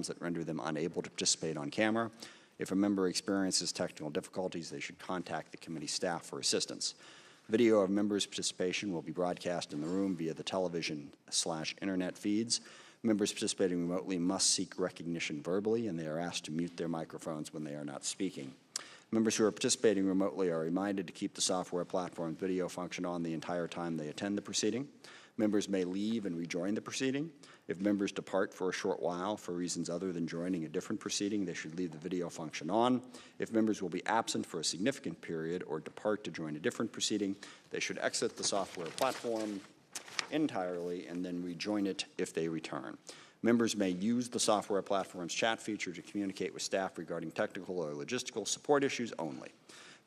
that render them unable to participate on camera. If a member experiences technical difficulties, they should contact the committee staff for assistance. Video of members' participation will be broadcast in the room via the television/internet feeds. Members participating remotely must seek recognition verbally, and they are asked to mute their microphones when they are not speaking. Members who are participating remotely are reminded to keep the software platform video function on the entire time they attend the proceeding. Members may leave and rejoin the proceeding. If members depart for a short while for reasons other than joining a different proceeding, they should leave the video function on. If members will be absent for a significant period or depart to join a different proceeding, they should exit the software platform entirely and then rejoin it if they return. Members may use the software platform's chat feature to communicate with staff regarding technical or logistical support issues only.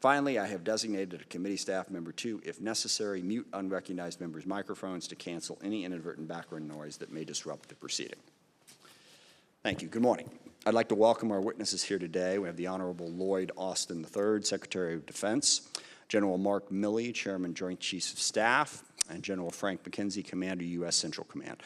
Finally, I have designated a committee staff member to, if necessary, mute unrecognized members' microphones to cancel any inadvertent background noise that may disrupt the proceeding. Thank you. Good morning. I'd like to welcome our witnesses here today. We have the Honorable Lloyd Austin III, Secretary of Defense, General Mark Milley, Chairman, Joint Chiefs of Staff, and General Frank McKenzie, Commander, U.S. Central Command.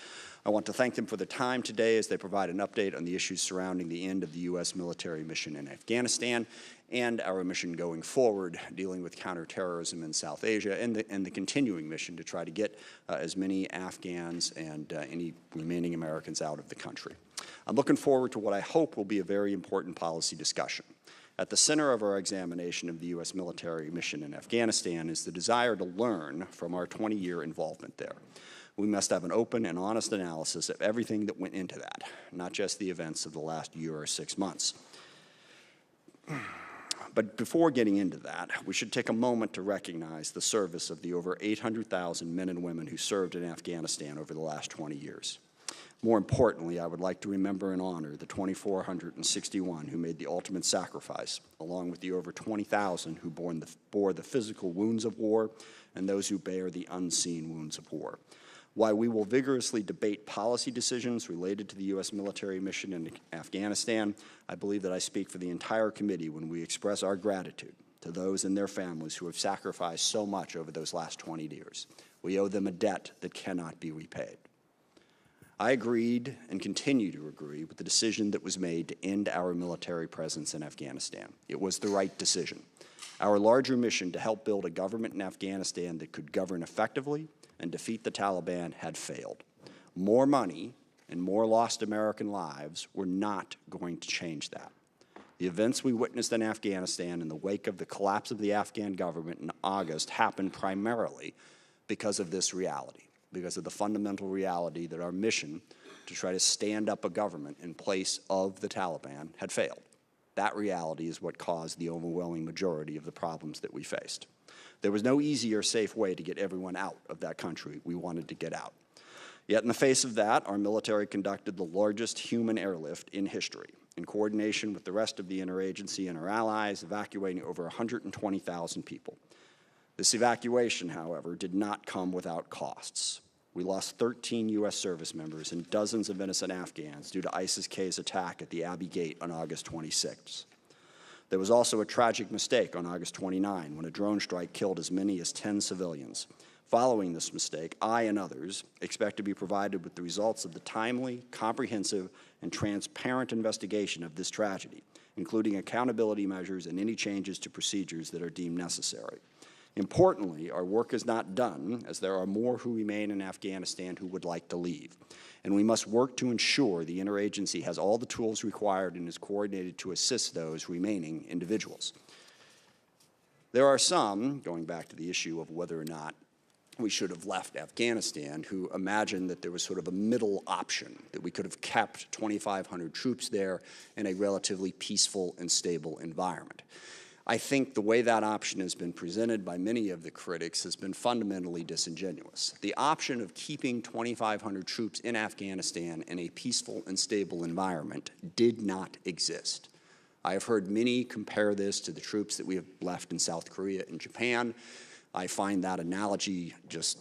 I want to thank them for their time today as they provide an update on the issues surrounding the end of the U.S. military mission in Afghanistan and our mission going forward, dealing with counterterrorism in South Asia and the continuing mission to try to get as many Afghans and any remaining Americans out of the country. I'm looking forward to what I hope will be a very important policy discussion. At the center of our examination of the U.S. military mission in Afghanistan is the desire to learn from our 20-year involvement there. We must have an open and honest analysis of everything that went into that, not just the events of the last year or 6 months. But before getting into that, we should take a moment to recognize the service of the over 800,000 men and women who served in Afghanistan over the last 20 years. More importantly, I would like to remember and honor the 2,461 who made the ultimate sacrifice, along with the over 20,000 who bore the physical wounds of war and those who bear the unseen wounds of war. While we will vigorously debate policy decisions related to the U.S. military mission in Afghanistan, I believe that I speak for the entire committee when we express our gratitude to those and their families who have sacrificed so much over those last 20 years. We owe them a debt that cannot be repaid. I agreed and continue to agree with the decision that was made to end our military presence in Afghanistan. It was the right decision. Our larger mission to help build a government in Afghanistan that could govern effectively and defeat the Taliban had failed. More money and more lost American lives were not going to change that. The events we witnessed in Afghanistan in the wake of the collapse of the Afghan government in August happened primarily because of this reality, because of the fundamental reality that our mission to try to stand up a government in place of the Taliban had failed. That reality is what caused the overwhelming majority of the problems that we faced. There was no easy or safe way to get everyone out of that country we wanted to get out. Yet in the face of that, our military conducted the largest human airlift in history, in coordination with the rest of the interagency and our allies, evacuating over 120,000 people. This evacuation, however, did not come without costs. We lost 13 U.S. service members and dozens of innocent Afghans due to ISIS-K's attack at the Abbey Gate on August 26. There was also a tragic mistake on August 29 when a drone strike killed as many as 10 civilians. Following this mistake, I and others expect to be provided with the results of the timely, comprehensive, and transparent investigation of this tragedy, including accountability measures and any changes to procedures that are deemed necessary. Importantly, our work is not done, as there are more who remain in Afghanistan who would like to leave. And we must work to ensure the interagency has all the tools required and is coordinated to assist those remaining individuals. There are some, going back to the issue of whether or not we should have left Afghanistan, who imagine that there was sort of a middle option, that we could have kept 2,500 troops there in a relatively peaceful and stable environment. I think the way that option has been presented by many of the critics has been fundamentally disingenuous. The option of keeping 2,500 troops in Afghanistan in a peaceful and stable environment did not exist. I have heard many compare this to the troops that we have left in South Korea and Japan. I find that analogy just,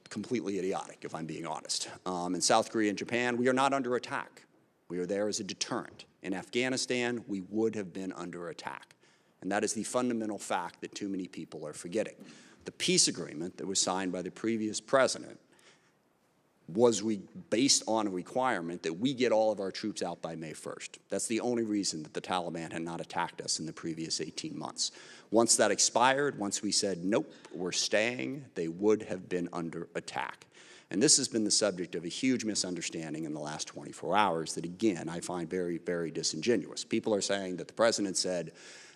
completely idiotic, if I'm being honest. In South Korea and Japan, we are not under attack. We are there as a deterrent. In Afghanistan, we would have been under attack. And that is the fundamental fact that too many people are forgetting. The peace agreement that was signed by the previous president was based on a requirement that we get all of our troops out by May 1st. That's the only reason that the Taliban had not attacked us in the previous 18 months. Once that expired, once we said, nope, we're staying, they would have been under attack. And this has been the subject of a huge misunderstanding in the last 24 hours that, again, I find very, very disingenuous. People are saying that the president said,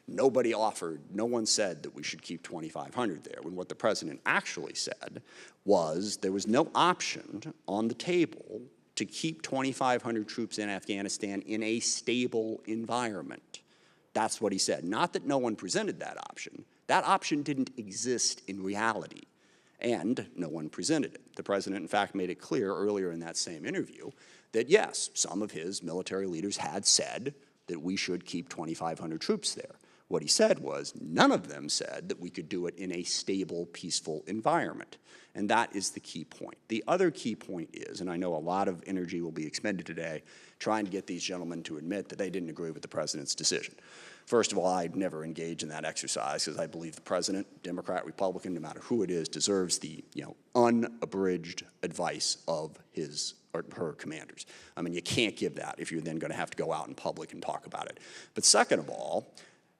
no one said that we should keep 2,500 there, when what the president actually said was there was no option on the table to keep 2,500 troops in Afghanistan in a stable environment. That's what he said. Not that no one presented that option. That option didn't exist in reality, and no one presented it. The president, in fact, made it clear earlier in that same interview that, yes, some of his military leaders had said that we should keep 2,500 troops there. What he said was none of them said that we could do it in a stable, peaceful environment. And that is the key point. The other key point is, and I know a lot of energy will be expended today trying to get these gentlemen to admit that they didn't agree with the president's decision. First of all, I'd never engage in that exercise because I believe the president, Democrat, Republican, no matter who it is, deserves the unabridged advice of his or her commanders. I mean, you can't give that if you're then going to have to go out in public and talk about it. But second of all,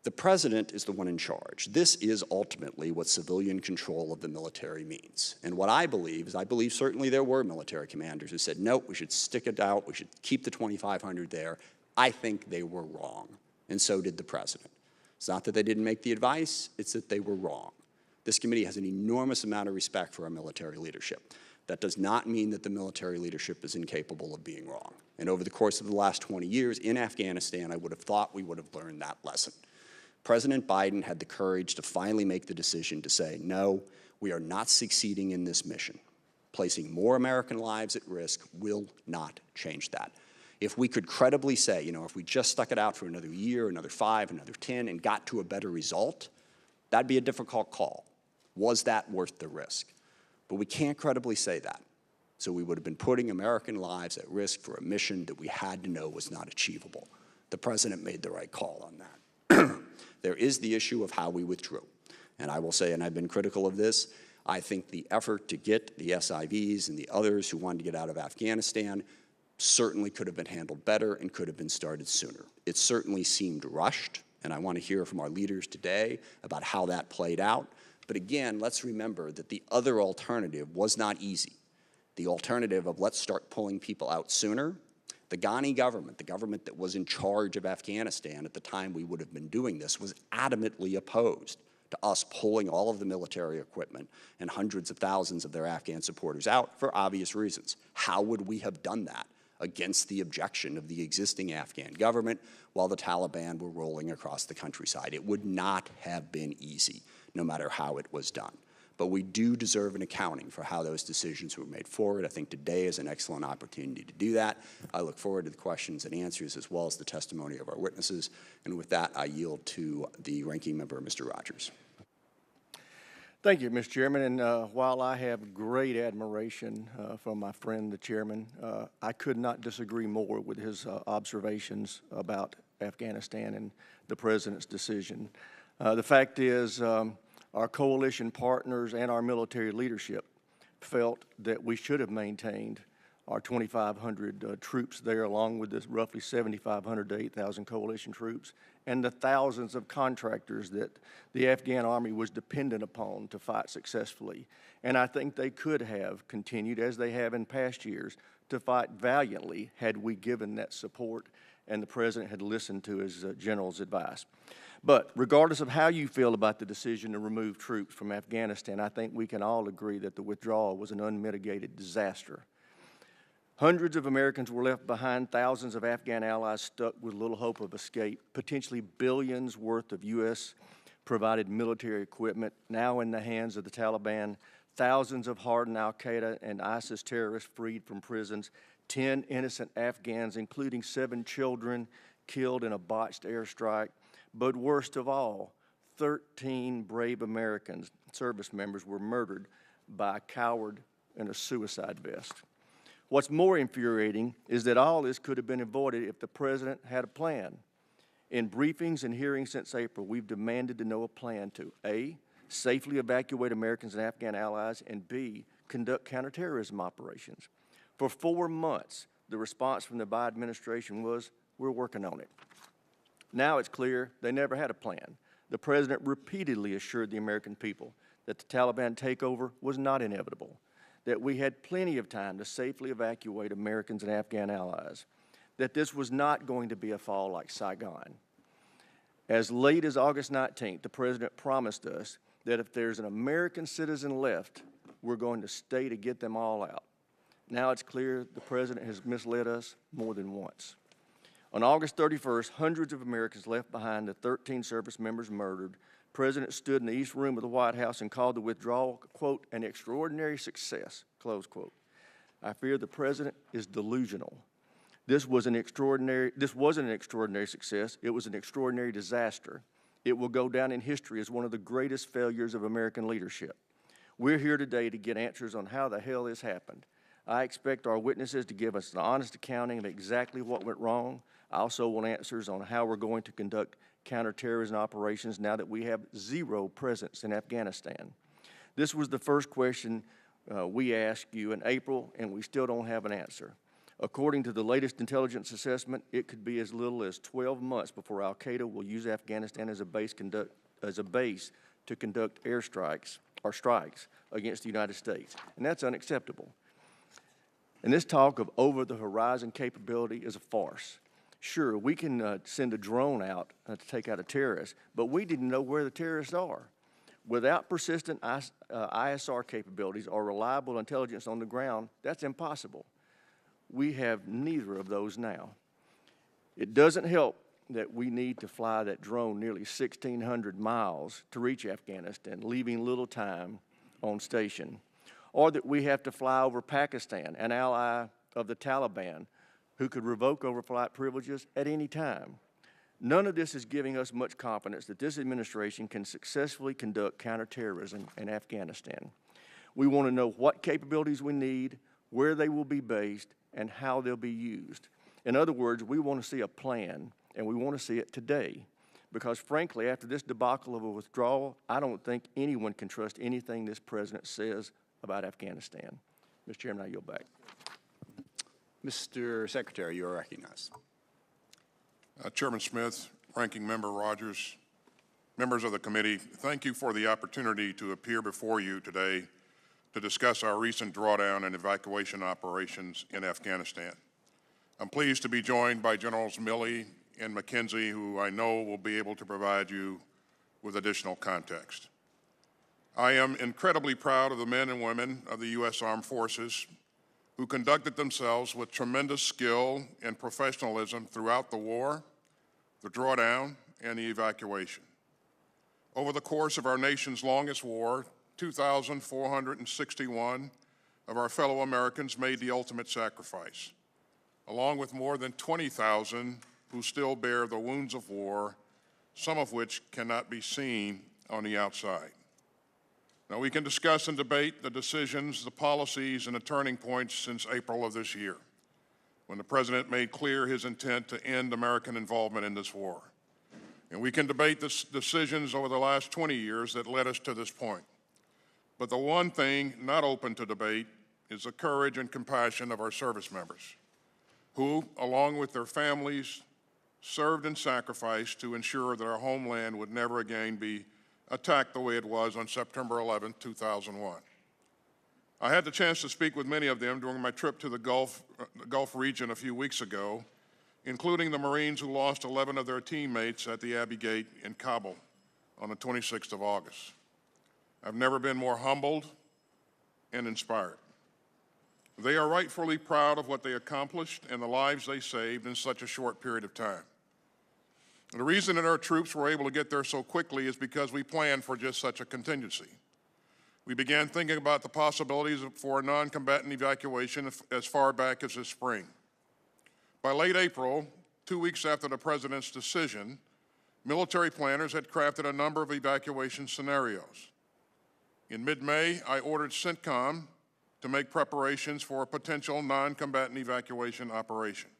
the president is the one in charge. This is ultimately what civilian control of the military means. And what I believe is, I believe certainly there were military commanders who said, no, we should stick it out, we should keep the 2,500 there. I think they were wrong, and so did the president. It's not that they didn't make the advice, it's that they were wrong. This committee has an enormous amount of respect for our military leadership. That does not mean that the military leadership is incapable of being wrong. And over the course of the last 20 years in Afghanistan, I would have thought we would have learned that lesson. President Biden had the courage to finally make the decision to say, no, we are not succeeding in this mission. Placing more American lives at risk will not change that. If we could credibly say, if we just stuck it out for another year, another 5, another 10, and got to a better result, that'd be a difficult call. Was that worth the risk? But we can't credibly say that. So we would have been putting American lives at risk for a mission that we had to know was not achievable. The president made the right call on that. There is the issue of how we withdrew. And I will say, and I've been critical of this, I think the effort to get the SIVs and the others who wanted to get out of Afghanistan certainly could have been handled better and could have been started sooner. It certainly seemed rushed, and I want to hear from our leaders today about how that played out. But again, let's remember that the other alternative was not easy. The alternative of let's start pulling people out sooner. The Ghani government, the government that was in charge of Afghanistan at the time we would have been doing this, was adamantly opposed to us pulling all of the military equipment and hundreds of thousands of their Afghan supporters out for obvious reasons. How would we have done that against the objection of the existing Afghan government while the Taliban were rolling across the countryside? It would not have been easy, no matter how it was done. But we do deserve an accounting for how those decisions were made forward. I think today is an excellent opportunity to do that. I look forward to the questions and answers as well as the testimony of our witnesses. And with that, I yield to the ranking member, Mr. Rogers. Thank you, Mr. Chairman. And while I have great admiration for my friend, the chairman, I could not disagree more with his observations about Afghanistan and the president's decision. The fact is, our coalition partners and our military leadership felt that we should have maintained our 2,500 troops there, along with this roughly 7,500 to 8,000 coalition troops, and the thousands of contractors that the Afghan army was dependent upon to fight successfully. And I think they could have continued, as they have in past years, to fight valiantly had we given that support and the president had listened to his general's advice. But regardless of how you feel about the decision to remove troops from Afghanistan, I think we can all agree that the withdrawal was an unmitigated disaster. Hundreds of Americans were left behind, thousands of Afghan allies stuck with little hope of escape, potentially billions worth of U.S.-provided military equipment now in the hands of the Taliban, thousands of hardened al-Qaeda and ISIS terrorists freed from prisons, 10 innocent Afghans, including 7 children, killed in a botched airstrike. But worst of all, 13 brave Americans, service members, were murdered by a coward in a suicide vest. What's more infuriating is that all this could have been avoided if the president had a plan. In briefings and hearings since April, we've demanded to know a plan to A, safely evacuate Americans and Afghan allies, and B, conduct counterterrorism operations. For 4 months, the response from the Biden administration was, we're working on it. Now it's clear they never had a plan. The president repeatedly assured the American people that the Taliban takeover was not inevitable, that we had plenty of time to safely evacuate Americans and Afghan allies, that this was not going to be a fall like Saigon. As late as August 19th, the president promised us that if there's an American citizen left, we're going to stay to get them all out. Now it's clear the president has misled us more than once. On August 31st, hundreds of Americans left behind, the 13 service members murdered. The president stood in the East Room of the White House and called the withdrawal, quote, an extraordinary success, close quote. I fear the president is delusional. This wasn't an extraordinary success. It was an extraordinary disaster. It will go down in history as one of the greatest failures of American leadership. We're here today to get answers on how the hell this happened. I expect our witnesses to give us an honest accounting of exactly what went wrong. I also want answers on how we're going to conduct counterterrorism operations now that we have zero presence in Afghanistan. This was the first question we asked you in April, and we still don't have an answer. According to the latest intelligence assessment, it could be as little as 12 months before al-Qaeda will use Afghanistan as a base to conduct airstrikes or strikes against the United States, and that's unacceptable. And this talk of over-the-horizon capability is a farce. Sure, we can send a drone out to take out a terrorist, but we didn't know where the terrorists are. Without persistent ISR capabilities or reliable intelligence on the ground, that's impossible. We have neither of those now. It doesn't help that we need to fly that drone nearly 1,600 miles to reach Afghanistan, leaving little time on station, or that we have to fly over Pakistan, an ally of the Taliban, who could revoke overflight privileges at any time. None of this is giving us much confidence that this administration can successfully conduct counterterrorism in Afghanistan. We want to know what capabilities we need, where they will be based, and how they'll be used. In other words, we want to see a plan, and we want to see it today. Because frankly, after this debacle of a withdrawal, I don't think anyone can trust anything this president says about Afghanistan. Mr. Chairman, I yield back. Mr. Secretary, you are recognized. Chairman Smith, Ranking Member Rogers, members of the committee, thank you for the opportunity to appear before you today to discuss our recent drawdown and evacuation operations in Afghanistan. I'm pleased to be joined by Generals Milley and McKenzie, who I know will be able to provide you with additional context. I am incredibly proud of the men and women of the U.S. Armed Forces who conducted themselves with tremendous skill and professionalism throughout the war, the drawdown, and the evacuation. Over the course of our nation's longest war, 2,461 of our fellow Americans made the ultimate sacrifice, along with more than 20,000 who still bear the wounds of war, some of which cannot be seen on the outside. Now, we can discuss and debate the decisions, the policies, and the turning points since April of this year, when the President made clear his intent to end American involvement in this war. And we can debate the decisions over the last 20 years that led us to this point. But the one thing not open to debate is the courage and compassion of our service members, who, along with their families, served and sacrificed to ensure that our homeland would never again be attacked the way it was on September 11, 2001. I had the chance to speak with many of them during my trip to the Gulf region a few weeks ago, including the Marines who lost 11 of their teammates at the Abbey Gate in Kabul on the 26th of August. I've never been more humbled and inspired. They are rightfully proud of what they accomplished and the lives they saved in such a short period of time. The reason that our troops were able to get there so quickly is because we planned for just such a contingency. We began thinking about the possibilities for a non-combatant evacuation as far back as this spring. By late April, 2 weeks after the President's decision, military planners had crafted a number of evacuation scenarios. In mid-May, I ordered Centcom to make preparations for a potential non-combatant evacuation operation.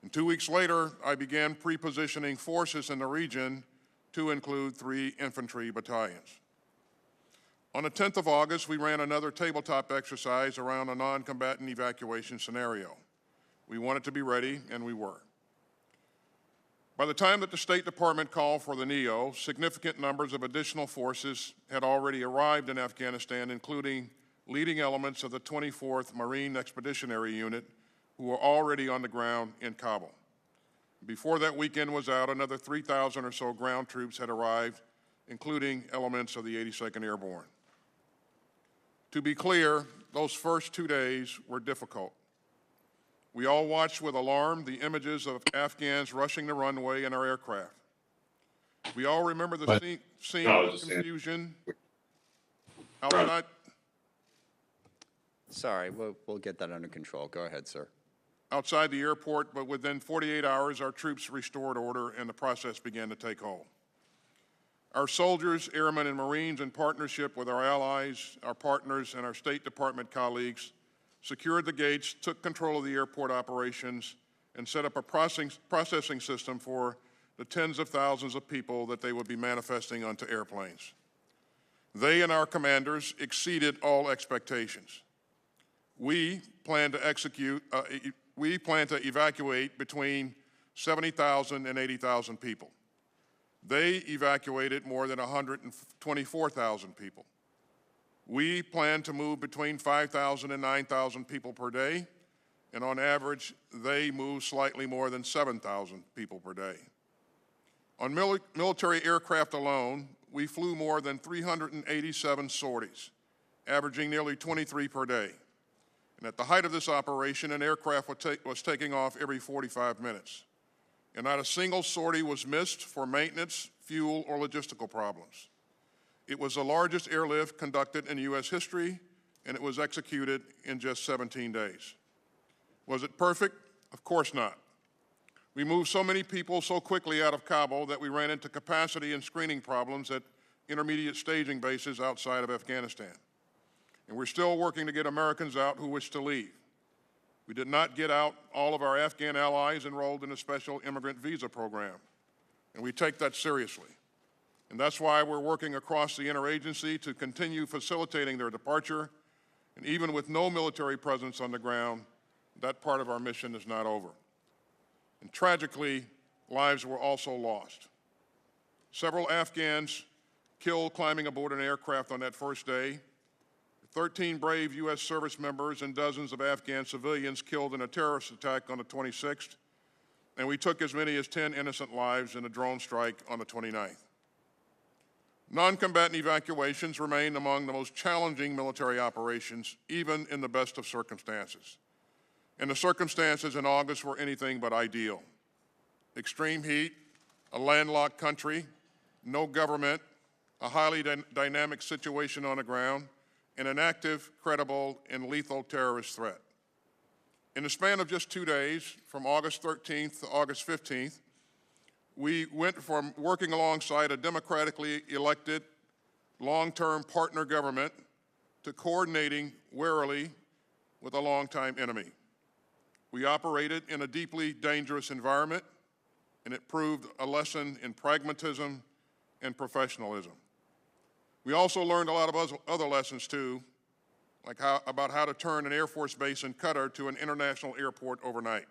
And 2 weeks later, I began pre-positioning forces in the region to include 3 infantry battalions. On the 10th of August, we ran another tabletop exercise around a non-combatant evacuation scenario. We wanted to be ready, and we were. By the time that the State Department called for the NEO, significant numbers of additional forces had already arrived in Afghanistan, including leading elements of the 24th Marine Expeditionary Unit, who were already on the ground in Kabul. Before that weekend was out, another 3,000 or so ground troops had arrived, including elements of the 82nd Airborne. To be clear, those first 2 days were difficult. We all watched with alarm the images of Afghans rushing the runway in our aircraft. We all remember the scene of confusion outside. Sorry, we'll get that under control. Go ahead, sir. Outside the airport, but within 48 hours, our troops restored order and the process began to take hold. Our soldiers, airmen, and Marines, in partnership with our allies, our partners, and our State Department colleagues, secured the gates, took control of the airport operations, and set up a processing system for the tens of thousands of people that they would be manifesting onto airplanes. They and our commanders exceeded all expectations. We plan to evacuate between 70,000 and 80,000 people. They evacuated more than 124,000 people. We plan to move between 5,000 and 9,000 people per day, and on average, they move slightly more than 7,000 people per day. On military aircraft alone, we flew more than 387 sorties, averaging nearly 23 per day. And at the height of this operation, an aircraft was taking off every 45 minutes. And not a single sortie was missed for maintenance, fuel, or logistical problems. It was the largest airlift conducted in U.S. history, and it was executed in just 17 days. Was it perfect? Of course not. We moved so many people so quickly out of Kabul that we ran into capacity and screening problems at intermediate staging bases outside of Afghanistan. And we're still working to get Americans out who wish to leave. We did not get out all of our Afghan allies enrolled in a special immigrant visa program, and we take that seriously. And that's why we're working across the interagency to continue facilitating their departure, and even with no military presence on the ground, that part of our mission is not over. And tragically, lives were also lost. Several Afghans killed climbing aboard an aircraft on that first day, 13 brave U.S. service members and dozens of Afghan civilians killed in a terrorist attack on the 26th, and we took as many as 10 innocent lives in a drone strike on the 29th. Non-combatant evacuations remain among the most challenging military operations, even in the best of circumstances. And the circumstances in August were anything but ideal. Extreme heat, a landlocked country, no government, a highly dynamic situation on the ground, and an active, credible, and lethal terrorist threat. In the span of just 2 days, from August 13th to August 15th, we went from working alongside a democratically elected, long-term partner government to coordinating warily with a longtime enemy. We operated in a deeply dangerous environment, and it proved a lesson in pragmatism and professionalism. We also learned a lot of other lessons too, like about how to turn an Air Force base in Qatar to an international airport overnight,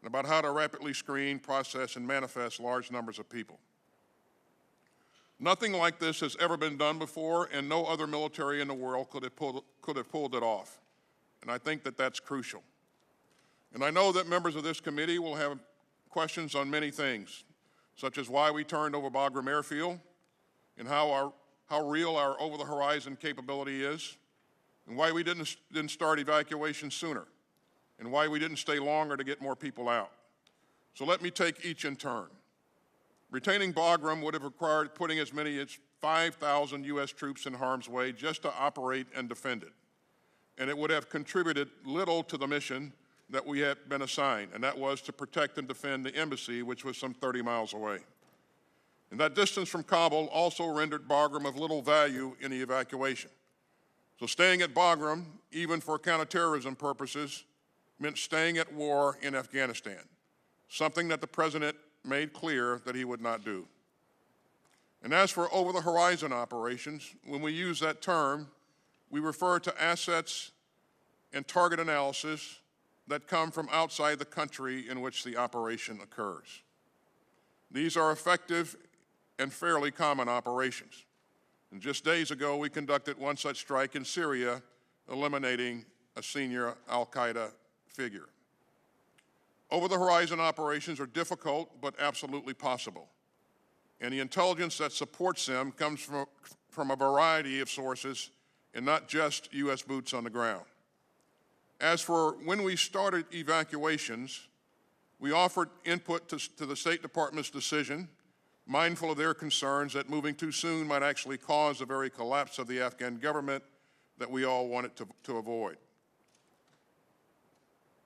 and about how to rapidly screen, process, and manifest large numbers of people. Nothing like this has ever been done before, and no other military in the world could have pulled it off. And I think that that's crucial. And I know that members of this committee will have questions on many things, such as why we turned over Bagram Airfield, and how real our over-the-horizon capability is, and why we didn't start evacuation sooner, and why we didn't stay longer to get more people out. So let me take each in turn. Retaining Bagram would have required putting as many as 5,000 U.S. troops in harm's way just to operate and defend it. And it would have contributed little to the mission that we had been assigned, and that was to protect and defend the embassy, which was some 30 miles away. And that distance from Kabul also rendered Bagram of little value in the evacuation. So staying at Bagram, even for counterterrorism purposes, meant staying at war in Afghanistan, something that the President made clear that he would not do. And as for over-the-horizon operations, when we use that term, we refer to assets and target analysis that come from outside the country in which the operation occurs. These are effective and fairly common operations. And just days ago, we conducted one such strike in Syria, eliminating a senior al-Qaeda figure. Over-the-horizon operations are difficult, but absolutely possible. And the intelligence that supports them comes from a variety of sources and not just U.S. boots on the ground. As for when we started evacuations, we offered input to the State Department's decision, mindful of their concerns that moving too soon might actually cause the very collapse of the Afghan government that we all wanted to avoid,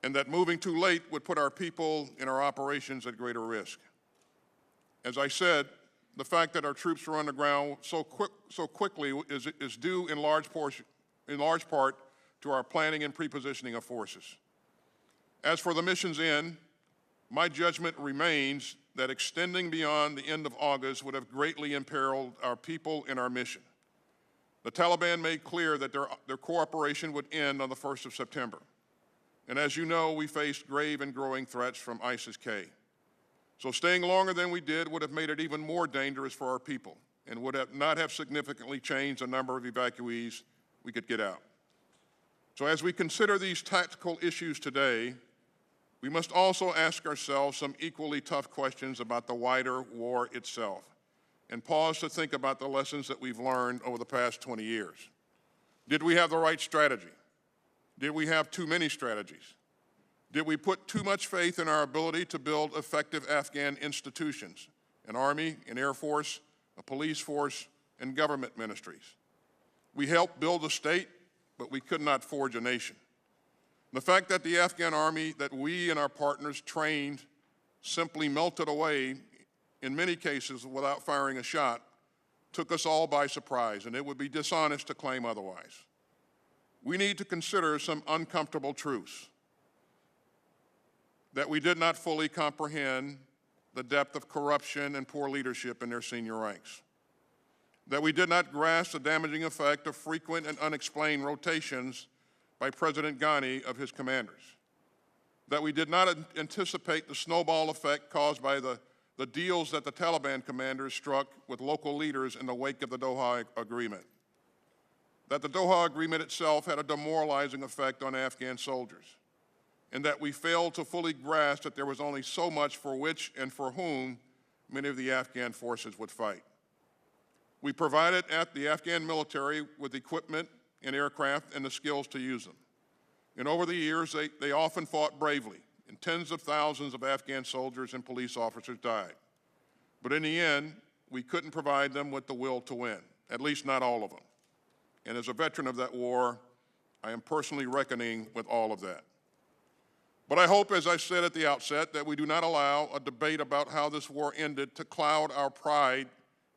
and that moving too late would put our people and our operations at greater risk. As I said, the fact that our troops were on the ground so quickly is due in large part to our planning and pre-positioning of forces. As for the mission's end, my judgment remains that extending beyond the end of August would have greatly imperiled our people and our mission. The Taliban made clear that their cooperation would end on the 1st of September. And as you know, we faced grave and growing threats from ISIS-K. So staying longer than we did would have made it even more dangerous for our people and would not have significantly changed the number of evacuees we could get out. So as we consider these tactical issues today, we must also ask ourselves some equally tough questions about the wider war itself and pause to think about the lessons that we've learned over the past 20 years. Did we have the right strategy? Did we have too many strategies? Did we put too much faith in our ability to build effective Afghan institutions, an army, an air force, a police force, and government ministries? We helped build a state, but we could not forge a nation. The fact that the Afghan army that we and our partners trained simply melted away, in many cases without firing a shot, took us all by surprise, and it would be dishonest to claim otherwise. We need to consider some uncomfortable truths. That we did not fully comprehend the depth of corruption and poor leadership in their senior ranks. That we did not grasp the damaging effect of frequent and unexplained rotations by President Ghani of his commanders. That we did not anticipate the snowball effect caused by the deals that the Taliban commanders struck with local leaders in the wake of the Doha Agreement. That the Doha Agreement itself had a demoralizing effect on Afghan soldiers, and that we failed to fully grasp that there was only so much for which and for whom many of the Afghan forces would fight. We provided the Afghan military with equipment and aircraft and the skills to use them. And over the years, they often fought bravely, and tens of thousands of Afghan soldiers and police officers died. But in the end, we couldn't provide them with the will to win, at least not all of them. And as a veteran of that war, I am personally reckoning with all of that. But I hope, as I said at the outset, that we do not allow a debate about how this war ended to cloud our pride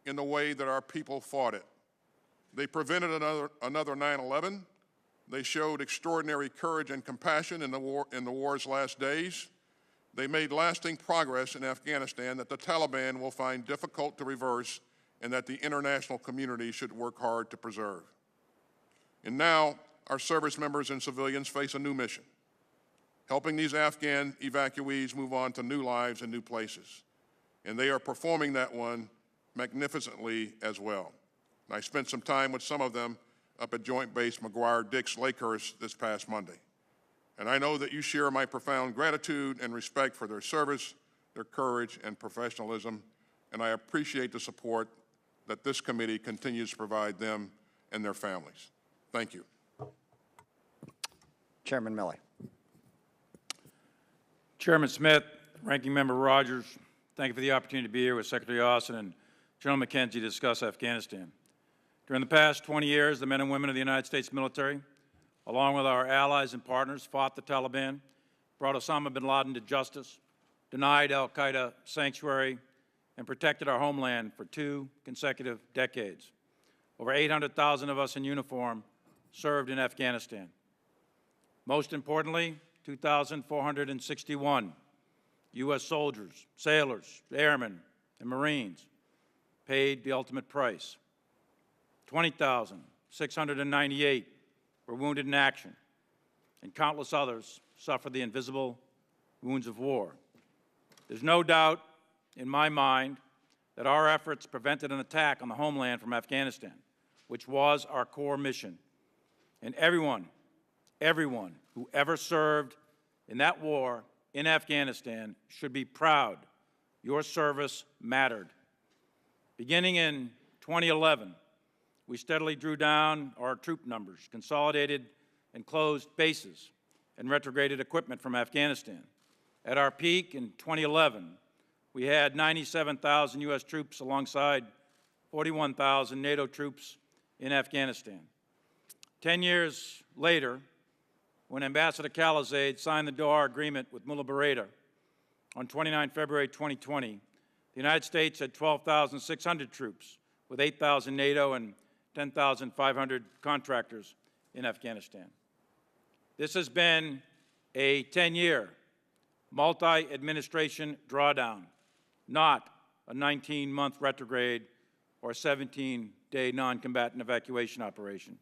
in the way that our people fought it. They prevented another 9/11. They showed extraordinary courage and compassion in the war's last days. They made lasting progress in Afghanistan that the Taliban will find difficult to reverse and that the international community should work hard to preserve. And now, our service members and civilians face a new mission, helping these Afghan evacuees move on to new lives and new places. And they are performing that one magnificently as well. And I spent some time with some of them up at Joint Base McGuire-Dix Lakehurst this past Monday. And I know that you share my profound gratitude and respect for their service, their courage, and professionalism, and I appreciate the support that this committee continues to provide them and their families. Thank you. Chairman Milley. Chairman Smith, Ranking Member Rogers, thank you for the opportunity to be here with Secretary Austin and General McKenzie to discuss Afghanistan. During the past 20 years, the men and women of the United States military, along with our allies and partners, fought the Taliban, brought Osama bin Laden to justice, denied al-Qaeda sanctuary, and protected our homeland for 2 consecutive decades. Over 800,000 of us in uniform served in Afghanistan. Most importantly, 2,461 U.S. soldiers, sailors, airmen, and Marines paid the ultimate price. 20,698 were wounded in action, and countless others suffered the invisible wounds of war. There's no doubt in my mind that our efforts prevented an attack on the homeland from Afghanistan, which was our core mission. And everyone who ever served in that war in Afghanistan should be proud your service mattered. Beginning in 2011, we steadily drew down our troop numbers, consolidated and closed bases, and retrograded equipment from Afghanistan. At our peak in 2011, we had 97,000 U.S. troops alongside 41,000 NATO troops in Afghanistan. 10 years later, when Ambassador Khalilzad signed the Doha Agreement with Milley on 29 February 2020, the United States had 12,600 troops, with 8,000 NATO and 10,500 contractors in Afghanistan. This has been a 10-year multi-administration drawdown, not a 19-month retrograde or 17-day non-combatant evacuation operation.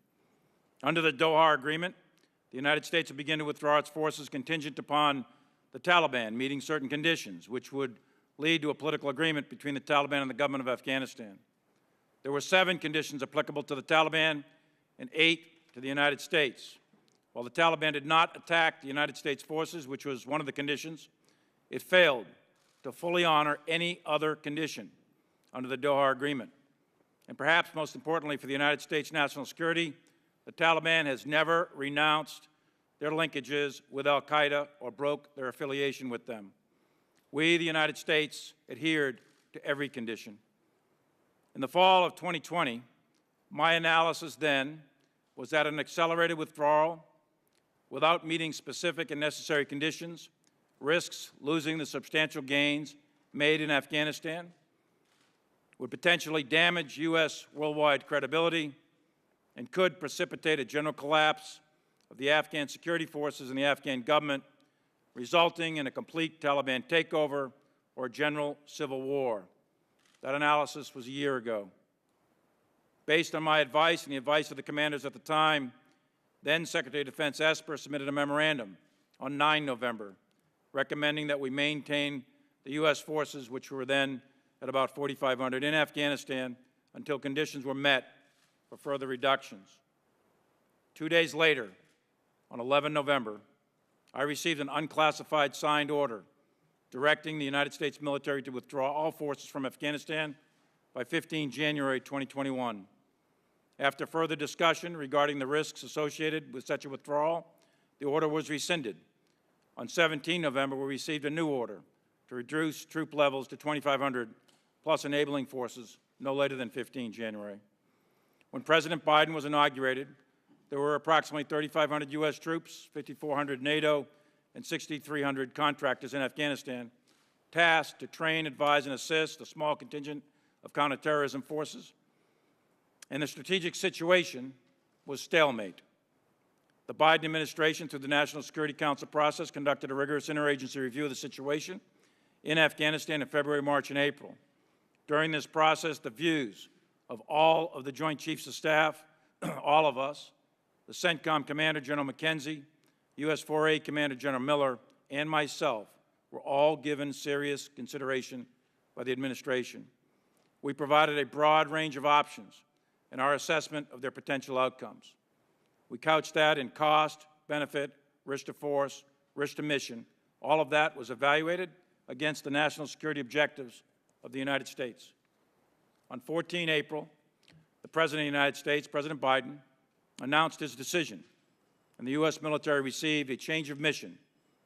Under the Doha Agreement, the United States will begin to withdraw its forces contingent upon the Taliban meeting certain conditions, which would lead to a political agreement between the Taliban and the government of Afghanistan. There were 7 conditions applicable to the Taliban and 8 to the United States. While the Taliban did not attack the United States forces, which was one of the conditions, it failed to fully honor any other condition under the Doha Agreement. And perhaps most importantly for the United States national security, the Taliban has never renounced their linkages with al-Qaeda or broke their affiliation with them. We, the United States, adhered to every condition. In the fall of 2020, my analysis then was that an accelerated withdrawal without meeting specific and necessary conditions risks losing the substantial gains made in Afghanistan, would potentially damage U.S. worldwide credibility, and could precipitate a general collapse of the Afghan security forces and the Afghan government, resulting in a complete Taliban takeover or general civil war. That analysis was a year ago. Based on my advice and the advice of the commanders at the time, then Secretary of Defense Esper submitted a memorandum on 9 November, recommending that we maintain the U.S. forces, which were then at about 4,500 in Afghanistan, until conditions were met for further reductions. 2 days later, on 11 November, I received an unclassified signed order directing the United States military to withdraw all forces from Afghanistan by 15 January 2021. After further discussion regarding the risks associated with such a withdrawal, the order was rescinded. On 17 November, we received a new order to reduce troop levels to 2,500 plus enabling forces no later than 15 January. When President Biden was inaugurated, there were approximately 3,500 U.S. troops, 5,400 NATO, and 6,300 contractors in Afghanistan, tasked to train, advise, and assist a small contingent of counterterrorism forces. And the strategic situation was stalemate. The Biden administration, through the National Security Council process, conducted a rigorous interagency review of the situation in Afghanistan in February, March, and April. During this process, the views of all of the Joint Chiefs of Staff, all of us, the Centcom Commander, General McKenzie, U.S. 4A Commander, General Miller, and myself were all given serious consideration by the administration. We provided a broad range of options in our assessment of their potential outcomes. We couched that in cost, benefit, risk to force, risk to mission. All of that was evaluated against the national security objectives of the United States. On 14 April, the President of the United States, President Biden, announced his decision, and the U.S. military received a change of mission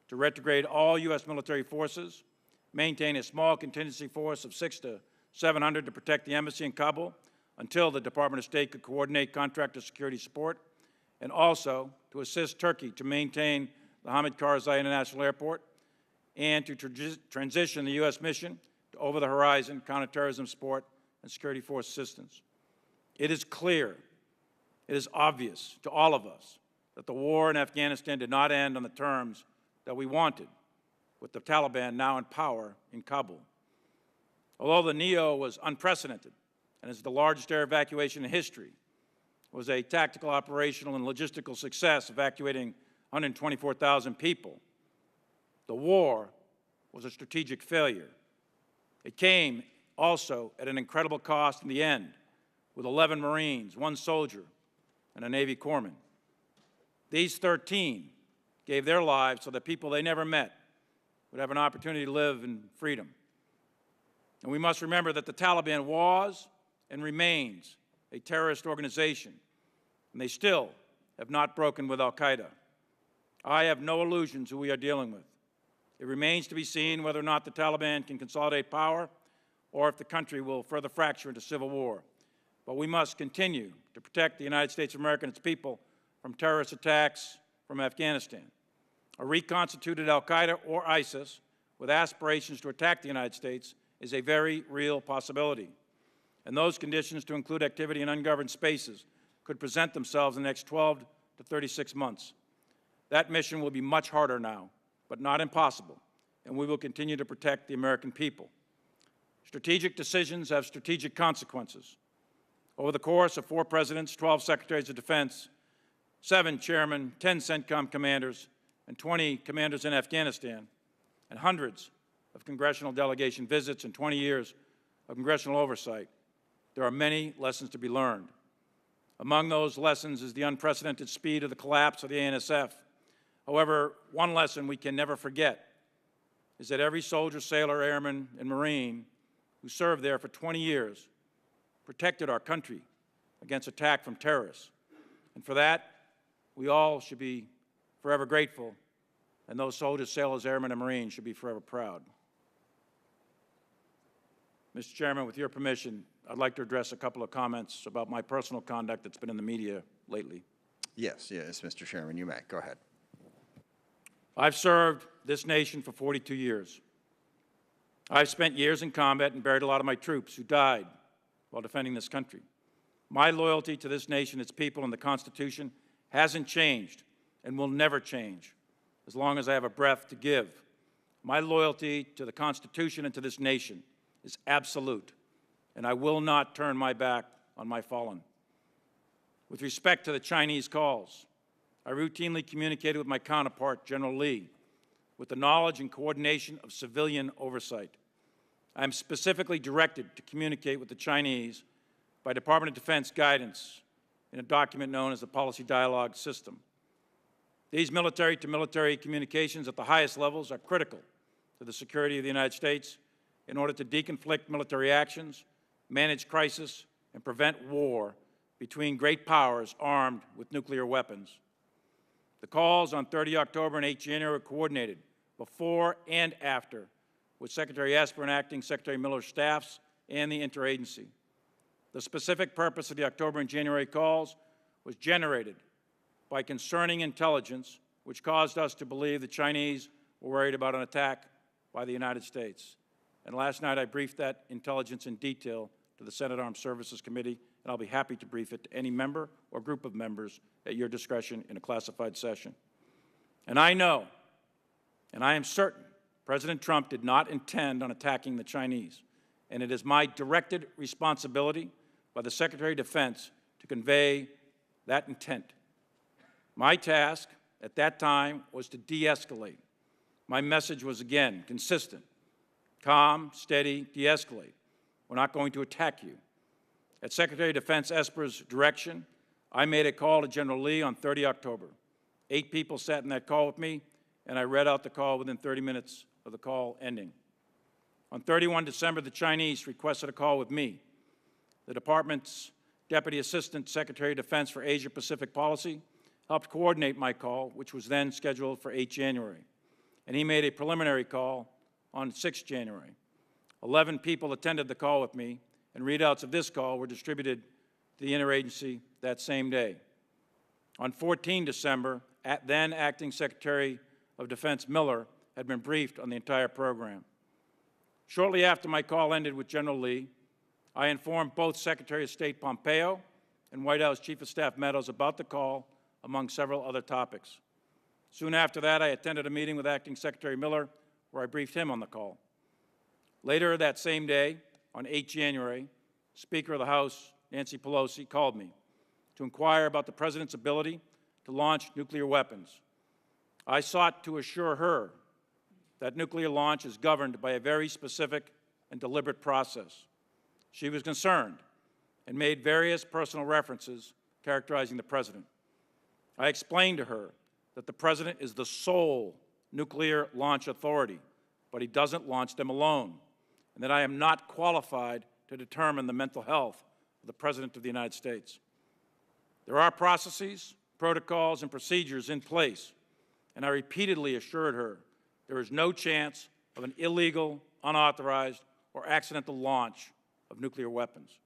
to retrograde all U.S. military forces, maintain a small contingency force of 600 to 700 to protect the embassy in Kabul until the Department of State could coordinate contractor security support, and also to assist Turkey to maintain the Hamid Karzai International Airport and to transition the U.S. mission to over-the-horizon counterterrorism support and security force assistance. It is clear, it is obvious to all of us that the war in Afghanistan did not end on the terms that we wanted, with the Taliban now in power in Kabul. Although the NEO was unprecedented and is the largest air evacuation in history, was a tactical, operational, and logistical success, evacuating 124,000 people. The war was a strategic failure. It came also at an incredible cost in the end, with 11 Marines, 1 soldier, and a Navy corpsman. These 13 gave their lives so that people they never met would have an opportunity to live in freedom. And we must remember that the Taliban was and remains a terrorist organization, and they still have not broken with al-Qaeda. I have no illusions who we are dealing with. It remains to be seen whether or not the Taliban can consolidate power or if the country will further fracture into civil war. But we must continue to protect the United States of America and its people from terrorist attacks from Afghanistan. A reconstituted al-Qaeda or ISIS with aspirations to attack the United States is a very real possibility. And those conditions, to include activity in ungoverned spaces, could present themselves in the next 12 to 36 months. That mission will be much harder now, but not impossible, and we will continue to protect the American people. Strategic decisions have strategic consequences. Over the course of 4 presidents, 12 secretaries of defense, 7 chairmen, 10 Centcom commanders, and 20 commanders in Afghanistan, and hundreds of congressional delegation visits and 20 years of congressional oversight, there are many lessons to be learned. Among those lessons is the unprecedented speed of the collapse of the ANSF. However, one lesson we can never forget is that every soldier, sailor, airman, and Marine who served there for 20 years protected our country against attack from terrorists. And for that, we all should be forever grateful, and those soldiers, sailors, airmen, and Marines should be forever proud. Mr. Chairman, with your permission, I'd like to address a couple of comments about my personal conduct that's been in the media lately. Yes, Mr. Chairman, you may. Go ahead. I've served this nation for 42 years. I've spent years in combat and buried a lot of my troops who died while defending this country. My loyalty to this nation, its people, and the Constitution hasn't changed and will never change as long as I have a breath to give. My loyalty to the Constitution and to this nation is absolute, and I will not turn my back on my fallen. With respect to the Chinese calls, I routinely communicated with my counterpart, General Lee, with the knowledge and coordination of civilian oversight. I am specifically directed to communicate with the Chinese by Department of Defense guidance in a document known as the Policy Dialogue System. These military-to-military communications at the highest levels are critical to the security of the United States in order to deconflict military actions, manage crisis, and prevent war between great powers armed with nuclear weapons. The calls on 30 October and 8 January were coordinated before and after with Secretary Esper and Acting Secretary Miller's staffs and the interagency. The specific purpose of the October and January calls was generated by concerning intelligence which caused us to believe the Chinese were worried about an attack by the United States. And last night I briefed that intelligence in detail to the Senate Armed Services Committee, and I'll be happy to brief it to any member or group of members at your discretion in a classified session. And I know, and I am certain, President Trump did not intend on attacking the Chinese, and it is my directed responsibility by the Secretary of Defense to convey that intent. My task at that time was to de-escalate. My message was, again, consistent. Calm, steady, de-escalate. We're not going to attack you. At Secretary of Defense Esper's direction, I made a call to General Lee on 30 October. 8 people sat in that call with me, and I read out the call within 30 minutes of the call ending. On 31 December, the Chinese requested a call with me. The Department's Deputy Assistant Secretary of Defense for Asia-Pacific Policy helped coordinate my call, which was then scheduled for 8 January. And he made a preliminary call on 6 January. 11 people attended the call with me, and readouts of this call were distributed to the interagency that same day. On 14 December, then Acting Secretary of Defense Miller had been briefed on the entire program. Shortly after my call ended with General Lee, I informed both Secretary of State Pompeo and White House Chief of Staff Meadows about the call, among several other topics. Soon after that, I attended a meeting with Acting Secretary Miller where I briefed him on the call. Later that same day, on 8 January, Speaker of the House, Nancy Pelosi, called me to inquire about the President's ability to launch nuclear weapons. I sought to assure her that nuclear launch is governed by a very specific and deliberate process. She was concerned and made various personal references characterizing the President. I explained to her that the President is the sole nuclear launch authority, but he doesn't launch them alone, and that I am not qualified to determine the mental health of the President of the United States. There are processes, protocols, and procedures in place, and I repeatedly assured her there is no chance of an illegal, unauthorized, or accidental launch of nuclear weapons.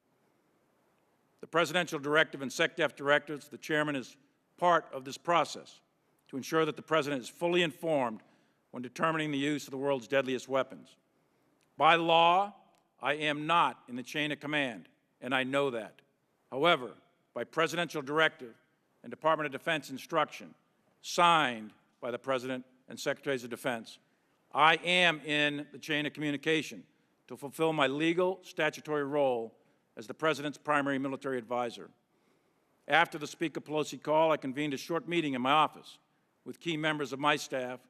The Presidential Directive and SecDef directives, the Chairman is part of this process to ensure that the President is fully informed when determining the use of the world's deadliest weapons. By law, I am not in the chain of command, and I know that. However, by Presidential Directive and Department of Defense instruction, signed by the President and Secretaries of Defense, I am in the chain of communication to fulfill my legal statutory role as the President's primary military advisor. After the Speaker Pelosi call, I convened a short meeting in my office with key members of my staff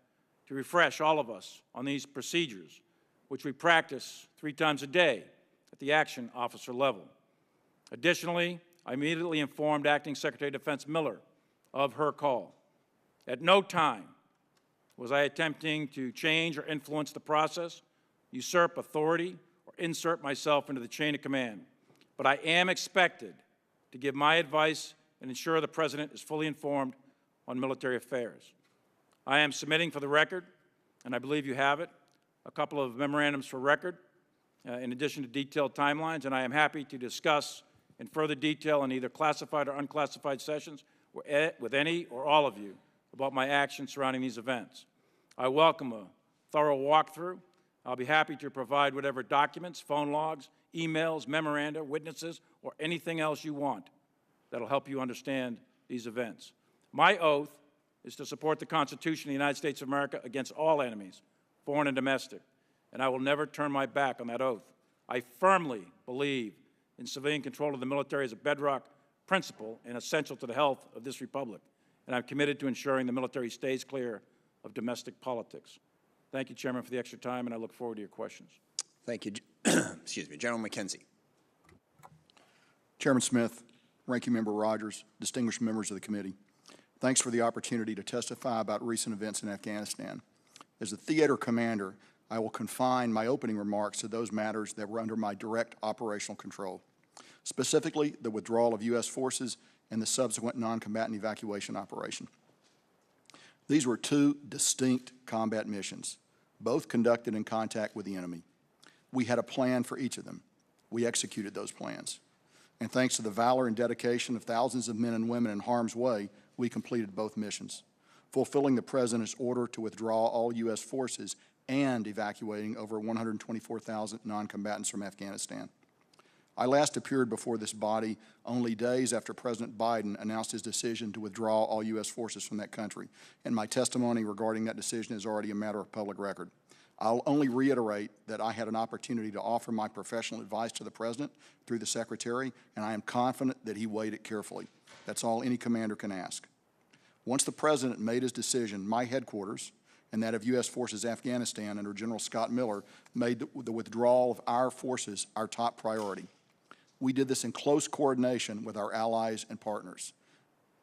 to refresh all of us on these procedures, which we practice 3 times a day at the action officer level. Additionally, I immediately informed Acting Secretary of Defense Miller of her call. At no time was I attempting to change or influence the process, usurp authority, or insert myself into the chain of command. But I am expected to give my advice and ensure the President is fully informed on military affairs. I am submitting for the record, and I believe you have it, a couple of memorandums for record, in addition to detailed timelines, and I am happy to discuss in further detail in either classified or unclassified sessions with any or all of you about my actions surrounding these events. I welcome a thorough walkthrough. I'll be happy to provide whatever documents, phone logs, emails, memoranda, witnesses, or anything else you want that will help you understand these events. My oath is to support the Constitution of the United States of America against all enemies, foreign and domestic, and I will never turn my back on that oath. I firmly believe in civilian control of the military as a bedrock principle and essential to the health of this republic, and I'm committed to ensuring the military stays clear of domestic politics. Thank you, Chairman, for the extra time, and I look forward to your questions. Thank you. Excuse me. General McKenzie. Chairman Smith, Ranking Member Rogers, distinguished members of the committee, thanks for the opportunity to testify about recent events in Afghanistan. As the theater commander, I will confine my opening remarks to those matters that were under my direct operational control, specifically the withdrawal of U.S. forces and the subsequent non-combatant evacuation operation. These were 2 distinct combat missions, both conducted in contact with the enemy. We had a plan for each of them. We executed those plans. And thanks to the valor and dedication of thousands of men and women in harm's way, we completed both missions, fulfilling the President's order to withdraw all U.S. forces and evacuating over 124,000 non-combatants from Afghanistan. I last appeared before this body only days after President Biden announced his decision to withdraw all U.S. forces from that country, and my testimony regarding that decision is already a matter of public record. I'll only reiterate that I had an opportunity to offer my professional advice to the President through the Secretary, and I am confident that he weighed it carefully. That's all any commander can ask. Once the President made his decision, my headquarters and that of U.S. Forces Afghanistan under General Scott Miller made the withdrawal of our forces our top priority. We did this in close coordination with our allies and partners.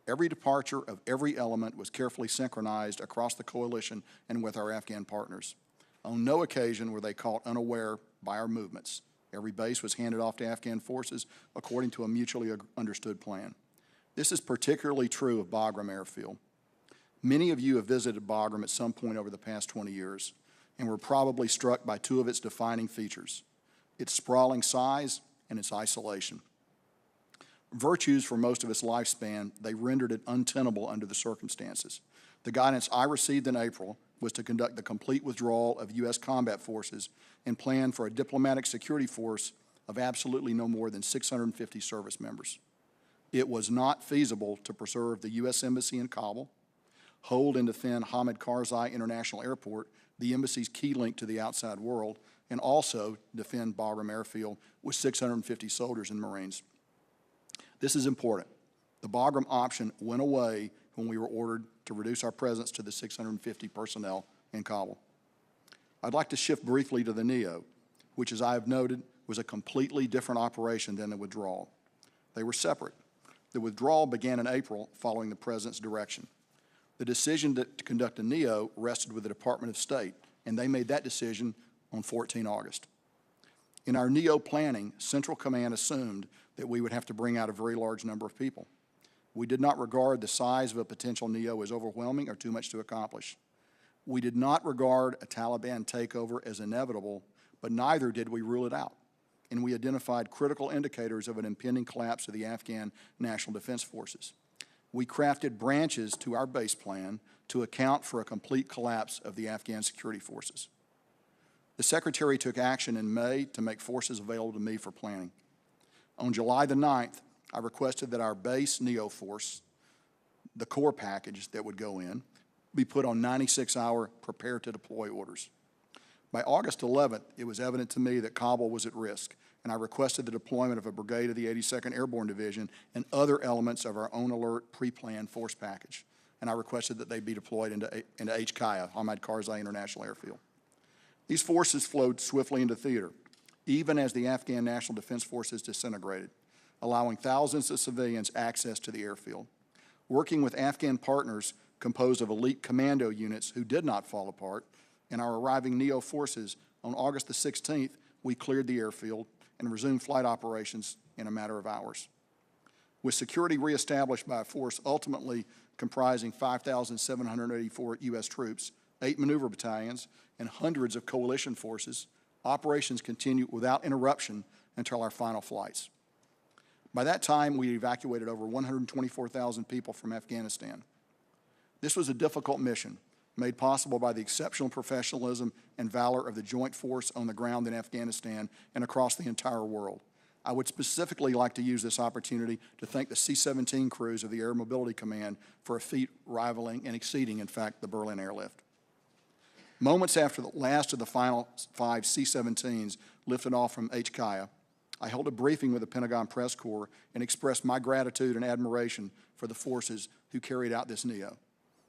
Every departure of every element was carefully synchronized across the coalition and with our Afghan partners. On no occasion were they caught unaware by our movements. Every base was handed off to Afghan forces according to a mutually understood plan. This is particularly true of Bagram Airfield. Many of you have visited Bagram at some point over the past 20 years and were probably struck by 2 of its defining features, its sprawling size and its isolation. Virtues for most of its lifespan, they rendered it untenable under the circumstances. The guidance I received in April was to conduct the complete withdrawal of U.S. combat forces and plan for a diplomatic security force of absolutely no more than 650 service members. It was not feasible to preserve the U.S. Embassy in Kabul, hold and defend Hamid Karzai International Airport, the embassy's key link to the outside world, and also defend Bagram Airfield with 650 soldiers and Marines. This is important. The Bagram option went away when we were ordered to reduce our presence to the 650 personnel in Kabul. I'd like to shift briefly to the NEO, which, as I have noted, was a completely different operation than the withdrawal. They were separate. The withdrawal began in April following the President's direction. The decision to conduct a NEO rested with the Department of State, and they made that decision on 14 August. In our NEO planning, Central Command assumed that we would have to bring out a very large number of people. We did not regard the size of a potential NEO as overwhelming or too much to accomplish. We did not regard a Taliban takeover as inevitable, but neither did we rule it out. And we identified critical indicators of an impending collapse of the Afghan National Defense Forces. We crafted branches to our base plan to account for a complete collapse of the Afghan security forces. The Secretary took action in May to make forces available to me for planning. On July the 9th, I requested that our base NEO force, the core package that would go in, be put on 96-hour prepare-to-deploy orders. By August 11th, it was evident to me that Kabul was at risk, and I requested the deployment of a brigade of the 82nd Airborne Division and other elements of our own alert pre-planned force package. And I requested that they be deployed into HKIA, Hamid Karzai International Airfield. These forces flowed swiftly into theater, even as the Afghan National Defense Forces disintegrated, allowing thousands of civilians access to the airfield. Working with Afghan partners composed of elite commando units who did not fall apart, and our arriving NEO forces, on August the 16th, we cleared the airfield and resumed flight operations in a matter of hours. With security reestablished by a force ultimately comprising 5,784 U.S. troops, 8 maneuver battalions, and hundreds of coalition forces, operations continued without interruption until our final flights. By that time, we evacuated over 124,000 people from Afghanistan. This was a difficult mission, made possible by the exceptional professionalism and valor of the joint force on the ground in Afghanistan and across the entire world. I would specifically like to use this opportunity to thank the C-17 crews of the Air Mobility Command for a feat rivaling and exceeding, in fact, the Berlin airlift. Moments after the last of the final 5 C-17s lifted off from HKIA, I held a briefing with the Pentagon Press Corps and expressed my gratitude and admiration for the forces who carried out this NEO.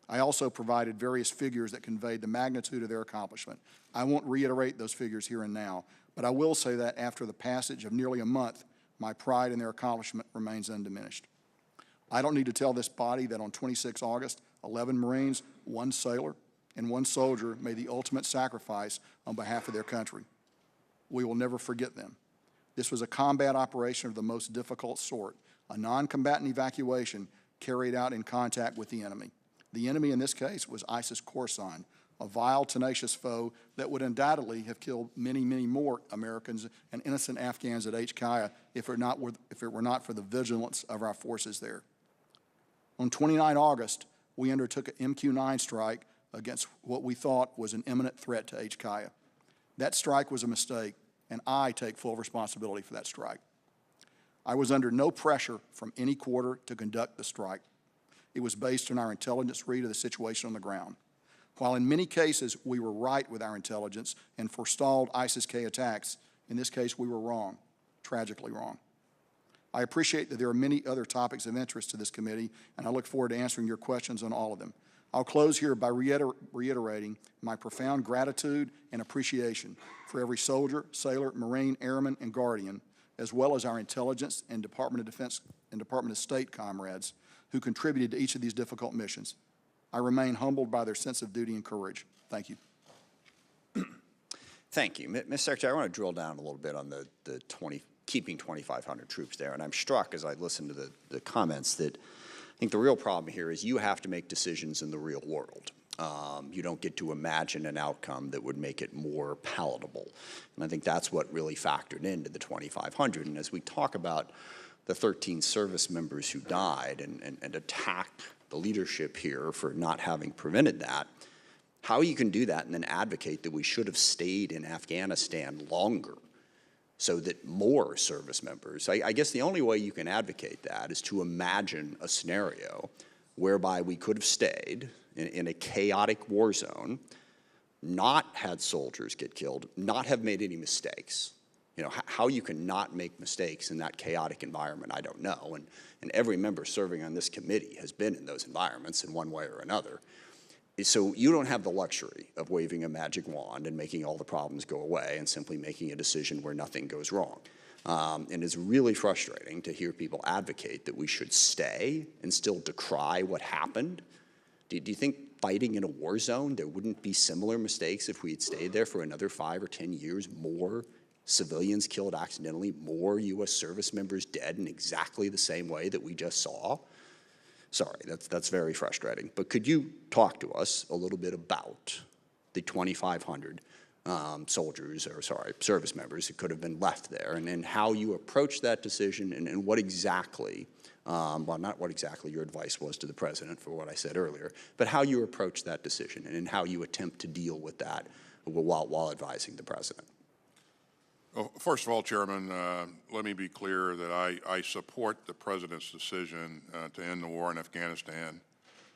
I also provided various figures that conveyed the magnitude of their accomplishment. I won't reiterate those figures here and now, but I will say that after the passage of nearly a month, my pride in their accomplishment remains undiminished. I don't need to tell this body that on 26 August, 11 Marines, 1 sailor, and 1 soldier made the ultimate sacrifice on behalf of their country. We will never forget them. This was a combat operation of the most difficult sort, a non-combatant evacuation carried out in contact with the enemy. The enemy in this case was ISIS Khorasan, a vile, tenacious foe that would undoubtedly have killed many, many more Americans and innocent Afghans at HKIA if it were not for the vigilance of our forces there. On 29 August, we undertook an MQ-9 strike against what we thought was an imminent threat to HKIA. That strike was a mistake, and I take full responsibility for that strike. I was under no pressure from any quarter to conduct the strike. It was based on our intelligence read of the situation on the ground. While in many cases we were right with our intelligence and forestalled ISIS-K attacks, in this case we were wrong, tragically wrong. I appreciate that there are many other topics of interest to this committee, and I look forward to answering your questions on all of them. I'll close here by reiterating my profound gratitude and appreciation for every soldier, sailor, Marine, airman, and guardian, as well as our intelligence and Department of Defense and Department of State comrades who contributed to each of these difficult missions. I remain humbled by their sense of duty and courage. Thank you. Thank you. Ms. Secretary, I want to drill down a little bit on keeping 2,500 troops there. And I'm struck as I listen to the comments that I think the real problem here is you have to make decisions in the real world. You don't get to imagine an outcome that would make it more palatable. And I think that's what really factored into the 2,500. And as we talk about the 13 service members who died and attacked the leadership here for not having prevented that, how you can do that and then advocate that we should have stayed in Afghanistan longer so that more service members, I guess the only way you can advocate that is to imagine a scenario whereby we could have stayed in a chaotic war zone, not had soldiers get killed, not have made any mistakes. You know, how you can not make mistakes in that chaotic environment, I don't know. And every member serving on this committee has been in those environments in one way or another. So you don't have the luxury of waving a magic wand and making all the problems go away and simply making a decision where nothing goes wrong. And it's really frustrating to hear people advocate that we should stay and still decry what happened. Do you think fighting in a war zone, there wouldn't be similar mistakes if we had stayed there for another 5 or 10 years? More civilians killed accidentally, more U.S. service members dead in exactly the same way that we just saw? Sorry, that's very frustrating. But could you talk to us a little bit about the 2,500 service members who could have been left there, and how you approach that decision, and what exactly, well, not what exactly your advice was to the president for what I said earlier, but how you approach that decision and how you attempt to deal with that while advising the president? Well, first of all, Chairman, let me be clear that I support the President's decision to end the war in Afghanistan.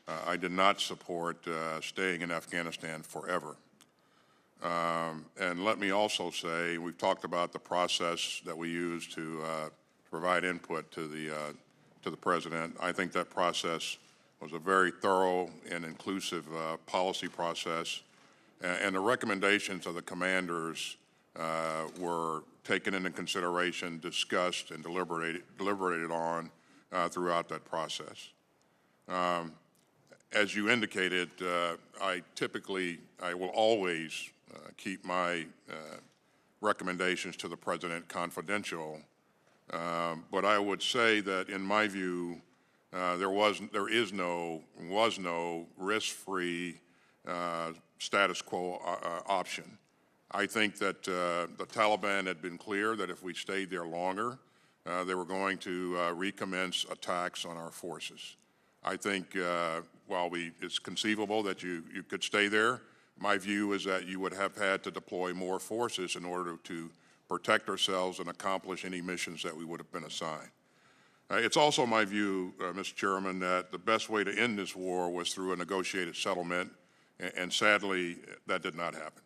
I did not support staying in Afghanistan forever. And let me also say, we've talked about the process that we use to provide input to the President. I think that process was a very thorough and inclusive policy process, and the recommendations of the commanders were taken into consideration, discussed, and deliberated on throughout that process. As you indicated, I will always keep my recommendations to the President confidential, but I would say that in my view, there was no risk-free status quo option. I think that the Taliban had been clear that if we stayed there longer, they were going to recommence attacks on our forces. I think while it's conceivable that you could stay there, my view is that you would have had to deploy more forces in order to protect ourselves and accomplish any missions that we would have been assigned. It's also my view, Mr. Chairman, that the best way to end this war was through a negotiated settlement, and sadly, that did not happen.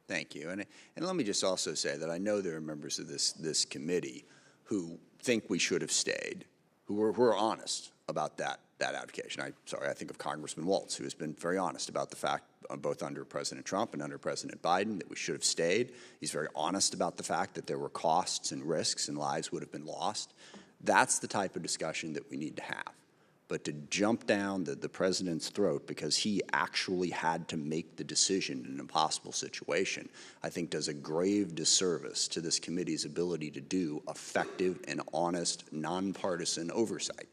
Thank you. And let me just also say that I know there are members of this committee who think we should have stayed, who are honest about that advocation. I think of Congressman Waltz, who has been very honest about the fact, both under President Trump and under President Biden, that we should have stayed. He's very honest about the fact that there were costs and risks and lives would have been lost. That's the type of discussion that we need to have. But to jump down the president's throat because he actually had to make the decision in an impossible situation, I think does a grave disservice to this committee's ability to do effective and honest, nonpartisan oversight.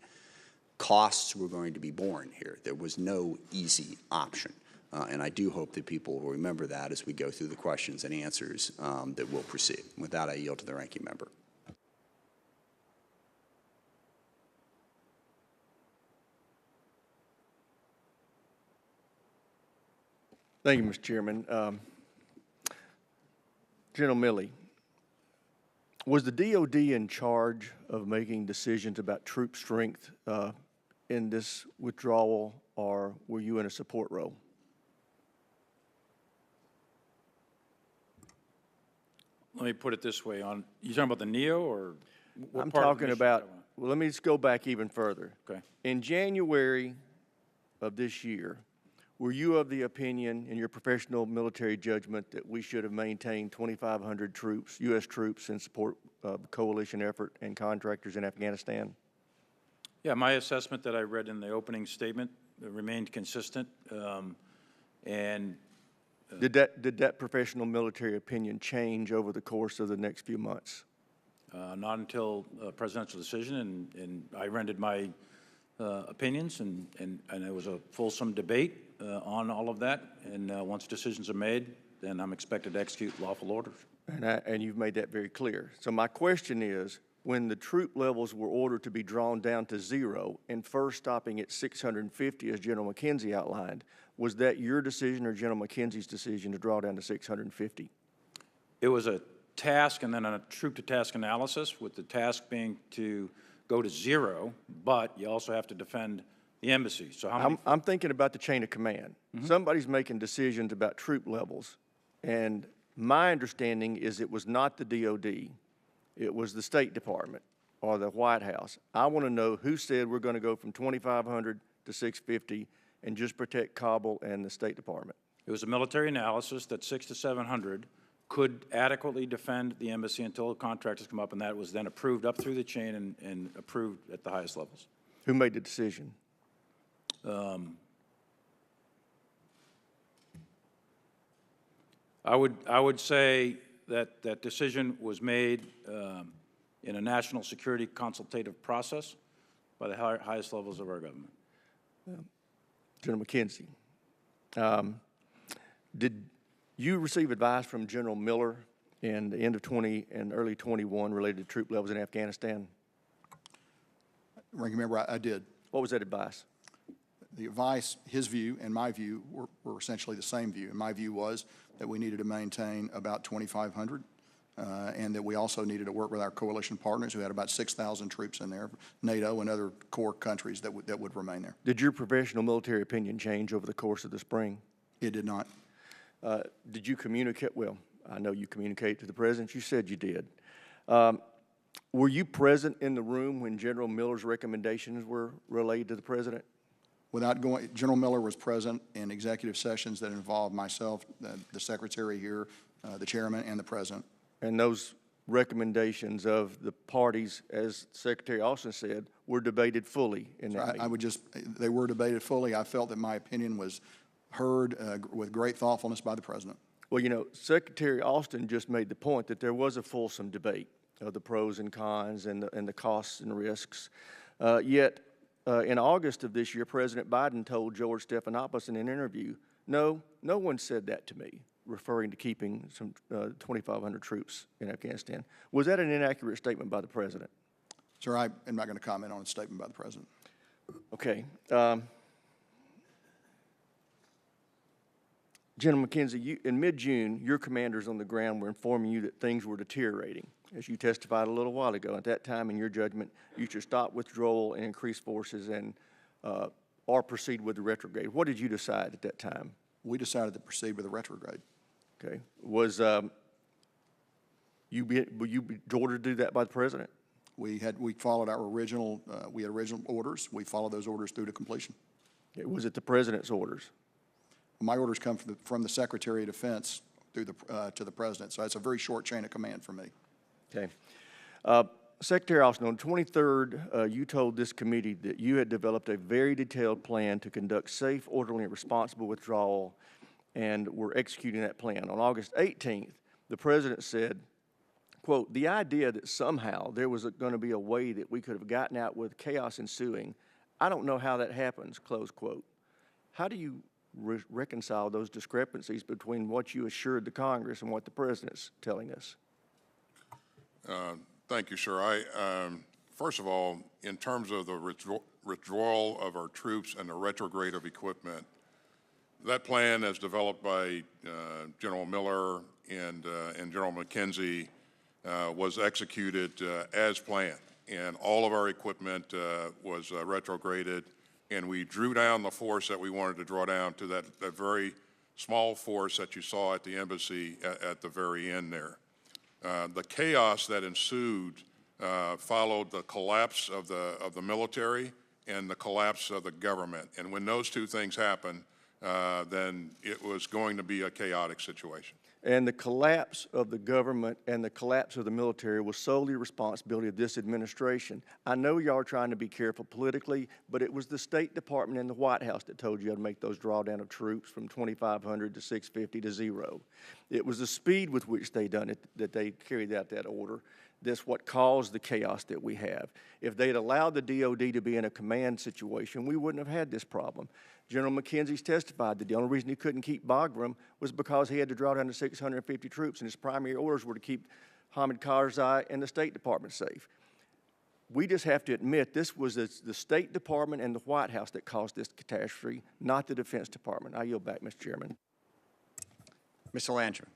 Costs were going to be borne here. There was no easy option. And I do hope that people will remember that as we go through the questions and answers that will proceed. With that, I yield to the ranking member. Thank you, Mr. Chairman. General Milley, was the DOD in charge of making decisions about troop strength in this withdrawal, or were you in a support role? Let me put it this way. You talking about the NEO, or what I'm part of the talking mission about, well, let me just go back even further. Okay. In January of this year, were you of the opinion, in your professional military judgment, that we should have maintained 2,500 troops, U.S. troops, in support of the coalition effort and contractors in Afghanistan? Yeah, my assessment that I read in the opening statement remained consistent. Did that professional military opinion change over the course of the next few months? Not until a presidential decision, and I rendered my opinions, and there was a fulsome debate on all of that. And once decisions are made, then I'm expected to execute lawful orders. And you've made that very clear. So my question is, when the troop levels were ordered to be drawn down to 0 and first stopping at 650, as General McKenzie outlined, was that your decision or General McKenzie's decision to draw down to 650? It was a task and then a troop-to-task analysis, with the task being to go to 0, but you also have to defend the embassy. So how many? I'm thinking about the chain of command. Somebody's making decisions about troop levels, and my understanding is it was not the DOD, it was the State Department or the White House. I want to know who said we're going to go from 2,500 to 650 and just protect Kabul and the State Department. It was a military analysis that 600 to 700 could adequately defend the embassy until the contractors come up, and that was then approved up through the chain and approved at the highest levels. Who made the decision? I would say that that decision was made in a national security consultative process by the highest levels of our government. General McKenzie, did you receive advice from General Miller in the end of 20 and early 21 related to troop levels in Afghanistan? Ranking Member, I did. What was that advice? The advice, his view and my view were essentially the same view. And my view was that we needed to maintain about 2,500 and that we also needed to work with our coalition partners who had about 6,000 troops in there, NATO and other core countries that would remain there. Did your professional military opinion change over the course of the spring? It did not. Did you communicate? Well, I know you communicated to the President. You said you did. Were you present in the room when General Miller's recommendations were relayed to the President? Without going, General Miller was present in executive sessions that involved myself, the Secretary here, the Chairman, and the President. And those recommendations of the parties, as Secretary Austin said, were debated fully in that meeting. I would just, they were debated fully. I felt that my opinion was heard with great thoughtfulness by the President. Well, you know, Secretary Austin just made the point that there was a fulsome debate of the pros and cons and the costs and risks. Yet, in August of this year, President Biden told George Stephanopoulos in an interview, no one said that to me, referring to keeping some 2,500 troops in Afghanistan. Was that an inaccurate statement by the President? Sir, I am not going to comment on a statement by the President. Okay. General McKenzie, in mid-June, your commanders on the ground were informing you that things were deteriorating. As you testified a little while ago, at that time, in your judgment, you should stop withdrawal and increase forces and or proceed with the retrograde. What did you decide at that time? We decided to proceed with the retrograde. Okay. Was were you ordered to do that by the President? We followed our original, we had original orders. We followed those orders through to completion. Okay. Was it the President's orders? My orders come from the Secretary of Defense through to the President, so it's a very short chain of command for me. Okay. Secretary Austin, on the 23rd, you told this committee that you had developed a very detailed plan to conduct safe, orderly, and responsible withdrawal, and were executing that plan. On August 18th, the President said, quote, the idea that somehow there was going to be a way that we could have gotten out with chaos ensuing, I don't know how that happens, close quote. How do you reconcile those discrepancies between what you assured the Congress and what the President's telling us? Thank you, sir. First of all, in terms of the withdrawal of our troops and the retrograde of equipment, that plan as developed by General Miller and General McKenzie was executed as planned, and all of our equipment was retrograded, and we drew down the force that we wanted to draw down to that very small force that you saw at the embassy at the very end there. The chaos that ensued followed the collapse of the military and the collapse of the government. And when those two things happened, then it was going to be a chaotic situation. And the collapse of the government and the collapse of the military was solely the responsibility of this administration. I know y'all are trying to be careful politically, but it was the State Department and the White House that told you how to make those drawdown of troops from 2,500 to 650 to 0. It was the speed with which they done it, that they carried out that order. That's what caused the chaos that we have. If they'd allowed the DOD to be in a command situation, we wouldn't have had this problem. General McKenzie's testified that the only reason he couldn't keep Bagram was because he had to draw down to 650 troops, and his primary orders were to keep Hamid Karzai and the State Department safe. We just have to admit this was the State Department and the White House that caused this catastrophe, not the Defense Department. I yield back, Mr. Chairman. Mr. Landry.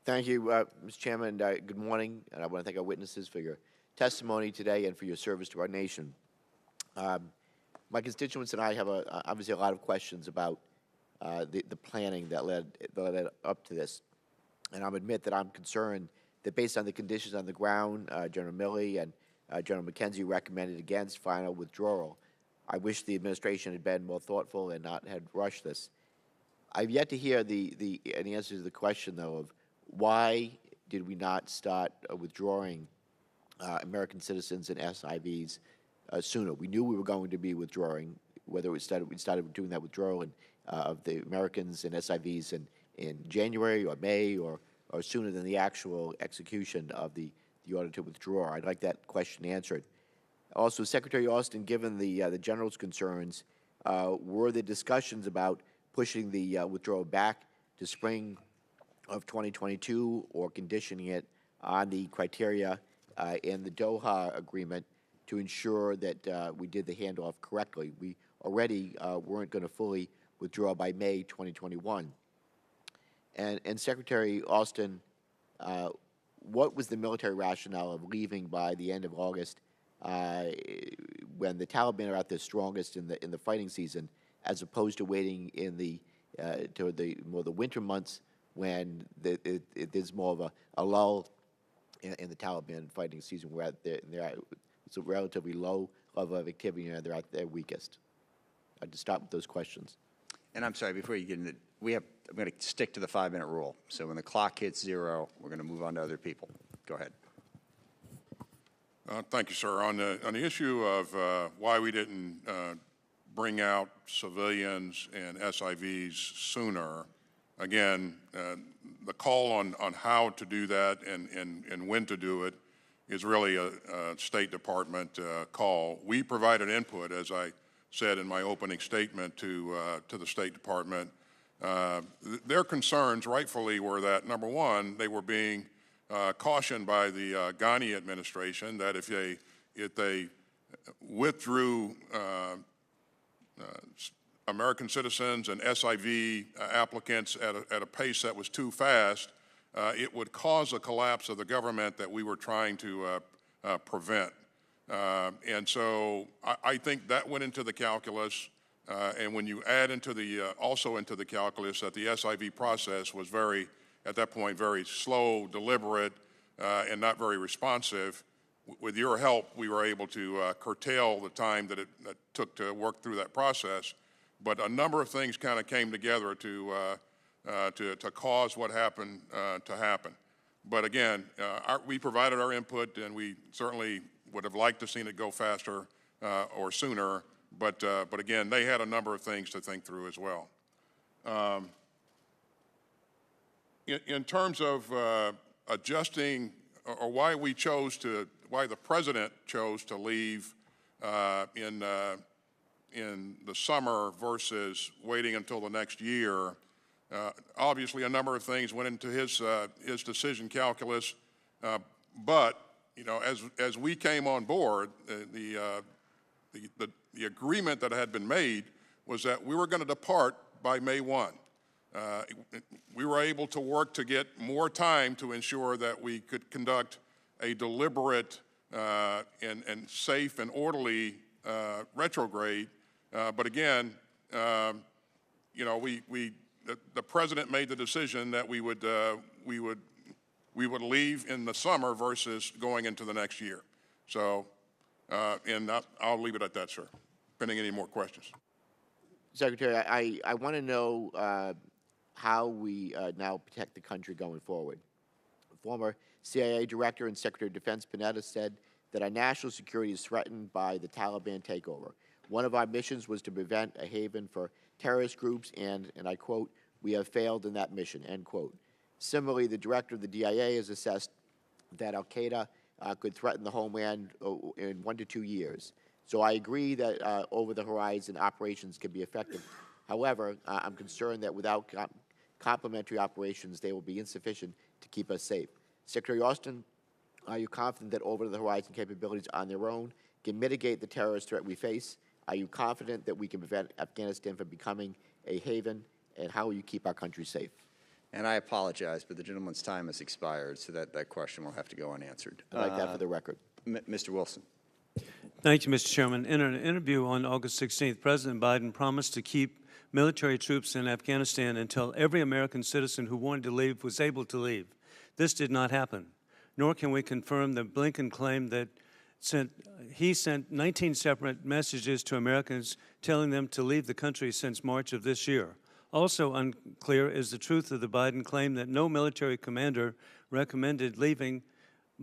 Thank you, Mr. Chairman. Good morning, and I want to thank our witnesses for your testimony today and for your service to our nation. My constituents and I have obviously a lot of questions about the planning that led up to this. And I'll admit that I'm concerned that based on the conditions on the ground, General Milley and General McKenzie recommended against final withdrawal. I wish the administration had been more thoughtful and not had rushed this. I've yet to hear an answer to the question, though, of why did we not start withdrawing American citizens and SIVs sooner? We knew we were going to be withdrawing, whether we started doing that withdrawal of the Americans and SIVs in January or May or sooner than the actual execution of the order to withdraw. I'd like that question answered. Also, Secretary Austin, given the General's concerns, were there discussions about pushing the withdrawal back to spring of 2022 or conditioning it on the criteria in the Doha agreement to ensure that we did the handoff correctly? We already weren't going to fully withdraw by May 2021. And Secretary Austin, what was the military rationale of leaving by the end of August when the Taliban are at their strongest in the fighting season, as opposed to waiting in toward the winter months when there's more of a lull in the Taliban fighting season, where it's a relatively low level of activity and they're at their weakest? I'd just stop with those questions. And I'm sorry, before you get into I'm going to stick to the 5-minute rule. So when the clock hits 0, we're going to move on to other people. Go ahead. Thank you, sir. On the issue of why we didn't bring out civilians and SIVs sooner, again, the call on how to do that and when to do it is really a State Department call. We provided input, as I said in my opening statement, to the State Department. Their concerns, rightfully, were that, number one, they were being cautioned by the Ghani administration that if they withdrew American citizens and SIV applicants at a pace that was too fast, it would cause a collapse of the government that we were trying to prevent. And so I think that went into the calculus. And when you add also into the calculus that the SIV process was at that point, very slow, deliberate, and not very responsive, with your help, we were able to curtail the time that it took to work through that process. But a number of things kind of came together to cause what happened to happen. But again, we provided our input, and we certainly would have liked to seen it go faster or sooner. But again, they had a number of things to think through as well. In terms of adjusting, or why the President chose to leave in the summer versus waiting until the next year, obviously a number of things went into his decision calculus. But you know, as we came on board, the agreement that had been made was that we were going to depart by May 1. We were able to work to get more time to ensure that we could conduct a deliberate and safe and orderly retrograde. But again, you know, the President made the decision that we would leave in the summer versus going into the next year. So, and I'll leave it at that, sir, pending any more questions. Secretary, I want to know how we now protect the country going forward. Former CIA Director and Secretary of Defense Panetta said that our national security is threatened by the Taliban takeover. One of our missions was to prevent a haven for terrorist groups, and I quote, "We have failed in that mission," end quote. Similarly, the director of the DIA has assessed that al-Qaeda could threaten the homeland in 1 to 2 years. So I agree that over-the-horizon operations can be effective. However, I'm concerned that without complementary operations, they will be insufficient to keep us safe. Secretary Austin, are you confident that over-the-horizon capabilities on their own can mitigate the terrorist threat we face? Are you confident that we can prevent Afghanistan from becoming a haven? And how will you keep our country safe? And I apologize, but the gentleman's time has expired, so that question will have to go unanswered. I'd like that for the record. Mr. Wilson. Thank you, Mr. Chairman. In an interview on August 16th, President Biden promised to keep military troops in Afghanistan until every American citizen who wanted to leave was able to leave. This did not happen, nor can we confirm the Blinken claim that he sent 19 separate messages to Americans telling them to leave the country since March of this year. Also unclear is the truth of the Biden claim that no military commander recommended leaving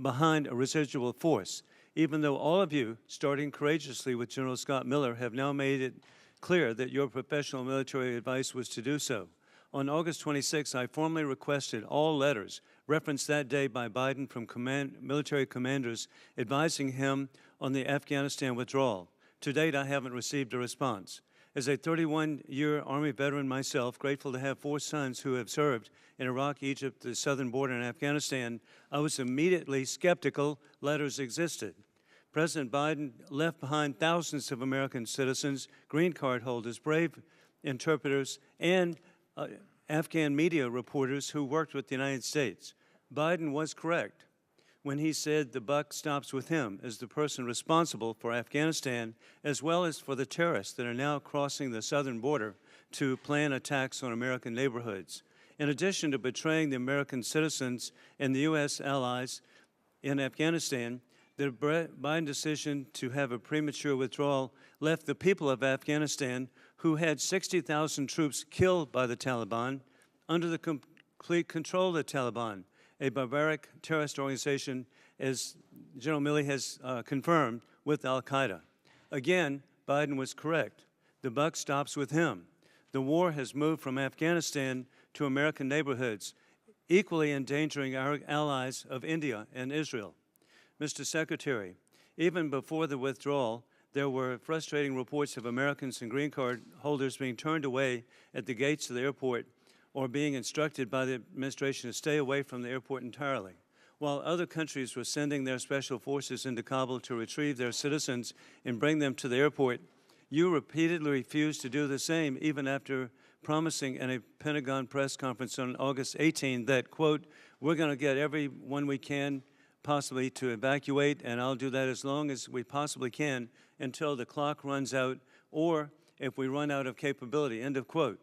behind a residual force, even though all of you, starting courageously with General Scott Miller, have now made it clear that your professional military advice was to do so. On August 26, I formally requested all letters referenced that day by Biden from military commanders advising him on the Afghanistan withdrawal. To date, I haven't received a response. As a 31-year Army veteran myself, grateful to have 4 sons who have served in Iraq, Egypt, the southern border, and Afghanistan, I was immediately skeptical letters existed. President Biden left behind thousands of American citizens, green card holders, brave interpreters, and Afghan media reporters who worked with the United States. Biden was correct when he said the buck stops with him as the person responsible for Afghanistan, as well as for the terrorists that are now crossing the southern border to plan attacks on American neighborhoods. In addition to betraying the American citizens and the U.S. allies in Afghanistan, the Biden decision to have a premature withdrawal left the people of Afghanistan, who had 60,000 troops killed by the Taliban, under the complete control of the Taliban, a barbaric terrorist organization, as General Milley has confirmed, with al-Qaeda. Again, Biden was correct. The buck stops with him. The war has moved from Afghanistan to American neighborhoods, equally endangering our allies of India and Israel. Mr. Secretary, even before the withdrawal, there were frustrating reports of Americans and green card holders being turned away at the gates of the airport or being instructed by the administration to stay away from the airport entirely. While other countries were sending their special forces into Kabul to retrieve their citizens and bring them to the airport, you repeatedly refused to do the same, even after promising in a Pentagon press conference on August 18 that, quote, we're going to get everyone we can possibly to evacuate, and I'll do that as long as we possibly can until the clock runs out or if we run out of capability, end of quote.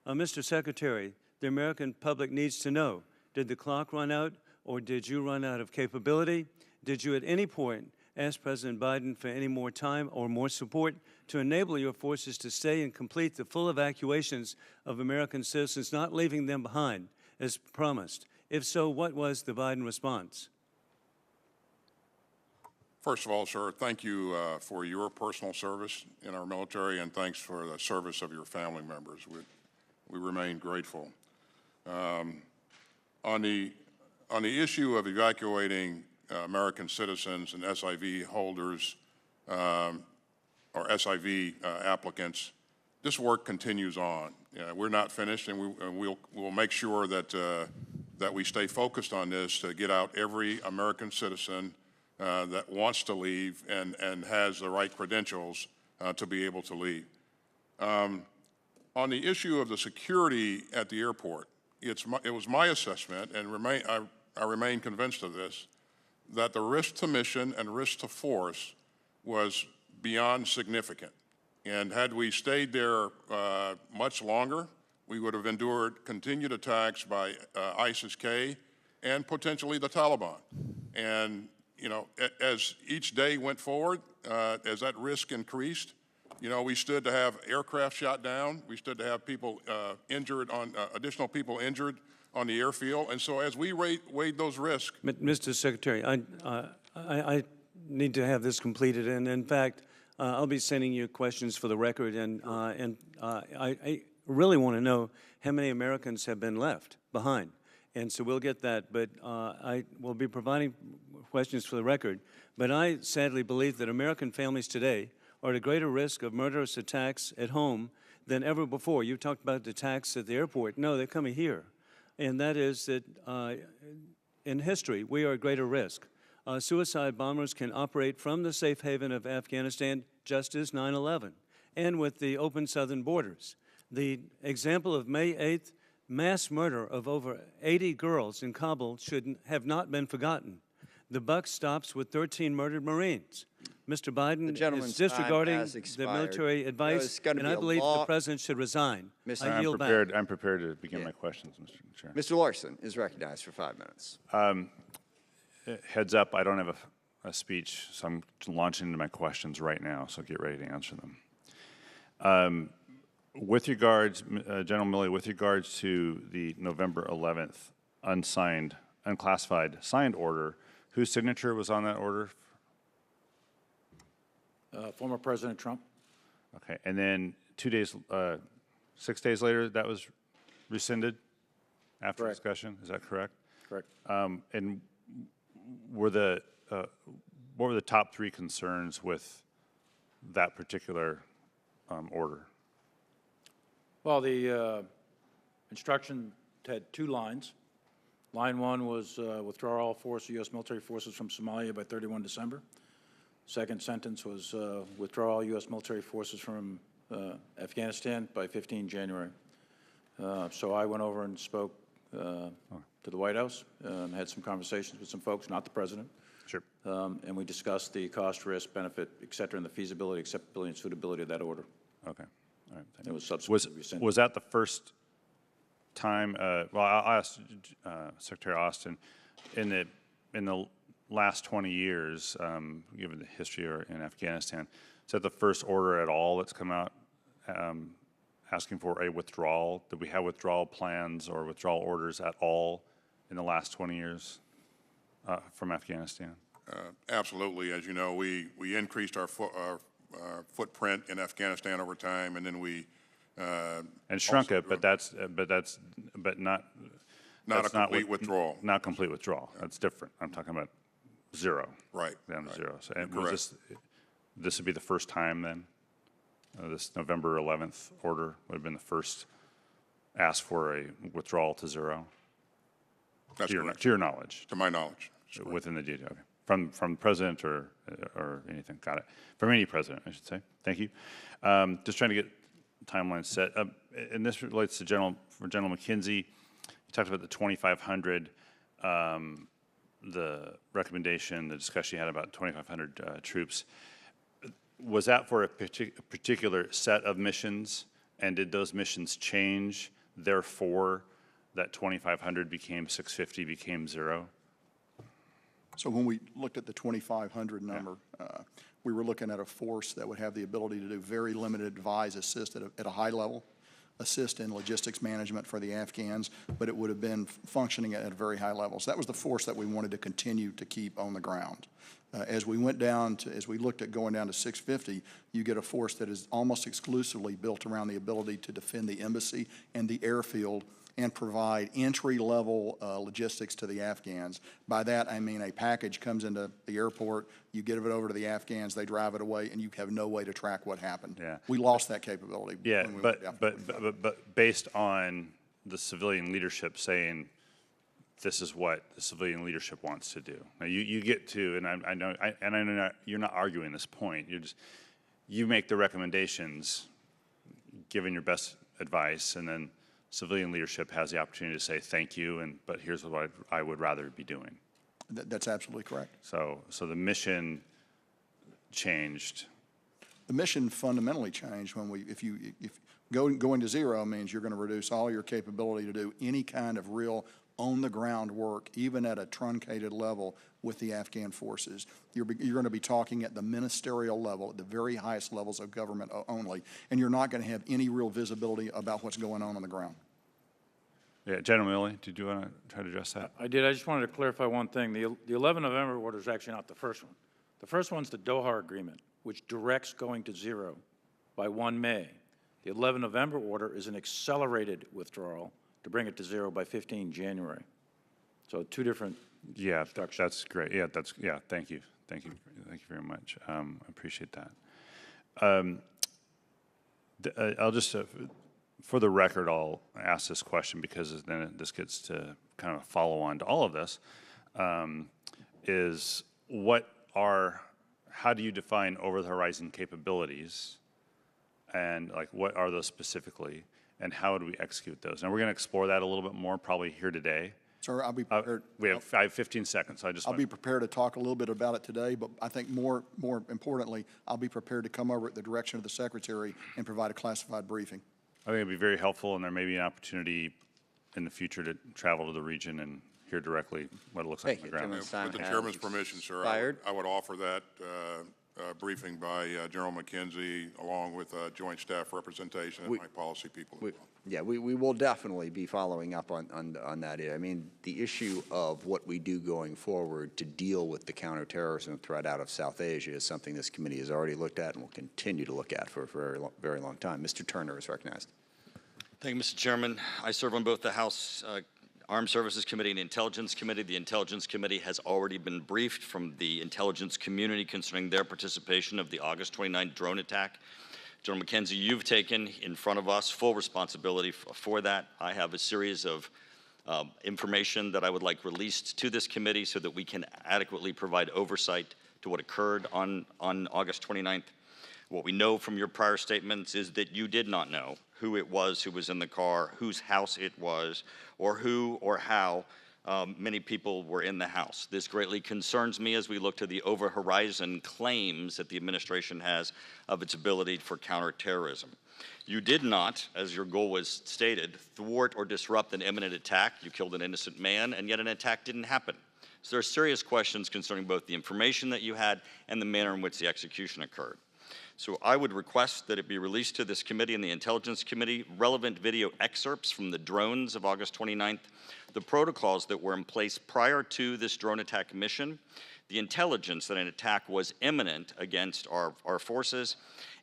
Mr. Secretary, the American public needs to know, did the clock run out or did you run out of capability? Did you at any point ask President Biden for any more time or more support to enable your forces to stay and complete the full evacuations of American citizens, not leaving them behind as promised? If so, what was the Biden response? First of all, sir, thank you for your personal service in our military, and thanks for the service of your family members. We remain grateful. On the issue of evacuating American citizens and SIV holders or SIV applicants, this work continues on. We're not finished, and we'll make sure that that we stay focused on this to get out every American citizen that wants to leave and has the right credentials to be able to leave. On the issue of the security at the airport, it was my assessment, and I remain convinced of this, that the risk to mission and risk to force was beyond significant. And had we stayed there much longer, we would have endured continued attacks by ISIS-K and potentially the Taliban. And you know, as each day went forward, as that risk increased, you know, we stood to have aircraft shot down. We stood to have people injured additional people injured on the airfield. And so as we weighed those risks. Mr. Secretary, I need to have this completed. And in fact, I'll be sending you questions for the record. And I really want to know how many Americans have been left behind. And so we'll get that. But I will be providing questions for the record. But I sadly believe that American families today are at a greater risk of murderous attacks at home than ever before. You talked about the attacks at the airport. No, they're coming here. And that is that in history, we are at greater risk. Suicide bombers can operate from the safe haven of Afghanistan, just as 9/11, and with the open southern borders. The example of May 8th mass murder of over 80 girls in Kabul should have not been forgotten. The buck stops with 13 murdered Marines. Mr. Biden gentleman's is time disregarding has the expired. military advice, it's gonna and be I a believe the law- President should resign. Mr. I I'm yield back. I'm prepared to begin Yeah. my questions, Mr. Chair. Mr. Larson is recognized for 5 minutes. Heads up, I don't have a speech, so I'm launching into my questions right now, so get ready to answer them. With regards, General Milley, with regards to the November 11th unsigned, unclassified signed order, whose signature was on that order? Former President Trump. Okay, and then 6 days later, that was rescinded after Correct. discussion, is that correct? Correct. And what were the top three concerns with that particular order? Well, the instruction had 2 lines. Line 1 was withdraw all force of U.S. military forces from Somalia by 31 December. Second sentence was withdraw all U.S. military forces from Afghanistan by 15 January. So I went over and spoke to the White House, had some conversations with some folks, not the President. Sure. And we discussed the cost, risk, benefit, et cetera, and the feasibility, acceptability, and suitability of that order. Okay, all right. It was subsequently rescinded. Was that the first time, well, I'll ask Secretary Austin, in the last 20 years, given the history in Afghanistan, is that the first order at all that's come out asking for a withdrawal? Did we have withdrawal plans or withdrawal orders at all in the last 20 years from Afghanistan? Absolutely. As you know, we increased our footprint in Afghanistan over time, and then we and shrunk it, but not a complete withdrawal. Not complete withdrawal. That's different. I'm talking about zero. Right. Down to right. zero. So, and Correct. was this would be the first time then? This November 11th order would have been the first ask for a withdrawal to zero? That's correct. To your knowledge? To my knowledge. That's correct. Within the DOD, okay. From the president or anything? Got it. From any president, I should say. Thank you. Just trying to get timeline set. And this relates to General McKenzie. You talked about the 2,500, the recommendation, the discussion you had about 2,500 troops. Was that for a particular set of missions, and did those missions change? Therefore, that 2,500 became 650, became zero? So when we looked at the 2,500 number, we were looking at a force that would have the ability to do very limited advise, assist at a high level, assist in logistics management for the Afghans, but it would have been functioning at very high levels. That was the force that we wanted to continue to keep on the ground. As we went down to, as we looked at going down to 650, you get a force that is almost exclusively built around the ability to defend the embassy and the airfield and provide entry-level logistics to the Afghans. By that, I mean a package comes into the airport, you give it over to the Afghans, they drive it away, and you have no way to track what happened. Yeah. We lost that capability. Yeah, when we went down to 25. but based on the civilian leadership saying this is what the civilian leadership wants to do. Now you get to, and I know you're not arguing this point. You make the recommendations, given your best advice, and then civilian leadership has the opportunity to say thank you, but here's what I would rather be doing. That's absolutely correct. So the mission changed. The mission fundamentally changed when if going to zero means you're going to reduce all your capability to do any kind of real on-the-ground work, even at a truncated level with the Afghan forces. You're going to be talking at the ministerial level, at the very highest levels of government only, and you're not going to have any real visibility about what's going on the ground. Yeah, General Milley, did you want to try to address that? I did. I just wanted to clarify one thing. The 11 November order is actually not the first one. The first one's the Doha Agreement, which directs going to zero by 1 May. The 11 November order is an accelerated withdrawal to bring it to zero by 15 January. So 2 different instructions. That's great. Thank you very much. I appreciate that. I'll just, for the record, I'll ask this question because then this gets to kind of follow on to all of this. Is how do you define over-the-horizon capabilities, and what are those specifically? And how would we execute those? Now, we're going to explore that a little bit more probably here today. Sir, I'll be prepared. I have 15 seconds. I just I'll want be prepared to talk a little bit about it today, but I think more importantly, I'll be prepared to come over at the direction of the Secretary and provide a classified briefing. I think it'd be very helpful, and there may be an opportunity in the future to travel to the region and hear directly what it looks like on the ground. With the chairman's permission, sir, I would offer that briefing by General McKenzie along with joint staff representation and my policy people. Yeah, we will definitely be following up on that. I mean, the issue of what we do going forward to deal with the counterterrorism threat out of South Asia is something this committee has already looked at and will continue to look at for a very long time. Mr. Turner is recognized. Thank you, Mr. Chairman. I serve on both the House Armed Services Committee and the Intelligence Committee. The Intelligence Committee has already been briefed from the intelligence community concerning their participation of the August 29th drone attack. General McKenzie, you've taken in front of us full responsibility for that. I have a series of information that I would like released to this committee so that we can adequately provide oversight to what occurred on August 29th. What we know from your prior statements is that you did not know who it was who was in the car, whose house it was, or who or how many people were in the house. This greatly concerns me as we look to the over-horizon claims that the administration has of its ability for counterterrorism. You did not, as your goal was stated, thwart or disrupt an imminent attack. You killed an innocent man, and yet an attack didn't happen. So there are serious questions concerning both the information that you had and the manner in which the execution occurred. So I would request that it be released to this committee and the Intelligence Committee, relevant video excerpts from the drones of August 29th, the protocols that were in place prior to this drone attack mission, the intelligence that an attack was imminent against our forces,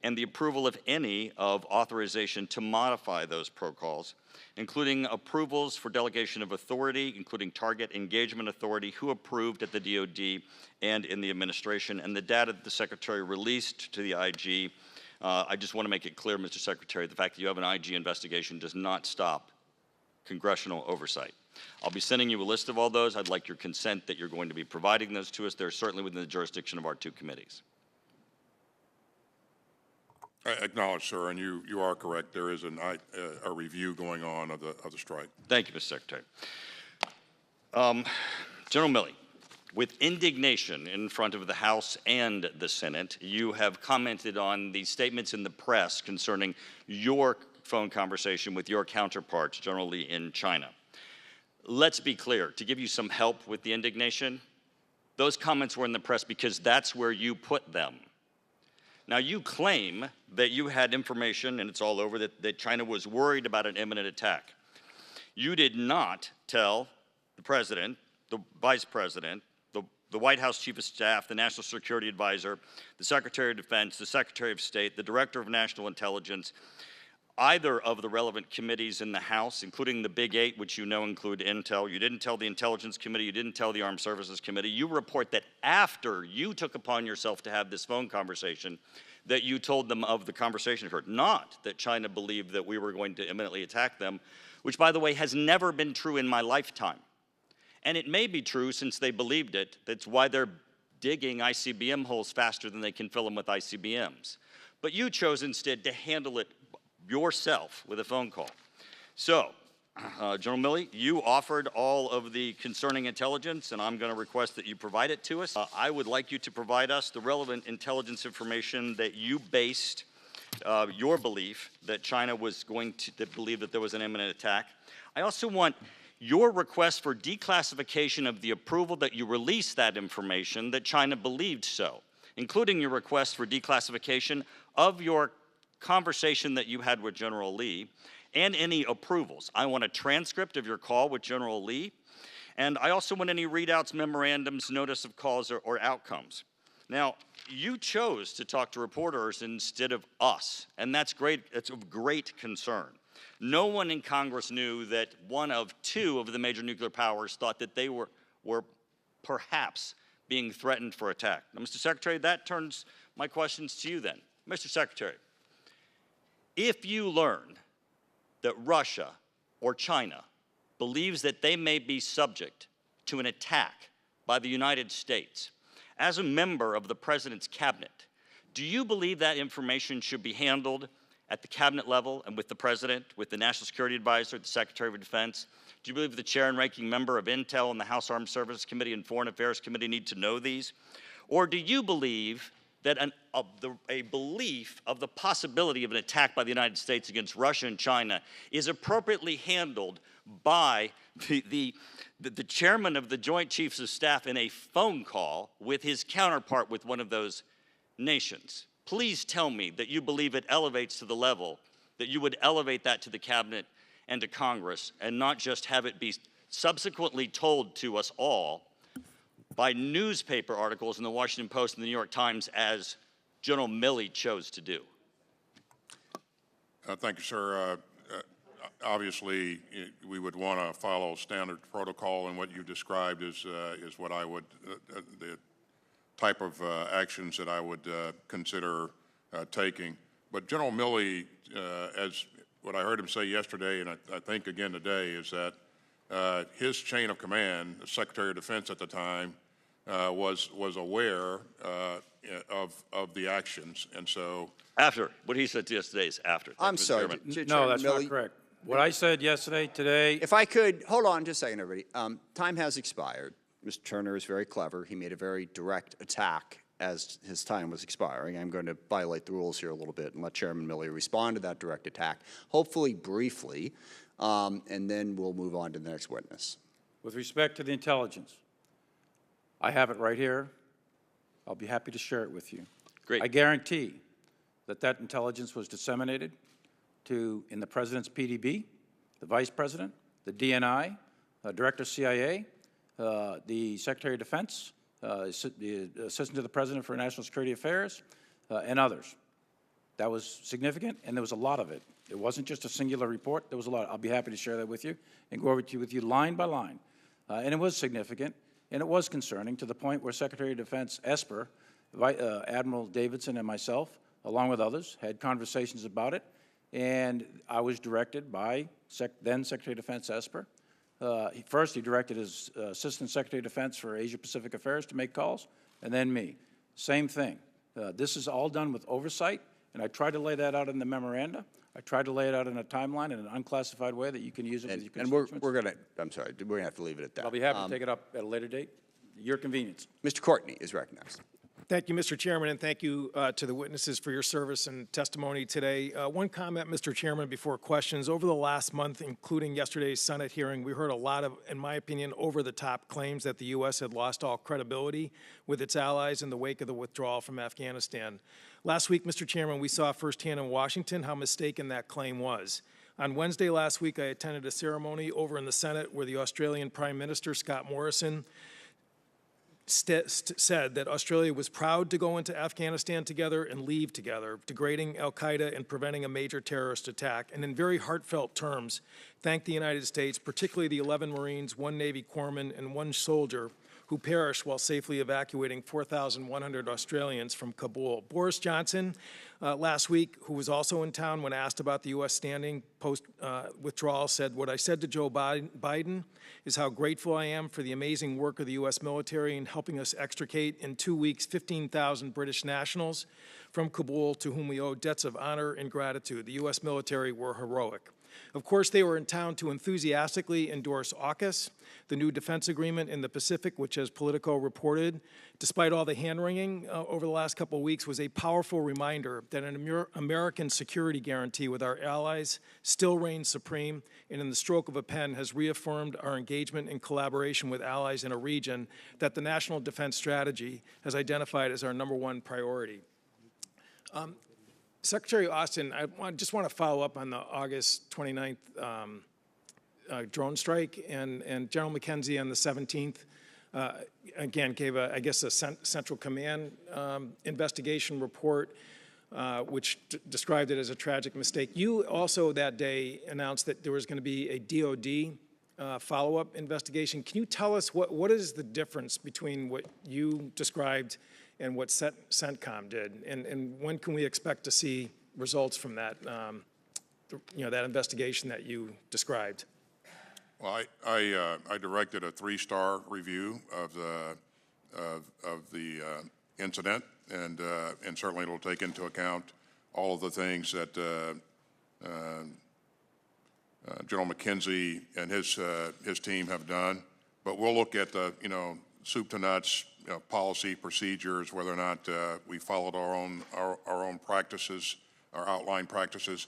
and the approval, if any, of authorization to modify those protocols, including approvals for delegation of authority, including target engagement authority, who approved at the DOD and in the administration, and the data that the Secretary released to the IG. I just want to make it clear, Mr. Secretary, the fact that you have an IG investigation does not stop congressional oversight. I'll be sending you a list of all those. I'd like your consent that you're going to be providing those to us. They're certainly within the jurisdiction of our two committees. I acknowledge, sir, and you are correct. There is a review going on of the strike. Thank you, Mr. Secretary. General Milley, with indignation in front of the House and the Senate, you have commented on the statements in the press concerning your phone conversation with your counterpart, General Lee, in China. Let's be clear, to give you some help with the indignation, those comments were in the press because that's where you put them. Now, you claim that you had information, and it's all over, that China was worried about an imminent attack. You did not tell the President, the Vice President, the White House Chief of Staff, the National Security Advisor, the Secretary of Defense, the Secretary of State, the Director of National Intelligence, either of the relevant committees in the House, including the Big Eight, which you know include Intel. You didn't tell the Intelligence Committee. You didn't tell the Armed Services Committee. You report that after you took upon yourself to have this phone conversation, that you told them of the conversation occurred. Not that China believed that we were going to imminently attack them, which, by the way, has never been true in my lifetime. And it may be true since they believed it. That's why they're digging ICBM holes faster than they can fill them with ICBMs. But you chose instead to handle it yourself with a phone call. So, General Milley, you offered all of the concerning intelligence, and I'm going to request that you provide it to us. I would like you to provide us the relevant intelligence information that you based your belief that China was going to believe that there was an imminent attack. I also want your request for declassification of the approval that you release that information that China believed so, including your request for declassification of your conversation that you had with General Lee and any approvals. I want a transcript of your call with General Lee, and I also want any readouts, memorandums, notice of calls, or outcomes. Now, you chose to talk to reporters instead of us, and that's great. It's of great concern. No one in Congress knew that one of two of the major nuclear powers thought that they were perhaps being threatened for attack. Now, Mr. Secretary, that turns my questions to you then. Mr. Secretary, if you learn that Russia or China believes that they may be subject to an attack by the United States, as a member of the President's cabinet, do you believe that information should be handled at the cabinet level and with the President, with the National Security Advisor, the Secretary of Defense? Do you believe the chair and ranking member of Intel and the House Armed Services Committee and Foreign Affairs Committee need to know these? Or do you believe that a belief of the possibility of an attack by the United States against Russia and China is appropriately handled by the chairman of the Joint Chiefs of Staff in a phone call with his counterpart with one of those nations? Please tell me that you believe it elevates to the level that you would elevate that to the cabinet and to Congress and not just have it be subsequently told to us all by newspaper articles in the Washington Post and the New York Times, as General Milley chose to do. Thank you, sir. Obviously, we would want to follow standard protocol, and what you described is what I would, the type of actions that I would consider taking. But General Milley, as what I heard him say yesterday, and I think again today, is that his chain of command, the Secretary of Defense at the time, was aware of the actions, and so after what he said yesterday is after. I'm sorry. No, that's not correct. What I said yesterday, today. If I could, hold on just a second, everybody. Time has expired. Mr. Turner is very clever. He made a very direct attack as his time was expiring. I'm going to violate the rules here a little bit and let Chairman Milley respond to that direct attack, hopefully briefly, and then we'll move on to the next witness. With respect to the intelligence, I have it right here. I'll be happy to share it with you. Great. I guarantee that that intelligence was disseminated in the President's PDB, the Vice President, the DNI, Director of CIA, the Secretary of Defense, the Assistant to the President for National Security Affairs, and others. That was significant, and there was a lot of it. It wasn't just a singular report. There was a lot. I'll be happy to share that with you and go over with you line by line. And it was significant, and it was concerning to the point where Secretary of Defense Esper, Admiral Davidson, and myself, along with others, had conversations about it. And I was directed by then Secretary of Defense Esper. First, he directed his Assistant Secretary of Defense for Asia-Pacific Affairs to make calls, and then me. Same thing. This is all done with oversight, and I tried to lay that out in the memoranda. I tried to lay it out in a timeline in an unclassified way that you can use it with your constituents. And we're going to, I'm sorry, we're going to have to leave it at that. I'll be happy to take it up at a later date, your convenience. Mr. Courtney is recognized. Thank you, Mr. Chairman, and thank you to the witnesses for your service and testimony today. One comment, Mr. Chairman, before questions. Over the last month, including yesterday's Senate hearing, we heard a lot of, in my opinion, over-the-top claims that the U.S. had lost all credibility with its allies in the wake of the withdrawal from Afghanistan. Last week, Mr. Chairman, we saw firsthand in Washington how mistaken that claim was. On Wednesday last week, I attended a ceremony over in the Senate where the Australian Prime Minister, Scott Morrison, said that Australia was proud to go into Afghanistan together and leave together, degrading al-Qaeda and preventing a major terrorist attack, and in very heartfelt terms, thanked the United States, particularly the 11 Marines, 1 Navy corpsman, and 1 soldier who perished while safely evacuating 4,100 Australians from Kabul. Boris Johnson, last week, who was also in town when asked about the U.S. standing post-withdrawal, said, "What I said to Joe Biden is how grateful I am for the amazing work of the U.S. military in helping us extricate in 2 weeks 15,000 British nationals from Kabul to whom we owe debts of honor and gratitude. The U.S. military were heroic." Of course, they were in town to enthusiastically endorse AUKUS, the new defense agreement in the Pacific, which, as Politico reported, despite all the hand-wringing over the last couple of weeks, was a powerful reminder that an American security guarantee with our allies still reigns supreme, and in the stroke of a pen has reaffirmed our engagement and collaboration with allies in a region that the National Defense Strategy has identified as our #1 priority. Secretary Austin, I just want to follow up on the August 29th drone strike, and General McKenzie on the 17th, again, gave, I guess, a Central Command investigation report, which described it as a tragic mistake. You also that day announced that there was going to be a DOD follow-up investigation. Can you tell us what is the difference between what you described and what Centcom did, and when can we expect to see results from that, that investigation that you described? Well, I directed a 3-star review of the incident, and certainly it'll take into account all of the things that General McKenzie and his team have done. But we'll look at the, soup to nuts, policy procedures, whether or not we followed our own practices, our outlined practices,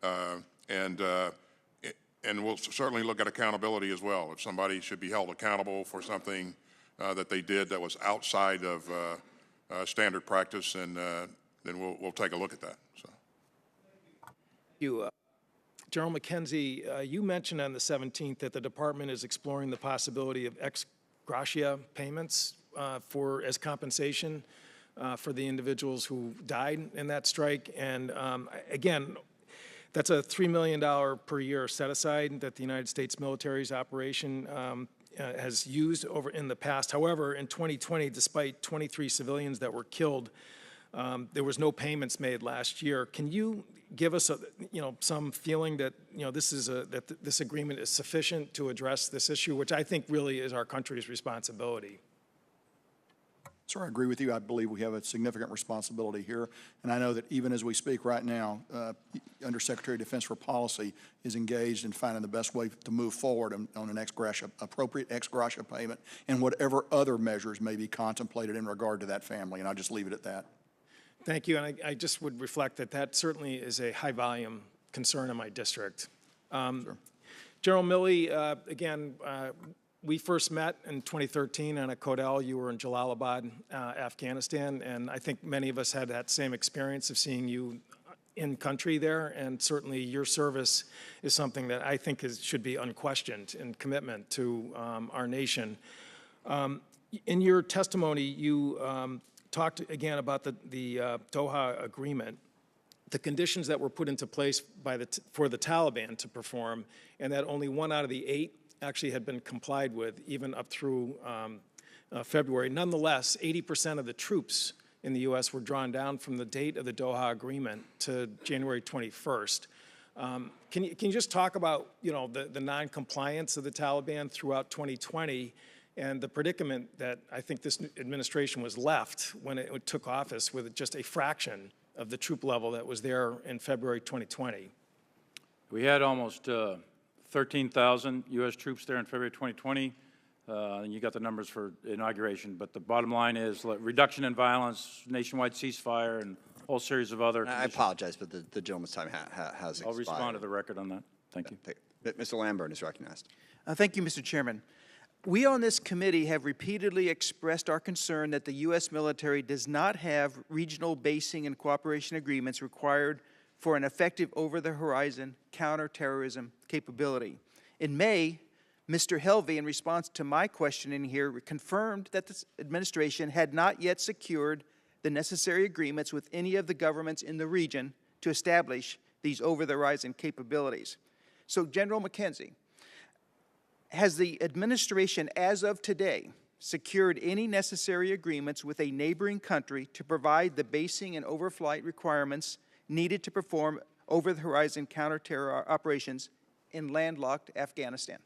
and we'll certainly look at accountability as well. If somebody should be held accountable for something that they did that was outside of standard practice, and then we'll take a look at that. So. General McKenzie, you mentioned on the 17th that the department is exploring the possibility of ex gratia payments as compensation for the individuals who died in that strike. And again, that's a $3 million per year set aside that the United States military's operation has used over in the past. However, in 2020, despite 23 civilians that were killed, there was no payments made last year. Can you give us some feeling that this agreement is sufficient to address this issue, which I think really is our country's responsibility? Sir, I agree with you. I believe we have a significant responsibility here. And I know that even as we speak right now, Undersecretary of Defense for Policy is engaged in finding the best way to move forward on an appropriate ex gratia payment and whatever other measures may be contemplated in regard to that family. And I'll just leave it at that. Thank you. And I just would reflect that certainly is a high-volume concern in my district. Sure. General Milley, again, we first met in 2013 on a Codell. You were in Jalalabad, Afghanistan, and I think many of us had that same experience of seeing you in country there, and certainly your service is something that I think should be unquestioned in commitment to our nation. In your testimony, you talked again about the Doha Agreement, the conditions that were put into place for the Taliban to perform, and that only 1 out of the 8 actually had been complied with, even up through February. Nonetheless, 80% of the troops in the U.S. were drawn down from the date of the Doha Agreement to January 21st. Can you just talk about the non-compliance of the Taliban throughout 2020 and the predicament that I think this administration was left when it took office with just a fraction of the troop level that was there in February 2020? We had almost 13,000 U.S. troops there in February 2020. And you got the numbers for inauguration. But the bottom line is reduction in violence, nationwide ceasefire, and a whole series of other I apologize, but the gentleman's time has expired. I'll respond to the record on that. Thank you. Mr. Lamburn is recognized. Thank you, Mr. Chairman. We on this committee have repeatedly expressed our concern that the U.S. military does not have regional basing and cooperation agreements required for an effective over-the-horizon counterterrorism capability. In May, Mr. Helvey, in response to my question in here, confirmed that this administration had not yet secured the necessary agreements with any of the governments in the region to establish these over-the-horizon capabilities. So, General McKenzie, has the administration, as of today, secured any necessary agreements with a neighboring country to provide the basing and overflight requirements needed to perform over-the-horizon counterterror operations in landlocked Afghanistan?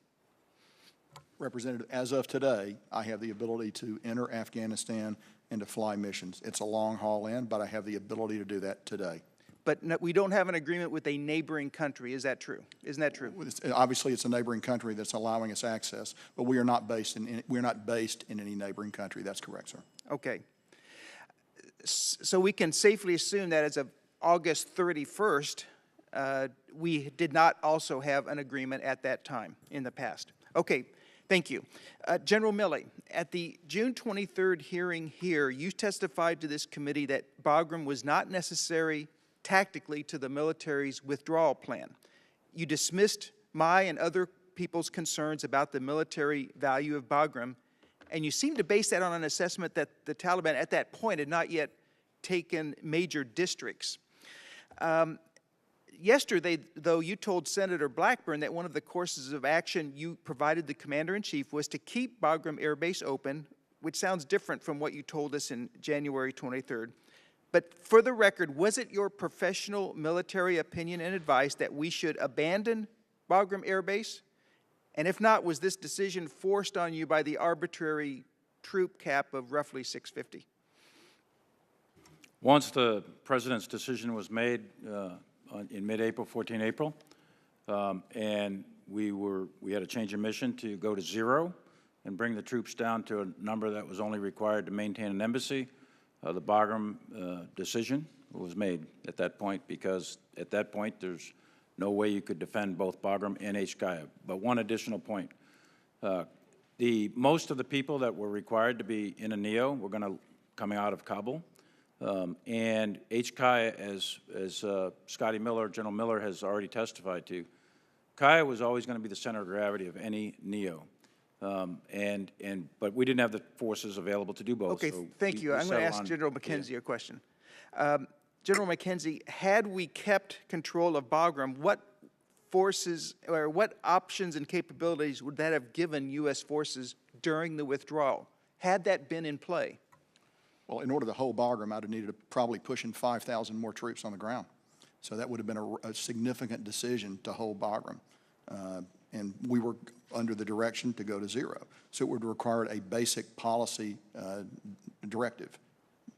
Representative, as of today, I have the ability to enter Afghanistan and to fly missions. It's a long haul in, but I have the ability to do that today. But no, we don't have an agreement with a neighboring country. Is that true? Isn't that true? Obviously, it's a neighboring country that's allowing us access, but we are not based in any neighboring country. That's correct, sir. Okay. So we can safely assume that as of August 31st, we did not also have an agreement at that time in the past. Okay. Thank you. General Milley, at the June 23rd hearing here, you testified to this committee that Bagram was not necessary tactically to the military's withdrawal plan. You dismissed my and other people's concerns about the military value of Bagram, and you seem to base that on an assessment that the Taliban at that point had not yet taken major districts. Yesterday, though, you told Senator Blackburn that one of the courses of action you provided the Commander-in-Chief was to keep Bagram Air Base open, which sounds different from what you told us in January 23rd. But for the record, was it your professional military opinion and advice that we should abandon Bagram Air Base? And if not, was this decision forced on you by the arbitrary troop cap of roughly 650? Once the President's decision was made in mid-April, 14 April, And we had a change of mission to go to 0 and bring the troops down to a number that was only required to maintain an embassy. The Bagram decision was made at that point, because at that point there's no way you could defend both Bagram and HKIA. But one additional point. Most of the people that were required to be in a NEO were coming out of Kabul. And HKIA, as Scotty Miller, General Miller has already testified to, KIA was always going to be the center of gravity of any NEO. But we didn't have the forces available to do both. Okay, so thank you. I'm going to ask General McKenzie a question. General McKenzie, had we kept control of Bagram, what forces or what options and capabilities would that have given U.S. forces during the withdrawal? Had that been in play? Well, in order to hold Bagram, I'd have needed to probably pushing 5,000 more troops on the ground. So that would have been a significant decision to hold Bagram. And we were under the direction to go to 0. So it would have required a basic policy directive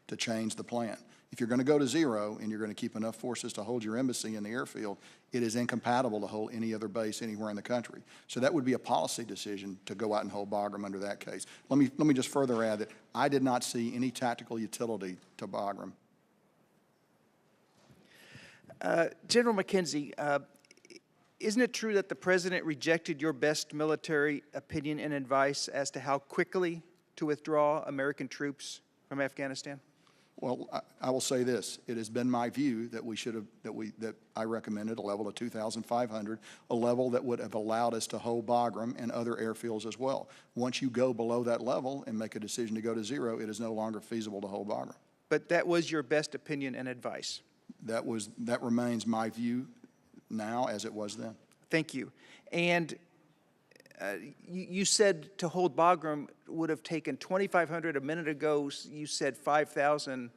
to change the plan. If you're going to go to 0 and you're going to keep enough forces to hold your embassy in the airfield, it is incompatible to hold any other base anywhere in the country. So that would be a policy decision to go out and hold Bagram under that case. Let me just further add that I did not see any tactical utility to Bagram. General McKenzie, isn't it true that the President rejected your best military opinion and advice as to how quickly to withdraw American troops from Afghanistan? Well, I will say this. It has been my view that that I recommended a level of 2,500, a level that would have allowed us to hold Bagram and other airfields as well. Once you go below that level and make a decision to go to 0, it is no longer feasible to hold Bagram. But that was your best opinion and advice? That remains my view now as it was then. Thank you. And you said to hold Bagram would have taken 2,500. A minute ago, you said 5,000.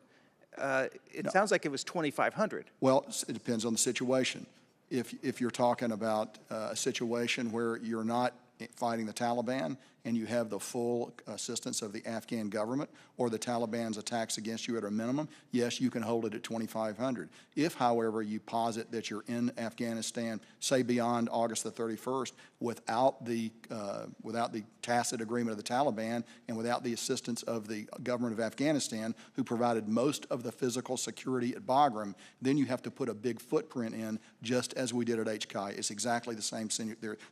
It sounds like it was 2,500. Well, it depends on the situation. If you're talking about a situation where you're not fighting the Taliban and you have the full assistance of the Afghan government or the Taliban's attacks against you at a minimum, yes, you can hold it at 2,500. If, however, you posit that you're in Afghanistan, say beyond August the 31st, without the tacit agreement of the Taliban and without the assistance of the government of Afghanistan, who provided most of the physical security at Bagram, then you have to put a big footprint in, just as we did at HKI. It's exactly the same.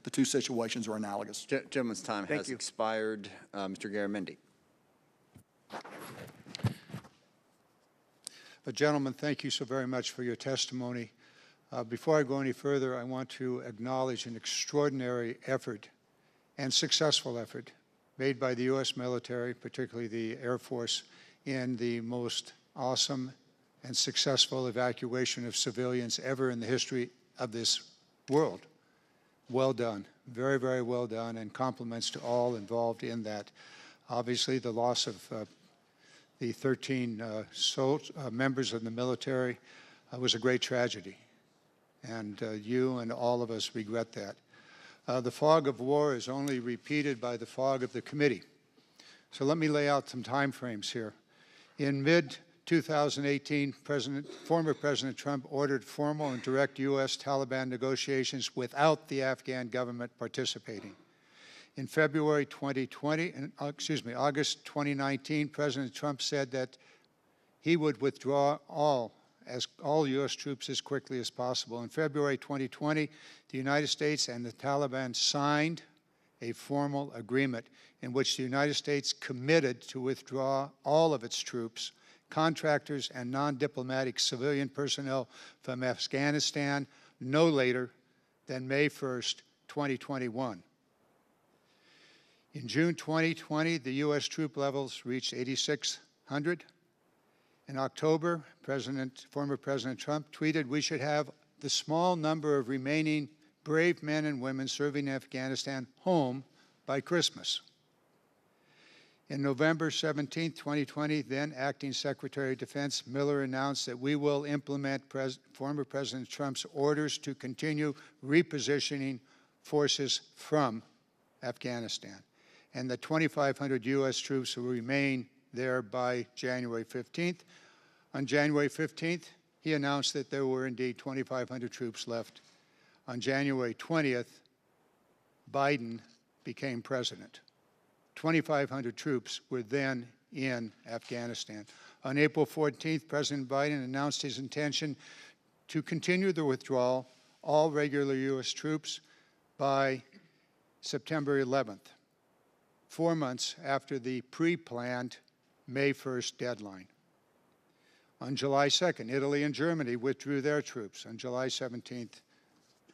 The two situations are analogous. Gentleman's time has expired. Mr. Garamendi. Gentlemen, thank you so very much for your testimony. Before I go any further, I want to acknowledge an extraordinary effort and successful effort made by the U.S. military, particularly the Air Force, in the most awesome and successful evacuation of civilians ever in the history of this world. Well done. Very, very well done, and compliments to all involved in that. Obviously, the loss of the 13 members of the military was a great tragedy, and you and all of us regret that. The fog of war is only repeated by the fog of the committee. So let me lay out some time frames here. In mid-2018, former President Trump ordered formal and direct U.S. Taliban negotiations without the Afghan government participating. In August 2019, President Trump said that he would withdraw all U.S. troops as quickly as possible. In February 2020, the United States and the Taliban signed a formal agreement in which the United States committed to withdraw all of its troops, contractors, and non-diplomatic civilian personnel from Afghanistan no later than May 1st, 2021. In June 2020, the U.S. troop levels reached 8,600. In October, former President Trump tweeted we should have the small number of remaining brave men and women serving in Afghanistan home by Christmas. In November 17, 2020, then Acting Secretary of Defense Miller announced that we will implement former President Trump's orders to continue repositioning forces from Afghanistan, and that 2,500 U.S. troops will remain there by January 15th. On January 15th, he announced that there were indeed 2,500 troops left On January 20th, Biden became president. 2,500 troops were then in Afghanistan. On April 14th, President Biden announced his intention to continue the withdrawal, all regular U.S. troops, by September 11th, 4 months after the pre-planned May 1st deadline. On July 2nd, Italy and Germany withdrew their troops. On July 17th,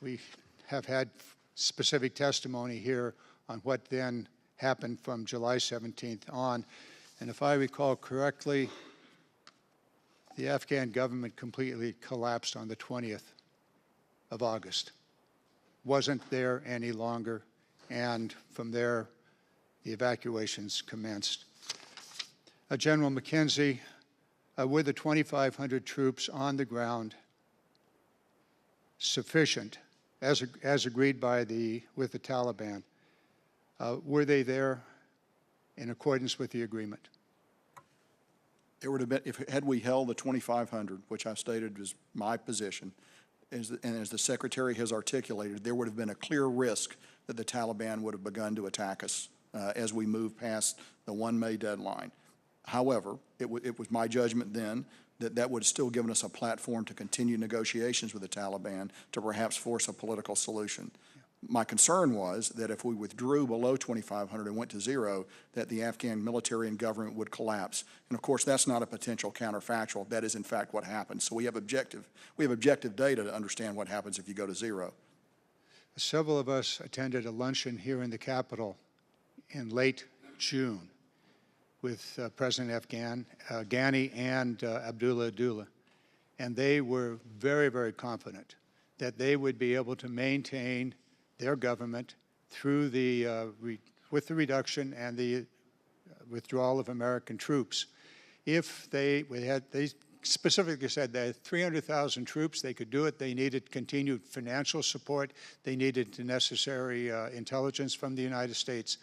we have had specific testimony here on what then happened from July 17th on. And if I recall correctly, the Afghan government completely collapsed on the 20th of August. Wasn't there any longer, and from there, the evacuations commenced. General McKenzie, were the 2,500 troops on the ground sufficient, as agreed with the Taliban? Were they there in accordance with the agreement? It would have been, had we held the 2,500, which I stated was my position, and as the Secretary has articulated, there would have been a clear risk that the Taliban would have begun to attack us as we move past the 1 May deadline. However, it was my judgment then that that would have still given us a platform to continue negotiations with the Taliban to perhaps force a political solution. My concern was that if we withdrew below 2,500 and went to zero, that the Afghan military and government would collapse. And of course, that's not a potential counterfactual. That is in fact what happened. So we have objective data to understand what happens if you go to zero. Several of us attended a luncheon here in the Capitol in late June with President Ghani and Abdullah, and they were very, very confident that they would be able to maintain their government through with the reduction and the withdrawal of American troops. If they specifically said they had 300,000 troops, they could do it. They needed continued financial support. They needed the necessary intelligence from the United States.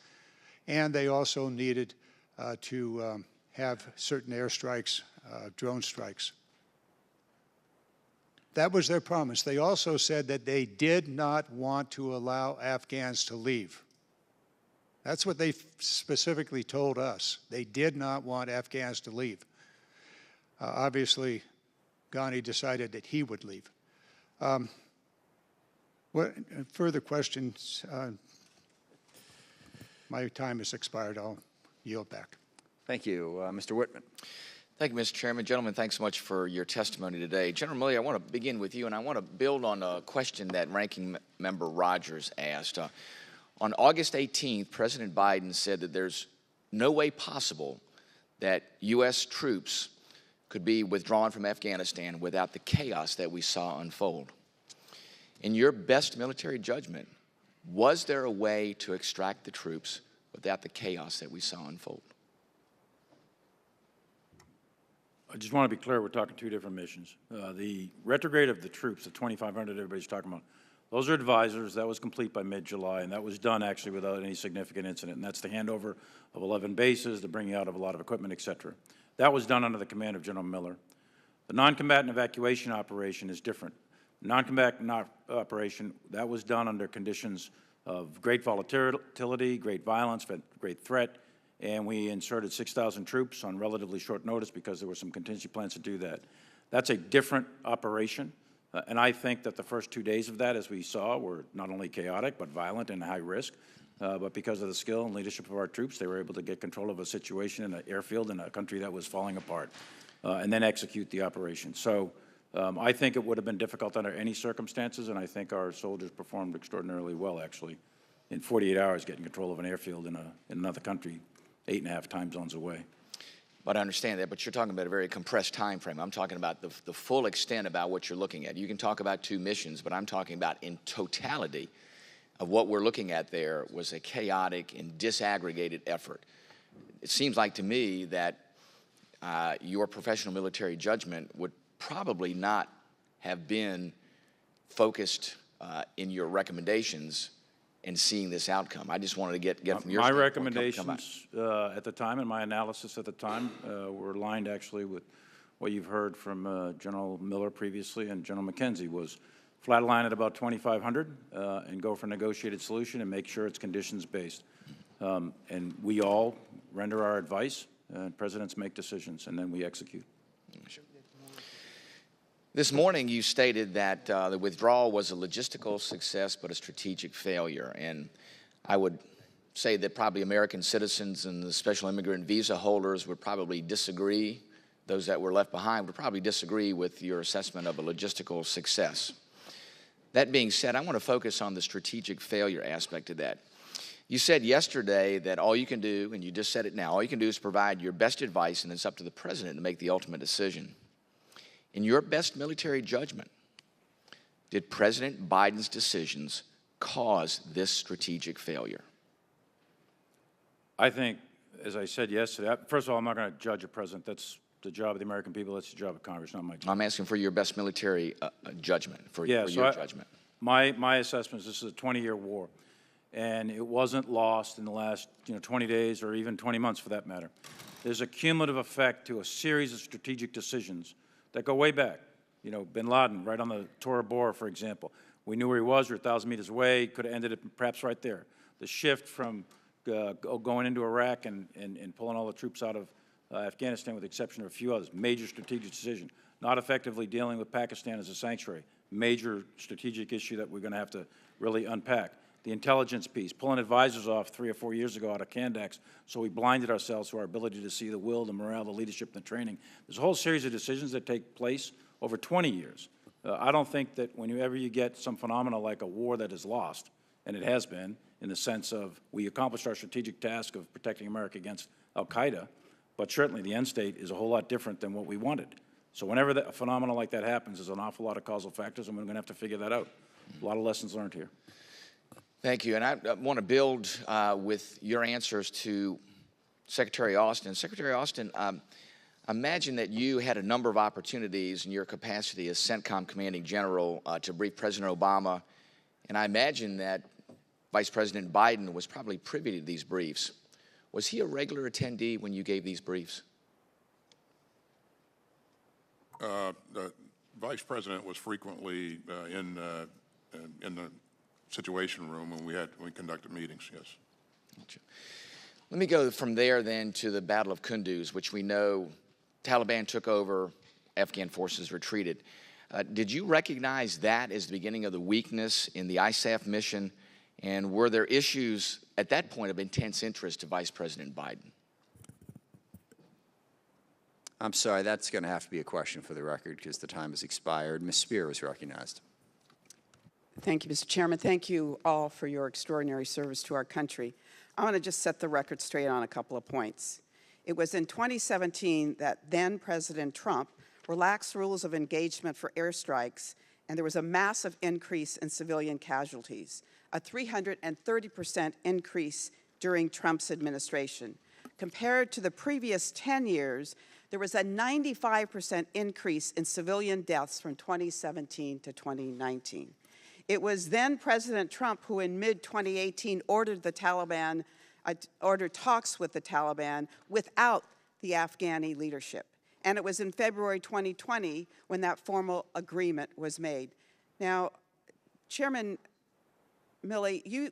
And they also needed to have certain airstrikes, drone strikes. That was their promise. They also said that they did not want to allow Afghans to leave. That's what they specifically told us. They did not want Afghans to leave. Obviously, Ghani decided that he would leave. What further questions? My time has expired. I'll yield back. Thank you. Mr. Whitman. Thank you, Mr. Chairman. Gentlemen, thanks so much for your testimony today. General Milley, I want to begin with you, and I want to build on a question that Ranking Member Rogers asked. On August 18th, President Biden said that there's no way possible that U.S. troops could be withdrawn from Afghanistan without the chaos that we saw unfold. In your best military judgment, was there a way to extract the troops without the chaos that we saw unfold? I just want to be clear, we're talking two different missions. The retrograde of the troops, the 2,500 everybody's talking about, those are advisors. That was complete by mid-July, and that was done actually without any significant incident. And that's the handover of 11 bases, the bringing out of a lot of equipment, et cetera. That was done under the command of General Miller. The non-combatant evacuation operation is different. Non-combatant operation, that was done under conditions of great volatility, great violence, great threat, and we inserted 6,000 troops on relatively short notice because there were some contingency plans to do that. That's a different operation, and I think that the first 2 days of that, as we saw, were not only chaotic but violent and high risk, but because of the skill and leadership of our troops, they were able to get control of a situation in an airfield in a country that was falling apart, and then execute the operation. So I think it would have been difficult under any circumstances, and I think our soldiers performed extraordinarily well, actually, in 48 hours getting control of an airfield in another country, 8.5 time zones away. But I understand that, but you're talking about a very compressed time frame. I'm talking about the full extent about what you're looking at. You can talk about two missions, but I'm talking about in totality of what we're looking at there was a chaotic and disaggregated effort. It seems like to me that your professional military judgment would probably not have been focused in your recommendations in seeing this outcome. I just wanted to get from your my standpoint, recommendations at the time and my analysis at the time were aligned actually with what you've heard from General Miller previously and General McKenzie, was flatline at about 2,500 and go for a negotiated solution and make sure it's conditions-based. And we all render our advice, and presidents make decisions, and then we execute. This morning, you stated that the withdrawal was a logistical success but a strategic failure. And I would say that probably American citizens and the special immigrant visa holders would probably disagree. Those that were left behind would probably disagree with your assessment of a logistical success. That being said, I want to focus on the strategic failure aspect of that. You said yesterday that all you can do, and you just said it now, all you can do is provide your best advice, and it's up to the president to make the ultimate decision. In your best military judgment, did President Biden's decisions cause this strategic failure? I think, as I said yesterday, first of all, I'm not going to judge a president. That's the job of the American people. That's the job of Congress, not my job. I'm asking for your best military judgment, for your judgment. My assessment is this is a 20-year war, and it wasn't lost in the last 20 days or even 20 months, for that matter. There's a cumulative effect to a series of strategic decisions that go way back. Bin Laden, right on the Tora Bora, for example. We knew where he was. We were 1,000 meters away. Could have ended it perhaps right there. The shift from going into Iraq and pulling all the troops out of Afghanistan, with the exception of a few others. Major strategic decision. Not effectively dealing with Pakistan as a sanctuary. Major strategic issue that we're going to have to really unpack. The intelligence piece, pulling advisors off 3 or 4 years ago out of Candax, so we blinded ourselves to our ability to see the will, the morale, the leadership, and the training. There's a whole series of decisions that take place over 20 years. I don't think that whenever you get some phenomena like a war that is lost, and it has been, in the sense of we accomplished our strategic task of protecting America against al-Qaeda, but certainly the end state is a whole lot different than what we wanted. So whenever a phenomena like that happens, there's an awful lot of causal factors, and we're going to have to figure that out. A lot of lessons learned here. Thank you. And I want to build with your answers to Secretary Austin. Secretary Austin, imagine that you had a number of opportunities in your capacity as Centcom Commanding General to brief President Obama, and I imagine that Vice President Biden was probably privy to these briefs. Was he a regular attendee when you gave these briefs? The Vice President was frequently in the Situation Room when we conducted meetings, yes. Gotcha. Let me go from there then to the Battle of Kunduz, which we know Taliban took over, Afghan forces retreated. Did you recognize that as the beginning of the weakness in the ISAF mission? And were there issues at that point of intense interest to Vice President Biden? I'm sorry, that's going to have to be a question for the record because the time has expired. Ms. Spear is recognized. Thank you, Mr. Chairman. Thank you all for your extraordinary service to our country. I want to just set the record straight on a couple of points. It was in 2017 that then President Trump relaxed rules of engagement for airstrikes, and there was a massive increase in civilian casualties, a 330% increase during Trump's administration. Compared to the previous 10 years, there was a 95% increase in civilian deaths from 2017 to 2019. It was then President Trump who in mid-2018 ordered talks with the Taliban without the Afghani leadership. And it was in February 2020 when that formal agreement was made. Now, Chairman Milley, you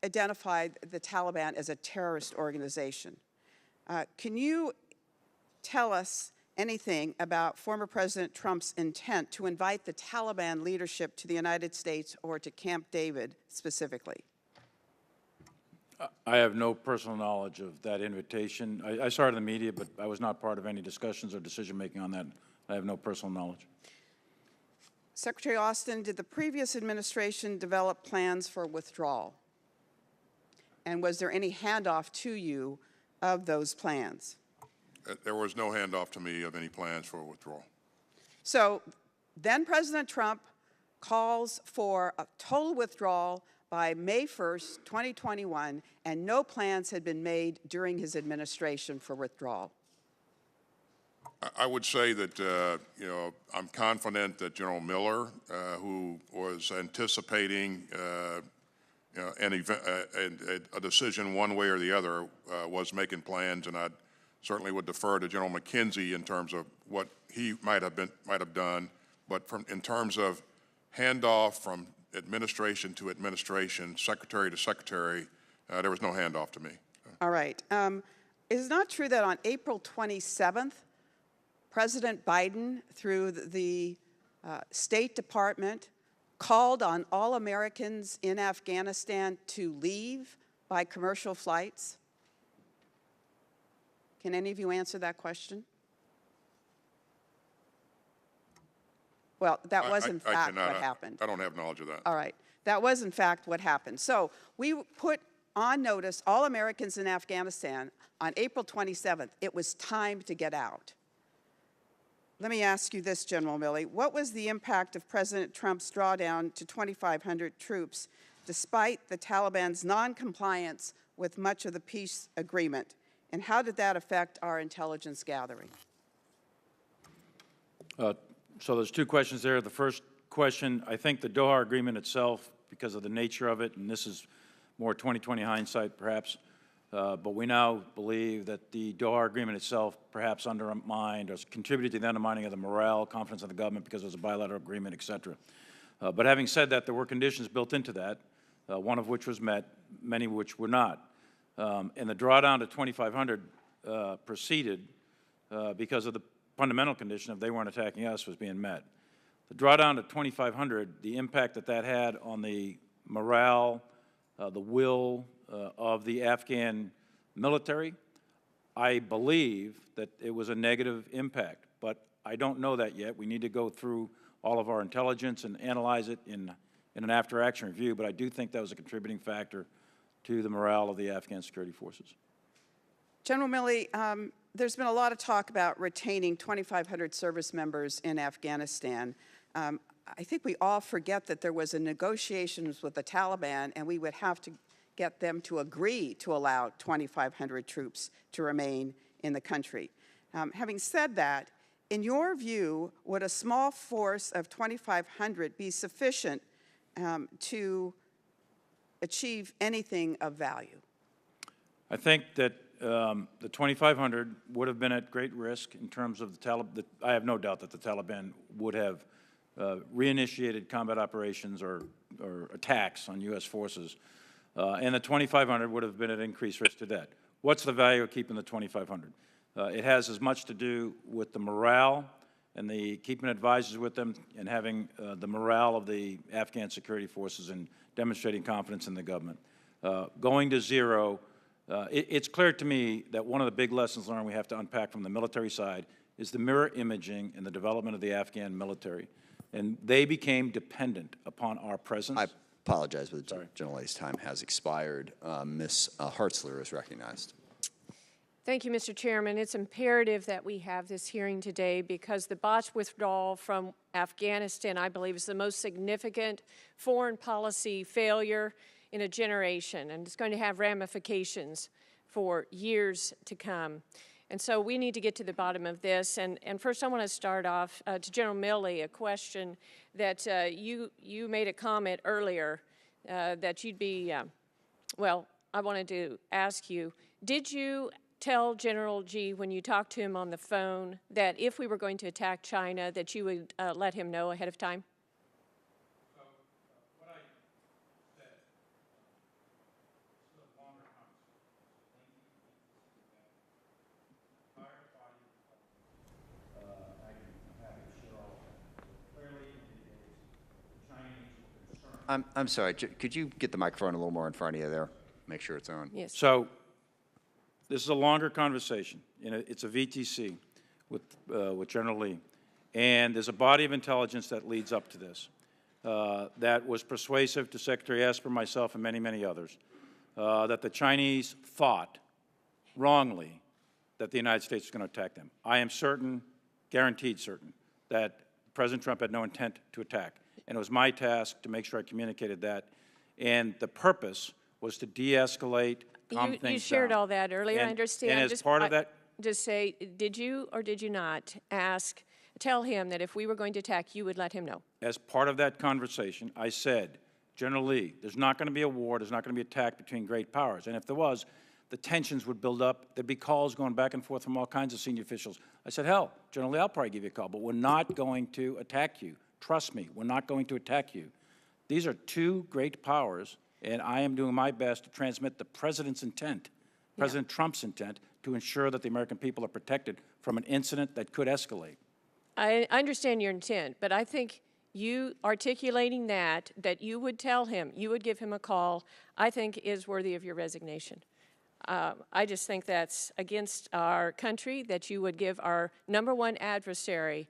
identified the Taliban as a terrorist organization. Can you tell us anything about former President Trump's intent to invite the Taliban leadership to the United States or to Camp David specifically? I have no personal knowledge of that invitation. I saw it in the media, but I was not part of any discussions or decision-making on that. I have no personal knowledge. Secretary Austin, did the previous administration develop plans for withdrawal? And was there any handoff to you of those plans? There was no handoff to me of any plans for withdrawal. So then President Trump calls for a total withdrawal by May 1st, 2021, and no plans had been made during his administration for withdrawal. I would say that, I'm confident that General Miller, who was anticipating a decision one way or the other, was making plans, and I certainly would defer to General McKenzie in terms of what he might have done. But in terms of handoff from administration to administration, secretary to secretary. There was no handoff to me. All right. It is not true that on April 27th, President Biden, through the State Department, called on all Americans in Afghanistan to leave by commercial flights? Can any of you answer that question? Well, that was in fact what happened. I don't have knowledge of that. All right. That was in fact what happened. So we put on notice all Americans in Afghanistan on April 27th. It was time to get out. Let me ask you this, General Milley. What was the impact of President Trump's drawdown to 2,500 troops despite the Taliban's noncompliance with much of the peace agreement? And how did that affect our intelligence gathering? So there's two questions there. The first question, I think the Doha agreement itself, because of the nature of it, and this is more 20/20 hindsight perhaps, but we now believe that the Doha agreement itself perhaps undermined or contributed to the undermining of the morale, confidence of the government because it was a bilateral agreement, et cetera. But having said that, there were conditions built into that, one of which was met, many of which were not. And the drawdown to 2,500 proceeded because of the fundamental condition of they weren't attacking us was being met. The drawdown to 2,500, the impact that that had on the morale, the will of the Afghan military, I believe that it was a negative impact, but I don't know that yet. We need to go through all of our intelligence and analyze it in an after-action review, but I do think that was a contributing factor to the morale of the Afghan security forces. General Milley, there's been a lot of talk about retaining 2,500 service members in Afghanistan. I think we all forget that there was a negotiations with the Taliban, and we would have to get them to agree to allow 2,500 troops to remain in the country. Having said that, in your view, would a small force of 2,500 be sufficient to achieve anything of value? I think that the 2,500 would have been at great risk in terms of the Taliban. I have no doubt that the Taliban would have reinitiated combat operations or attacks on U.S. forces, and the 2,500 would have been at increased risk to that. What's the value of keeping the 2,500? It has as much to do with the morale and the keeping advisors with them and having the morale of the Afghan security forces and demonstrating confidence in the government. Going to zero, it's clear to me that one of the big lessons learned we have to unpack from the military side is the mirror imaging and the development of the Afghan military. And they became dependent upon our presence. I apologize, but the General's time has expired. Ms. Hartzler is recognized. Thank you, Mr. Chairman. It's imperative that we have this hearing today because the botched withdrawal from Afghanistan, I believe, is the most significant foreign policy failure in a generation, and it's going to have ramifications for years to come. And so we need to get to the bottom of this. And first I want to start off to General Milley, a question that you made a comment earlier that you'd be, well, I wanted to ask you, did you tell General G when you talked to him on the phone that if we were going to attack China that you would let him know ahead of time? I'm sorry, could you get the microphone a little more in front of you there? Make sure it's on. Yes. So this is a longer conversation. It's a VTC with General Lee. And there's a body of intelligence that leads up to this that was persuasive to Secretary Esper, myself, and many, many others, that the Chinese thought wrongly that the United States was going to attack them. I am certain, guaranteed certain, that President Trump had no intent to attack. And it was my task to make sure I communicated that. And the purpose was to de-escalate, calm things down. You shared all that earlier, I understand. And as part of that, just say, did you or did you not tell him that if we were going to attack, you would let him know? as part of that conversation, I said, General Lee, there's not going to be a war, there's not going to be an attack between great powers. And if there was, the tensions would build up. There'd be calls going back and forth from all kinds of senior officials. I said, hell, General Lee, I'll probably give you a call, but we're not going to attack you. Trust me, we're not going to attack you. These are two great powers, and I am doing my best to transmit the President's intent, President Trump's intent, to ensure that the American people are protected from an incident that could escalate. I understand your intent, but I think you articulating that you would tell him, you would give him a call, I think is worthy of your resignation. I just think that's against our country, that you would give our #1 adversary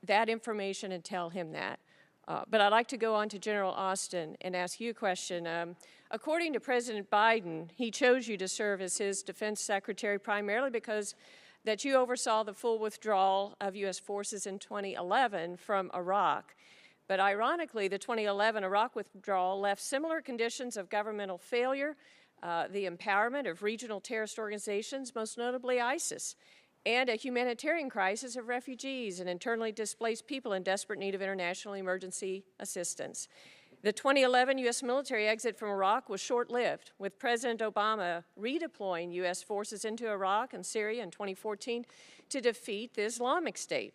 that information and tell him that. But I'd like to go on to General Austin and ask you a question. According to President Biden, he chose you to serve as his defense secretary primarily because that you oversaw the full withdrawal of U.S. forces in 2011 from Iraq. But ironically, the 2011 Iraq withdrawal left similar conditions of governmental failure, the empowerment of regional terrorist organizations, most notably ISIS, and a humanitarian crisis of refugees and internally displaced people in desperate need of international emergency assistance. The 2011 U.S. military exit from Iraq was short-lived, with President Obama redeploying U.S. forces into Iraq and Syria in 2014 to defeat the Islamic State.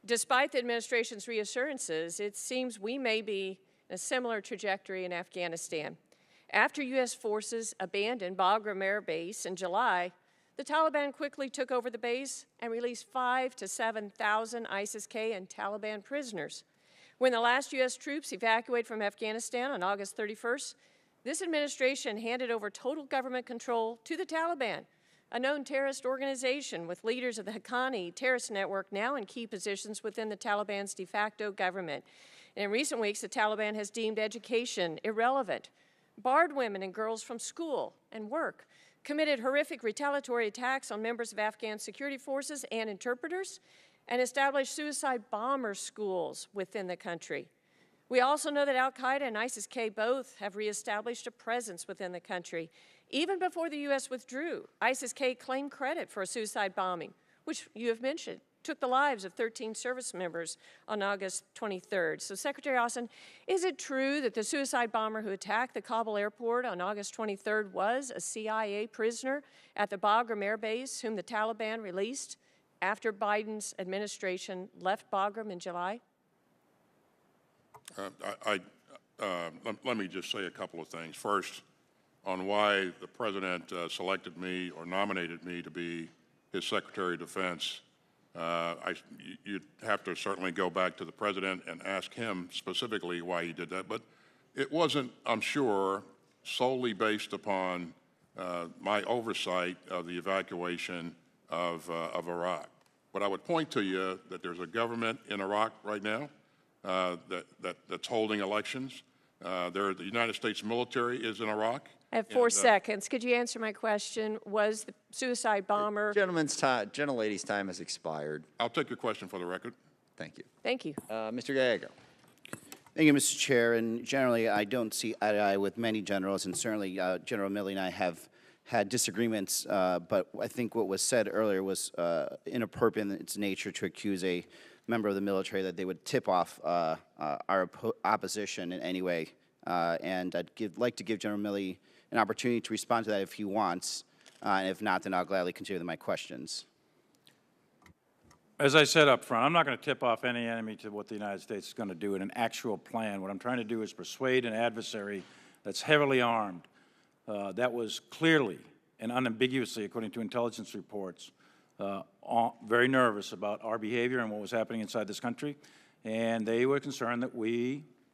Despite the administration's reassurances, it seems we may be in a similar trajectory in Afghanistan. After U.S. forces abandoned Bagram Air Base in July, the Taliban quickly took over the base and released 5,000 to 7,000 ISIS-K and Taliban prisoners. When the last U.S. troops evacuated from Afghanistan on August 31st, this administration handed over total government control to the Taliban, a known terrorist organization with leaders of the Haqqani terrorist network now in key positions within the Taliban's de facto government. And in recent weeks, the Taliban has deemed education irrelevant, barred women and girls from school and work, committed horrific retaliatory attacks on members of Afghan security forces and interpreters, and established suicide bomber schools within the country. We also know that al-Qaeda and ISIS-K both have reestablished a presence within the country. Even before the U.S. withdrew, ISIS-K claimed credit for a suicide bombing, which you have mentioned, took the lives of 13 service members on August 23rd. So, Secretary Austin, is it true that the suicide bomber who attacked the Kabul airport on August 23rd was a CIA prisoner at the Bagram Air Base whom the Taliban released after Biden's administration left Bagram in July? Let me just say a couple of things. First, on why the President selected me or nominated me to be his Secretary of Defense. You'd have to certainly go back to the President and ask him specifically why he did that. But it wasn't, I'm sure, solely based upon my oversight of the evacuation of Iraq. But I would point to you that there's a government in Iraq right now that's holding elections. The United States military is in Iraq. I have 4 seconds. Could you answer my question? Was the suicide bomber... Gentlelady's time has expired. I'll take your question for the record. Thank you. Thank you. Mr. Gallego. Thank you, Mr. Chair. And generally, I don't see eye to eye with many generals, and certainly General Milley and I have had disagreements, but I think what was said earlier was inappropriate in its nature to accuse a member of the military that they would tip off our opposition in any way. And I'd like to give General Milley an opportunity to respond to that if he wants, and if not, then I'll gladly continue with my questions. As I said up front, I'm not going to tip off any enemy to what the United States is going to do in an actual plan. What I'm trying to do is persuade an adversary that's heavily armed, that was clearly and unambiguously, according to intelligence reports, very nervous about our behavior and what was happening inside this country. And they were concerned that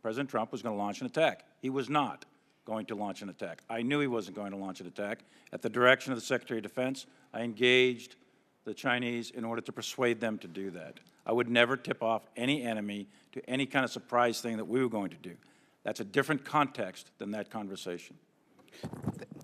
President Trump was going to launch an attack. He was not going to launch an attack. I knew he wasn't going to launch an attack. At the direction of the Secretary of Defense, I engaged the Chinese in order to persuade them to do that. I would never tip off any enemy to any kind of surprise thing that we were going to do. That's a different context than that conversation.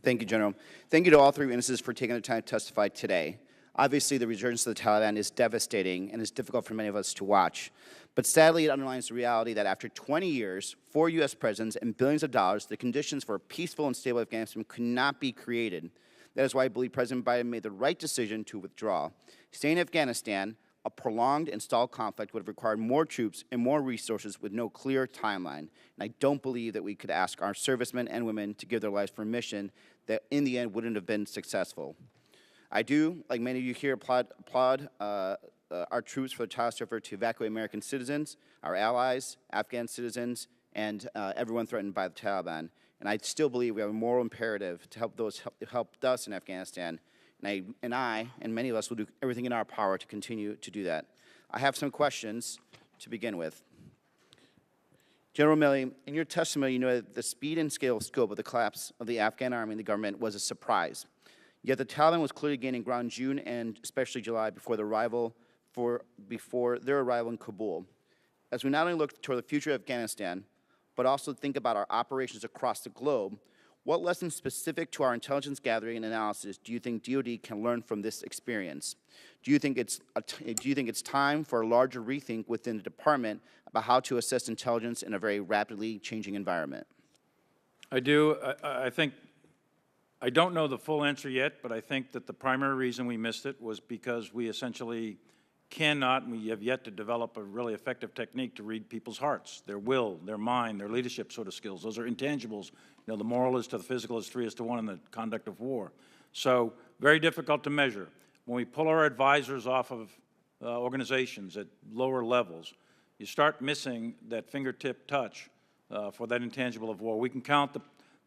Thank you, General. Thank you to all three witnesses for taking the time to testify today. Obviously, the resurgence of the Taliban is devastating and is difficult for many of us to watch. But sadly, it underlines the reality that after 20 years, 4 U.S. presidents, and billions of dollars, the conditions for a peaceful and stable Afghanistan could not be created. That is why I believe President Biden made the right decision to withdraw. Staying in Afghanistan, a prolonged and stalled conflict would have required more troops and more resources with no clear timeline. And I don't believe that we could ask our servicemen and women to give their lives for a mission that in the end wouldn't have been successful. I do, like many of you here, applaud our troops for the tireless effort to evacuate American citizens, our allies, Afghan citizens, and everyone threatened by the Taliban. And I still believe we have a moral imperative to help those who helped us in Afghanistan. And I and many of us will do everything in our power to continue to do that. I have some questions to begin with. General Milley, in your testimony, you know that the speed and scope of the collapse of the Afghan army and the government was a surprise. Yet the Taliban was clearly gaining ground in June and especially July before their arrival in Kabul. As we not only look toward the future of Afghanistan, but also think about our operations across the globe, what lessons specific to our intelligence gathering and analysis do you think DoD can learn from this experience? Do you think it's time for a larger rethink within the department about how to assess intelligence in a very rapidly changing environment? I do. I don't know the full answer yet, but I think that the primary reason we missed it was because we essentially cannot, and we have yet to develop a really effective technique to read people's hearts, their will, their mind, their leadership sort of skills. Those are intangibles. You know, the moral is to the physical is 3:1 in the conduct of war. So very difficult to measure. When we pull our advisors off of organizations at lower levels, you start missing that fingertip touch for that intangible of war. We can count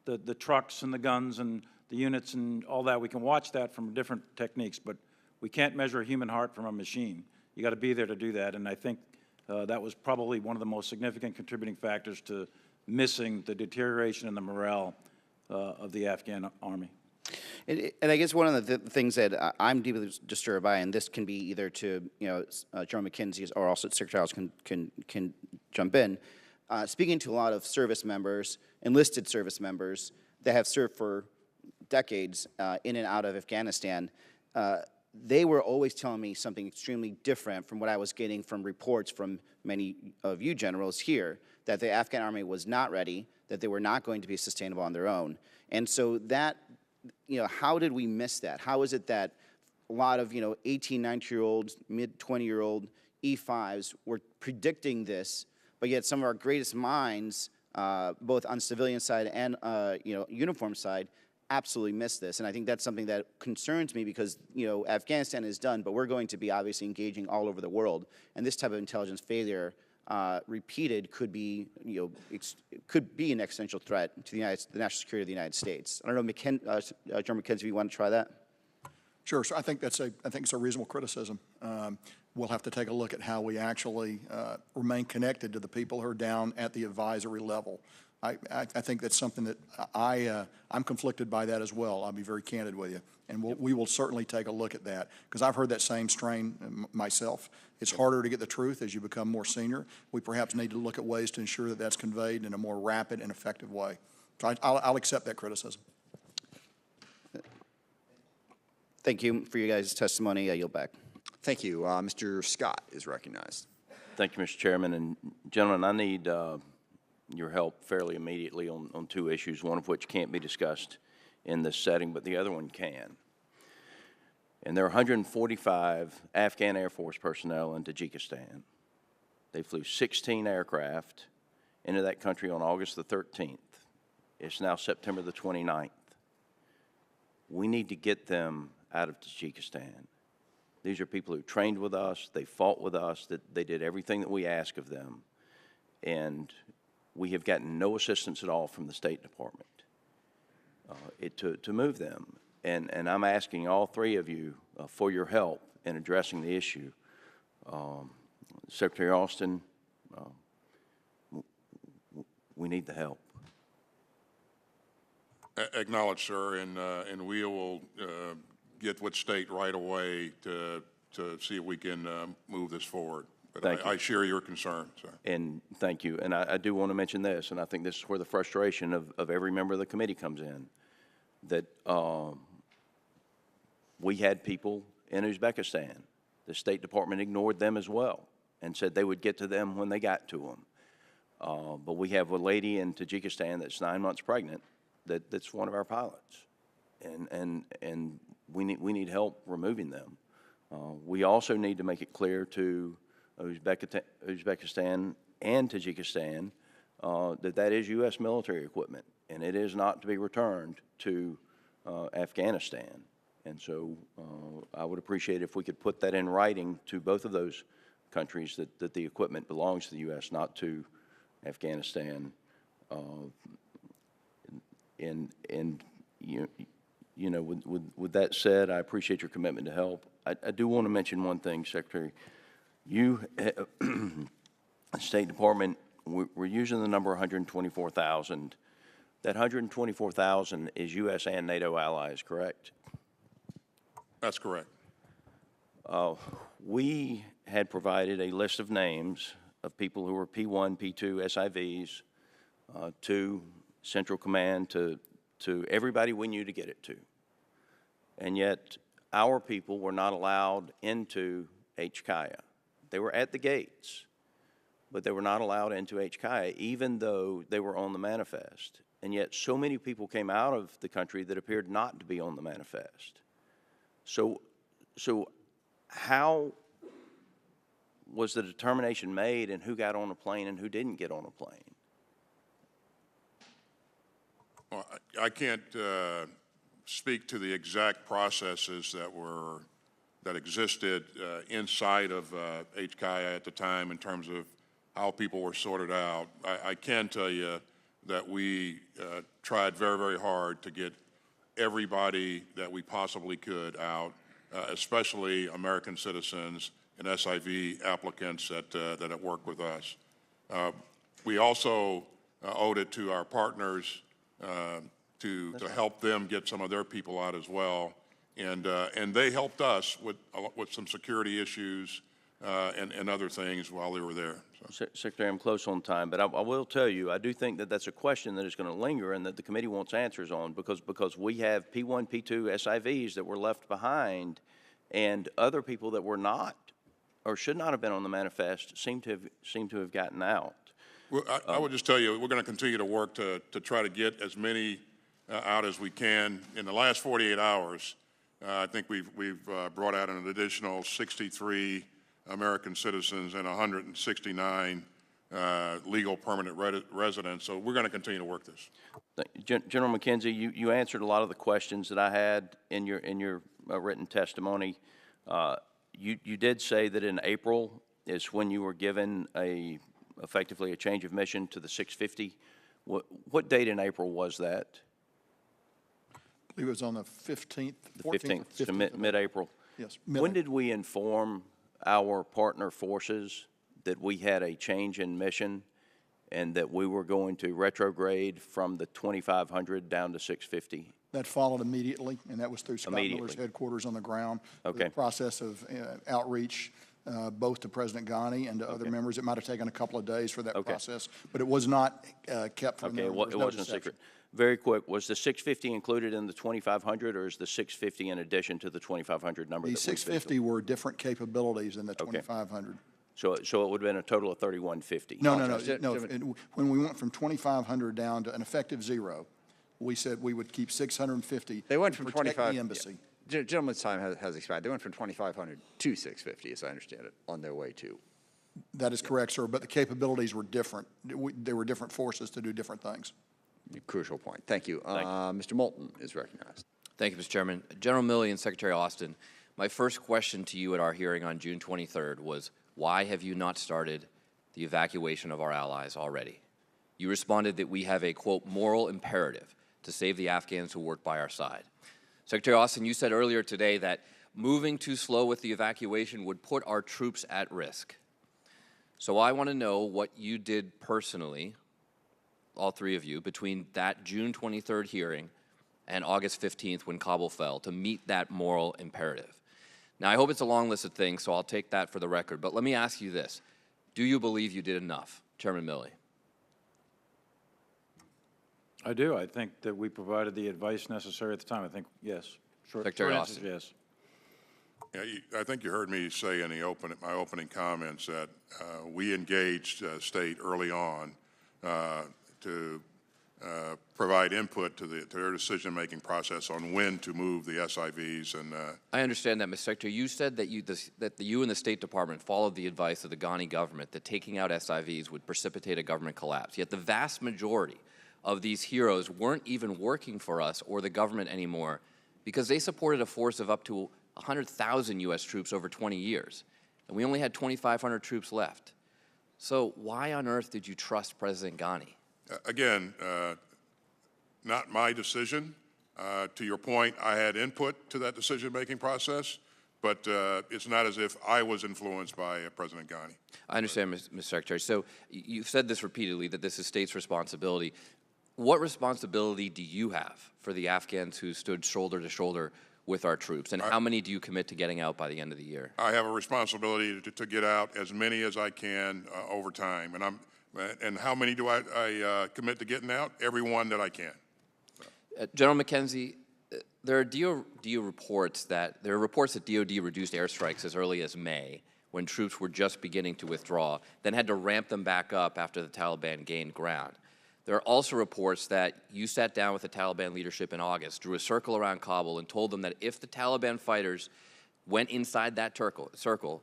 the trucks and the guns and the units and all that. We can watch that from different techniques, but we can't measure a human heart from a machine. You got to be there to do that, and I think that was probably one of the most significant contributing factors to missing the deterioration in the morale of the Afghan army. And I guess one of the things that I'm deeply disturbed by, and this can be either to General McKenzie or also Secretary Austin can jump in, speaking to a lot of service members, enlisted service members that have served for decades in and out of Afghanistan, they were always telling me something extremely different from what I was getting from reports from many of you generals here, that the Afghan army was not ready, that they were not going to be sustainable on their own. And so that, how did we miss that? How is it that a lot of, 18, 19-year-olds, mid-20-year-old E5s were predicting this, but yet some of our greatest minds, both on civilian side and, uniform side, absolutely missed this. And I think that's something that concerns me because, Afghanistan is done, but we're going to be obviously engaging all over the world. And this type of intelligence failure repeated could be, could be an existential threat to the national security of the United States. I don't know, General McKenzie, if you want to try that? Sure. So I think it's a reasonable criticism. We'll have to take a look at how we actually remain connected to the people who are down at the advisory level. I think that's something that I'm conflicted by that as well. I'll be very candid with you. And we will certainly take a look at that because I've heard that same strain myself. It's harder to get the truth as you become more senior. We perhaps need to look at ways to ensure that that's conveyed in a more rapid and effective way. So I'll accept that criticism. Thank you for your guys' testimony. I yield back. Thank you. Mr. Scott is recognized. Thank you, Mr. Chairman. And gentlemen, I need your help fairly immediately on two issues, one of which can't be discussed in this setting, but the other one can. And there are 145 Afghan Air Force personnel in Tajikistan. They flew 16 aircraft into that country on August the 13th. It's now September the 29th. We need to get them out of Tajikistan. These are people who trained with us, they fought with us, that they did everything that we asked of them. And we have gotten no assistance at all from the State Department to move them. And I'm asking all three of you for your help in addressing the issue. Secretary Austin, we need the help. Acknowledged, sir, and we will get with State right away to see if we can move this forward. But I share your concern, sir. And thank you. And I do want to mention this, and I think this is where the frustration of every member of the committee comes in, that we had people in Uzbekistan. The State Department ignored them as well and said they would get to them when they got to them. But we have a lady in Tajikistan that's 9 months pregnant that's one of our pilots. And we need help removing them. We also need to make it clear to Uzbekistan and Tajikistan that is U.S. military equipment, and it is not to be returned to Afghanistan. And so I would appreciate if we could put that in writing to both of those countries that the equipment belongs to the U.S., not to Afghanistan. And you know, with that said, I appreciate your commitment to help. I do want to mention one thing, Secretary. You, State Department, we're using the number 124,000. That 124,000 is U.S. and NATO allies, correct? That's correct. We had provided a list of names of people who were P1, P2 SIVs to Central Command, to everybody we knew to get it to. And yet our people were not allowed into HKIA. They were at the gates, but they were not allowed into HKIA, even though they were on the manifest. And yet so many people came out of the country that appeared not to be on the manifest. So how was the determination made, and who got on a plane and who didn't get on a plane? Well, I can't speak to the exact processes that existed inside of HKIA at the time in terms of how people were sorted out. I can tell you that we tried very, very hard to get everybody that we possibly could out, especially American citizens and SIV applicants that have worked with us. We also owed it to our partners to help them get some of their people out as well, and they helped us with some security issues and other things while they were there. So. Secretary, I'm close on time, but I will tell you, I do think that that's a question that is going to linger and that the committee wants answers on, because we have P1, P2 SIVs that were left behind, and other people that were not or should not have been on the manifest seem to have gotten out. Well, I would just tell you, we're going to continue to work to try to get as many out as we can. In the last 48 hours, I think we've brought out an additional 63 American citizens and 169 legal permanent residents. So we're going to continue to work this. General McKenzie, you answered a lot of the questions that I had in your written testimony. You did say that in April is when you were given effectively a change of mission to the 650. What date in April was that? I believe it was on the 15th. The 15th, so mid-April. Yes. When did we inform our partner forces that we had a change in mission and that we were going to retrograde from the 2,500 down to 650? That followed immediately, and that was through Scott Miller's headquarters on the ground. Okay. The process of outreach, both to President Ghani and to other members. It might have taken a couple of days for that process, but it was not kept from it wasn't secret. Very quick, was the 650 included in the 2,500, or is the 650 in addition to the 2,500 number? The 650 were different capabilities than the 2,500. So it would have been a total of 3,150. No. When we went from 2,500 down to an effective zero, we said we would keep 650. They went from to protect 25. the embassy. Yeah. Gentleman's time has expired. They went from 2,500 to 650, as I understand it, on their way to. That is correct, sir, but the capabilities were different. There were different forces to do different things. Crucial point. Thank you. Mr. Moulton is recognized. Thank you, Mr. Chairman. General Milley and Secretary Austin, my first question to you at our hearing on June 23rd was, why have you not started the evacuation of our allies already? You responded that we have a, quote, moral imperative to save the Afghans who work by our side. Secretary Austin, you said earlier today that moving too slow with the evacuation would put our troops at risk. So I want to know what you did personally, all three of you, between that June 23rd hearing and August 15th when Kabul fell to meet that moral imperative. Now, I hope it's a long list of things, so I'll take that for the record. But let me ask you this. Do you believe you did enough, Chairman Milley? I do. I think that we provided the advice necessary at the time. I think, yes. Secretary Austin. Yes. Yeah, I think you heard me say in my opening comments that we engaged State early on to provide input to their decision-making process on when to move the SIVs. And I understand that, Mr. Secretary. You said that you and the State Department followed the advice of the Ghani government that taking out SIVs would precipitate a government collapse. Yet the vast majority of these heroes weren't even working for us or the government anymore because they supported a force of up to 100,000 U.S. troops over 20 years, and we only had 2,500 troops left. So why on earth did you trust President Ghani? Again, not my decision. To your point, I had input to that decision-making process, but it's not as if I was influenced by President Ghani. I understand, Mr. Secretary. So you've said this repeatedly, that this is state's responsibility. What responsibility do you have for the Afghans who stood shoulder to shoulder with our troops, and how many do you commit to getting out by the end of the year? I have a responsibility to get out as many as I can over time, and how many do I commit to getting out? Every one that I can. General McKenzie, there are DoD reports that DoD reduced airstrikes as early as May, when troops were just beginning to withdraw, then had to ramp them back up after the Taliban gained ground. There are also reports that you sat down with the Taliban leadership in August, drew a circle around Kabul, and told them that if the Taliban fighters went inside that circle,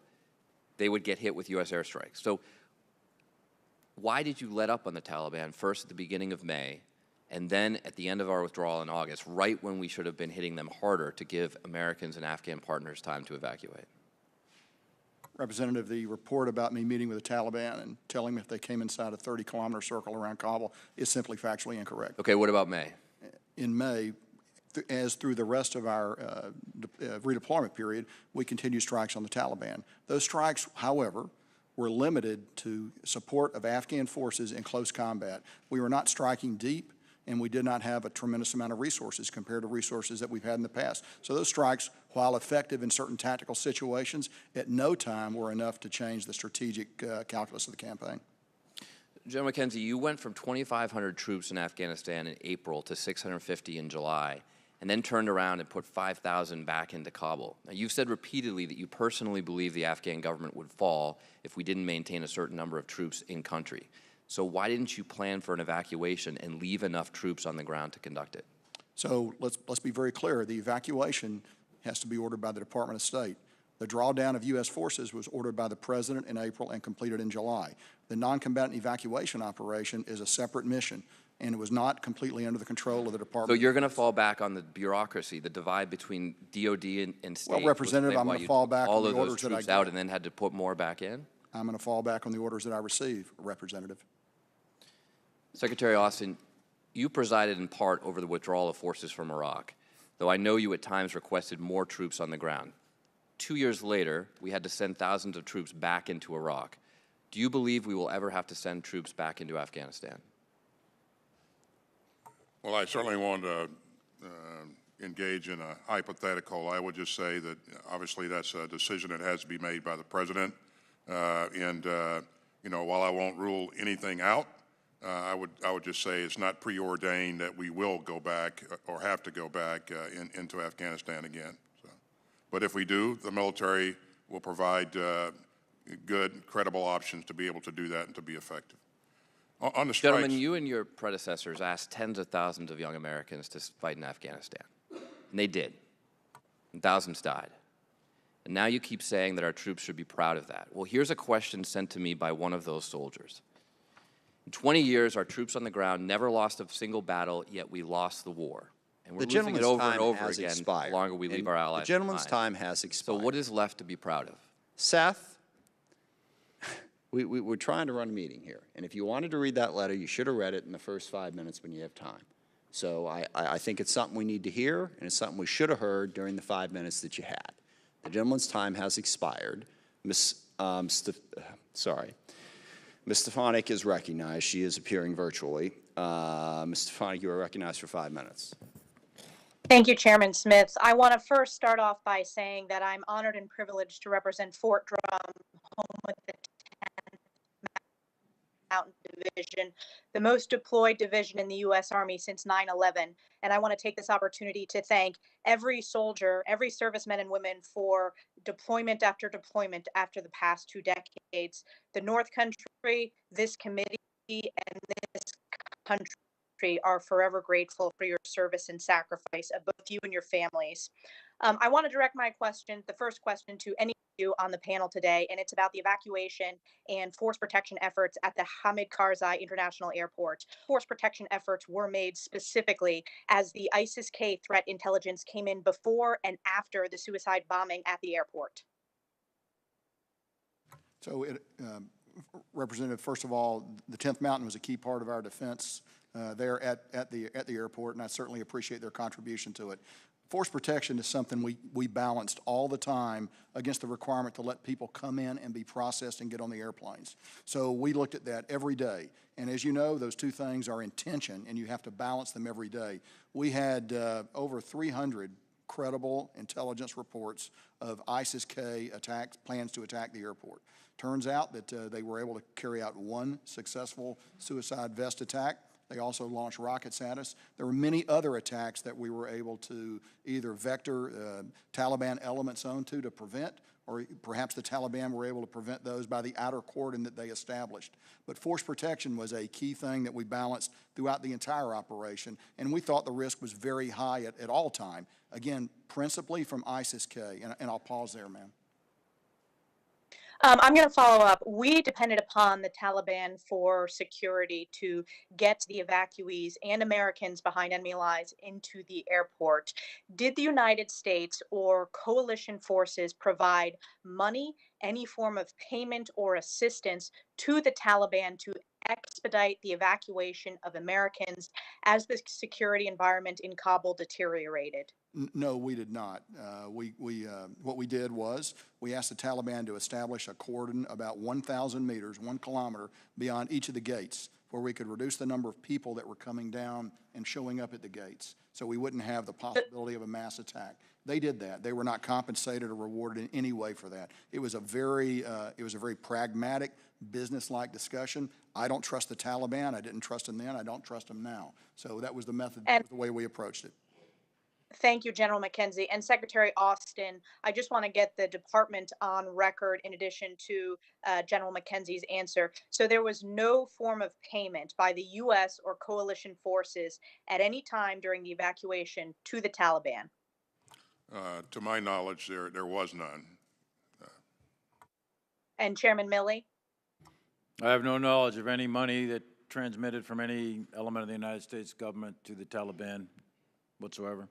they would get hit with U.S. airstrikes. So why did you let up on the Taliban first at the beginning of May, and then at the end of our withdrawal in August, right when we should have been hitting them harder to give Americans and Afghan partners time to evacuate? Representative, the report about me meeting with the Taliban and telling them if they came inside a 30-kilometer circle around Kabul is simply factually incorrect. Okay, what about May? In May, as through the rest of our redeployment period, we continued strikes on the Taliban. Those strikes, however, were limited to support of Afghan forces in close combat. We were not striking deep, and we did not have a tremendous amount of resources compared to resources that we've had in the past. So those strikes, while effective in certain tactical situations, at no time were enough to change the strategic calculus of the campaign. General McKenzie, you went from 2,500 troops in Afghanistan in April to 650 in July, and then turned around and put 5,000 back into Kabul. Now, you've said repeatedly that you personally believe the Afghan government would fall if we didn't maintain a certain number of troops in country. So why didn't you plan for an evacuation and leave enough troops on the ground to conduct it? So let's be very clear. The evacuation has to be ordered by the Department of State. The drawdown of U.S. forces was ordered by the President in April and completed in July. The non-combatant evacuation operation is a separate mission, and it was not completely under the control of the Department. So you're going to fall back on the bureaucracy, the divide between DOD and state? Well, Representative, I'm going to fall back on the orders that I got. All of those troops out and then had to put more back in? I'm going to fall back on the orders that I receive, Representative. Secretary Austin, you presided in part over the withdrawal of forces from Iraq, though I know you at times requested more troops on the ground. 2 years later, we had to send thousands of troops back into Iraq. Do you believe we will ever have to send troops back into Afghanistan? Well, I certainly won't engage in a hypothetical. I would just say that obviously that's a decision that has to be made by the President. You know, while I won't rule anything out, I would just say it's not preordained that we will go back or have to go back into Afghanistan again. So, but if we do, the military will provide good, credible options to be able to do that and to be effective. On the strikes, gentlemen, you and your predecessors asked tens of thousands of young Americans to fight in Afghanistan, and they did. And thousands died. And now you keep saying that our troops should be proud of that. Well, here's a question sent to me by one of those soldiers. In 20 years, our troops on the ground never lost a single battle, yet we lost the war. And we're losing it over and over again the longer we leave our allies behind. The gentleman's time has expired. So what is left to be proud of? Seth, we're trying to run a meeting here. And if you wanted to read that letter, you should have read it in the first 5 minutes when you have time. So I think it's something we need to hear, and it's something we should have heard during the 5 minutes that you had. The gentleman's time has expired. Ms. Stefanik is recognized. She is appearing virtually. Ms. Stefanik, you are recognized for 5 minutes. Thank you, Chairman Smith. I want to first start off by saying that I'm honored and privileged to represent Fort Drum, home of the 10th Mountain Division, the most deployed division in the U.S. Army since 9/11. And I want to take this opportunity to thank every soldier, every serviceman and women for deployment after the past 2 decades. The North Country, this committee, and this country are forever grateful for your service and sacrifice of both you and your families. I want to direct my question, the first question, to any on the panel today, and it's about the evacuation and force protection efforts at the Hamid Karzai International Airport. Force protection efforts were made specifically as the ISIS-K threat intelligence came in before and after the suicide bombing at the airport. So, Representative, first of all, the 10th Mountain was a key part of our defense there at the airport, and I certainly appreciate their contribution to it. Force protection is something we balanced all the time against the requirement to let people come in and be processed and get on the airplanes. So we looked at that every day. And as you know, those two things are in tension, and you have to balance them every day. We had over 300 credible intelligence reports of ISIS-K attacks, plans to attack the airport. Turns out that they were able to carry out one successful suicide vest attack. They also launched rockets at us. There were many other attacks that we were able to either vector Taliban elements onto to prevent, or perhaps the Taliban were able to prevent those by the outer cordon that they established. But force protection was a key thing that we balanced throughout the entire operation, and we thought the risk was very high at all time. Again, principally from ISIS-K, and I'll pause there, ma'am. I'm going to follow up. We depended upon the Taliban for security to get the evacuees and Americans behind enemy lines into the airport. Did the United States or coalition forces provide money, any form of payment or assistance to the Taliban to expedite the evacuation of Americans as the security environment in Kabul deteriorated? No, we did not. What we did was we asked the Taliban to establish a cordon about 1,000 meters, 1 kilometer, beyond each of the gates, where we could reduce the number of people that were coming down and showing up at the gates, so we wouldn't have the possibility of a mass attack. They did that. They were not compensated or rewarded in any way for that. It was a very pragmatic, business-like discussion. I don't trust the Taliban. I didn't trust them then. I don't trust them now. So that was the method, that was the way we approached it. Thank you, General McKenzie. And Secretary Austin, I just want to get the department on record in addition to General McKenzie's answer. So there was no form of payment by the U.S. or coalition forces at any time during the evacuation to the Taliban? To my knowledge, there was none. And Chairman Milley? I have no knowledge of any money that transmitted from any element of the United States government to the Taliban whatsoever.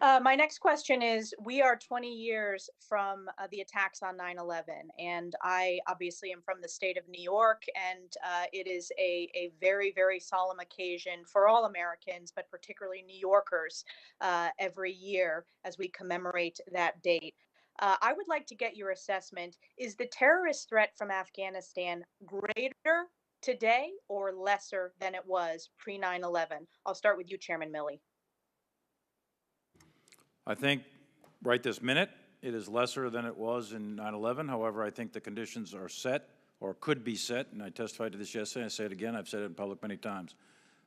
My next question is, we are 20 years from the attacks on 9/11, and I obviously am from the state of New York, and it is a very, very solemn occasion for all Americans, but particularly New Yorkers every year as we commemorate that date. I would like to get your assessment. Is the terrorist threat from Afghanistan greater today or lesser than it was pre-9/11? I'll start with you, Chairman Milley. I think right this minute it is lesser than it was in 9/11. However, I think the conditions are set or could be set, and I testified to this yesterday, I say it again, I've said it in public many times.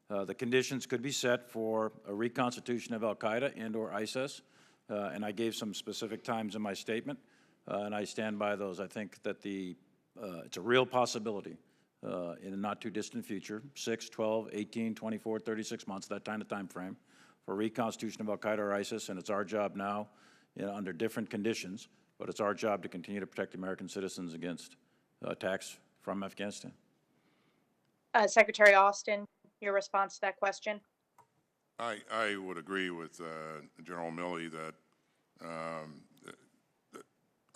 The conditions could be set for a reconstitution of al-Qaeda and or ISIS, and I gave some specific times in my statement, and I stand by those. I think that it's a real possibility in a not too distant future, 6, 12, 18, 24, 36 months, that kind of time frame, for reconstitution of al-Qaeda or ISIS, and it's our job now, under different conditions, but it's our job to continue to protect American citizens against attacks from Afghanistan. Secretary Austin, your response to that question? I would agree with General Milley that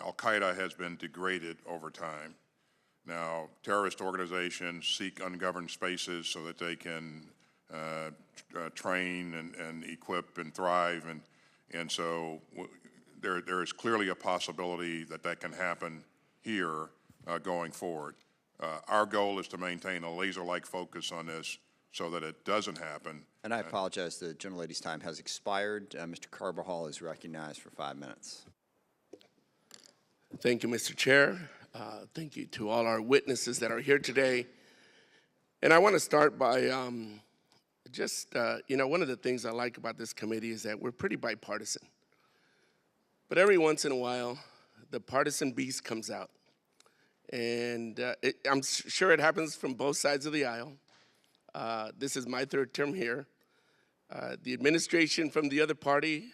al-Qaeda has been degraded over time. Now, terrorist organizations seek ungoverned spaces so that they can train and equip and thrive, and so there is clearly a possibility that can happen here going forward. Our goal is to maintain a laser-like focus on this so that it doesn't happen. And I apologize, the gentlelady's time has expired. Mr. Carbajal is recognized for 5 minutes. Thank you, Mr. Chair. Thank you to all our witnesses that are here today. And I want to start by one of the things I like about this committee is that we're pretty bipartisan. But every once in a while, the partisan beast comes out. And I'm sure it happens from both sides of the aisle. This is my third term here. The administration from the other party,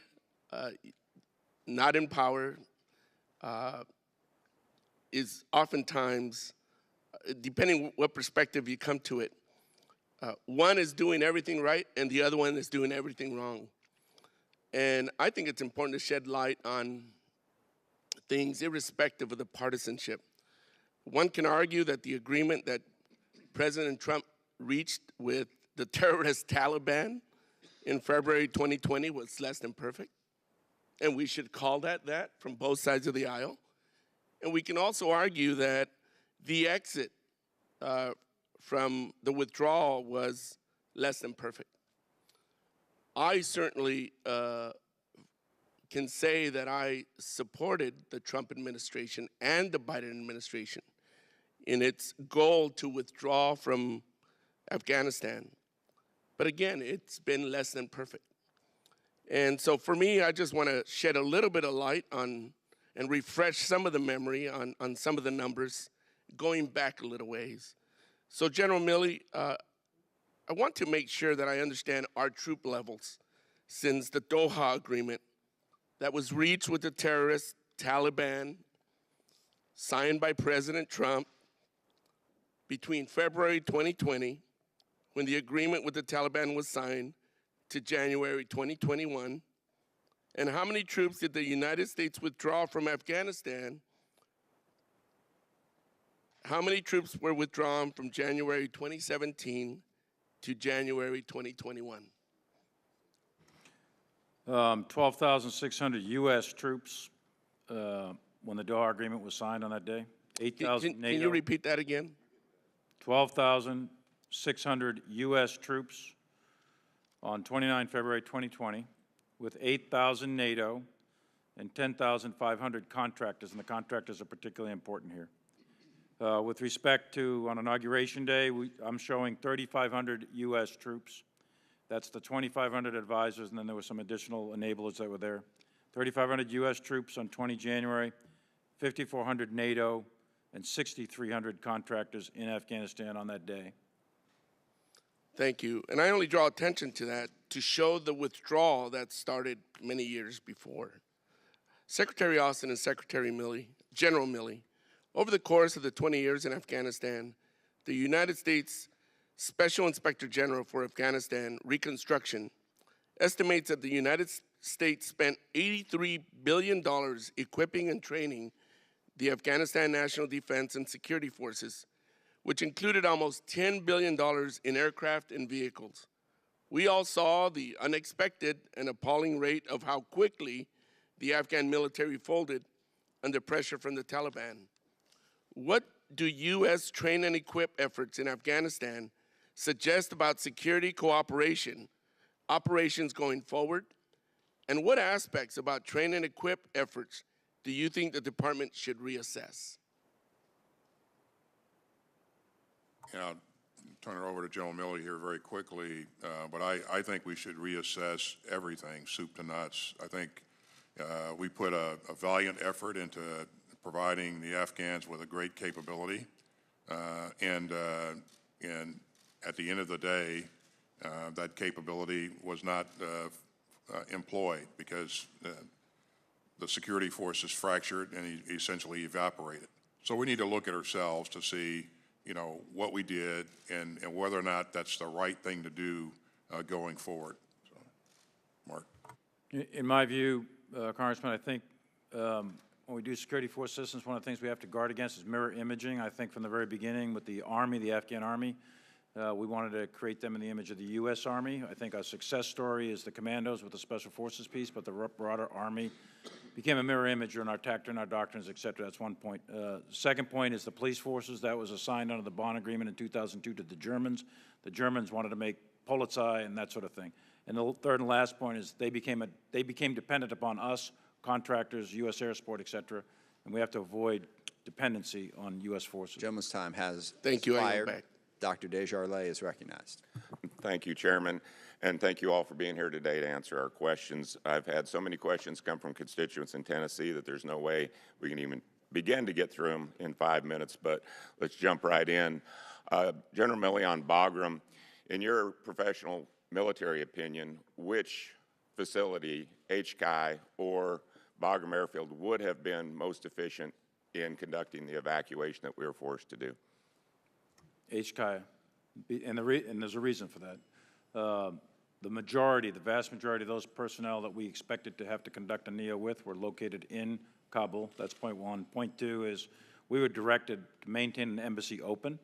not in power, is oftentimes, depending what perspective you come to it, one is doing everything right and the other one is doing everything wrong. And I think it's important to shed light on things irrespective of the partisanship. One can argue that the agreement that President Trump reached with the terrorist Taliban in February 2020 was less than perfect, and we should call that from both sides of the aisle. And we can also argue that the exit from the withdrawal was less than perfect. I certainly can say that I supported the Trump administration and the Biden administration in its goal to withdraw from Afghanistan. But again, it's been less than perfect. And so for me, I just want to shed a little bit of light on and refresh some of the memory on some of the numbers, going back a little ways. So General Milley, I want to make sure that I understand our troop levels since the Doha Agreement that was reached with the terrorist Taliban, signed by President Trump between February 2020, when the agreement with the Taliban was signed, to January 2021, and how many troops did the United States withdraw from Afghanistan? How many troops were withdrawn from January 2017 to January 2021? 12,600 U.S. troops when the Doha Agreement was signed on that day. 8,000 NATO. Can you repeat that again? 12,600 U.S. troops on 29 February 2020, with 8,000 NATO and 10,500 contractors, and the contractors are particularly important here. With respect to, on Inauguration Day, I'm showing 3,500 U.S. troops. That's the 2,500 advisors, and then there were some additional enablers that were there. 3,500 U.S. troops on 20 January, 5,400 NATO, and 6,300 contractors in Afghanistan on that day. Thank you. And I only draw attention to that to show the withdrawal that started many years before. Secretary Austin and Secretary Milley, General Milley, over the course of the 20 years in Afghanistan, the United States Special Inspector General for Afghanistan Reconstruction estimates that the United States spent $83 billion equipping and training the Afghanistan National Defense and Security Forces, which included almost $10 billion in aircraft and vehicles. We all saw the unexpected and appalling rate of how quickly the Afghan military folded under pressure from the Taliban. What do U.S. train and equip efforts in Afghanistan suggest about security cooperation, operations going forward? And what aspects about train and equip efforts do you think the department should reassess? I'll turn it over to General Milley here very quickly, but I think we should reassess everything, soup to nuts. I think we put a valiant effort into providing the Afghans with a great capability, and at the end of the day, that capability was not employed because the security forces fractured and essentially evaporated. So we need to look at ourselves to see, you know, what we did and whether or not that's the right thing to do going forward. So, Mark. In my view, Congressman, I think when we do security force systems, one of the things we have to guard against is mirror imaging. I think from the very beginning with the Army, the Afghan Army, we wanted to create them in the image of the U.S. Army. I think our success story is the commandos with the Special Forces piece, but the broader Army became a mirror image in our tactics, our doctrines, et cetera. That's one point. Second point is the police forces. That was assigned under the Bonn Agreement in 2002 to the Germans. The Germans wanted to make Polizei and that sort of thing. And the third and last point is they became dependent upon us, contractors, U.S. Air Support, et cetera, and we have to avoid dependency on U.S. forces. Gentleman's time has Thank you. expired. Dr. Desjardins is recognized. Thank you, Chairman, and thank you all for being here today to answer our questions. I've had so many questions come from constituents in Tennessee that there's no way we can even begin to get through them in 5 minutes, but let's jump right in. General Milley, on Bagram, in your professional military opinion, which facility, HCI or Bagram Airfield would have been most efficient in conducting the evacuation that we were forced to do? HKIA, and there's a reason for that. The vast majority of those personnel that we expected to have to conduct a NEO with were located in Kabul. That's point one. Point two is we were directed to maintain an embassy open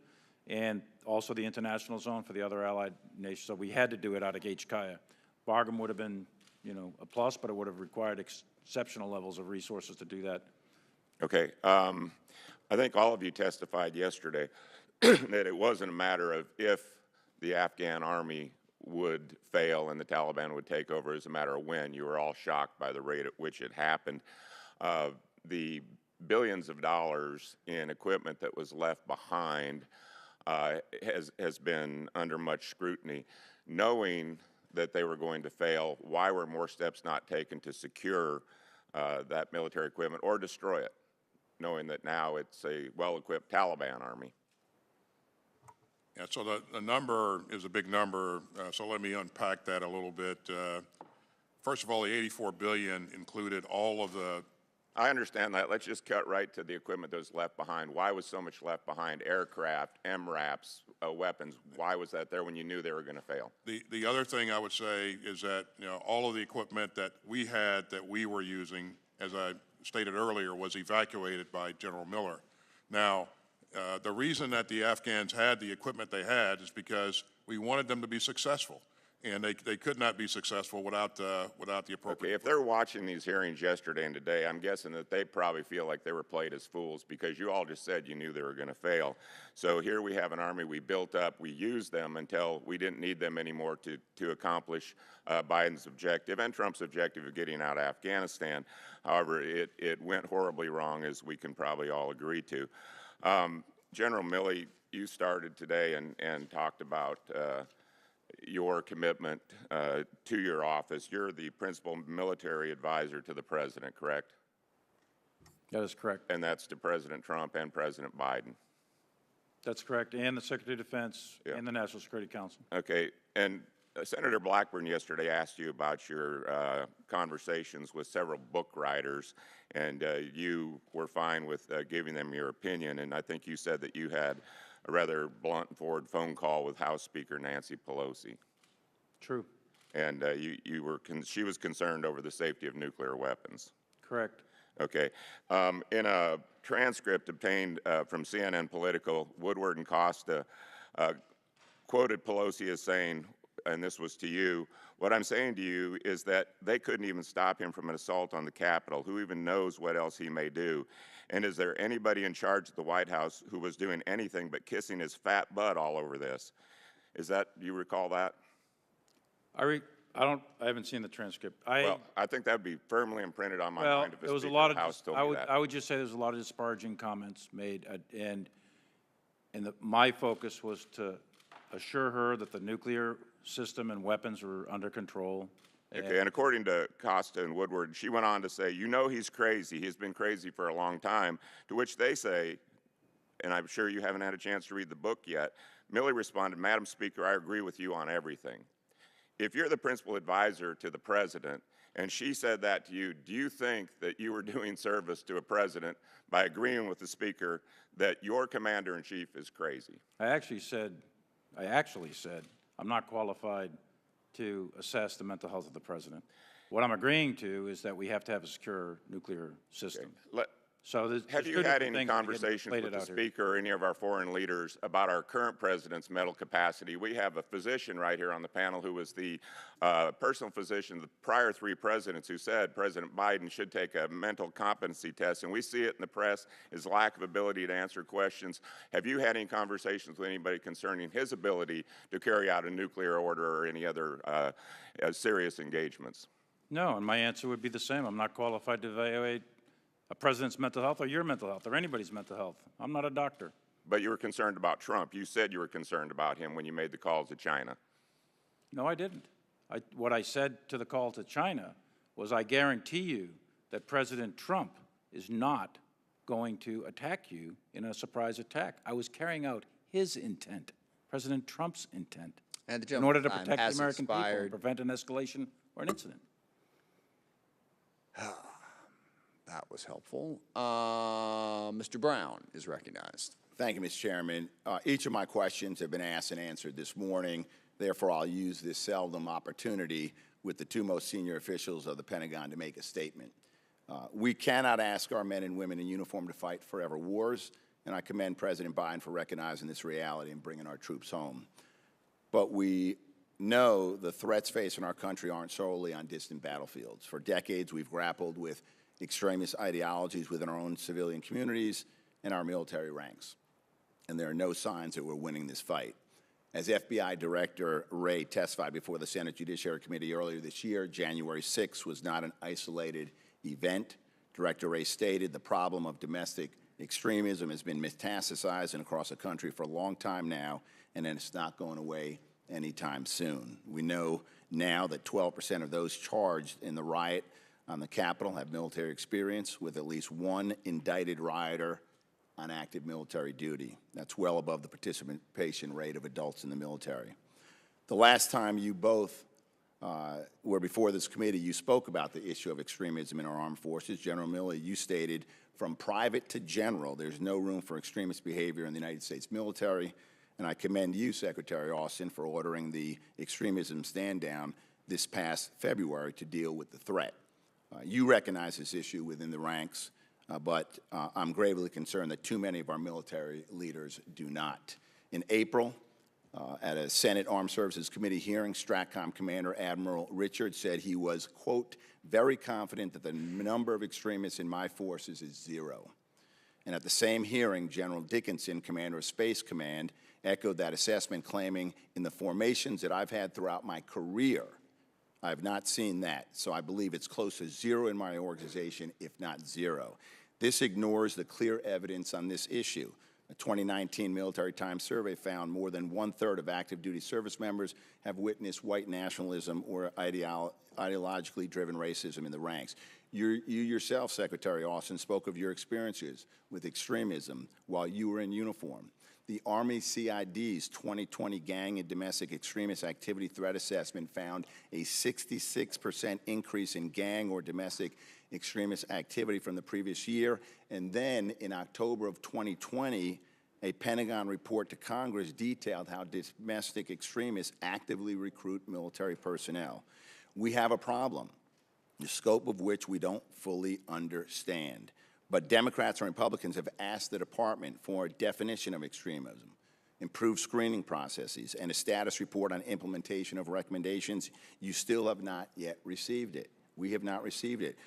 and also the international zone for the other allied nations. So we had to do it out of HKIA. Bagram would have been, a plus, but it would have required exceptional levels of resources to do that. Okay. I think all of you testified yesterday that it wasn't a matter of if the Afghan army would fail and the Taliban would take over, as a matter of when. You were all shocked by the rate at which it happened. The billions of dollars in equipment that was left behind has been under much scrutiny. Knowing that they were going to fail, why were more steps not taken to secure that military equipment or destroy it, knowing that now it's a well-equipped Taliban army? Yeah, so the number is a big number, so let me unpack that a little bit. First of all, the $84 billion included all of the... I understand that. Let's just cut right to the equipment that was left behind. Why was so much left behind? Aircraft, MRAPs, weapons. Why was that there when you knew they were going to fail? The other thing I would say is that all of the equipment that we had that we were using, as I stated earlier, was evacuated by General Miller. Now, the reason that the Afghans had the equipment they had is because we wanted them to be successful, and they could not be successful without the appropriate. Okay, if they're watching these hearings yesterday and today, I'm guessing that they probably feel like they were played as fools, because you all just said you knew they were going to fail. So here we have an army we built up, we used them until we didn't need them anymore to accomplish Biden's objective and Trump's objective of getting out of Afghanistan. However, it went horribly wrong, as we can probably all agree to. General Milley, you started today and talked about your commitment to your office. You're the principal military advisor to the president, correct? That is correct. And that's to President Trump and President Biden. That's correct, and the Secretary of Defense and the National Security Council. Okay, and Senator Blackburn yesterday asked you about your conversations with several book writers, and you were fine with giving them your opinion, and I think you said that you had a rather blunt and forward phone call with House Speaker Nancy Pelosi. True. And she was concerned over the safety of nuclear weapons. Correct. Okay. In a transcript obtained from CNN Political, Woodward and Costa quoted Pelosi as saying, and this was to you, "What I'm saying to you is that they couldn't even stop him from an assault on the Capitol. Who even knows what else he may do? And is there anybody in charge at the White House who was doing anything but kissing his fat butt all over this?" Do you recall that? I haven't seen the transcript. Well, I think that would be firmly imprinted on my mind if the Speaker of the House told me that. I would just say there's a lot of disparaging comments made, and my focus was to assure her that the nuclear system and weapons were under control. Okay, and according to Costa and Woodward, she went on to say, he's crazy. He's been crazy for a long time, to which they say, and I'm sure you haven't had a chance to read the book yet, Milley responded, "Madam Speaker, I agree with you on everything." If you're the principal advisor to the president, and she said that to you, do you think that you were doing service to a president by agreeing with the speaker that your commander-in-chief is crazy? I actually said, I'm not qualified to assess the mental health of the president. What I'm agreeing to is that we have to have a secure nuclear system. Okay. Have you had any conversations with the Speaker or any of our foreign leaders about our current president's mental capacity? We have a physician right here on the panel who was the personal physician of the prior three presidents who said President Biden should take a mental competency test, and we see it in the press, his lack of ability to answer questions. Have you had any conversations with anybody concerning his ability to carry out a nuclear order or any other serious engagements? No, and my answer would be the same. I'm not qualified to evaluate a president's mental health or your mental health or anybody's mental health. I'm not a doctor. But you were concerned about Trump. You said you were concerned about him when you made the call to China. No, I didn't. What I said to the call to China was, I guarantee you that President Trump is not going to attack you in a surprise attack. I was carrying out his intent, President Trump's intent, in order to protect the American people and prevent an escalation or an incident. That was helpful. Mr. Brown is recognized. Thank you, Mr. Chairman. Each of my questions have been asked and answered this morning. Therefore, I'll use this seldom opportunity with the two most senior officials of the Pentagon to make a statement. We cannot ask our men and women in uniform to fight forever wars, and I commend President Biden for recognizing this reality and bringing our troops home. But we know the threats facing our country aren't solely on distant battlefields. For decades, we've grappled with extremist ideologies within our own civilian communities and our military ranks. And there are no signs that we're winning this fight. As FBI Director Wray testified before the Senate Judiciary Committee earlier this year, January 6th was not an isolated event. Director Wray stated the problem of domestic extremism has been metastasizing across the country for a long time now, and it's not going away anytime soon. We know now that 12% of those charged in the riot on the Capitol have military experience, with at least one indicted rioter on active military duty. That's well above the participation rate of adults in the military. The last time you both were before this committee, you spoke about the issue of extremism in our armed forces. General Milley, you stated, from private to general, there's no room for extremist behavior in the United States military. And I commend you, Secretary Austin, for ordering the extremism stand down this past February to deal with the threat. You recognize this issue within the ranks, but I'm gravely concerned that too many of our military leaders do not. In April, at a Senate Armed Services Committee hearing, STRATCOM Commander Admiral Richard said he was, quote, very confident that the number of extremists in my forces is zero. And at the same hearing, General Dickinson, Commander of Space Command, echoed that assessment, claiming, in the formations that I've had throughout my career, I have not seen that. So I believe it's close to zero in my organization, if not zero. This ignores the clear evidence on this issue. A 2019 Military Times survey found more than 1/3 of active duty service members have witnessed white nationalism or ideologically driven racism in the ranks. You yourself, Secretary Austin, spoke of your experiences with extremism while you were in uniform. The Army CID's 2020 Gang and Domestic Extremist Activity Threat Assessment found a 66% increase in gang or domestic extremist activity from the previous year. And then in October of 2020, a Pentagon report to Congress detailed how domestic extremists actively recruit military personnel. We have a problem, the scope of which we don't fully understand. But Democrats and Republicans have asked the department for a definition of extremism, improved screening processes, and a status report on implementation of recommendations. You still have not yet received it. We have not received it,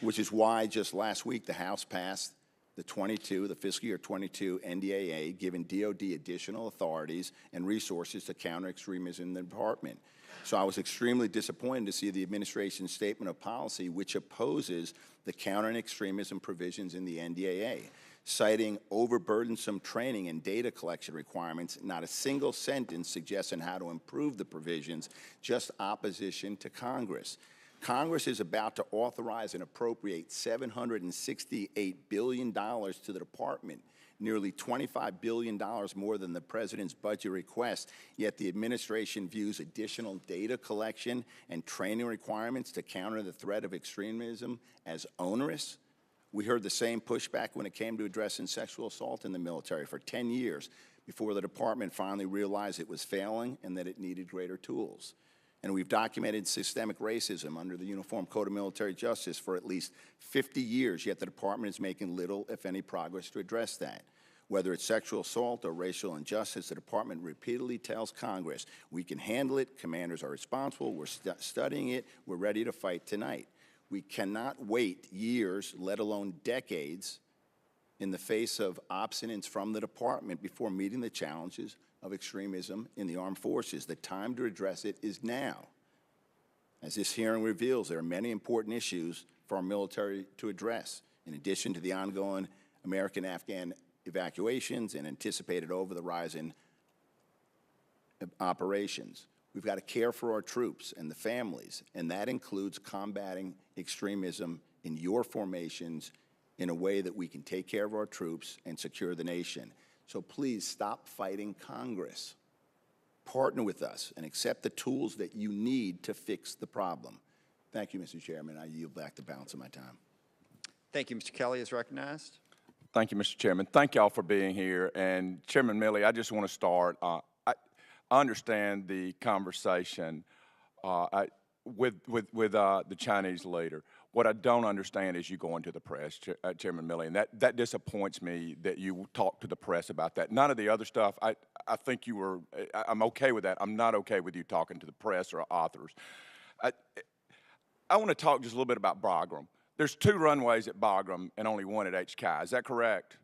which is why just last week the House passed the fiscal year 22 NDAA, giving DOD additional authorities and resources to counter extremism in the department. So I was extremely disappointed to see the administration's statement of policy, which opposes the countering extremism provisions in the NDAA, citing overburdensome training and data collection requirements. Not a single sentence suggesting how to improve the provisions, just opposition to Congress. Congress is about to authorize and appropriate $768 billion to the department, nearly $25 billion more than the president's budget request, yet the administration views additional data collection and training requirements to counter the threat of extremism as onerous. We heard the same pushback when it came to addressing sexual assault in the military for 10 years before the department finally realized it was failing and that it needed greater tools. And we've documented systemic racism under the Uniform Code of Military Justice for at least 50 years, yet the department is making little, if any, progress to address that. Whether it's sexual assault or racial injustice, the department repeatedly tells Congress, we can handle it, commanders are responsible, we're studying it, we're ready to fight tonight. We cannot wait years, let alone decades, in the face of obstinance from the department before meeting the challenges of extremism in the armed forces. The time to address it is now. As this hearing reveals, there are many important issues for our military to address. In addition to the ongoing American-Afghan evacuations and anticipated over-the-horizon operations, we've got to care for our troops and the families, and that includes combating extremism in your formations in a way that we can take care of our troops and secure the nation. So please stop fighting Congress. Partner with us and accept the tools that you need to fix the problem. Thank you, Mr. Chairman. I yield back the balance of my time. Thank you. Mr. Kelly is recognized. Thank you, Mr. Chairman. Thank y'all for being here. And Chairman Milley, I just want to start. I understand the conversation with the Chinese leader. What I don't understand is you going to the press, Chairman Milley, and that disappoints me that you talk to the press about that. None of the other stuff, I think you were, I'm okay with that. I'm not okay with you talking to the press or authors. I want to talk just a little bit about Bagram. There's 2 runways at Bagram and only 1 at HK. Is that correct?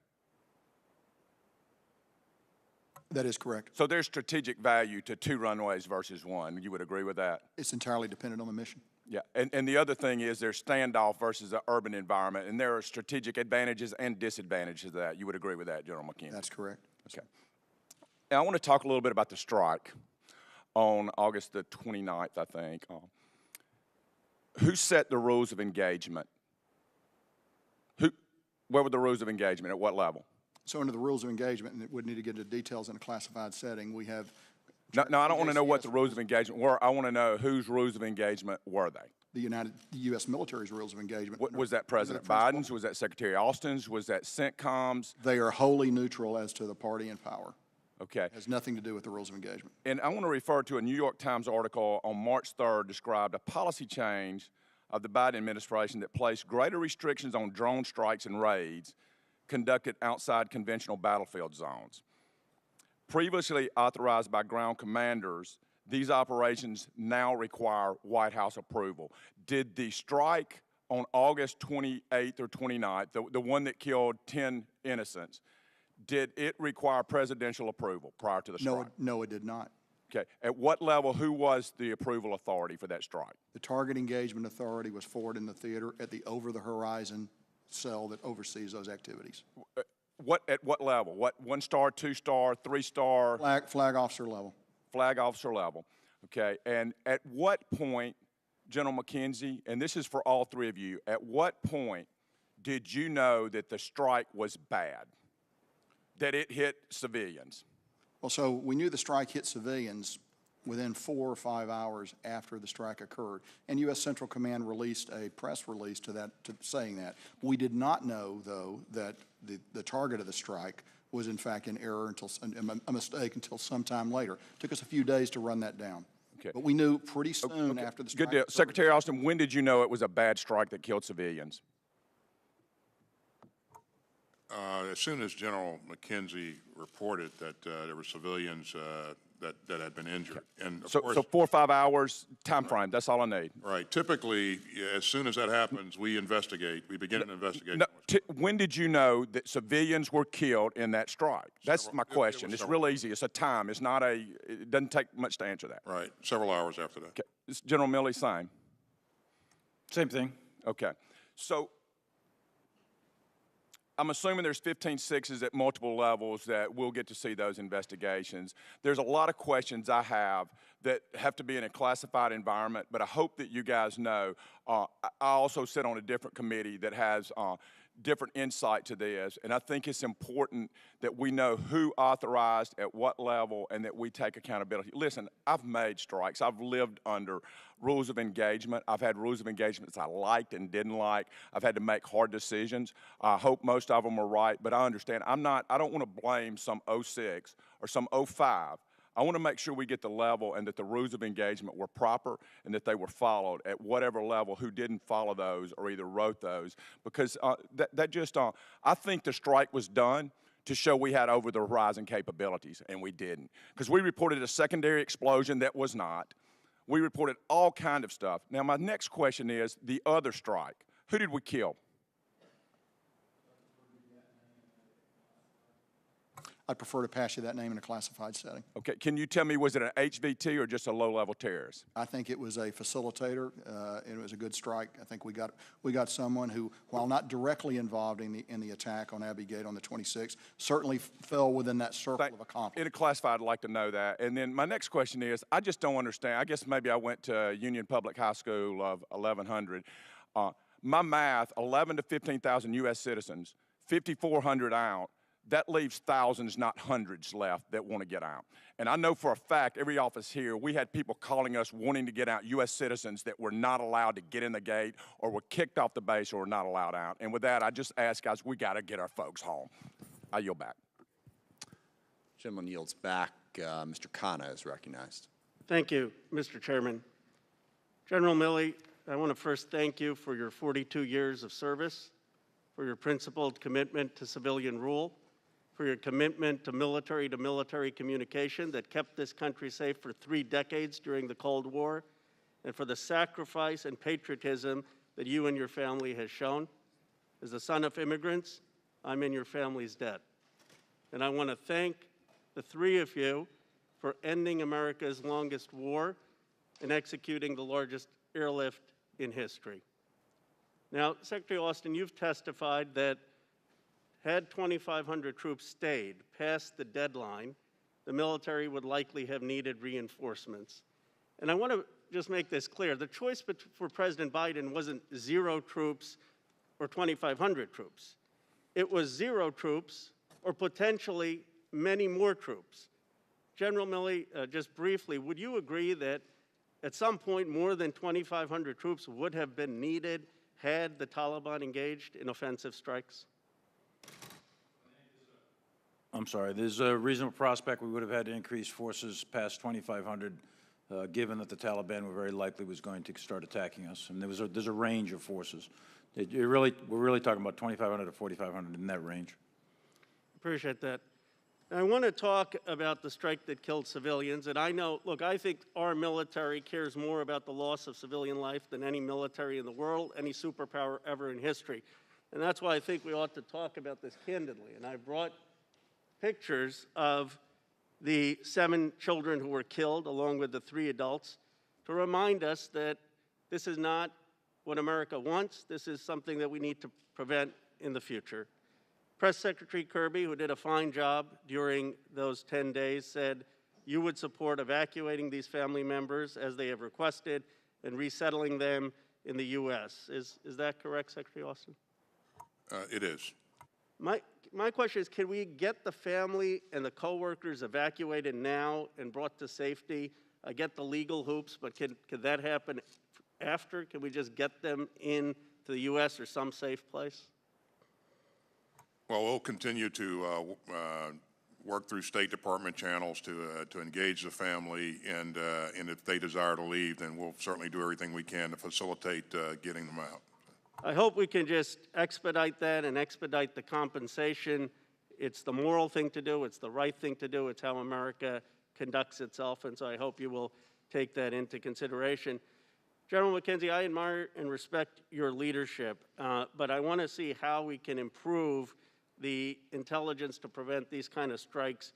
That is correct. So there's strategic value to 2 runways versus 1. You would agree with that? It's entirely dependent on the mission. Yeah, and the other thing is there's standoff versus an urban environment, and there are strategic advantages and disadvantages to that. You would agree with that, General McKenzie? That's correct. Okay. Now I want to talk a little bit about the strike on August the 29th, I think. Who set the rules of engagement? What were the rules of engagement? At what level? So under the rules of engagement, and it would need to get into details in a classified setting, we have... No, I don't want to know what the rules of engagement were. I want to know whose rules of engagement were they? The U.S. military's rules of engagement. Was that President Biden's? Was that Secretary Austin's? Was that Centcom's? They are wholly neutral as to the party in power. Okay. It has nothing to do with the rules of engagement. And I want to refer to a New York Times article on March 3rd described a policy change of the Biden administration that placed greater restrictions on drone strikes and raids conducted outside conventional battlefield zones. Previously authorized by ground commanders, these operations now require White House approval. Did the strike on August 28th or 29th, the one that killed 10 innocents, did it require presidential approval prior to the strike? No, it did not. Okay. At what level, who was the approval authority for that strike? The target engagement authority was forward in the theater at the over-the-horizon cell that oversees those activities. At what level? What, 1-star, 2-star, 3-star? Flag officer level. Flag officer level. Okay. And at what point, General McKenzie, and this is for all 3 of you, at what point did you know that the strike was bad, that it hit civilians? Well, so we knew the strike hit civilians within 4 or 5 hours after the strike occurred. And U.S. Central Command released a press release to saying that. We did not know, though, that the target of the strike was in fact an error until a mistake until sometime later. It took us a few days to run that down. Okay. But we knew pretty soon after the strike. Good deal. Secretary Austin, when did you know it was a bad strike that killed civilians? As soon as General McKenzie reported that there were civilians that had been injured. And of course, so 4 or 5 hours time frame, that's all I need. Right. Typically, as soon as that happens, we investigate. We begin an investigation. When did you know that civilians were killed in that strike? That's my question. It's real easy. It's a time. It's not a, it doesn't take much to answer that. Right. Several hours after that. Okay. General Milley, same. Same thing. Okay. So I'm assuming there's 15-6s at multiple levels that we'll get to see those investigations. There's a lot of questions I have that have to be in a classified environment, but I hope that you guys know I also sit on a different committee that has different insight to this, and I think it's important that we know who authorized at what level and that we take accountability. Listen, I've made strikes. I've lived under rules of engagement. I've had rules of engagement that I liked and didn't like. I've had to make hard decisions. I hope most of them are right, but I understand. I don't want to blame some 06 or some 05. I want to make sure we get the level and that the rules of engagement were proper and that they were followed at whatever level. Who didn't follow those or either wrote those, because I think the strike was done to show we had over-the-horizon capabilities, and we didn't. Because we reported a secondary explosion that was not. We reported all kind of stuff. Now, my next question is the other strike. Who did we kill? I'd prefer to pass you that name in a classified setting. Okay, can you tell me, was it an HVT or just a low-level terrorist? I think it was a facilitator, and it was a good strike. I think we got someone who, while not directly involved in the attack on Abbey Gate on the 26th, certainly fell within that circle of accomplishment. In a classified, I'd like to know that. And then my next question is, I just don't understand. I guess maybe I went to Union Public High School of 1100. My math, 11 to 15,000 U.S. citizens, 5,400 out. that leaves thousands, not hundreds left that want to get out. And I know for a fact, every office here, we had people calling us wanting to get out, U.S. citizens that were not allowed to get in the gate or were kicked off the base or were not allowed out. And with that, I just ask, guys, we got to get our folks home. I yield back. Gentleman yields back. Mr. Khanna is recognized. Thank you, Mr. Chairman. General Milley, I want to first thank you for your 42 years of service, for your principled commitment to civilian rule, for your commitment to military communication that kept this country safe for 3 decades during the Cold War, and for the sacrifice and patriotism that you and your family has shown. As the son of immigrants, I'm in your family's debt. And I want to thank the 3 of you for ending America's longest war and executing the largest airlift in history. Now, Secretary Austin, you've testified that had 2,500 troops stayed past the deadline, the military would likely have needed reinforcements. And I want to just make this clear. The choice for President Biden wasn't 0 troops or 2,500 troops. It was 0 troops or potentially many more troops. General Milley, just briefly, would you agree that at some point more than 2,500 troops would have been needed had the Taliban engaged in offensive strikes? I'm sorry. There's a reasonable prospect we would have had to increase forces past 2,500, given that the Taliban were very likely was going to start attacking us. And there's a range of forces. We're really talking about 2,500 to 4,500 in that range. Appreciate that. I want to talk about the strike that killed civilians. And I know, look, I think our military cares more about the loss of civilian life than any military in the world, any superpower ever in history. And that's why I think we ought to talk about this candidly. And I brought pictures of the 7 children who were killed, along with the 3 adults, to remind us that this is not what America wants. This is something that we need to prevent in the future. Press Secretary Kirby, who did a fine job during those 10 days, said you would support evacuating these family members as they have requested and resettling them in the U.S. Is that correct, Secretary Austin? It is. My question is, can we get the family and the coworkers evacuated now and brought to safety? I get the legal hoops, but could that happen after? Can we just get them into the U.S. or some safe place? Well, we'll continue to work through State Department channels to engage the family, and if they desire to leave, then we'll certainly do everything we can to facilitate getting them out. I hope we can just expedite that and expedite the compensation. It's the moral thing to do. It's the right thing to do. It's how America conducts itself, and so I hope you will take that into consideration. General McKenzie, I admire and respect your leadership, but I want to see how we can improve the intelligence to prevent these kind of strikes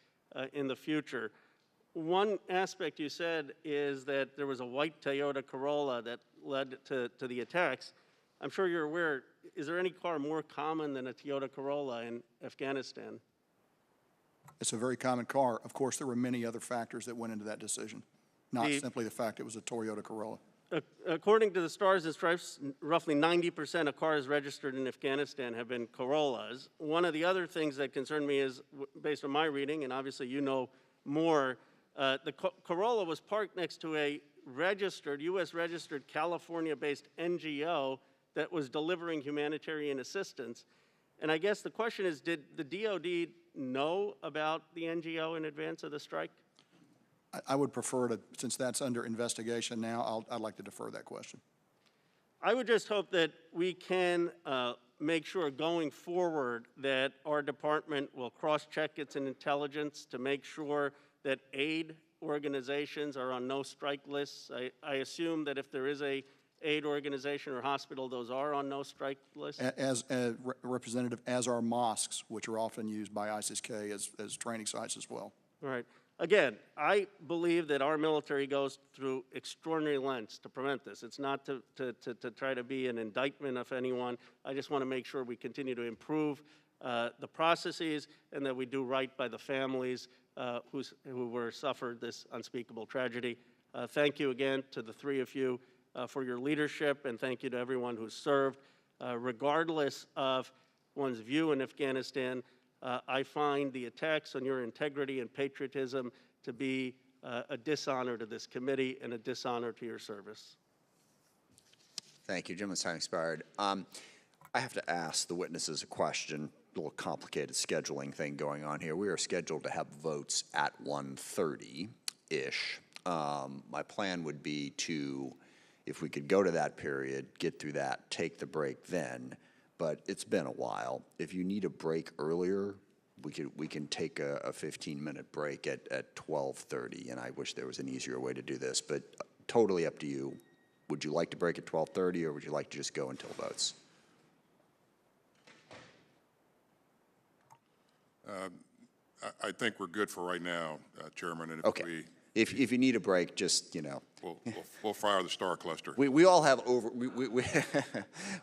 in the future. One aspect you said is that there was a white Toyota Corolla that led to the attacks. I'm sure you're aware, is there any car more common than a Toyota Corolla in Afghanistan? It's a very common car. Of course, there were many other factors that went into that decision, not simply the fact it was a Toyota Corolla. According to the Stars and Stripes, roughly 90% of cars registered in Afghanistan have been Corollas. One of the other things that concerned me is, based on my reading, and obviously you know more, the Corolla was parked next to a U.S.-registered California-based NGO that was delivering humanitarian assistance. And I guess the question is, did the DOD know about the NGO in advance of the strike? I would prefer to, since that's under investigation now, I'd like to defer that question. I would just hope that we can make sure going forward that our department will cross-check its intelligence to make sure that aid organizations are on no-strike lists. I assume that if there is a aid organization or hospital, those are on no-strike lists? As Representative, as are mosques, which are often used by ISIS-K as training sites as well. All right. Again, I believe that our military goes through extraordinary lengths to prevent this. It's not to try to be an indictment of anyone. I just want to make sure we continue to improve the processes and that we do right by the families who were suffered this unspeakable tragedy. Thank you again to the 3 of you for your leadership, and thank you to everyone who served. Regardless of one's view in Afghanistan, I find the attacks on your integrity and patriotism to be a dishonor to this committee and a dishonor to your service. Thank you. Gentleman's time expired. I have to ask the witnesses a question. A little complicated scheduling thing going on here. We are scheduled to have votes at 1:30-ish. My plan would be to, if we could go to that period, get through that, take the break then. But it's been a while. If you need a break earlier, we can take a 15-minute break at 12:30, and I wish there was an easier way to do this, but totally up to you. Would you like to break at 12:30, or would you like to just go until votes? I think we're good for right now, Chairman. And Okay. If you need a break, just, you know. We'll fire the star cluster. We all have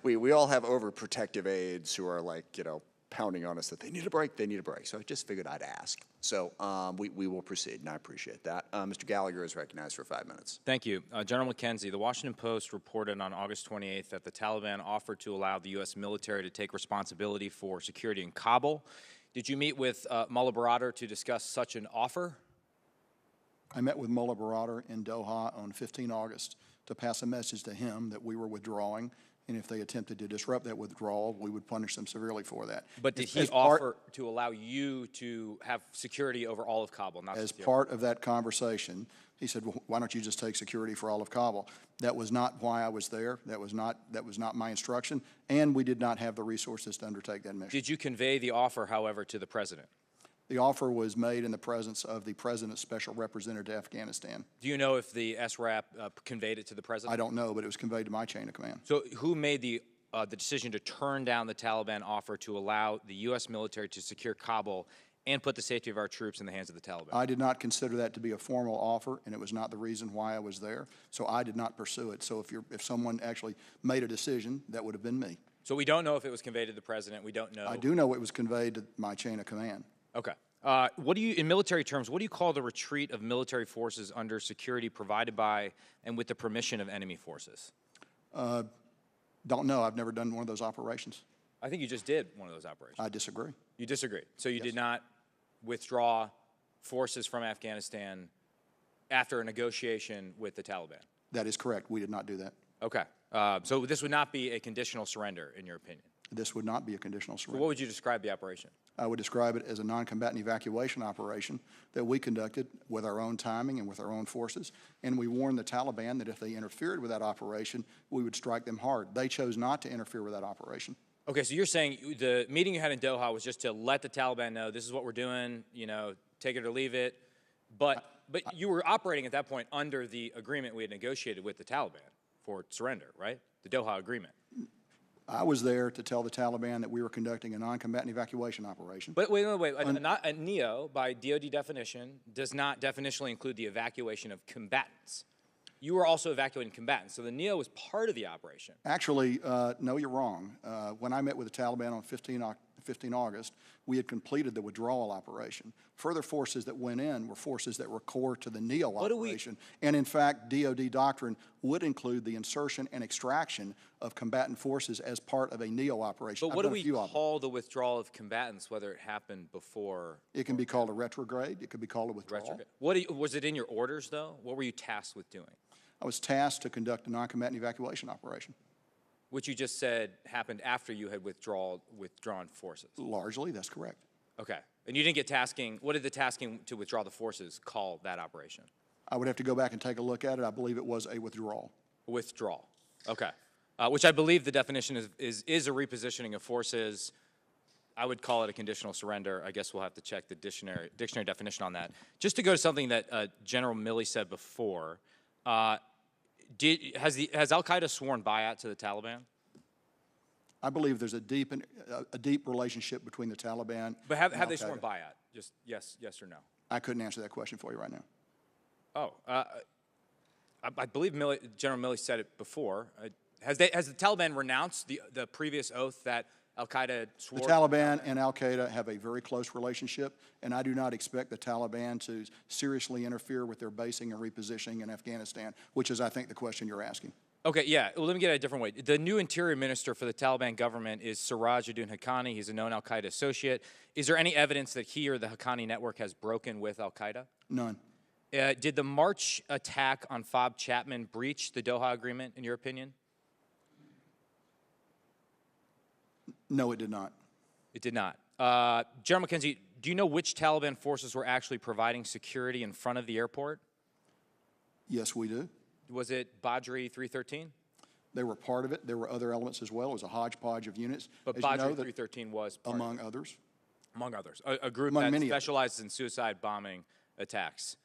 we all have overprotective aides who are like, you know, pounding on us that they need a break, they need a break. So I just figured I'd ask. So we will proceed, and I appreciate that. Mr. Gallagher is recognized for 5 minutes. Thank you. General McKenzie, the Washington Post reported on August 28th that the Taliban offered to allow the U.S. military to take responsibility for security in Kabul. Did you meet with Mullah Baradar to discuss such an offer? I met with Mullah Baradar in Doha on 15 August to pass a message to him that we were withdrawing, and if they attempted to disrupt that withdrawal, we would punish them severely for that. But did he offer to allow you to have security over all of Kabul? Not as part of that conversation, he said, well, why don't you just take security for all of Kabul? That was not why I was there. That was not my instruction, and we did not have the resources to undertake that mission. Did you convey the offer, however, to the president? The offer was made in the presence of the President's Special Representative to Afghanistan. Do you know if the SRAP conveyed it to the president? I don't know, but it was conveyed to my chain of command. So who made the decision to turn down the Taliban offer to allow the U.S. military to secure Kabul and put the safety of our troops in the hands of the Taliban? I did not consider that to be a formal offer, and it was not the reason why I was there, so I did not pursue it. So if someone actually made a decision, that would have been me. So we don't know if it was conveyed to the president. We don't know. I do know it was conveyed to my chain of command. Okay. What do you, in military terms, what do you call the retreat of military forces under security provided by and with the permission of enemy forces? Don't know. I've never done one of those operations. I think you just did one of those operations. I disagree. You disagree. So you did not withdraw forces from Afghanistan after a negotiation with the Taliban? That is correct. We did not do that. Okay. So this would not be a conditional surrender, in your opinion? This would not be a conditional surrender. So what would you describe the operation? I would describe it as a non-combatant evacuation operation that we conducted with our own timing and with our own forces, and we warned the Taliban that if they interfered with that operation, we would strike them hard. They chose not to interfere with that operation. Okay, so you're saying the meeting you had in Doha was just to let the Taliban know this is what we're doing, you know, take it or leave it, but you were operating at that point under the agreement we had negotiated with the Taliban for surrender, right? The Doha agreement. I was there to tell the Taliban that we were conducting a non-combatant evacuation operation. But wait. A NEO, by DoD definition, does not definitionally include the evacuation of combatants. You were also evacuating combatants, so the NEO was part of the operation. Actually, no, you're wrong. When I met with the Taliban on 15 August, we had completed the withdrawal operation. Further forces that went in were forces that were core to the NEO operation. And in fact, DoD doctrine would include the insertion and extraction of combatant forces as part of a NEO operation. But what do we call the withdrawal of combatants, whether it happened before? It can be called a retrograde. It could be called a withdrawal. Was it in your orders, though? What were you tasked with doing? I was tasked to conduct a non-combatant evacuation operation. Which you just said happened after you had withdrawn forces. Largely, that's correct. Okay. And you didn't get tasking, what did the tasking to withdraw the forces call that operation? I would have to go back and take a look at it. I believe it was a withdrawal. A withdrawal. Okay. Which I believe the definition is a repositioning of forces. I would call it a conditional surrender. I guess we'll have to check the dictionary definition on that. Just to go to something that General Milley said before, has al-Qaeda sworn bayat to the Taliban? I believe there's a deep relationship between the Taliban. But have they sworn bayat? Just yes or no? I couldn't answer that question for you right now. Oh, I believe General Milley said it before. Has the Taliban renounced the previous oath that al-Qaeda swore? The Taliban and al-Qaeda have a very close relationship, and I do not expect the Taliban to seriously interfere with their basing and repositioning in Afghanistan, which is, I think, the question you're asking. Okay, yeah, well, let me get it a different way. The new interior minister for the Taliban government is Siraj Haqqani. He's a known al-Qaeda associate. Is there any evidence that he or the Haqqani network has broken with al-Qaeda? None. Did the March attack on Fob Chapman breach the Doha Agreement, in your opinion? No, it did not. It did not. General McKenzie, do you know which Taliban forces were actually providing security in front of the airport? Yes, we do. Was it Badri 313? They were part of it. There were other elements as well. It was a hodgepodge of units. But As Badri you know, 313 was part among of it. others. Among others. A group Among that many specializes in suicide bombing attacks.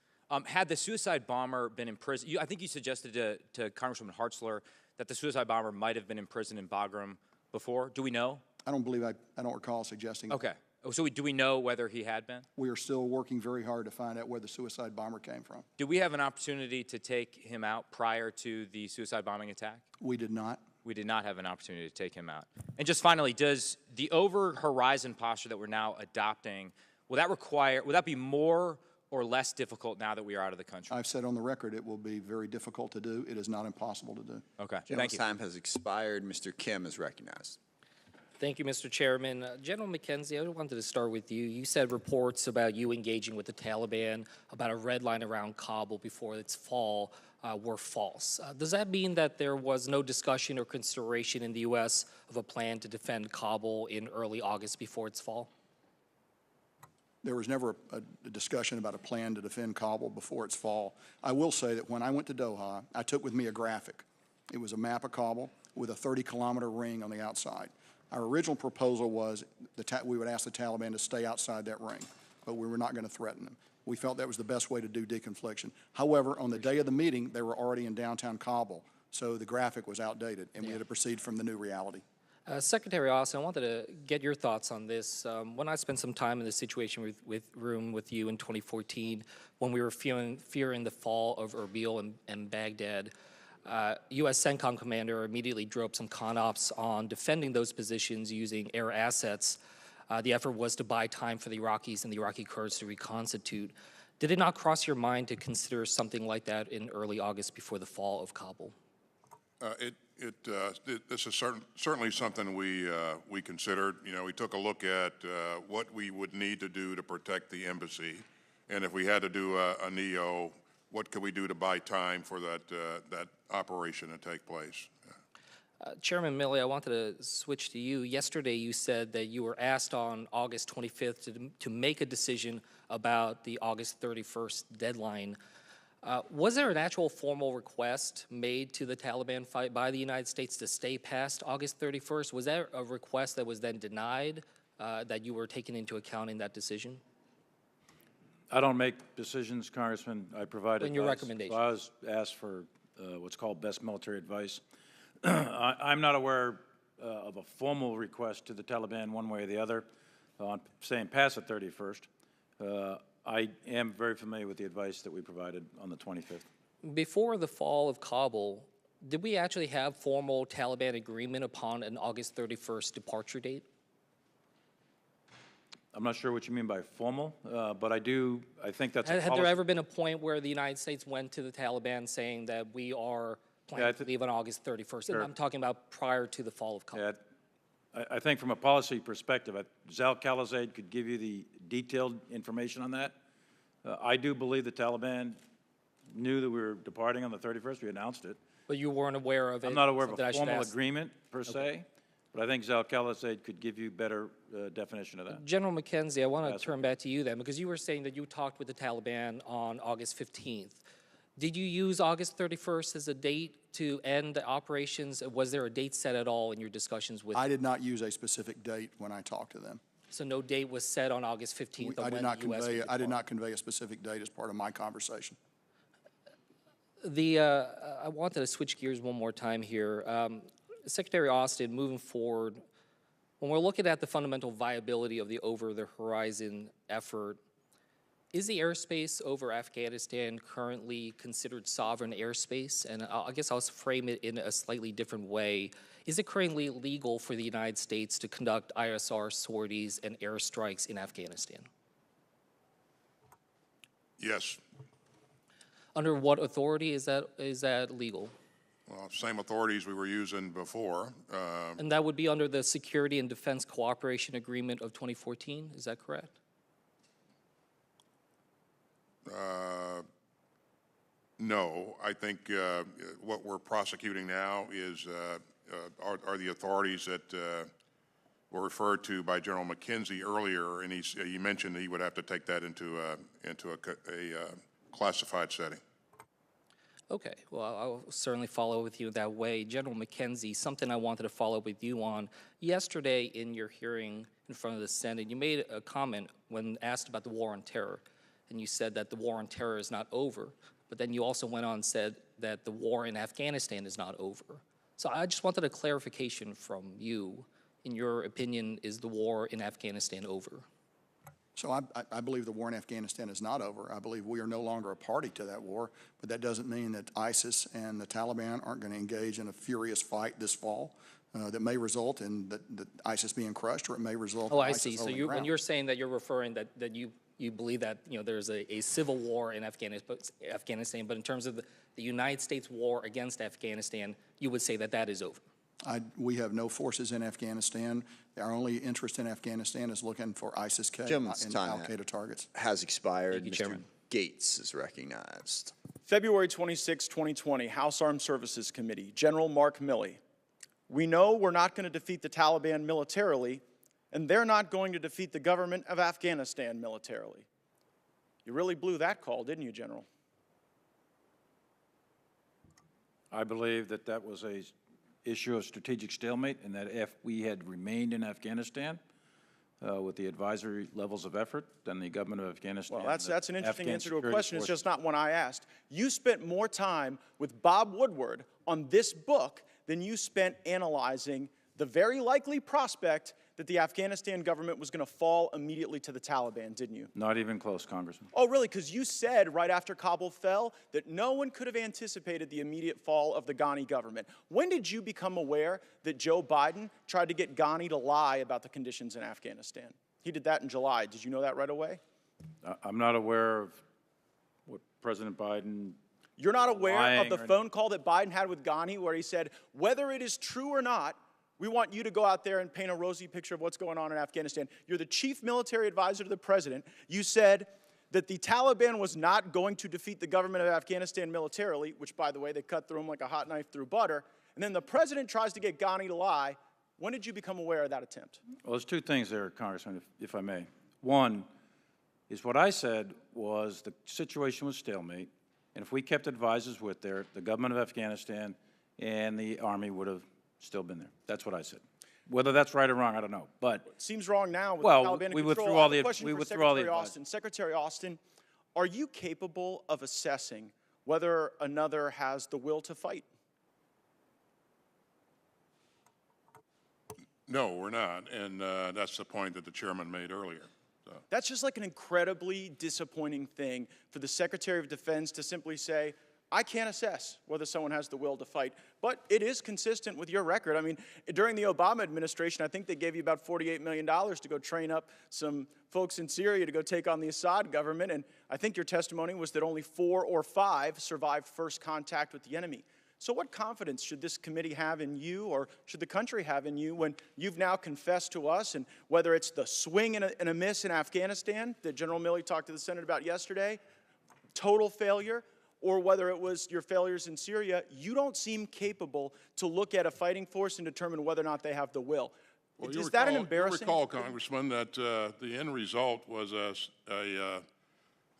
Had the suicide bomber been in prison, I think you suggested to Congresswoman Hartzler that the suicide bomber might have been in prison in Bagram before. Do we know? I don't believe I don't recall suggesting that. Okay. So do we know whether he had been? We are still working very hard to find out where the suicide bomber came from. Did we have an opportunity to take him out prior to the suicide bombing attack? We did not. We did not have an opportunity to take him out. And just finally, does the over-horizon posture that we're now adopting, will that be more or less difficult now that we are out of the country? I've said on the record it will be very difficult to do. It is not impossible to do. Okay, Thank you. Time has expired. Mr. Kim is recognized. Thank you, Mr. Chairman. General McKenzie, I wanted to start with you. You said reports about you engaging with the Taliban about a red line around Kabul before its fall were false. Does that mean that there was no discussion or consideration in the U.S. of a plan to defend Kabul in early August before its fall? There was never a discussion about a plan to defend Kabul before its fall. I will say that when I went to Doha, I took with me a graphic. It was a map of Kabul with a 30-kilometer ring on the outside. Our original proposal was we would ask the Taliban to stay outside that ring, but we were not going to threaten them. We felt that was the best way to do deconfliction. However, on the day of the meeting, they were already in downtown Kabul, so the graphic was outdated, and we had to proceed from the new reality. Secretary Austin, I wanted to get your thoughts on this. When I spent some time in the Situation room with you in 2014, when we were fearing the fall of Erbil and Baghdad, U.S. Centcom commander immediately drew up some con-ops on defending those positions using air assets. The effort was to buy time for the Iraqis and the Iraqi Kurds to reconstitute. Did it not cross your mind to consider something like that in early August before the fall of Kabul? This is certainly something we considered. You know, we took a look at what we would need to do to protect the embassy, and if we had to do a NEO, what could we do to buy time for that operation to take place? Chairman Milley, I wanted to switch to you. Yesterday you said that you were asked on August 25th to make a decision about the August 31st deadline. Was there an actual formal request made to the Taliban by the United States to stay past August 31st? Was there a request that was then denied that you were taking into account in that decision? I don't make decisions, Congressman. I provide advice. Your recommendation. So I was asked for what's called best military advice. I'm not aware of a formal request to the Taliban one way or the other on staying past the 31st. I am very familiar with the advice that we provided on the 25th. Before the fall of Kabul, did we actually have formal Taliban agreement upon an August 31st departure date? I'm not sure what you mean by formal, but I think that's a Had policy. there ever been a point where the United States went to the Taliban saying that we are planning to leave on August 31st? Sure. And I'm talking about prior to the fall of Kabul. Yeah, I think from a policy perspective, Zal Khalilzad could give you the detailed information on that. I do believe the Taliban knew that we were departing on the 31st. We announced it. But you weren't aware of it? I'm not aware of something a I should formal ask. agreement per se, but I think Zal Khalilzad could give you better definition of that. General McKenzie, I want to turn back to you then, because you were saying that you talked with the Taliban on August 15th. Did you use August 31st as a date to end the operations? Was there a date set at all in your discussions with them? I did not use a specific date when I talked to them. So no date was set on August 15th on when the U.S. would I did depart? not convey a specific date as part of my conversation. I wanted to switch gears one more time here. Secretary Austin, moving forward, when we're looking at the fundamental viability of the over-the-horizon effort, is the airspace over Afghanistan currently considered sovereign airspace? And I guess I'll frame it in a slightly different way. Is it currently legal for the United States to conduct ISR sorties and airstrikes in Afghanistan? Yes. Under what authority is that legal? Well, same authorities we were using before. And that would be under the Security and Defense Cooperation Agreement of 2014, is that correct? No, I think what we're prosecuting now is are the authorities that were referred to by General McKenzie earlier, and he mentioned he would have to take that into a classified setting. Okay, well, I'll certainly follow with you that way. General McKenzie, something I wanted to follow up with you on. Yesterday in your hearing in front of the Senate, you made a comment when asked about the war on terror, and you said that the war on terror is not over, but then you also went on and said that the war in Afghanistan is not over. So I just wanted a clarification from you. In your opinion, is the war in Afghanistan over? So I believe the war in Afghanistan is not over. I believe we are no longer a party to that war, but that doesn't mean that ISIS and the Taliban aren't going to engage in a furious fight this fall that may result in the ISIS being crushed, or it may result in ISIS see. So holding ground. when you're saying that, you're referring that you believe that there's a civil war in Afghanistan, but in terms of the United States war against Afghanistan, you would say that that is over. We have no forces in Afghanistan. Our only interest in Afghanistan is looking for ISIS-K and al-Qaeda targets. Has expired. Thank you, Mr. Chairman. Gates is recognized. February 26, 2020, House Armed Services Committee, General Mark Milley. We know we're not going to defeat the Taliban militarily, and they're not going to defeat the government of Afghanistan militarily. You really blew that call, didn't you, General? I believe that that was a issue of strategic stalemate, and that if we had remained in Afghanistan with the advisory levels of effort, then the government of Afghanistan. Well, that's an interesting Afghan answer to a security question. It's forces- just not one I asked. You spent more time with Bob Woodward on this book than you spent analyzing the very likely prospect that the Afghanistan government was going to fall immediately to the Taliban, didn't you? Not even close, Congressman. Oh, really? Because you said right after Kabul fell that no one could have anticipated the immediate fall of the Ghani government. When did you become aware that Joe Biden tried to get Ghani to lie about the conditions in Afghanistan? He did that in July. Did you know that right away? I'm not aware of what President Biden. You're not aware of the lying or- phone call that Biden had with Ghani where he said, whether it is true or not, we want you to go out there and paint a rosy picture of what's going on in Afghanistan. You're the chief military advisor to the president. You said that the Taliban was not going to defeat the government of Afghanistan militarily, which, by the way, they cut through them like a hot knife through butter. And then the president tries to get Ghani to lie. When did you become aware of that attempt? Well, there's two things there, Congressman, if I may. One is what I said was the situation was stalemate, and if we kept advisors with there, the government of Afghanistan and the Army would have still been there. That's what I said. Whether that's right or wrong, I don't know. But it seems wrong now with well, the Taliban in we control. withdrew all I have a the question for Secretary Austin. Secretary Austin, are you capable of assessing whether another has the will to fight? No, we're not, and that's the point that the chairman made earlier. So. That's just like an incredibly disappointing thing for the Secretary of Defense to simply say, I can't assess whether someone has the will to fight, but it is consistent with your record. I mean, during the Obama administration, I think they gave you about $48 million to go train up some folks in Syria to go take on the Assad government, and I think your testimony was that only 4 or 5 survived first contact with the enemy. So what confidence should this committee have in you, or should the country have in you, when you've now confessed to us, and whether it's the swing and a miss in Afghanistan that General Milley talked to the Senate about yesterday, total failure, or whether it was your failures in Syria, you don't seem capable to look at a fighting force and determine whether or not they have the will. Well, Is that an embarrassing? You recall, Congressman, that the end result was the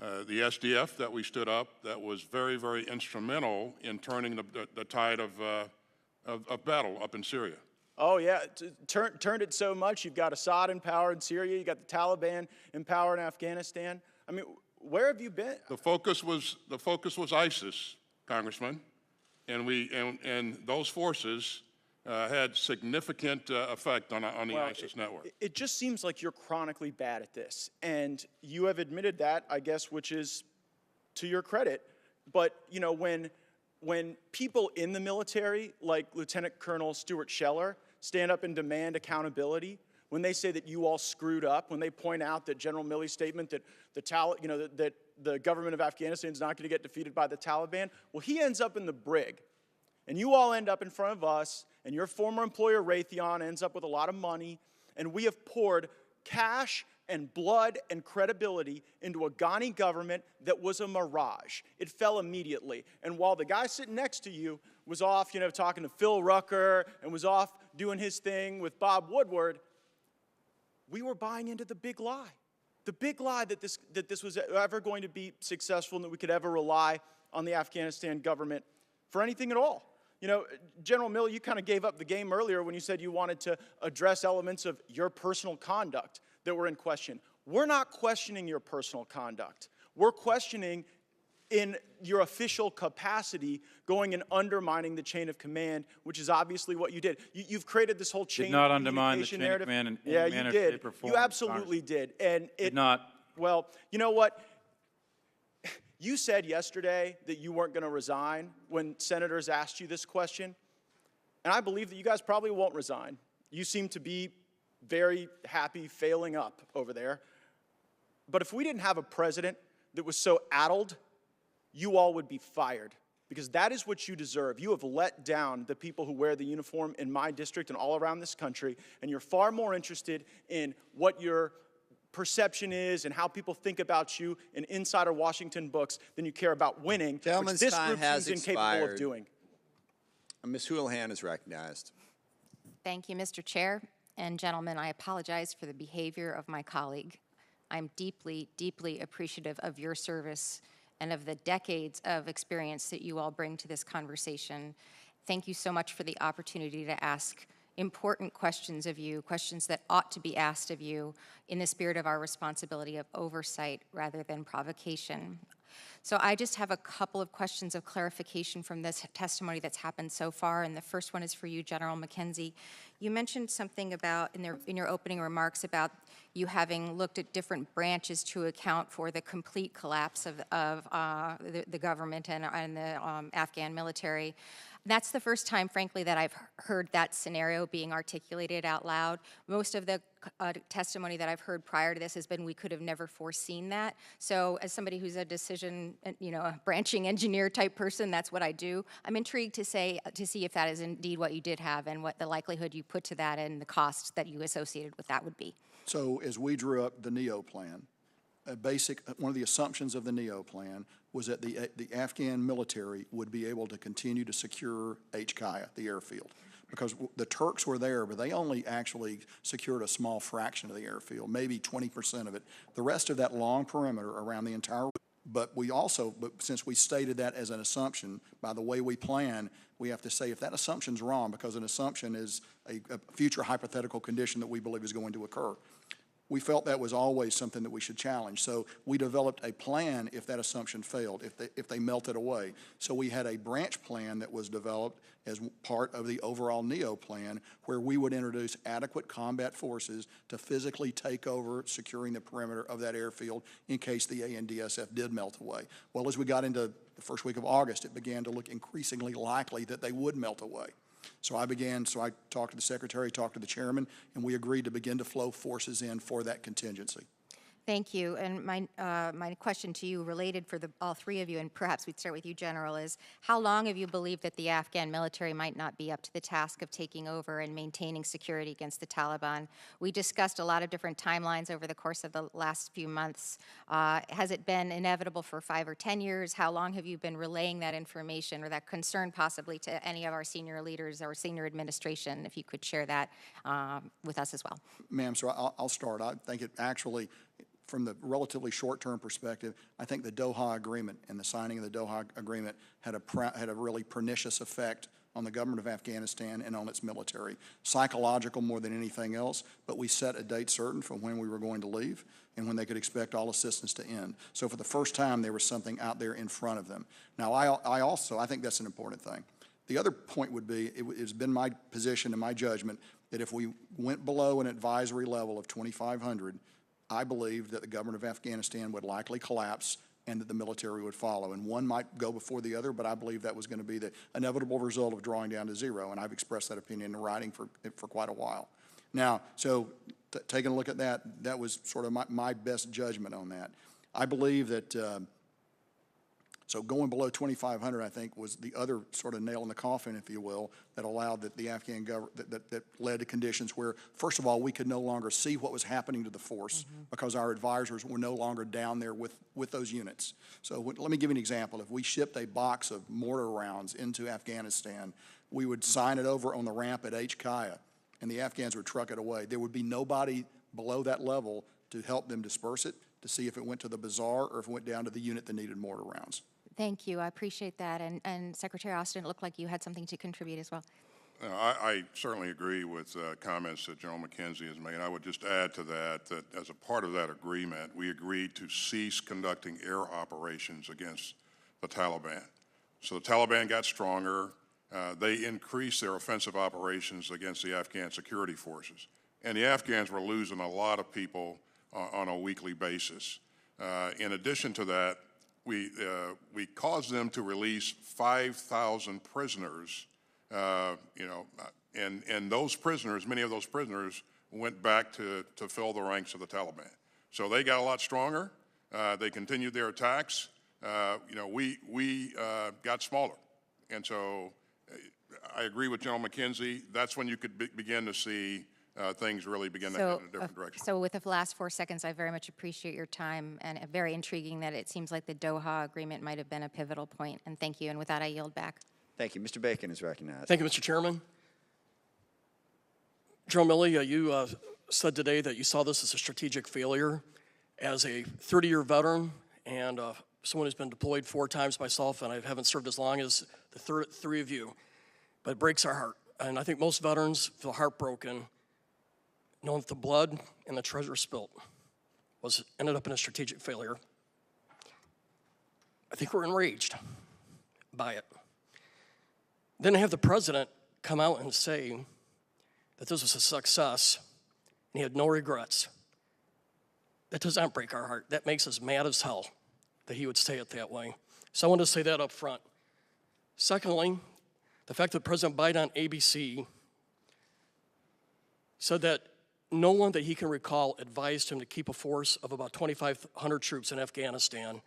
SDF that we stood up that was very, very instrumental in turning the tide of battle up in Syria. Oh, yeah, turned it so much. You've got Assad in power in Syria. You've got the Taliban in power in Afghanistan. I mean, where have you been? The focus was ISIS, Congressman, and those forces had significant effect on the ISIS network. It just seems like you're chronically bad at this, and you have admitted that, I guess, which is to your credit. But you know, when people in the military, like Lieutenant Colonel Stuart Scheller, stand up and demand accountability, when they say that you all screwed up, when they point out that General Milley's statement that that the government of Afghanistan is not going to get defeated by the Taliban, well, he ends up in the brig. And you all end up in front of us, and your former employer, Raytheon, ends up with a lot of money, and we have poured cash and blood and credibility into a Ghani government that was a mirage. It fell immediately. And while the guy sitting next to you was off, talking to Phil Rucker and was off doing his thing with Bob Woodward, we were buying into the big lie. The big lie that this was ever going to be successful and that we could ever rely on the Afghanistan government for anything at all. General Milley, you kind of gave up the game earlier when you said you wanted to address elements of your personal conduct that were in question. We're not questioning your personal conduct. We're questioning in your official capacity going and undermining the chain of command, which is obviously what you did. You've created this whole chain of communication narrative. Did not undermine the chain of command in yeah, any manner, you did. shape, or form. You absolutely did. And it did not. Well, you know what? You said yesterday that you weren't going to resign when senators asked you this question. And I believe that you guys probably won't resign. You seem to be very happy failing up over there. But if we didn't have a president that was so addled, you all would be fired, because that is what you deserve. You have let down the people who wear the uniform in my district and all around this country, and you're far more interested in what your perception is and how people think about you in insider Washington books than you care about winning, Gentleman's which this time group has seems incapable expired. of doing. Ms. Houlihan is recognized. Thank you, Mr. Chair. And gentlemen, I apologize for the behavior of my colleague. I'm deeply, deeply appreciative of your service and of the decades of experience that you all bring to this conversation. Thank you so much for the opportunity to ask important questions of you, questions that ought to be asked of you in the spirit of our responsibility of oversight rather than provocation. So I just have a couple of questions of clarification from this testimony that's happened so far, and the first one is for you, General McKenzie. You mentioned something about, in your opening remarks, about you having looked at different branches to account for the complete collapse of the government and the Afghan military. That's the first time, frankly, that I've heard that scenario being articulated out loud. Most of the testimony that I've heard prior to this has been we could have never foreseen that. So as somebody who's a decision, a branching engineer type person, that's what I do. I'm intrigued to see if that is indeed what you did have and what the likelihood you put to that and the cost that you associated with that would be. So as we drew up the NEO plan, one of the assumptions of the NEO plan was that the Afghan military would be able to continue to secure HKIA, the airfield, because the Turks were there, but they only actually secured a small fraction of the airfield, maybe 20% of it. The rest of that long perimeter around the entire. But since we stated that as an assumption, by the way we plan, we have to say if that assumption's wrong, because an assumption is a future hypothetical condition that we believe is going to occur. We felt that was always something that we should challenge. So we developed a plan if that assumption failed, if they melted away. So we had a branch plan that was developed as part of the overall NEO plan, where we would introduce adequate combat forces to physically take over securing the perimeter of that airfield in case the ANDSF did melt away. Well, as we got into the first week of August, it began to look increasingly likely that they would melt away. So I talked to the secretary, talked to the chairman, and we agreed to begin to flow forces in for that contingency. Thank you. And my question to you, related for all three of you, and perhaps we'd start with you, General, is how long have you believed that the Afghan military might not be up to the task of taking over and maintaining security against the Taliban? We discussed a lot of different timelines over the course of the last few months. Has it been inevitable for 5 or 10 years? How long have you been relaying that information or that concern possibly to any of our senior leaders or senior administration, if you could share that with us as well? Ma'am, so I'll start. I think it actually, from the relatively short-term perspective, I think the Doha Agreement and the signing of the Doha Agreement had a really pernicious effect on the government of Afghanistan and on its military. Psychological more than anything else, but we set a date certain for when we were going to leave and when they could expect all assistance to end. So for the first time, there was something out there in front of them. Now, I think that's an important thing. The other point would be, it's been my position and my judgment that if we went below an advisory level of 2,500, I believe that the government of Afghanistan would likely collapse and that the military would follow. And one might go before the other, but I believe that was going to be the inevitable result of drawing down to zero, and I've expressed that opinion in writing for quite a while. Now, so taking a look at that, that was sort of my best judgment on that. I believe that, So going below 2,500, I think, was the other sort of nail in the coffin, if you will, that allowed the Afghan government, that led to conditions where, first of all, we could no longer see what was happening to the force because our advisors were no longer down there with those units. So let me give you an example. If we shipped a box of mortar rounds into Afghanistan, we would sign it over on the ramp at H-Kaya, and the Afghans would truck it away. There would be nobody below that level to help them disperse it, to see if it went to the bazaar or if it went down to the unit that needed mortar rounds. Thank you. I appreciate that. And Secretary Austin, it looked like you had something to contribute as well. I certainly agree with comments that General McKenzie has made. I would just add to that that as a part of that agreement, we agreed to cease conducting air operations against the Taliban. So the Taliban got stronger. They increased their offensive operations against the Afghan security forces. And the Afghans were losing a lot of people on a weekly basis. In addition to that, we caused them to release 5,000 prisoners, and those prisoners, many of those prisoners, went back to fill the ranks of the Taliban. So they got a lot stronger. They continued their attacks. We got smaller. And so I agree with General McKenzie. That's when you could begin to see things really begin to head in a different direction. So with the last 4 seconds, I very much appreciate your time, and very intriguing that it seems like the Doha agreement might have been a pivotal point. And thank you. And with that, I yield back. Thank you. Mr. Bacon is recognized. Thank you, Mr. Chairman. General Milley, you said today that you saw this as a strategic failure. As a 30-year veteran and someone who's been deployed 4 times myself, and I haven't served as long as the three of you, but it breaks our heart. And I think most veterans feel heartbroken knowing that the blood and the treasure spilt ended up in a strategic failure. I think we're enraged by it. Then to have the president come out and say that this was a success and he had no regrets, that does not break our heart. That makes us mad as hell that he would say it that way. So I want to say that up front. Secondly, the fact that President Biden on ABC said that no one that he can recall advised him to keep a force of about 2,500 troops in Afghanistan.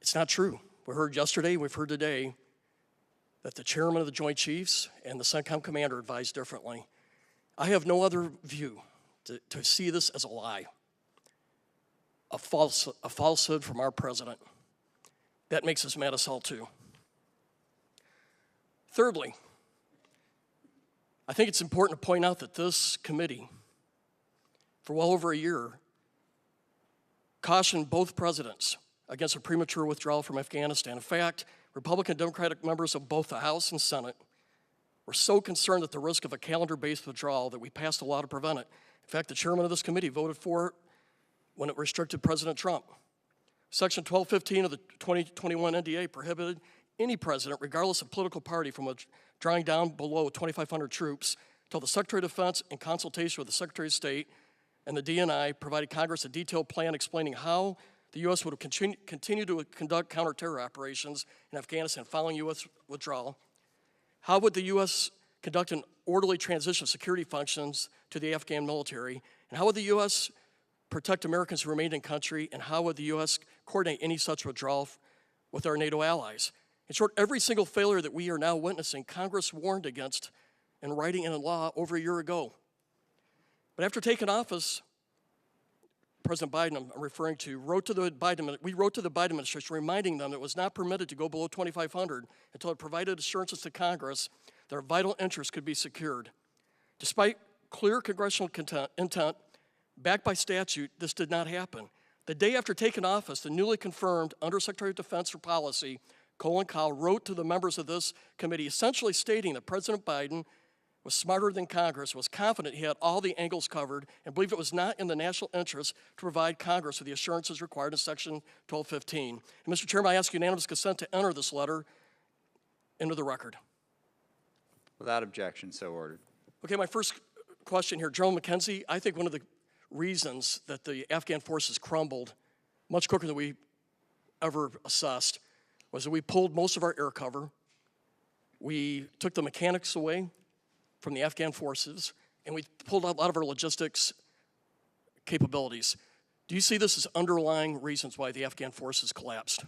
It's not true. We heard yesterday, we've heard today, that the chairman of the Joint Chiefs and the Centcom commander advised differently. I have no other view to see this as a lie, a falsehood from our president. That makes us mad as hell too. Thirdly, I think it's important to point out that this committee, for well over a year, cautioned both presidents against a premature withdrawal from Afghanistan. In fact, Republican and Democratic members of both the House and Senate were so concerned at the risk of a calendar-based withdrawal that we passed a law to prevent it. In fact, the chairman of this committee voted for it when it restricted President Trump. Section 1215 of the 2021 NDA prohibited any president, regardless of political party, from drawing down below 2,500 troops until the Secretary of Defense, in consultation with the Secretary of State and the DNI, provided Congress a detailed plan explaining how the U.S. would continue to conduct counterterror operations in Afghanistan following U.S. withdrawal. How would the U.S. conduct an orderly transition of security functions to the Afghan military? And how would the U.S. protect Americans who remained in country? And how would the U.S. coordinate any such withdrawal with our NATO allies? In short, every single failure that we are now witnessing, Congress warned against in writing in a law over a year ago. But after taking office, President Biden, I'm referring to, we wrote to the Biden administration reminding them that it was not permitted to go below 2,500 until it provided assurances to Congress that our vital interests could be secured. Despite clear congressional intent, backed by statute, this did not happen. The day after taking office, the newly confirmed Undersecretary of Defense for Policy, Colin Powell, wrote to the members of this committee essentially stating that President Biden was smarter than Congress, was confident he had all the angles covered, and believed it was not in the national interest to provide Congress with the assurances required in Section 1215. And Mr. Chairman, I ask unanimous consent to enter this letter into the record. Without objection, so ordered. Okay, my first question here, General McKenzie, I think one of the reasons that the Afghan forces crumbled much quicker than we ever assessed was that we pulled most of our air cover, we took the mechanics away from the Afghan forces, and we pulled out a lot of our logistics capabilities. Do you see this as underlying reasons why the Afghan forces collapsed?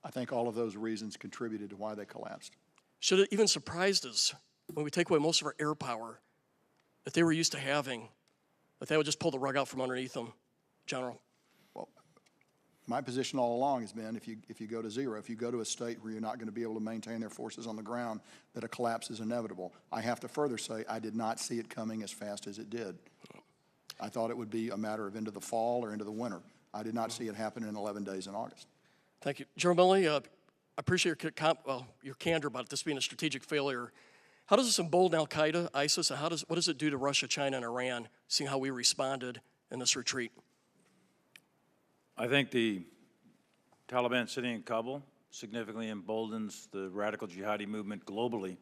I think all of those reasons contributed to why they collapsed. Should it even surprised us when we take away most of our air power that they were used to having, that they would just pull the rug out from underneath them, General? Well, my position all along has been if you go to zero, if you go to a state where you're not going to be able to maintain their forces on the ground, that a collapse is inevitable. I have to further say I did not see it coming as fast as it did. I thought it would be a matter of into the fall or into the winter. I did not see it happen in 11 days in August. Thank you. General Milley, I appreciate your candor about this being a strategic failure. How does this embolden al-Qaeda, ISIS, and what does it do to Russia, China, and Iran, seeing how we responded in this retreat? I think the Taliban sitting in Kabul significantly emboldens the radical jihadi movement globally.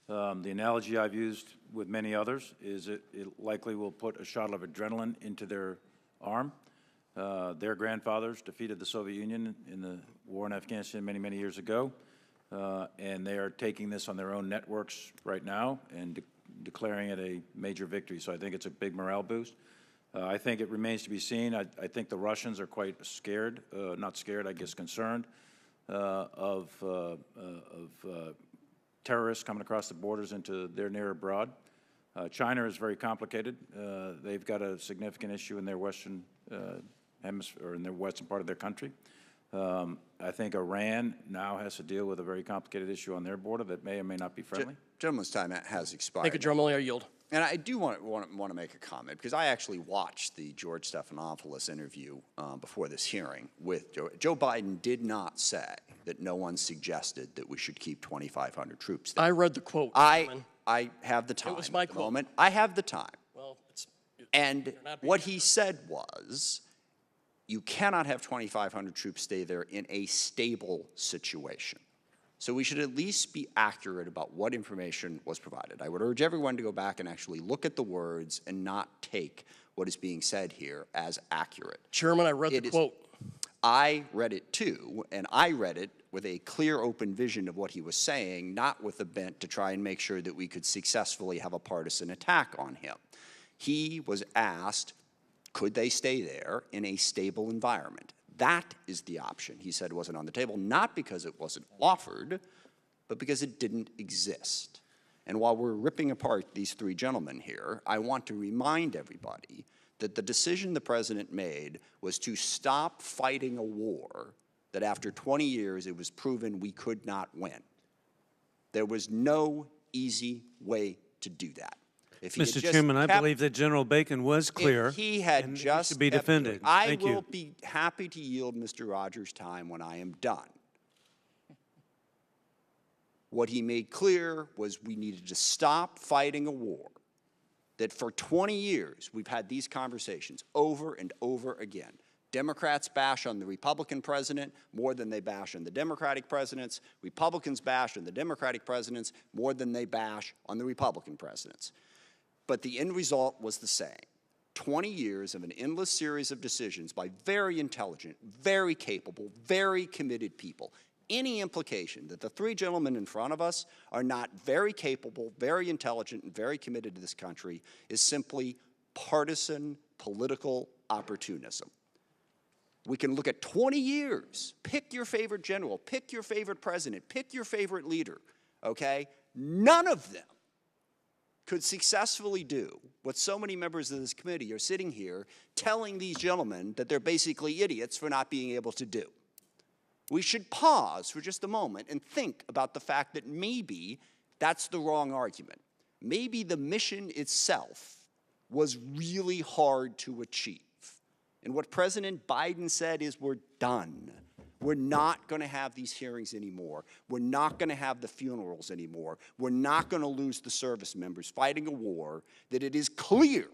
The analogy I've used with many others is it likely will put a shot of adrenaline into their arm. Their grandfathers defeated the Soviet Union in the war in Afghanistan many, many years ago, and they are taking this on their own networks right now and declaring it a major victory. So I think it's a big morale boost. I think it remains to be seen. I think the Russians are quite scared, not scared, I guess concerned, of terrorists coming across the borders into their near abroad. China is very complicated. They've got a significant issue in their western hemisphere, or in their western part of their country. I think Iran now has to deal with a very complicated issue on their border that may or may not be friendly. Gentleman's time has expired. Thank you, General Milley. I yield. And I do want to make a comment, because I actually watched the George Stephanopoulos interview before this hearing with Joe. Joe Biden did not say that no one suggested that we should keep 2,500 troops there. I read the quote. I have the time. It was my quote. Moment. I have the time. Well, and what he said was, you cannot have 2,500 troops stay there in a stable situation. So we should at least be accurate about what information was provided. I would urge everyone to go back and actually look at the words and not take what is being said here as accurate. Chairman, I read the quote. I read it too, and I read it with a clear, open vision of what he was saying, not with a bent to try and make sure that we could successfully have a partisan attack on him. He was asked, could they stay there in a stable environment? That is the option he said wasn't on the table, not because it wasn't offered, but because it didn't exist. And while we're ripping apart these three gentlemen here, I want to remind everybody that the decision the president made was to stop fighting a war that after 20 years it was proven we could not win. There was no easy way to do that. Mr. Chairman, I believe that General Bacon was clear. If he had and just should be defended. I will be happy to yield Mr. Rogers' time when I am done. What he made clear was we needed to stop fighting a war that for 20 years we've had these conversations over and over again. Democrats bash on the Republican president more than they bash on the Democratic presidents. Republicans bash on the Democratic presidents more than they bash on the Republican presidents. But the end result was the same. 20 years of an endless series of decisions by very intelligent, very capable, very committed people. Any implication that the three gentlemen in front of us are not very capable, very intelligent, and very committed to this country is simply partisan political opportunism. We can look at 20 years. Pick your favorite general, pick your favorite president, pick your favorite leader, okay? None of them could successfully do what so many members of this committee are sitting here telling these gentlemen that they're basically idiots for not being able to do. We should pause for just a moment and think about the fact that maybe that's the wrong argument. Maybe the mission itself was really hard to achieve. And what President Biden said is, we're done. We're not going to have these hearings anymore. We're not going to have the funerals anymore. We're not going to lose the service members fighting a war that it is clear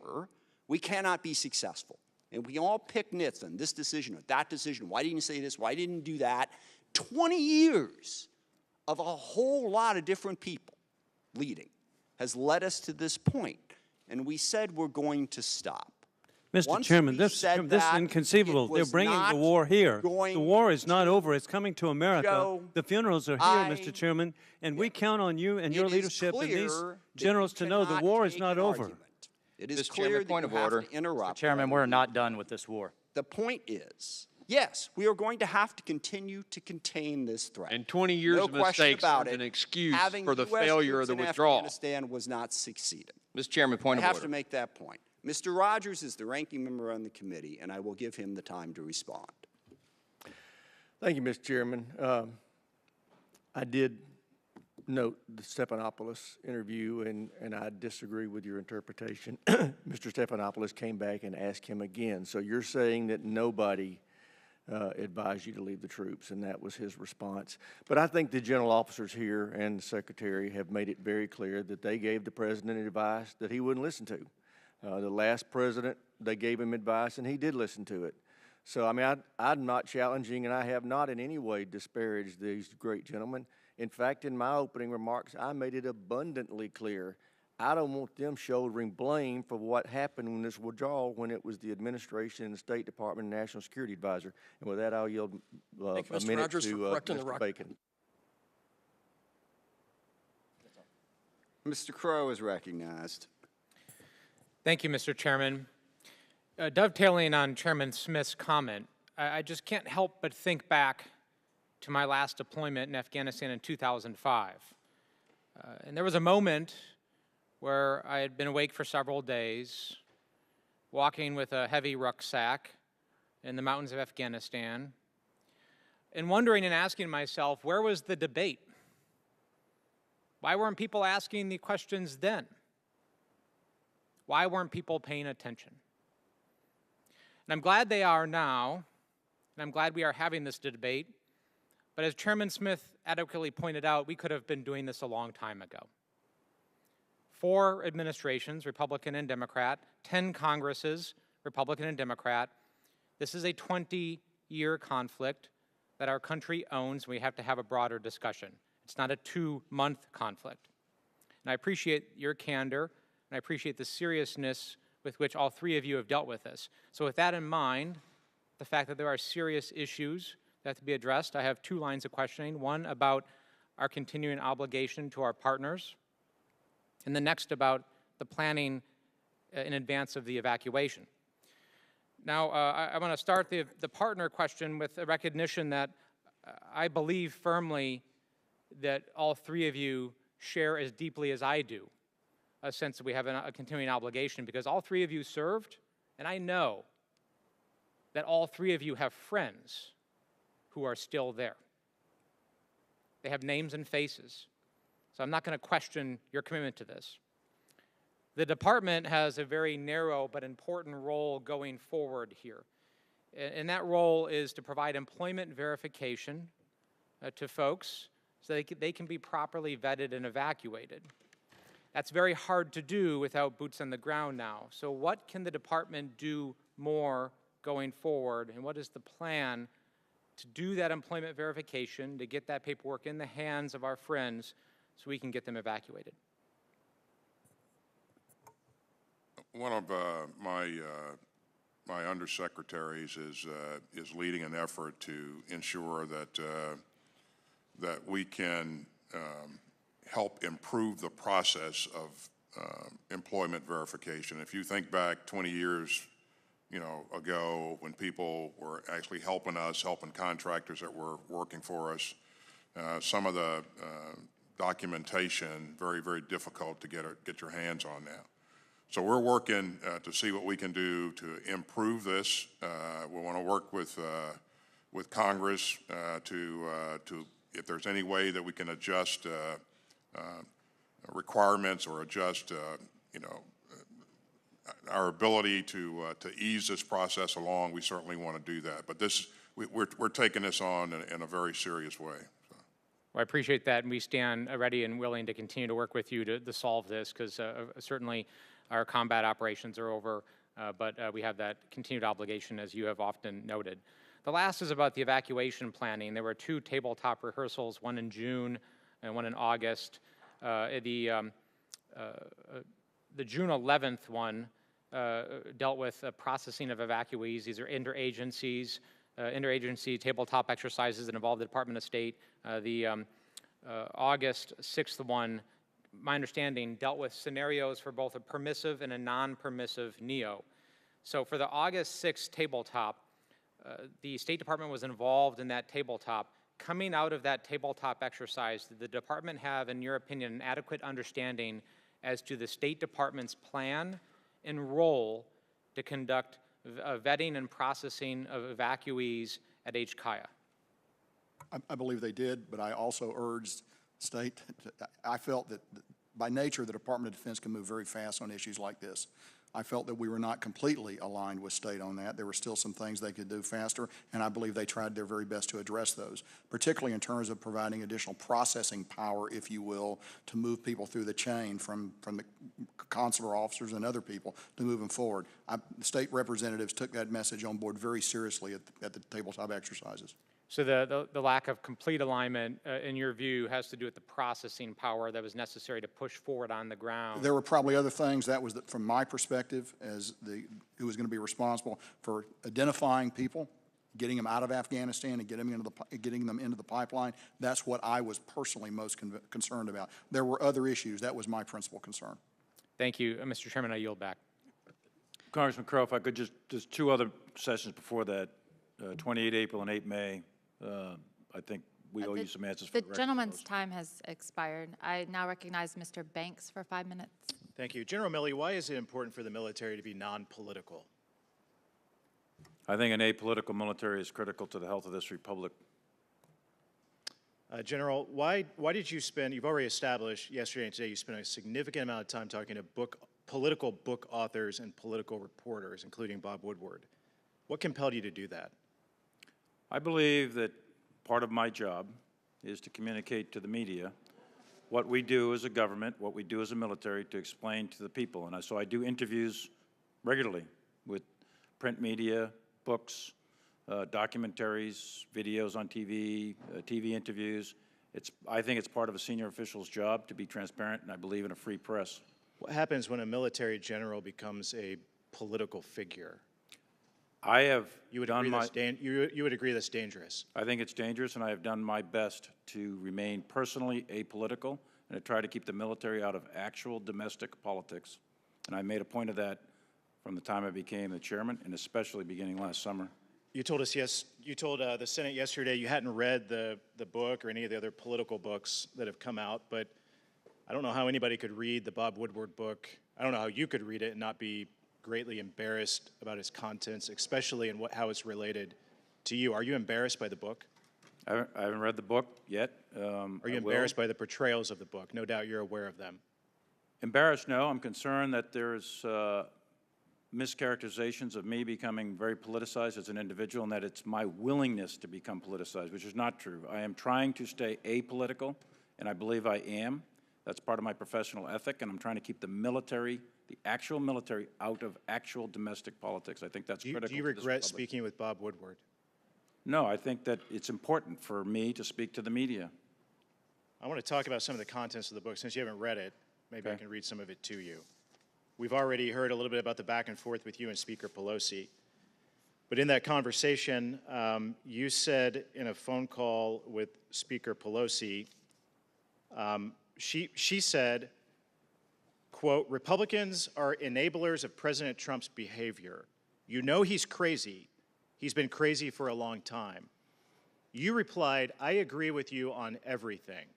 we cannot be successful. And we all pick nits on this decision or that decision. Why didn't you say this? Why didn't you do that? 20 years of a whole lot of different people leading has led us to this point. And we said we're going to stop. Mr. Chairman, this is inconceivable. They're bringing the war here. The war is not over. It's coming to America. The funerals are here, Mr. Chairman, and we count on you and your leadership and these generals to know the war is not over. It is clear that point of order. interrupt. Mr. Chairman, we're not done with this war. The point is, yes, we are going to have to continue to contain this threat. And 20 years no of question mistakes about is an it. excuse Having for the US failure of troops the in withdrawal. Afghanistan was not succeeding. Mr. Chairman, point of I have order. to make that point. Mr. Rogers is the ranking member on the committee, and I will give him the time to respond. Thank you, Mr. Chairman. I did note the Stephanopoulos interview, and I disagree with your interpretation. Mr. Stephanopoulos came back and asked him again. So you're saying that nobody advised you to leave the troops, and that was his response. But I think the general officers here and the Secretary have made it very clear that they gave the President advice that he wouldn't listen to. The last president, they gave him advice, and he did listen to it. So, I mean, I'm not challenging, and I have not in any way disparaged these great gentlemen. In fact, in my opening remarks, I made it abundantly clear I don't want them shouldering blame for what happened in this withdrawal when it was the administration and the State Department and National Security Advisor. And with that, I'll yield a minute Rogers to Mr. Bacon. Mr. Crow is recognized. Thank you, Mr. Chairman. Dovetailing on Chairman Smith's comment, I just can't help but think back to my last deployment in Afghanistan in 2005. And there was a moment where I had been awake for several days, walking with a heavy rucksack in the mountains of Afghanistan, and wondering and asking myself, where was the debate? Why weren't people asking the questions then? Why weren't people paying attention? And I'm glad they are now, and I'm glad we are having this debate. But as Chairman Smith adequately pointed out, we could have been doing this a long time ago. 4 administrations, Republican and Democrat, 10 Congresses, Republican and Democrat. This is a 20-year conflict that our country owns, and we have to have a broader discussion. It's not a 2-month conflict. And I appreciate your candor, and I appreciate the seriousness with which all 3 of you have dealt with this. So with that in mind, the fact that there are serious issues that have to be addressed, I have 2 lines of questioning. One about our continuing obligation to our partners, and the next about the planning in advance of the evacuation. Now, I want to start the partner question with a recognition that I believe firmly that all 3 of you share as deeply as I do a sense that we have a continuing obligation, because all 3 of you served, and I know that all 3 of you have friends who are still there. They have names and faces. So I'm not going to question your commitment to this. The department has a very narrow but important role going forward here. And that role is to provide employment verification to folks so they can be properly vetted and evacuated. That's very hard to do without boots on the ground now. So what can the department do more going forward, and what is the plan to do that employment verification, to get that paperwork in the hands of our friends so we can get them evacuated? One of my undersecretaries is leading an effort to ensure that we can help improve the process of employment verification. If you think back 20 years, ago, when people were actually helping us, helping contractors that were working for us, some of the documentation very, very difficult to get your hands on now. So we're working to see what we can do to improve this. We want to work with Congress to if there's any way that we can adjust requirements or adjust, our ability to ease this process along. We certainly want to do that. But we're taking this on in a very serious way. So. Well, I appreciate that, and we stand ready and willing to continue to work with you to solve this, because certainly our combat operations are over, but we have that continued obligation, as you have often noted. The last is about the evacuation planning. There were 2 tabletop rehearsals, one in June and one in August. The June 11th one dealt with processing of evacuees. These are interagency tabletop exercises that involve the Department of State. The August 6th one, my understanding, dealt with scenarios for both a permissive and a non-permissive NEO. So for the August 6th tabletop, the State Department was involved in that tabletop. Coming out of that tabletop exercise, did the department have, in your opinion, an adequate understanding as to the State Department's plan and role to conduct vetting and processing of evacuees at HKIA? I believe they did, but I also urged state, I felt that by nature, the Department of Defense can move very fast on issues like this. I felt that we were not completely aligned with state on that. There were still some things they could do faster, and I believe they tried their very best to address those, particularly in terms of providing additional processing power, if you will, to move people through the chain from the consular officers and other people to move them forward. State representatives took that message on board very seriously at the tabletop exercises. So the lack of complete alignment, in your view, has to do with the processing power that was necessary to push forward on the ground. There were probably other things. That was, from my perspective, as who was going to be responsible for identifying people, getting them out of Afghanistan and getting them into the pipeline. That's what I was personally most concerned about. There were other issues. That was my principal concern. Thank you. Mr. Chairman, I yield back. Congressman Crow, if I could just two other sessions before that, 28 April and 8 May. I think we owe you some answers for the record. The gentleman's time has expired. I now recognize Mr. Banks for 5 minutes. Thank you. General Milley, why is it important for the military to be non-political? I think an apolitical military is critical to the health of this republic. General, why did you spend, you've already established yesterday and today, you spent a significant amount of time talking to political book authors and political reporters, including Bob Woodward. What compelled you to do that? I believe that part of my job is to communicate to the media what we do as a government, what we do as a military, to explain to the people. And so I do interviews regularly with print media, books, documentaries, videos on TV, TV interviews. I think it's part of a senior official's job to be transparent, and I believe in a free press. What happens when a military general becomes a political figure? You would agree that's dangerous? I think it's dangerous, and I have done my best to remain personally apolitical and to try to keep the military out of actual domestic politics. And I made a point of that from the time I became the chairman, and especially beginning last summer. You told us, you told the Senate yesterday you hadn't read the book or any of the other political books that have come out, but I don't know how anybody could read the Bob Woodward book. I don't know how you could read it and not be greatly embarrassed about its contents, especially in how it's related to you. Are you embarrassed by the book? I haven't read the book yet. Are you embarrassed by the portrayals of the book? No doubt you're aware of them. Embarrassed, no. I'm concerned that there's mischaracterizations of me becoming very politicized as an individual, and that it's my willingness to become politicized, which is not true. I am trying to stay apolitical, and I believe I am. That's part of my professional ethic, and I'm trying to keep the military, the actual military, out of actual domestic politics. I think that's critical. Do you regret speaking with Bob Woodward? No, I think that it's important for me to speak to the media. I want to talk about some of the contents of the book. Since you haven't read it, maybe I can read some of it to you. We've already heard a little bit about the back and forth with you and Speaker Pelosi. But in that conversation, you said in a phone call with Speaker Pelosi, she said, quote, "Republicans are enablers of President Trump's behavior. You know he's crazy. He's been crazy for a long time." You replied, "I agree with you on everything."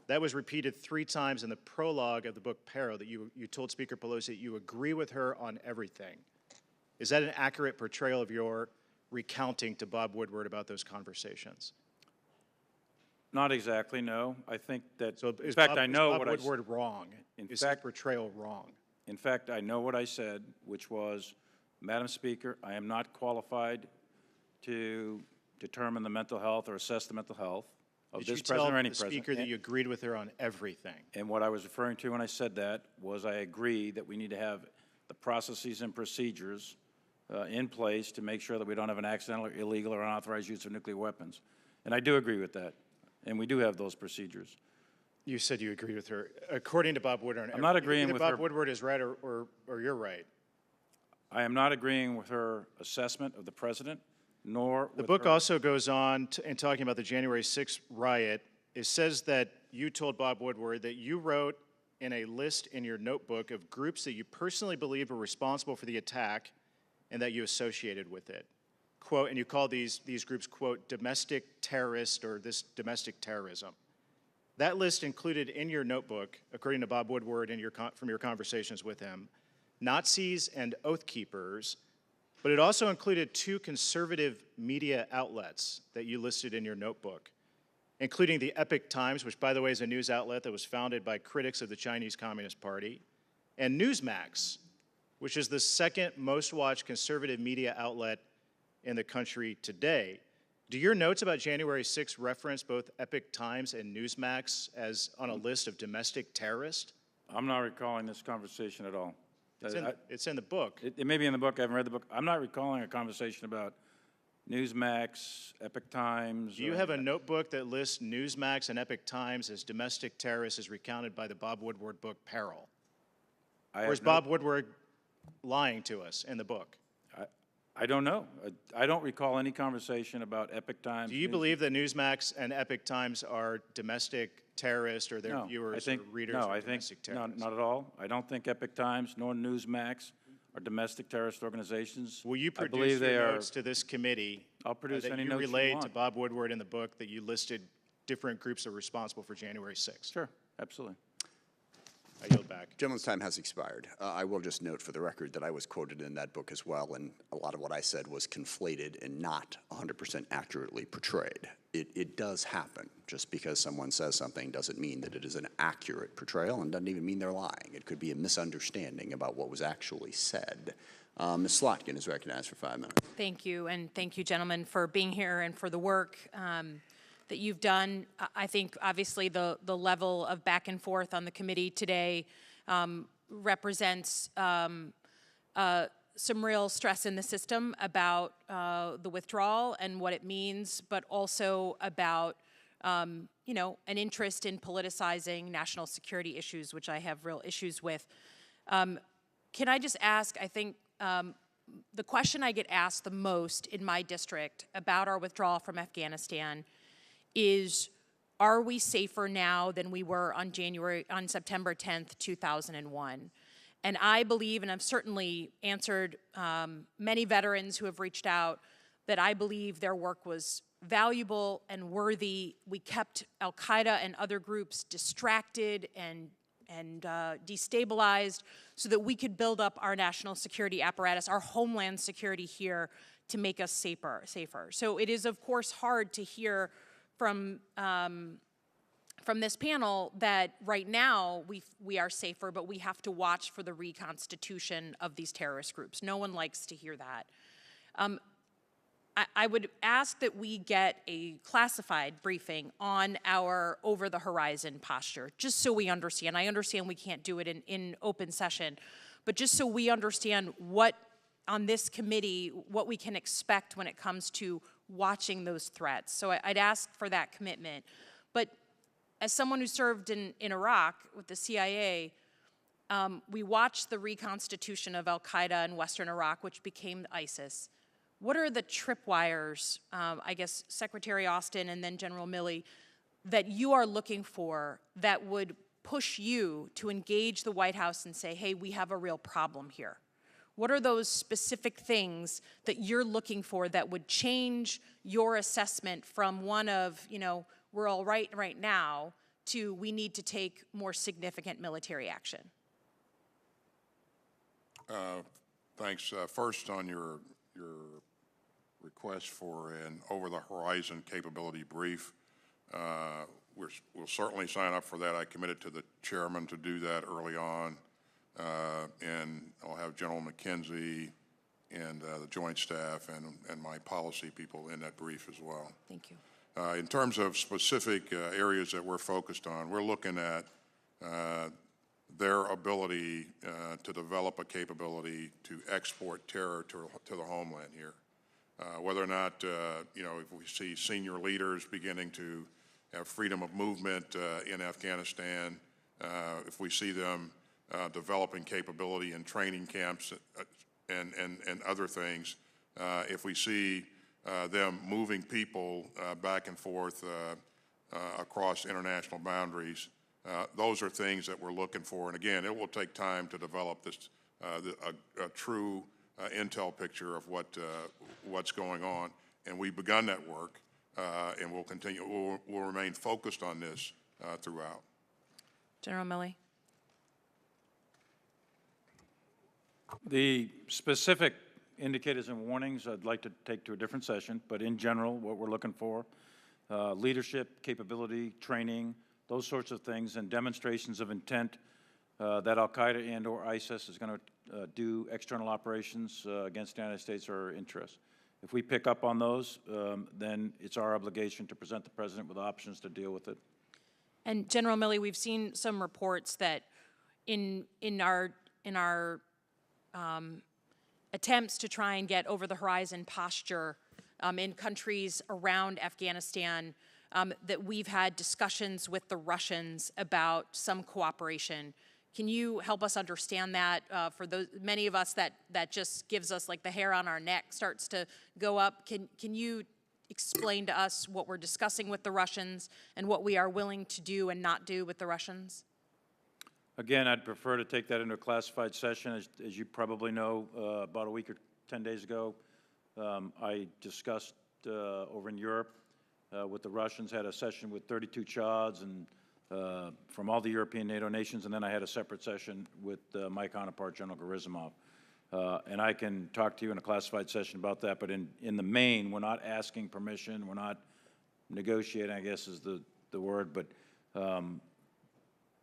That was repeated 3 times in the prologue of the book Peril, that you told Speaker Pelosi that you agree with her on everything. Is that an accurate portrayal of your recounting to Bob Woodward about those conversations? Not exactly, no. I think that, so in fact, I know what I said. Is Bob Woodward wrong? Is that portrayal wrong? In fact, I know what I said, which was, Madam Speaker, I am not qualified to determine the mental health or assess the mental health of this president or any president. Did you tell the Speaker that you agreed with her on everything? And what I was referring to when I said that was I agree that we need to have the processes and procedures in place to make sure that we don't have an accidental, or illegal, or unauthorized use of nuclear weapons. And I do agree with that. And we do have those procedures. You said you agreed with her. According to Bob Woodward, I'm not agreeing with her. Bob Woodward is right or you're right. I am not agreeing with her assessment of the president, nor the book also goes on in talking about the January 6th riot. It says that you told Bob Woodward that you wrote in a list in your notebook of groups that you personally believe were responsible for the attack and that you associated with it. quote, and you call these groups, quote, domestic terrorist or this domestic terrorism. That list included in your notebook, according to Bob Woodward from your conversations with him, Nazis and Oath Keepers, but it also included 2 conservative media outlets that you listed in your notebook, including the Epoch Times, which, by the way, is a news outlet that was founded by critics of the Chinese Communist Party, and Newsmax, which is the second most watched conservative media outlet in the country today. Do your notes about January 6th reference both Epoch Times and Newsmax as on a list of domestic terrorists? I'm not recalling this conversation at all. It's in the book. It may be in the book. I haven't read the book. I'm not recalling a conversation about Newsmax, Epoch Times. Do you have a notebook that lists Newsmax and Epoch Times as domestic terrorists as recounted by the Bob Woodward book Peril? Or is Bob Woodward lying to us in the book? I don't know. I don't recall any conversation about Epoch Times. Do you believe that Newsmax and Epoch Times are domestic terrorists or their No, viewers or readers no, are I domestic think, terrorists? not at all. I don't think Epoch Times nor Newsmax are domestic terrorist organizations. Will you I produce believe they your are. notes to this committee I'll produce that any you notes you relayed want. to Bob Woodward in the book that you listed different groups are responsible for January 6th? Sure, absolutely. I yield back. Gentleman's time has expired. I will just note for the record that I was quoted in that book as well, and a lot of what I said was conflated and not 100% accurately portrayed. It does happen. Just because someone says something doesn't mean that it is an accurate portrayal and doesn't even mean they're lying. It could be a misunderstanding about what was actually said. Ms. Slotkin is recognized for 5 minutes. Thank you, and thank you, gentlemen, for being here and for the work that you've done. I think, obviously, the level of back and forth on the committee today represents some real stress in the system about the withdrawal and what it means, but also about, you know, an interest in politicizing national security issues, which I have real issues with. Can I just ask, I think the question I get asked the most in my district about our withdrawal from Afghanistan is, are we safer now than we were on September 10th, 2001? And I believe, and I've certainly answered many veterans who have reached out, that I believe their work was valuable and worthy. We kept al-Qaeda and other groups distracted and destabilized so that we could build up our national security apparatus, our homeland security here, to make us safer. So it is, of course, hard to hear from this panel that right now we are safer, but we have to watch for the reconstitution of these terrorist groups. No one likes to hear that. I would ask that we get a classified briefing on our over-the-horizon posture, just so we understand. I understand we can't do it in open session, but just so we understand what, on this committee, what we can expect when it comes to watching those threats. So I'd ask for that commitment. But as someone who served in Iraq with the CIA, we watched the reconstitution of al-Qaeda in Western Iraq, which became ISIS. What are the tripwires, I guess Secretary Austin and then General Milley, that you are looking for that would push you to engage the White House and say, hey, we have a real problem here? What are those specific things that you're looking for that would change your assessment from one of, you know, we're all right now, to we need to take more significant military action? Thanks. First, on your request for an over-the-horizon capability brief, we'll certainly sign up for that. I committed to the chairman to do that early on. And I'll have General McKenzie and the Joint Staff and my policy people in that brief as well. Thank you. In terms of specific areas that we're focused on, we're looking at their ability to develop a capability to export terror to the homeland here. Whether or not, you know, if we see senior leaders beginning to have freedom of movement in Afghanistan, if we see them developing capability in training camps and other things. If we see them moving people back and forth across international boundaries, those are things that we're looking for. And again, it will take time to develop this a true intel picture of what's going on. And we've begun that work, and we'll continue. We'll remain focused on this throughout. General Milley. The specific indicators and warnings I'd like to take to a different session, but in general, what we're looking for, leadership, capability, training, those sorts of things, and demonstrations of intent that al-Qaeda and or ISIS is going to do external operations against the United States or our interests. If we pick up on those, then it's our obligation to present the President with options to deal with it. And General Milley, we've seen some reports that in our attempts to try and get over-the-horizon posture in countries around Afghanistan, that we've had discussions with the Russians about some cooperation. Can you help us understand that? For those many of us, that just gives us like the hair on our neck starts to go up. Can you explain to us what we're discussing with the Russians and what we are willing to do and not do with the Russians? Again, I'd prefer to take that into a classified session. As you probably know, about a week or 10 days ago, I discussed over in Europe with the Russians, had a session with 32 Chads and from all the European NATO nations, and then I had a separate session with my counterpart, General Gerasimov. And I can talk to you in a classified session about that, but in the main, we're not asking permission, we're not negotiating, I guess is the word, but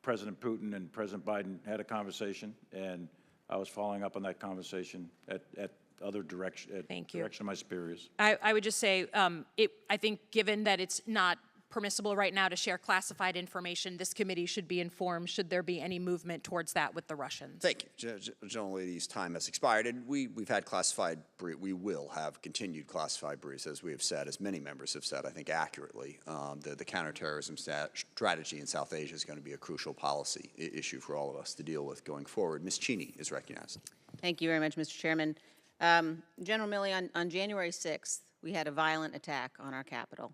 President Putin and President Biden had a conversation, and I was following up on that conversation at other direction, direction of my superiors. I would just say, I think given that it's not permissible right now to share classified information, this committee should be informed should there be any movement towards that with the Russians. Thank you. General Lady's time has expired, and we've had classified we will have continued classified briefs, as we have said, as many members have said, I think accurately. The counterterrorism strategy in South Asia is going to be a crucial policy issue for all of us to deal with going forward. Ms. Cheney is recognized. Thank you very much, Mr. Chairman. General Milley, on January 6th, we had a violent attack on our Capitol.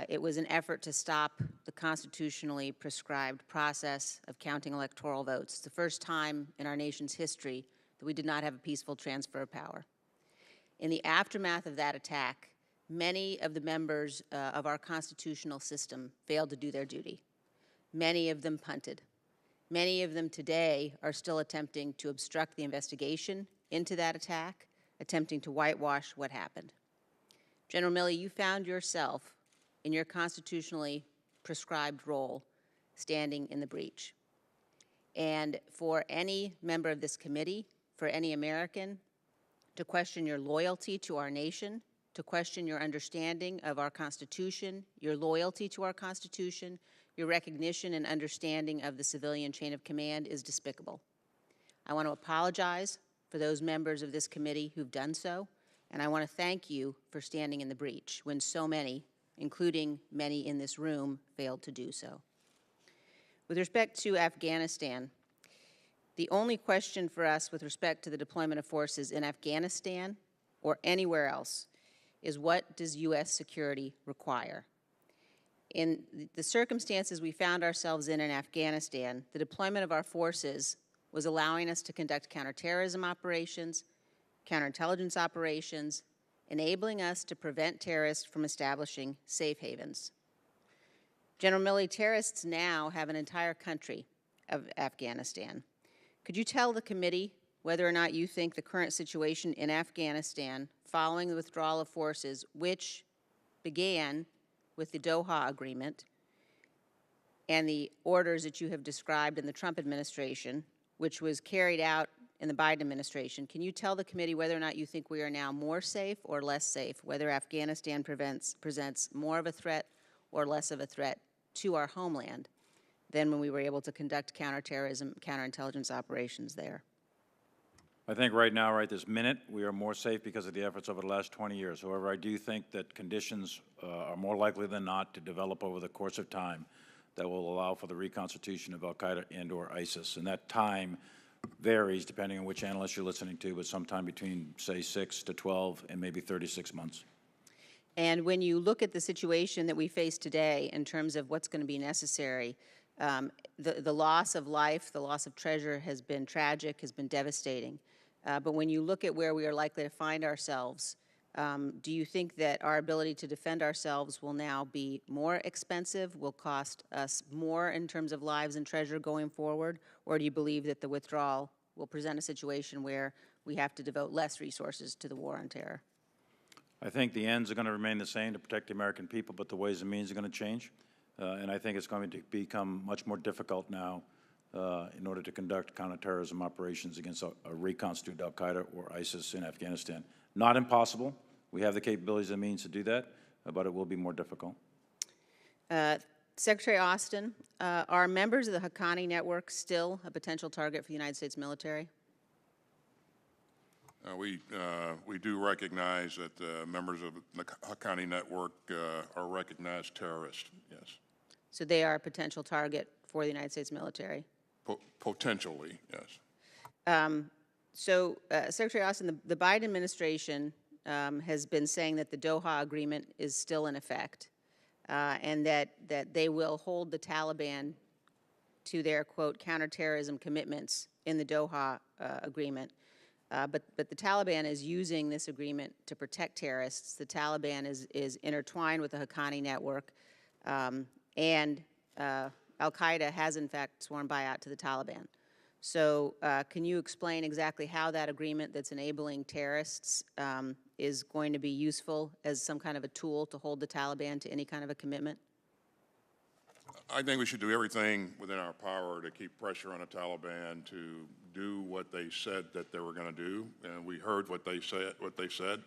It was an effort to stop the constitutionally prescribed process of counting electoral votes. It's the first time in our nation's history that we did not have a peaceful transfer of power. In the aftermath of that attack, many of the members of our constitutional system failed to do their duty. Many of them punted. Many of them today are still attempting to obstruct the investigation into that attack, attempting to whitewash what happened. General Milley, you found yourself in your constitutionally prescribed role standing in the breach. And for any member of this committee, for any American, to question your loyalty to our nation, to question your understanding of our Constitution, your loyalty to our Constitution, your recognition and understanding of the civilian chain of command is despicable. I want to apologize for those members of this committee who've done so, and I want to thank you for standing in the breach when so many, including many in this room, failed to do so. With respect to Afghanistan, the only question for us with respect to the deployment of forces in Afghanistan or anywhere else is, what does U.S. security require? In the circumstances we found ourselves in Afghanistan, the deployment of our forces was allowing us to conduct counterterrorism operations, counterintelligence operations, enabling us to prevent terrorists from establishing safe havens. General Milley, terrorists now have an entire country of Afghanistan. Could you tell the committee whether or not you think the current situation in Afghanistan following the withdrawal of forces, which began with the Doha Agreement and the orders that you have described in the Trump administration, which was carried out in the Biden administration, can you tell the committee whether or not you think we are now more safe or less safe, whether Afghanistan presents more of a threat or less of a threat to our homeland than when we were able to conduct counterterrorism, counterintelligence operations there? I think right now, right this minute, we are more safe because of the efforts over the last 20 years. However, I do think that conditions are more likely than not to develop over the course of time that will allow for the reconstitution of al-Qaeda and or ISIS. And that time varies depending on which analyst you're listening to, but sometime between, say, 6 to 12 and maybe 36 months. And when you look at the situation that we face today in terms of what's going to be necessary, the loss of life, the loss of treasure has been tragic, has been devastating. But when you look at where we are likely to find ourselves, do you think that our ability to defend ourselves will now be more expensive, will cost us more in terms of lives and treasure going forward, or do you believe that the withdrawal will present a situation where we have to devote less resources to the war on terror? I think the ends are going to remain the same to protect the American people, but the ways and means are going to change. And I think it's going to become much more difficult now in order to conduct counterterrorism operations against a reconstituted al-Qaeda or ISIS in Afghanistan. Not impossible. We have the capabilities and means to do that, but it will be more difficult. Secretary Austin, are members of the Haqqani network still a potential target for the United States military? We do recognize that members of the Haqqani network are recognized terrorists, yes. So they are a potential target for the United States military? Potentially, yes. Secretary Austin, the Biden administration has been saying that the Doha Agreement is still in effect and that they will hold the Taliban to their, quote, counterterrorism commitments in the Doha Agreement. But the Taliban is using this agreement to protect terrorists. The Taliban is intertwined with the Haqqani network, and al-Qaeda has, in fact, sworn buyout to the Taliban. So can you explain exactly how that agreement that's enabling terrorists is going to be useful as some kind of a tool to hold the Taliban to any kind of a commitment? I think we should do everything within our power to keep pressure on the Taliban to do what they said that they were going to do, and we heard what they said.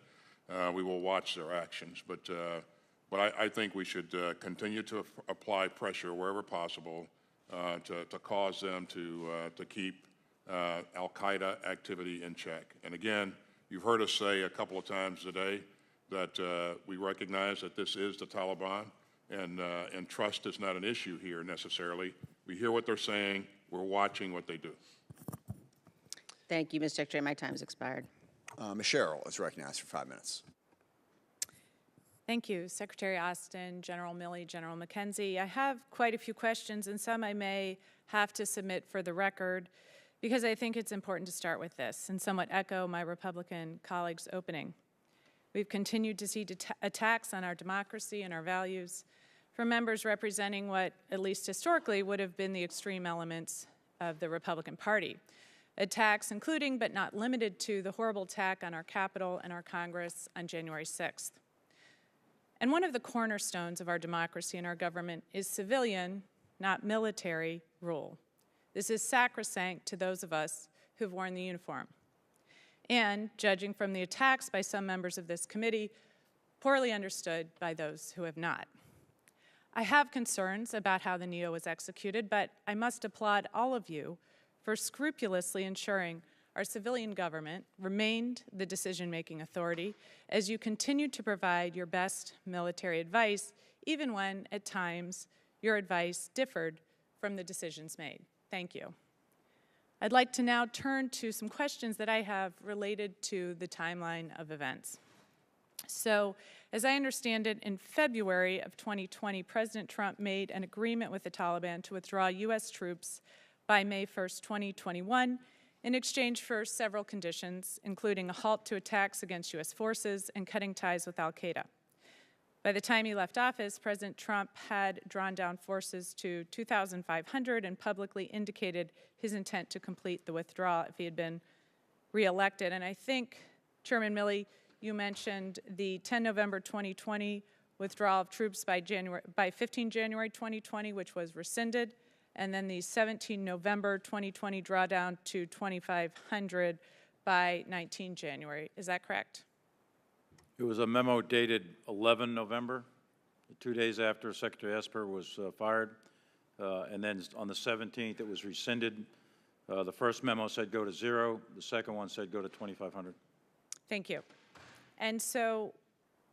We will watch their actions, but I think we should continue to apply pressure wherever possible to cause them to keep al-Qaeda activity in check. And again, you've heard us say a couple of times today that we recognize that this is the Taliban. And trust is not an issue here necessarily. We hear what they're saying. We're watching what they do. Thank you, Mr. Secretary. My time has expired. Ms. Sherrill is recognized for 5 minutes. Thank you, Secretary Austin, General Milley, General McKenzie. I have quite a few questions, and some I may have to submit for the record because I think it's important to start with this and somewhat echo my Republican colleagues' opening. We've continued to see attacks on our democracy and our values from members representing what, at least historically, would have been the extreme elements of the Republican Party. Attacks including, but not limited to, the horrible attack on our Capitol and our Congress on January 6th. And one of the cornerstones of our democracy and our government is civilian, not military, rule. This is sacrosanct to those of us who've worn the uniform. And, judging from the attacks by some members of this committee, poorly understood by those who have not. I have concerns about how the NEO was executed, but I must applaud all of you for scrupulously ensuring our civilian government remained the decision-making authority as you continued to provide your best military advice, even when, at times, your advice differed from the decisions made. Thank you. I'd like to now turn to some questions that I have related to the timeline of events. So, as I understand it, in February of 2020, President Trump made an agreement with the Taliban to withdraw U.S. troops by May 1st, 2021, in exchange for several conditions, including a halt to attacks against U.S. forces and cutting ties with al-Qaeda. By the time he left office, President Trump had drawn down forces to 2,500 and publicly indicated his intent to complete the withdrawal if he had been reelected. And I think, Chairman Milley, you mentioned the 10 November 2020 withdrawal of troops by 15 January 2020, which was rescinded, and then the 17 November 2020 drawdown to 2,500 by 19 January. Is that correct? It was a memo dated 11 November, 2 days after Secretary Esper was fired. And then on the 17th, it was rescinded. The first memo said go to 0. The second one said go to 2,500. Thank you. And so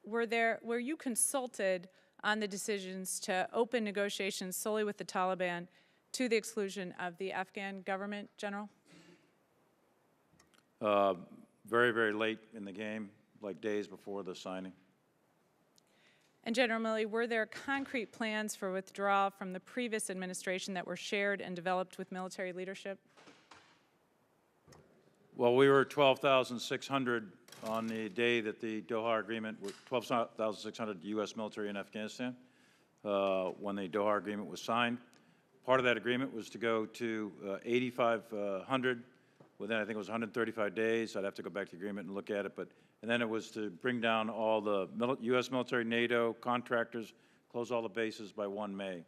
were you consulted on the decisions to open negotiations solely with the Taliban to the exclusion of the Afghan government, General? Very, very late in the game, like days before the signing. And General Milley, were there concrete plans for withdrawal from the previous administration that were shared and developed with military leadership? Well, we were 12,600 on the day that the Doha Agreement, 12,600 U.S. military in Afghanistan when the Doha Agreement was signed. Part of that agreement was to go to 8,500 within, I think it was 135 days. I'd have to go back to the agreement and look at it. And then it was to bring down all the U.S. military, NATO, contractors, close all the bases by 1 May.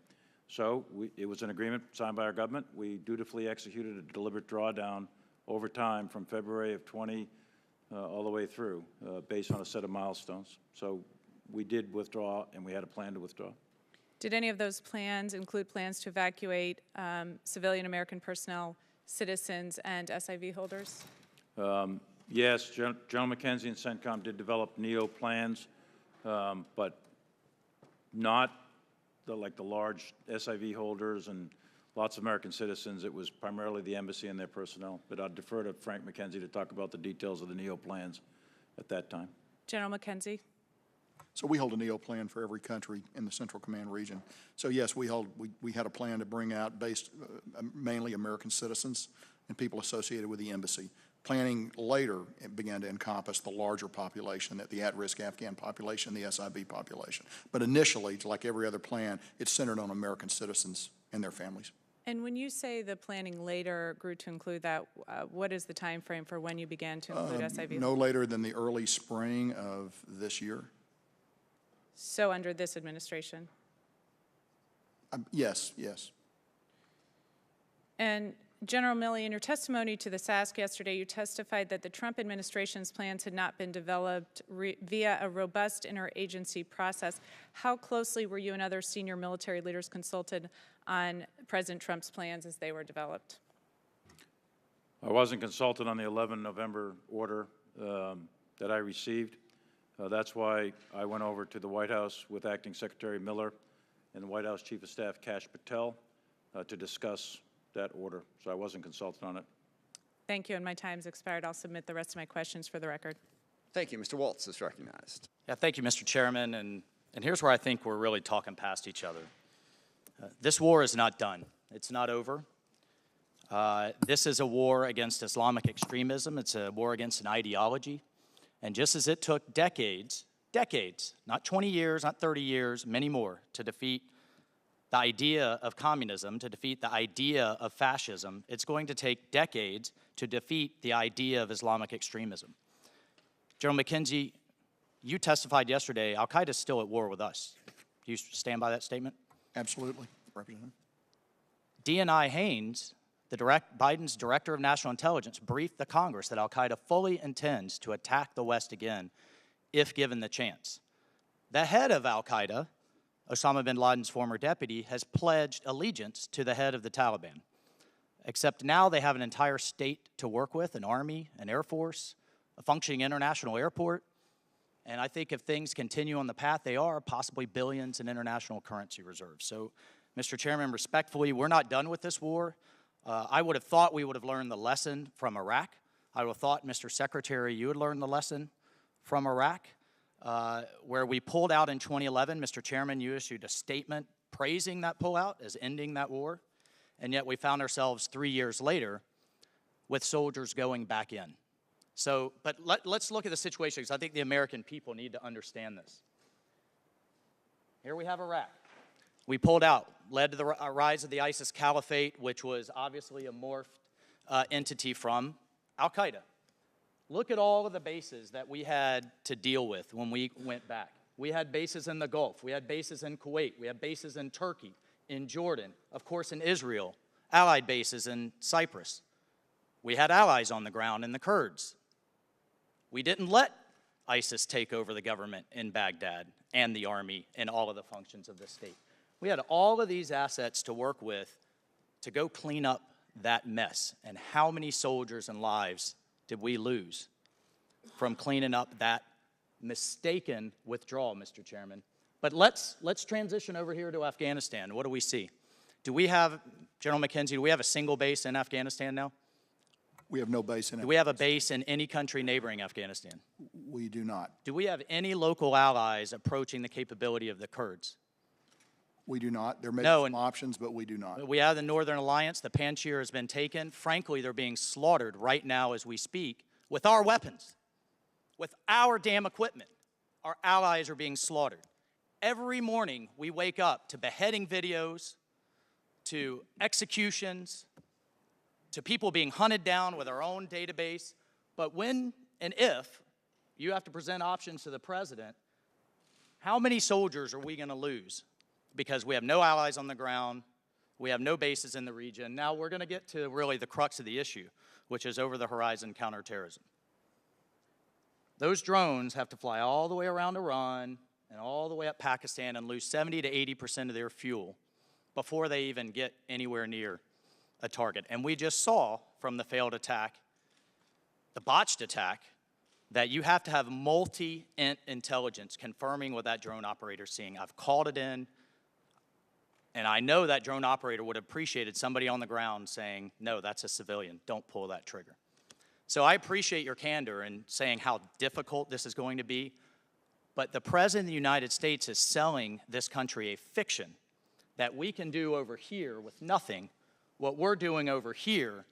So it was an agreement signed by our government. We dutifully executed a deliberate drawdown over time from February of 20 all the way through based on a set of milestones. So we did withdraw, and we had a plan to withdraw. Did any of those plans include plans to evacuate civilian American personnel, citizens, and SIV holders? Yes, General McKenzie and Centcom did develop NEO plans, but not like the large SIV holders and lots of American citizens. It was primarily the embassy and their personnel. But I'd defer to Frank McKenzie to talk about the details of the NEO plans at that time. General McKenzie. So we hold a NEO plan for every country in the Central Command region. So yes, we had a plan to bring out mainly American citizens and people associated with the embassy. Planning later began to encompass the larger population, the at-risk Afghan population, the SIV population. But initially, like every other plan, it's centered on American citizens and their families. And when you say the planning later grew to include that, what is the time frame for when you began to include SIV? No later than the early spring of this year. So under this administration? Yes, yes. And General Milley, in your testimony to the SASC yesterday, you testified that the Trump administration's plans had not been developed via a robust interagency process. How closely were you and other senior military leaders consulted on President Trump's plans as they were developed? I wasn't consulted on the 11 November order that I received. That's why I went over to the White House with Acting Secretary Miller and the White House Chief of Staff Kash Patel to discuss that order. So I wasn't consulted on it. Thank you, and my time's expired. I'll submit the rest of my questions for the record. Thank you. Mr. Waltz is recognized. Yeah, thank you, Mr. Chairman. And here's where I think we're really talking past each other. This war is not done. It's not over. This is a war against Islamic extremism. It's a war against an ideology. And just as it took decades, not 20 years, not 30 years, many more, to defeat the idea of communism, to defeat the idea of fascism, it's going to take decades to defeat the idea of Islamic extremism. General McKenzie, you testified yesterday, al-Qaeda is still at war with us. Do you stand by that statement? Absolutely, Representative. DNI Haynes, Biden's Director of National Intelligence, briefed the Congress that al-Qaeda fully intends to attack the West again if given the chance. The head of al-Qaeda, Osama bin Laden's former deputy, has pledged allegiance to the head of the Taliban. Except now they have an entire state to work with, an army, an air force, a functioning international airport, and I think if things continue on the path they are, possibly billions in international currency reserves. So, Mr. Chairman, respectfully, we're not done with this war. I would have thought we would have learned the lesson from Iraq. I would have thought, Mr. Secretary, you would learn the lesson from Iraq. Where we pulled out in 2011, Mr. Chairman, you issued a statement praising that pullout as ending that war, and yet we found ourselves 3 years later with soldiers going back in. So, but let's look at the situation, because I think the American people need to understand this. Here we have Iraq. We pulled out, led to the rise of the ISIS caliphate, which was obviously a morphed entity from al-Qaeda. Look at all of the bases that we had to deal with when we went back. We had bases in the Gulf. We had bases in Kuwait. We had bases in Turkey, in Jordan, of course in Israel, allied bases in Cyprus. We had allies on the ground in the Kurds. We didn't let ISIS take over the government in Baghdad and the army and all of the functions of the state. We had all of these assets to work with to go clean up that mess. And how many soldiers and lives did we lose from cleaning up that mistaken withdrawal, Mr. Chairman? But let's transition over here to Afghanistan. What do we see? Do we have, General McKenzie, do we have a single base in Afghanistan now? We have no base in Afghanistan. Do we have a base in any country neighboring Afghanistan? We do not. Do we have any local allies approaching the capability of the Kurds? We do not. There may be No, some options, but we do not. We have the Northern Alliance. The Panjshir has been taken. Frankly, they're being slaughtered right now as we speak with our weapons, with our damn equipment. Our allies are being slaughtered. Every morning we wake up to beheading videos, to executions, to people being hunted down with our own database. But when and if you have to present options to the president, how many soldiers are we going to lose? Because we have no allies on the ground, we have no bases in the region. Now we're going to get to really the crux of the issue, which is over-the-horizon counterterrorism. Those drones have to fly all the way around Iran and all the way up Pakistan and lose 70 to 80% of their fuel before they even get anywhere near a target. And we just saw from the failed attack, the botched attack, that you have to have multi-intelligence confirming what that drone operator's seeing. I've called it in, and I know that drone operator would have appreciated somebody on the ground saying, no, that's a civilian, don't pull that trigger. So I appreciate your candor in saying how difficult this is going to be, but the President of the United States is selling this country a fiction that we can do over here with nothing, what we're doing over here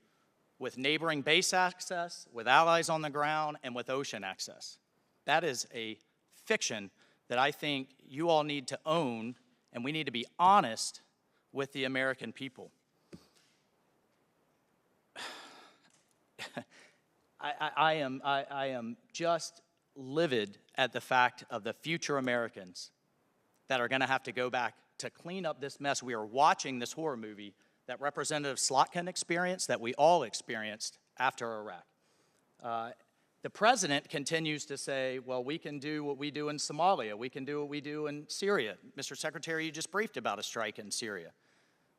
with neighboring base access, with allies on the ground, and with ocean access. That is a fiction that I think you all need to own, and we need to be honest with the American people. I am just livid at the fact of the future Americans that are going to have to go back to clean up this mess. We are watching this horror movie that Representative Slotkin experienced, that we all experienced after Iraq. The president continues to say, well, we can do what we do in Somalia. We can do what we do in Syria. Mr. Secretary, you just briefed about a strike in Syria.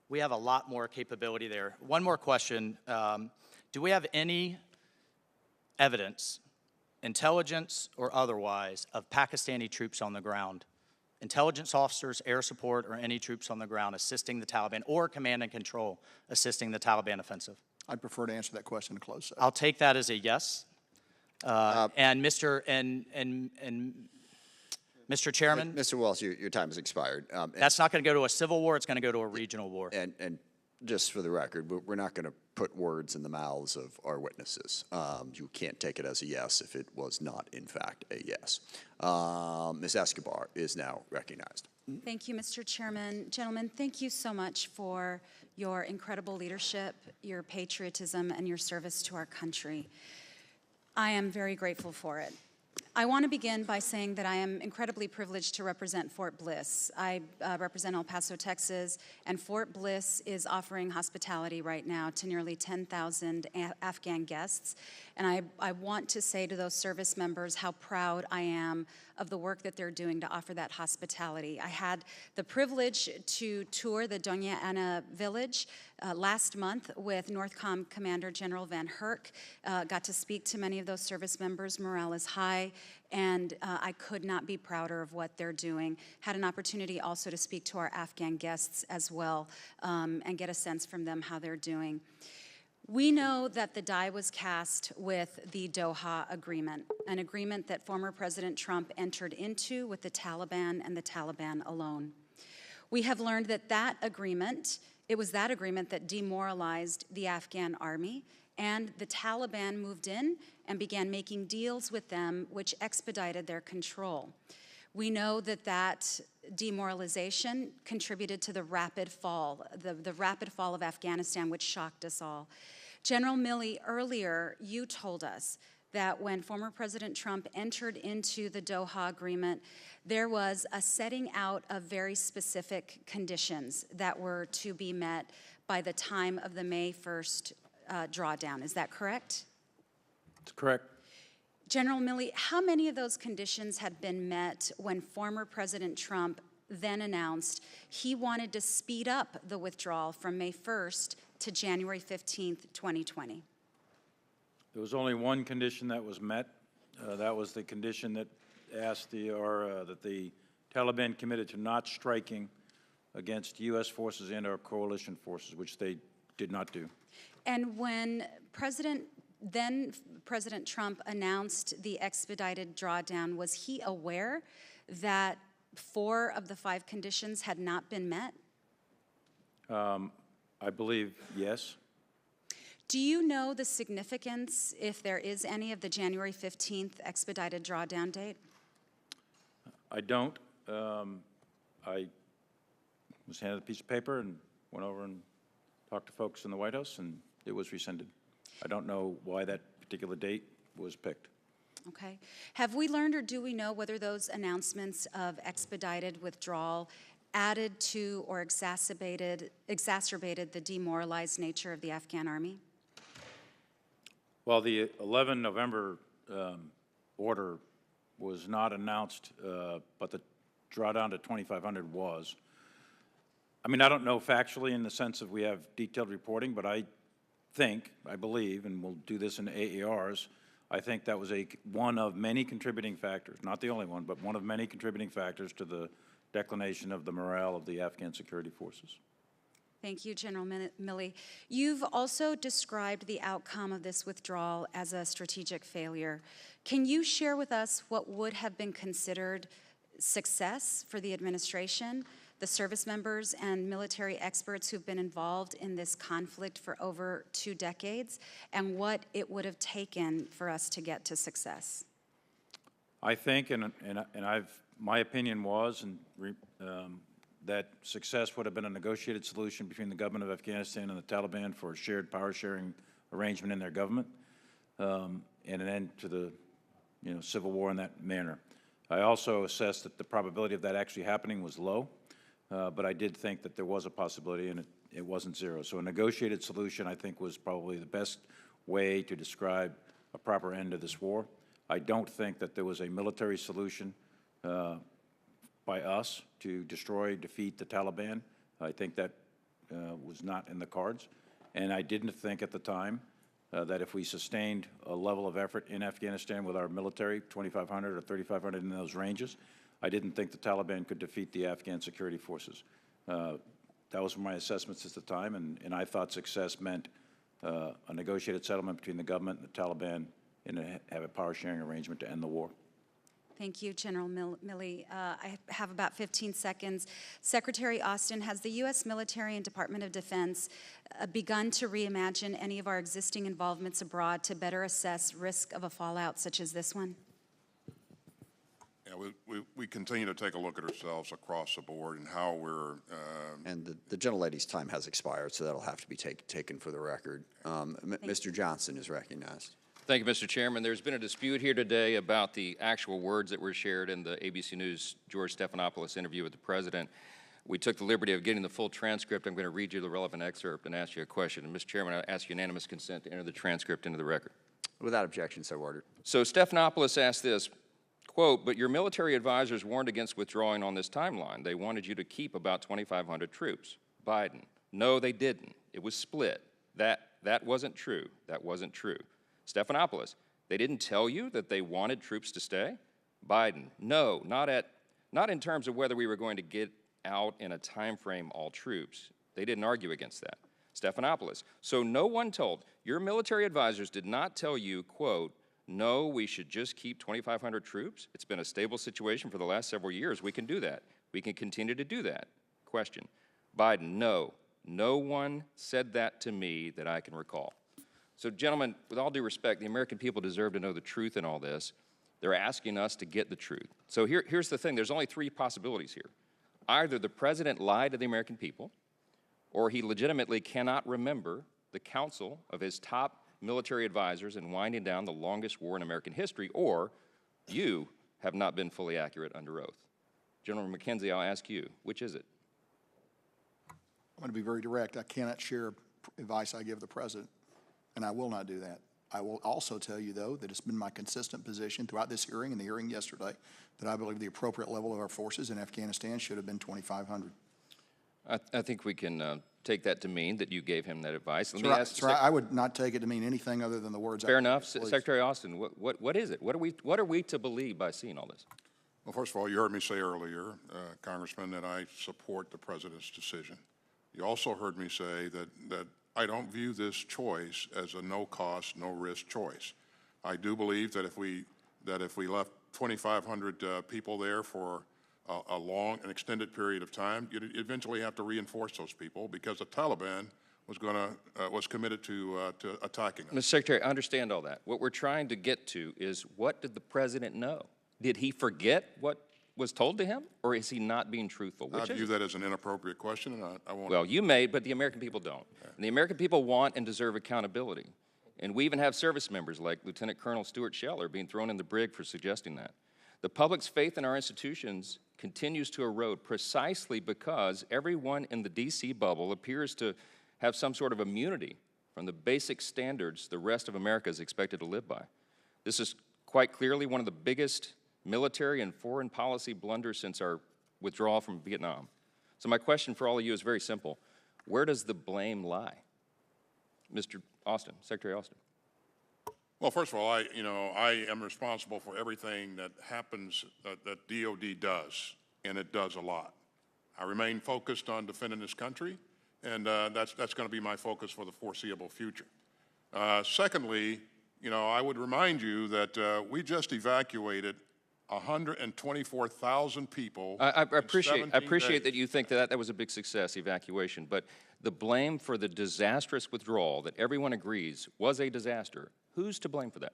We have a lot more capability there. One more question. Do we have any evidence, intelligence or otherwise, of Pakistani troops on the ground? Intelligence officers, air support, or any troops on the ground assisting the Taliban, or command and control assisting the Taliban offensive? I'd prefer to answer that question in closed session. I'll take that as a yes. And Mr. Chairman, Mr. Wells, your time has expired. that's not going to go to a civil war. It's going to go to a regional war. And just for the record, we're not going to put words in the mouths of our witnesses. You can't take it as a yes if it was not, in fact, a yes. Ms. Escobar is now recognized. Thank you, Mr. Chairman. Gentlemen, thank you so much for your incredible leadership, your patriotism, and your service to our country. I am very grateful for it. I want to begin by saying that I am incredibly privileged to represent Fort Bliss. I represent El Paso, Texas, and Fort Bliss is offering hospitality right now to nearly 10,000 Afghan guests. And I want to say to those service members how proud I am of the work that they're doing to offer that hospitality. I had the privilege to tour the Doña Ana village last month with NORTHCOM Commander General Van Herk. Got to speak to many of those service members. Morale is high, and I could not be prouder of what they're doing. Had an opportunity also to speak to our Afghan guests as well and get a sense from them how they're doing. We know that the die was cast with the Doha Agreement, an agreement that former President Trump entered into with the Taliban and the Taliban alone. We have learned that it was that agreement that demoralized the Afghan army, and the Taliban moved in and began making deals with them which expedited their control. We know that demoralization contributed to the rapid fall, the rapid fall of Afghanistan, which shocked us all. General Milley, earlier you told us that when former President Trump entered into the Doha Agreement, there was a setting out of very specific conditions that were to be met by the time of the May 1st drawdown. Is that correct? That's correct. General Milley, how many of those conditions had been met when former President Trump then announced he wanted to speed up the withdrawal from May 1st to January 15th, 2020? There was only one condition that was met. That was the condition that asked that the Taliban committed to not striking against U.S. forces and our coalition forces, which they did not do. And when President Trump announced the expedited drawdown, was he aware that 4 of the 5 conditions had not been met? I believe yes. Do you know the significance, if there is any, of the January 15th expedited drawdown date? I don't. I was handed a piece of paper and went over and talked to folks in the White House, and it was rescinded. I don't know why that particular date was picked. Okay. Have we learned, or do we know whether those announcements of expedited withdrawal added to or exacerbated the demoralized nature of the Afghan army? Well, the 11 November order was not announced, but the drawdown to 2,500 was. I mean, I don't know factually in the sense of we have detailed reporting, but I believe, and we'll do this in AERs, I think that was one of many contributing factors, not the only one, but one of many contributing factors to the declination of the morale of the Afghan security forces. Thank you, General Milley. You've also described the outcome of this withdrawal as a strategic failure. Can you share with us what would have been considered success for the administration, the service members and military experts who've been involved in this conflict for over 2 decades, and what it would have taken for us to get to success? I think, my opinion was, that success would have been a negotiated solution between the government of Afghanistan and the Taliban for a shared power-sharing arrangement in their government, and an end to the civil war in that manner. I also assessed that the probability of that actually happening was low, but I did think that there was a possibility, and it wasn't zero. So a negotiated solution, I think, was probably the best way to describe a proper end to this war. I don't think that there was a military solution by us to defeat the Taliban. I think that was not in the cards. And I didn't think at the time that if we sustained a level of effort in Afghanistan with our military, 2,500 or 3,500 in those ranges, I didn't think the Taliban could defeat the Afghan security forces. That was my assessments at the time, and I thought success meant a negotiated settlement between the government and the Taliban and have a power-sharing arrangement to end the war. Thank you, General Milley. I have about 15 seconds. Secretary Austin, has the U.S. military and Department of Defense begun to reimagine any of our existing involvements abroad to better assess risk of a fallout such as this one? Yeah, we continue to take a look at ourselves across the board and how we're... And the gentlelady's time has expired, so that'll have to be taken for the record. Mr. Johnson is recognized. Thank you, Mr. Chairman. There's been a dispute here today about the actual words that were shared in the ABC News George Stephanopoulos interview with the President. We took the liberty of getting the full transcript. I'm going to read you the relevant excerpt and ask you a question. And, Mr. Chairman, I ask unanimous consent to enter the transcript into the record. Without objection, so ordered. So Stephanopoulos asked this, quote, "But your military advisors warned against withdrawing on this timeline. They wanted you to keep about 2,500 troops." Biden, "No, they didn't. It was split. That wasn't true. That wasn't true." Stephanopoulos, "They didn't tell you that they wanted troops to stay?" Biden, "No, not in terms of whether we were going to get out in a time frame all troops. They didn't argue against that." Stephanopoulos, "So no one told, your military advisors did not tell you, quote, 'No, we should just keep 2,500 troops? It's been a stable situation for the last several years. We can do that. We can continue to do that.'" Question. Biden, "No, no one said that to me that I can recall." So, gentlemen, with all due respect, the American people deserve to know the truth in all this. They're asking us to get the truth. So here's the thing. There's only 3 possibilities here. Either the President lied to the American people, or he legitimately cannot remember the counsel of his top military advisors in winding down the longest war in American history, or you have not been fully accurate under oath. General McKenzie, I'll ask you, which is it? I'm going to be very direct. I cannot share advice I give the President, and I will not do that. I will also tell you, though, that it's been my consistent position throughout this hearing and the hearing yesterday that I believe the appropriate level of our forces in Afghanistan should have been 2,500. I think we can take that to mean that you gave him that advice. Let me ask. I would not take it to mean anything other than the words. Fair enough. Secretary Austin, what is it? What are we to believe by seeing all this? Well, first of all, you heard me say earlier, Congressman, that I support the President's decision. You also heard me say that I don't view this choice as a no-cost, no-risk choice. I do believe that if we left 2,500 people there for a long and extended period of time, you'd eventually have to reinforce those people because the Taliban was committed to attacking us. Mr. Secretary, I understand all that. What we're trying to get to is, what did the president know? Did he forget what was told to him, or is he not being truthful? I view that as an inappropriate question, and I won't. Well, you may, but the American people don't. And the American people want and deserve accountability. And we even have service members like Lieutenant Colonel Stuart Scheller being thrown in the brig for suggesting that. The public's faith in our institutions continues to erode precisely because everyone in the D.C. bubble appears to have some sort of immunity from the basic standards the rest of America is expected to live by. This is quite clearly one of the biggest military and foreign policy blunders since our withdrawal from Vietnam. So my question for all of you is very simple. Where does the blame lie? Mr. Austin, Secretary Austin. Well, first of all, I am responsible for everything that happens that DOD does, and it does a lot. I remain focused on defending this country, and that's going to be my focus for the foreseeable future. Secondly, I would remind you that we just evacuated 124,000 people. I appreciate that you think that was a big success, evacuation, but the blame for the disastrous withdrawal that everyone agrees was a disaster, who's to blame for that?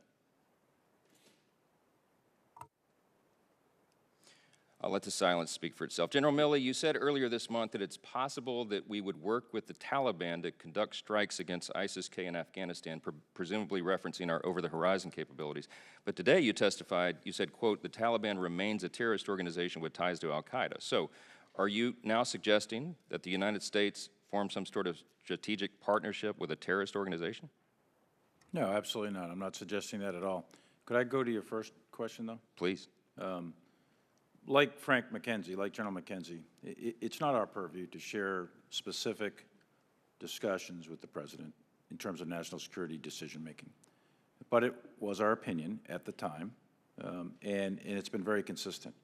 I'll let the silence speak for itself. General Milley, you said earlier this month that it's possible that we would work with the Taliban to conduct strikes against ISIS-K in Afghanistan, presumably referencing our over-the-horizon capabilities. But today you testified, you said, quote, the Taliban remains a terrorist organization with ties to al-Qaeda. So are you now suggesting that the United States form some sort of strategic partnership with a terrorist organization? No, absolutely not. I'm not suggesting that at all. Could I go to your first question, though? Please. Like Frank McKenzie, like General McKenzie, it's not our purview to share specific discussions with the President in terms of national security decision-making. But it was our opinion at the time, and it's been very consistent.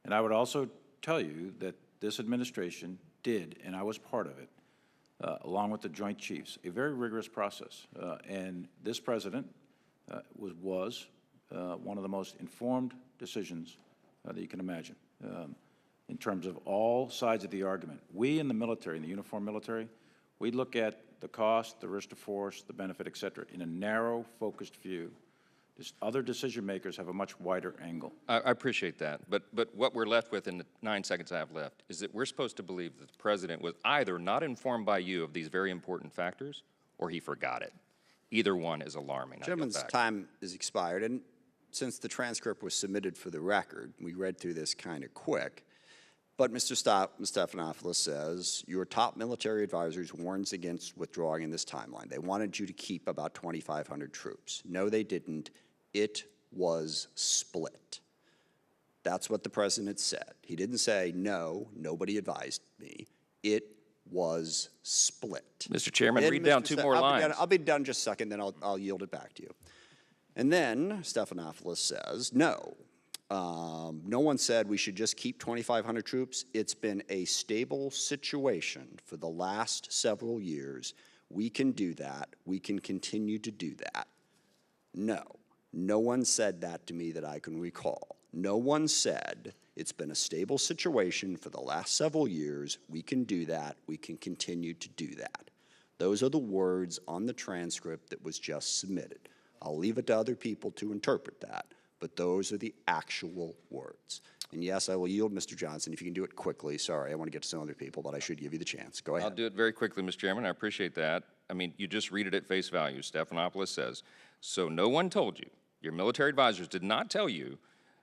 And I would also tell you that this administration did, and I was part of it, along with the Joint Chiefs, a very rigorous process. And this President was one of the most informed decisions that you can imagine, in terms of all sides of the argument. We in the military, in the uniformed military, we look at the cost, the risk to force, the benefit, et cetera, in a narrow, focused view. Other decision makers have a much wider angle. I appreciate that, but what we're left with in the 9 seconds I have left is that we're supposed to believe that the President was either not informed by you of these very important factors, or he forgot it. Either one is alarming. Gentleman's time is expired, and since the transcript was submitted for the record, we read through this kind of quick, but Mr. Stephanopoulos says your top military advisors warns against withdrawing in this timeline. They wanted you to keep about 2,500 troops. No, they didn't. It was split. That's what the President said. He didn't say, no, nobody advised me. It was split. Mr. Chairman, read down 2 more lines. I'll be done in just a second, then I'll yield it back to you. And then Stephanopoulos says, no, no one said we should just keep 2,500 troops. It's been a stable situation for the last several years. We can do that. We can continue to do that. No, no one said that to me that I can recall. No one said it's been a stable situation for the last several years. We can do that. We can continue to do that. Those are the words on the transcript that was just submitted. I'll leave it to other people to interpret that, but those are the actual words. And yes, I will yield, Mr. Johnson, if you can do it quickly. Sorry, I want to get to some other people, but I should give you the chance. Go ahead. I'll do it very quickly, Mr. Chairman. I appreciate that. I mean, you just read it at face value. Stephanopoulos says, so no one told you, your military advisors did not tell you,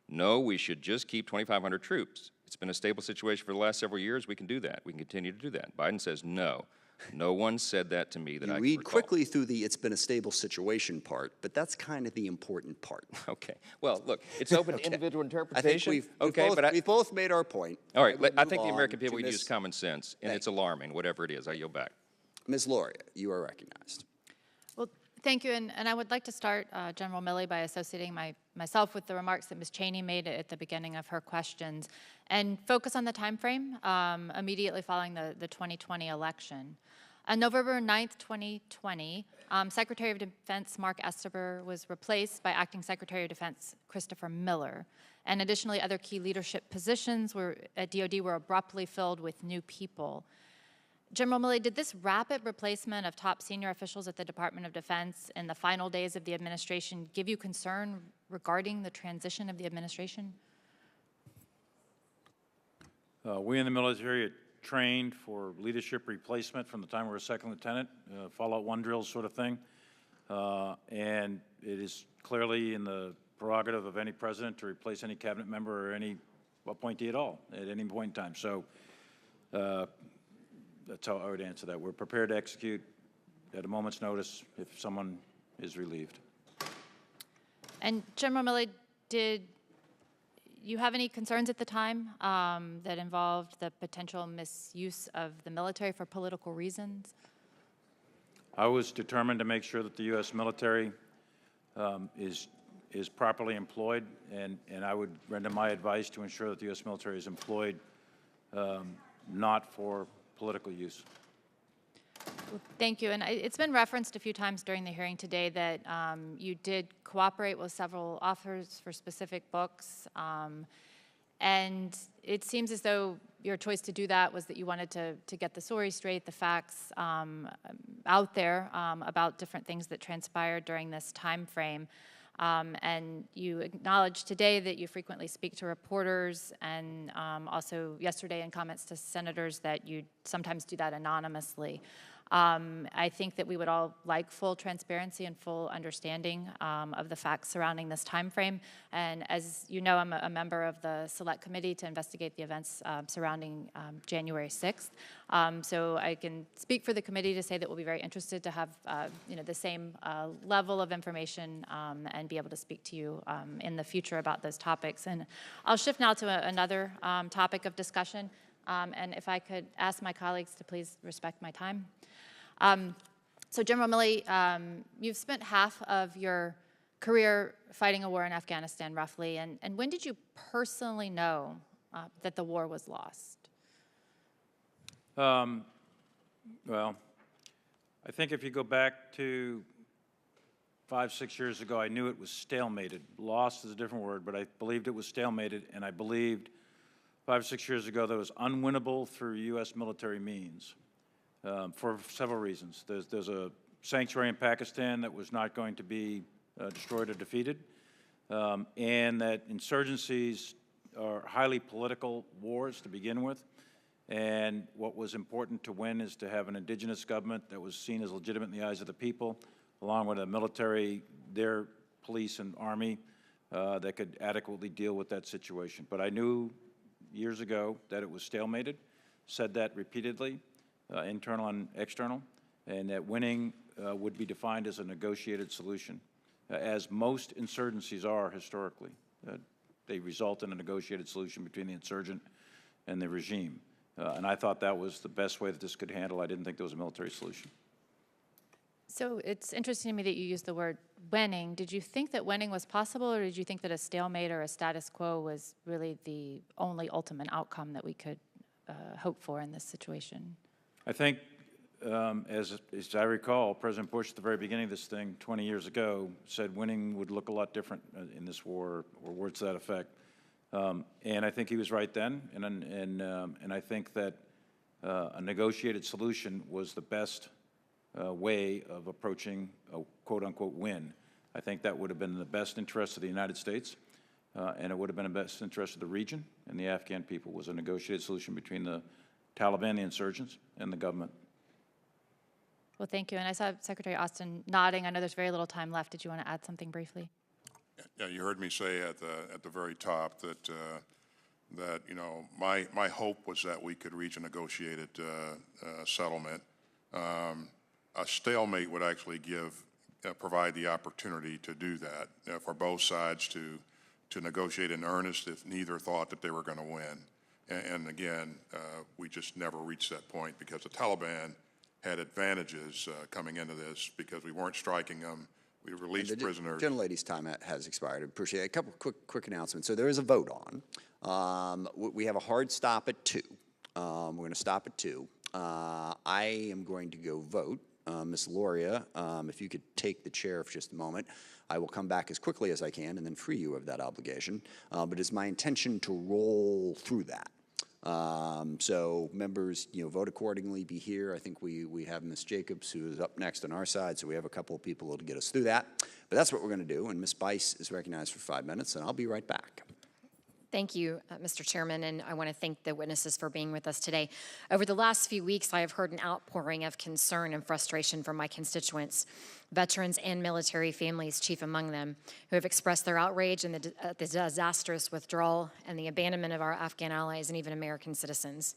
no, we should just keep 2,500 troops. It's been a stable situation for the last several years. We can do that. We can continue to do that. Biden says no. No one said that to me that I can read recall. Quickly through the it's been a stable situation part, but that's kind of the important part. Okay. Well, look, it's open to individual interpretation. I think we've both made our point. All right. I think the American people would use common sense, and it's alarming, whatever it is. I yield back. Ms. Lauria, you are recognized. Well, thank you, and I would like to start, General Milley, by associating myself with the remarks that Ms. Cheney made at the beginning of her questions, and focus on the time frame immediately following the 2020 election. On November 9th, 2020, Secretary of Defense Mark Esper was replaced by Acting Secretary of Defense Christopher Miller. And additionally, other key leadership positions at DoD were abruptly filled with new people. General Milley, did this rapid replacement of top senior officials at the Department of Defense in the final days of the administration give you concern regarding the transition of the administration? We in the military are trained for leadership replacement from the time we were a second lieutenant, Fallout 1 drills sort of thing. And it is clearly in the prerogative of any president to replace any cabinet member or any appointee at all at any point in time. So that's how I would answer that. We're prepared to execute at a moment's notice if someone is relieved. And General Milley, did you have any concerns at the time that involved the potential misuse of the military for political reasons? I was determined to make sure that the U.S. military is properly employed, and I would render my advice to ensure that the U.S. military is employed not for political use. Well, thank you. And it's been referenced a few times during the hearing today that you did cooperate with several authors for specific books. And it seems as though your choice to do that was that you wanted to get the story straight, the facts out there about different things that transpired during this time frame. And you acknowledged today that you frequently speak to reporters, and also yesterday in comments to senators that you sometimes do that anonymously. I think that we would all like full transparency and full understanding of the facts surrounding this time frame. And as you know, I'm a member of the Select Committee to investigate the events surrounding January 6th. So I can speak for the committee to say that we'll be very interested to have the same level of information and be able to speak to you in the future about those topics. And I'll shift now to another topic of discussion. And if I could ask my colleagues to please respect my time. So General Milley, you've spent half of your career fighting a war in Afghanistan, roughly, and when did you personally know that the war was lost? Well, I think if you go back to 5, 6 years ago, I knew it was stalemated. Lost is a different word, but I believed it was stalemated, and I believed 5 or 6 years ago that it was unwinnable through U.S. military means. For several reasons. There's a sanctuary in Pakistan that was not going to be destroyed or defeated, and that insurgencies are highly political wars to begin with, and what was important to win is to have an indigenous government that was seen as legitimate in the eyes of the people, along with a military, their police and army, that could adequately deal with that situation. But I knew years ago that it was stalemated, said that repeatedly, internal and external, and that winning would be defined as a negotiated solution, as most insurgencies are historically. They result in a negotiated solution between the insurgent and the regime. And I thought that was the best way that this could handle. I didn't think there was a military solution. So it's interesting to me that you used the word winning. Did you think that winning was possible, or did you think that a stalemate or a status quo was really the only ultimate outcome that we could hope for in this situation? I think, as I recall, President Bush at the very beginning of this thing 20 years ago said winning would look a lot different in this war, or words to that effect. And I think he was right then, and I think that a negotiated solution was the best way of approaching a quote-unquote win. I think that would have been in the best interest of the United States, and it would have been in the best interest of the region and the Afghan people, was a negotiated solution between the Taliban, the insurgents, and the government. Well, thank you. And I saw Secretary Austin nodding. I know there's very little time left. Did you want to add something briefly? Yeah, you heard me say at the very top that my hope was that we could reach a negotiated settlement. A stalemate would actually provide the opportunity to do that for both sides to negotiate in earnest if neither thought that they were going to win. And again, we just never reached that point because the Taliban had advantages coming into this because we weren't striking them. We released prisoners. The gentlelady's time has expired. I appreciate it. A couple quick announcements. So there is a vote on. We have a hard stop at 2. We're going to stop at 2. I am going to go vote. Ms. Loria, if you could take the chair for just a moment, I will come back as quickly as I can and then free you of that obligation. But it's my intention to roll through that. So members, vote accordingly, be here. I think we have Ms. Jacobs, who is up next on our side, so we have a couple of people to get us through that. But that's what we're going to do, and Ms. Bice is recognized for 5 minutes, and I'll be right back. Thank you, Mr. Chairman, and I want to thank the witnesses for being with us today. Over the last few weeks, I have heard an outpouring of concern and frustration from my constituents, veterans and military families, chief among them, who have expressed their outrage at the disastrous withdrawal and the abandonment of our Afghan allies and even American citizens.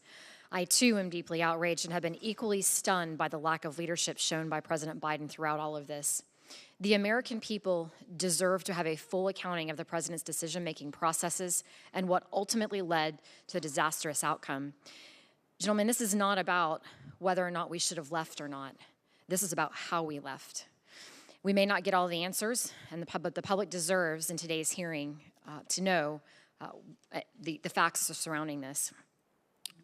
I, too, am deeply outraged and have been equally stunned by the lack of leadership shown by President Biden throughout all of this. The American people deserve to have a full accounting of the president's decision-making processes and what ultimately led to the disastrous outcome. Gentlemen, this is not about whether or not we should have left or not. This is about how we left. We may not get all the answers, but the public deserves, in today's hearing, to know the facts surrounding this.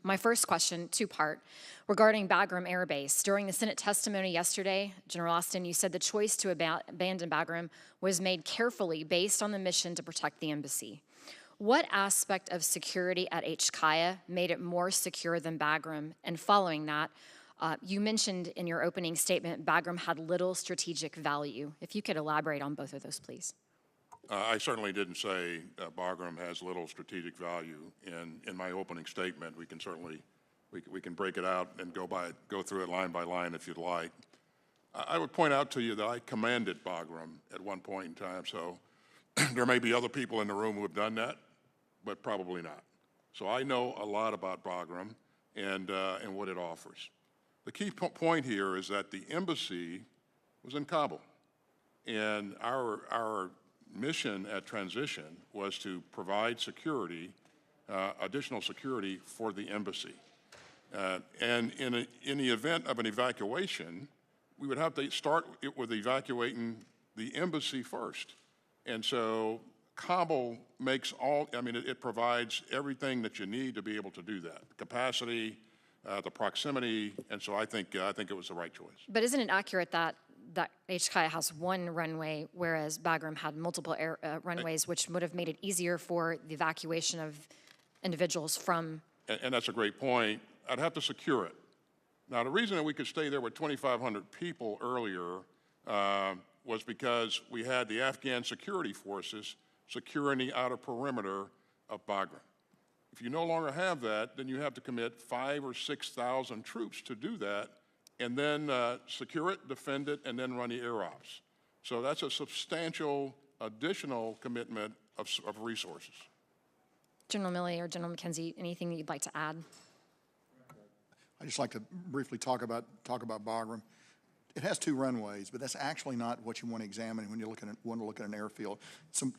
My first question, two-part, regarding Bagram Air Base. During the Senate testimony yesterday, General Austin, you said the choice to abandon Bagram was made carefully based on the mission to protect the embassy. What aspect of security at HKIA made it more secure than Bagram? And following that, you mentioned in your opening statement Bagram had little strategic value. If you could elaborate on both of those, please. I certainly didn't say Bagram has little strategic value. In my opening statement, we can certainly we can break it out and go through it line by line if you'd like. I would point out to you that I commanded Bagram at one point in time, so there may be other people in the room who have done that, but probably not. So I know a lot about Bagram and what it offers. The key point here is that the embassy was in Kabul, and our mission at transition was to provide security, additional security for the embassy. And in the event of an evacuation, we would have to start it with evacuating the embassy first. And so Kabul makes it provides everything that you need to be able to do that. Capacity, the proximity, and so I think it was the right choice. But isn't it accurate that HKIA has one runway, whereas Bagram had multiple runways, which would have made it easier for the evacuation of individuals from? And that's a great point. I'd have to secure it. Now, the reason that we could stay there with 2,500 people earlier was because we had the Afghan security forces securing the outer perimeter of Bagram. If you no longer have that, then you have to commit 5,000 or 6,000 troops to do that, and then secure it, defend it, and then run the air ops. So that's a substantial additional commitment of resources. General Milley or General McKenzie, anything that you'd like to add? I'd just like to briefly talk about Bagram. It has two runways, but that's actually not what you want to examine when you want to look at an airfield.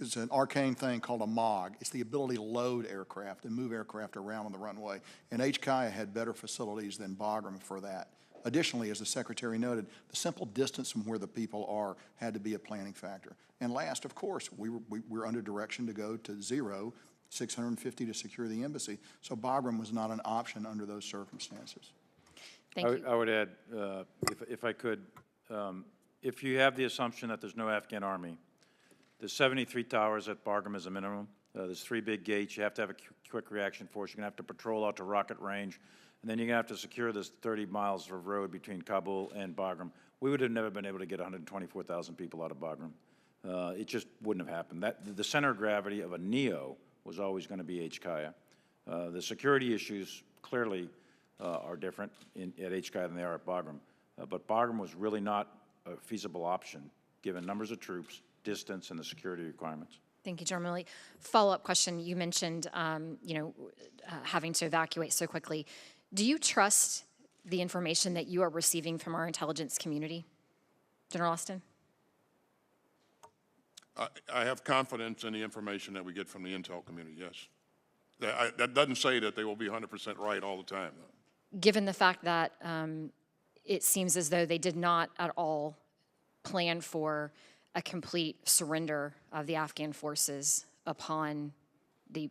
It's an arcane thing called a MOG. It's the ability to load aircraft and move aircraft around on the runway. And HKIA had better facilities than Bagram for that. Additionally, as the Secretary noted, the simple distance from where the people are had to be a planning factor. And last, of course, we were under direction to go to 650 to secure the embassy. So Bagram was not an option under those circumstances. Thank you. I would add, if I could, if you have the assumption that there's no Afghan army, there's 73 towers at Bagram as a minimum. There's 3 big gates. You have to have a quick reaction force. You're going to have to patrol out to rocket range. And then you're going to have to secure this 30 miles of road between Kabul and Bagram. We would have never been able to get 124,000 people out of Bagram. It just wouldn't have happened. The center of gravity of a NEO was always going to be HKIA. The security issues clearly are different at HKIA than they are at Bagram. But Bagram was really not a feasible option given numbers of troops, distance, and the security requirements. Thank you, General Milley. Follow-up question, you mentioned having to evacuate so quickly. Do you trust the information that you are receiving from our intelligence community? General Austin? I have confidence in the information that we get from the intel community, yes. That doesn't say that they will be 100% right all the time, though. Given the fact that it seems as though they did not at all plan for a complete surrender of the Afghan forces upon the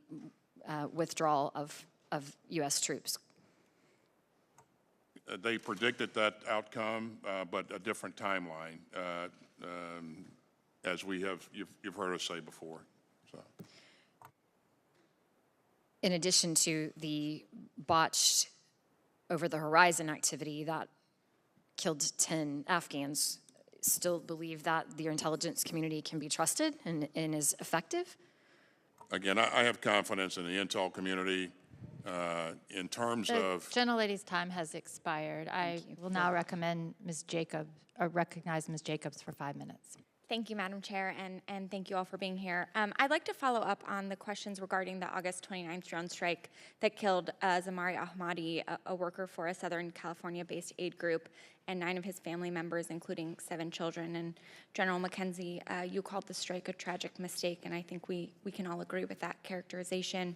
withdrawal of U.S. troops. they predicted that outcome, but a different timeline, as you've heard us say before. So. In addition to the botched over-the-horizon activity that killed 10 Afghans, still believe that the intelligence community can be trusted and is effective? Again, I have confidence in the intel community in terms of... The gentlelady's time has expired. I will now recommend Ms. Jacobs, or recognize Ms. Jacobs for 5 minutes. Thank you, Madam Chair, and thank you all for being here. I'd like to follow up on the questions regarding the August 29th drone strike that killed Zamari Ahmadi, a worker for a Southern California-based aid group, and 9 of his family members, including 7 children. And General McKenzie, you called the strike a tragic mistake, and I think we can all agree with that characterization.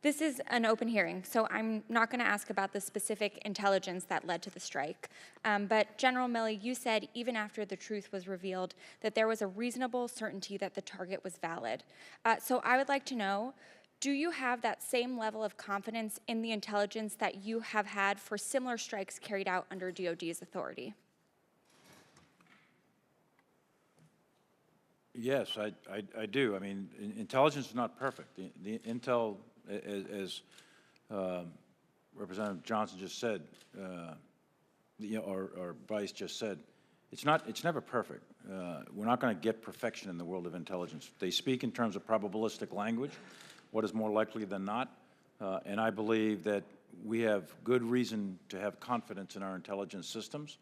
This is an open hearing, so I'm not going to ask about the specific intelligence that led to the strike. But General Milley, you said even after the truth was revealed that there was a reasonable certainty that the target was valid. So I would like to know, do you have that same level of confidence in the intelligence that you have had for similar strikes carried out under DOD's authority? Yes, I do. I mean, intelligence is not perfect. The intel, as Representative Johnson just said, or Vice just said, it's never perfect. We're not going to get perfection in the world of intelligence. They speak in terms of probabilistic language, what is more likely than not, and I believe that we have good reason to have confidence in our intelligence systems.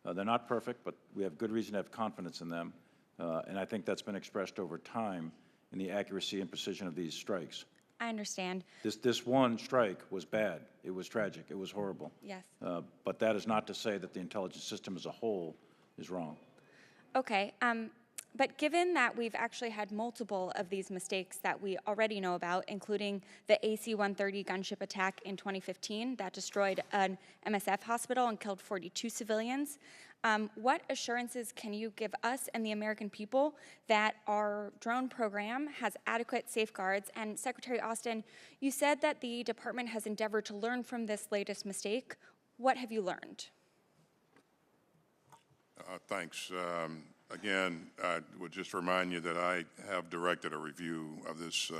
They're not perfect, but we have good reason to have confidence in them, and I think that's been expressed over time in the accuracy and precision of these strikes. I understand. This one strike was bad. It was tragic. It was horrible. Yes. But that is not to say that the intelligence system as a whole is wrong. Okay. But given that we've actually had multiple of these mistakes that we already know about, including the AC-130 gunship attack in 2015 that destroyed an MSF hospital and killed 42 civilians, what assurances can you give us and the American people that our drone program has adequate safeguards? And Secretary Austin, you said that the department has endeavored to learn from this latest mistake. What have you learned? Thanks. Again, I would just remind you that I have directed a review of this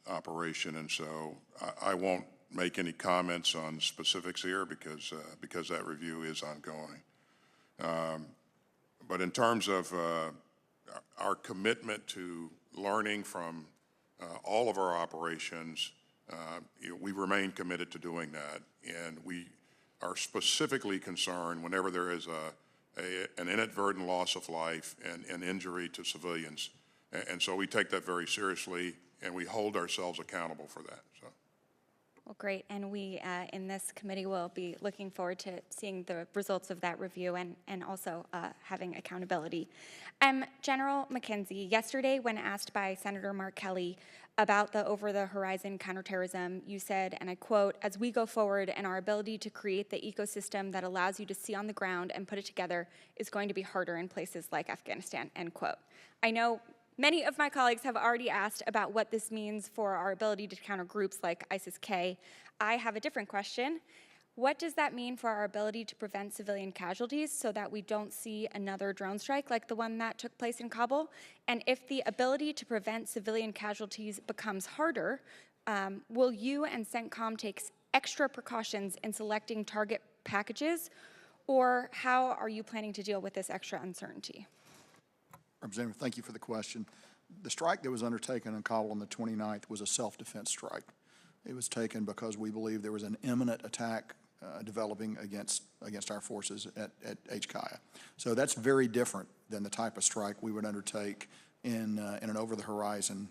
operation, and so I won't make any comments on specifics here because that review is ongoing. But in terms of our commitment to learning from all of our operations, we remain committed to doing that, and we are specifically concerned whenever there is an inadvertent loss of life and injury to civilians. And so we take that very seriously, and we hold ourselves accountable for that. So. Well, great. And we in this committee will be looking forward to seeing the results of that review and also having accountability. General McKenzie, yesterday when asked by Senator Mark Kelly about the over-the-horizon counterterrorism, you said, and I quote, "As we go forward and our ability to create the ecosystem that allows you to see on the ground and put it together is going to be harder in places like Afghanistan," end quote. I know many of my colleagues have already asked about what this means for our ability to counter groups like ISIS-K. I have a different question. What does that mean for our ability to prevent civilian casualties so that we don't see another drone strike like the one that took place in Kabul? And if the ability to prevent civilian casualties becomes harder, will you and Centcom take extra precautions in selecting target packages, or how are you planning to deal with this extra uncertainty? Representative, thank you for the question. The strike that was undertaken in Kabul on the 29th was a self-defense strike. It was taken because we believe there was an imminent attack developing against our forces at HKIA. So that's very different than the type of strike we would undertake in an over-the-horizon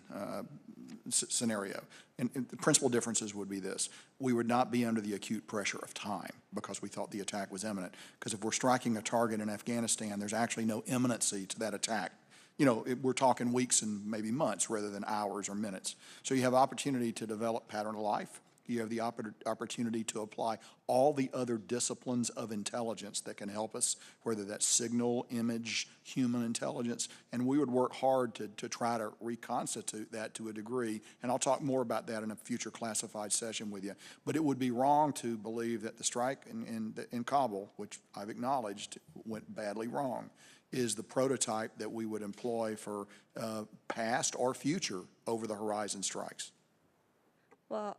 scenario. And the principal differences would be this. We would not be under the acute pressure of time because we thought the attack was imminent. Because if we're striking a target in Afghanistan, there's actually no imminency to that attack. You know, we're talking weeks and maybe months rather than hours or minutes. So you have opportunity to develop pattern of life, You have the opportunity to apply all the other disciplines of intelligence that can help us, whether that's signal, image, human intelligence, and we would work hard to try to reconstitute that to a degree, and I'll talk more about that in a future classified session with you. But it would be wrong to believe that the strike in Kabul, which I've acknowledged went badly wrong, is the prototype that we would employ for past or future over-the-horizon strikes. Well,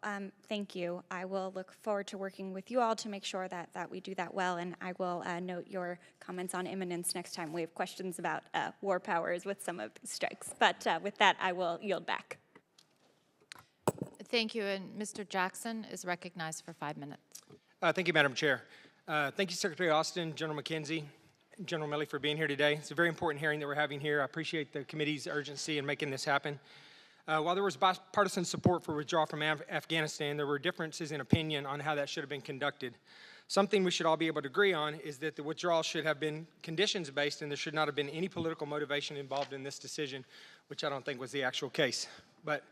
thank you. I will look forward to working with you all to make sure that we do that well, and I will note your comments on imminence next time we have questions about war powers with some of these strikes. But with that, I will yield back. Thank you, and Mr. Jackson is recognized for 5 minutes. Thank you, Madam Chair. Thank you, Secretary Austin, General McKenzie, General Milley, for being here today. It's a very important hearing that we're having here. I appreciate the committee's urgency in making this happen. While there was bipartisan support for withdrawal from Afghanistan, there were differences in opinion on how that should have been conducted. Something we should all be able to agree on is that the withdrawal should have been conditions-based and there should not have been any political motivation involved in this decision, which I don't think was the actual case. But,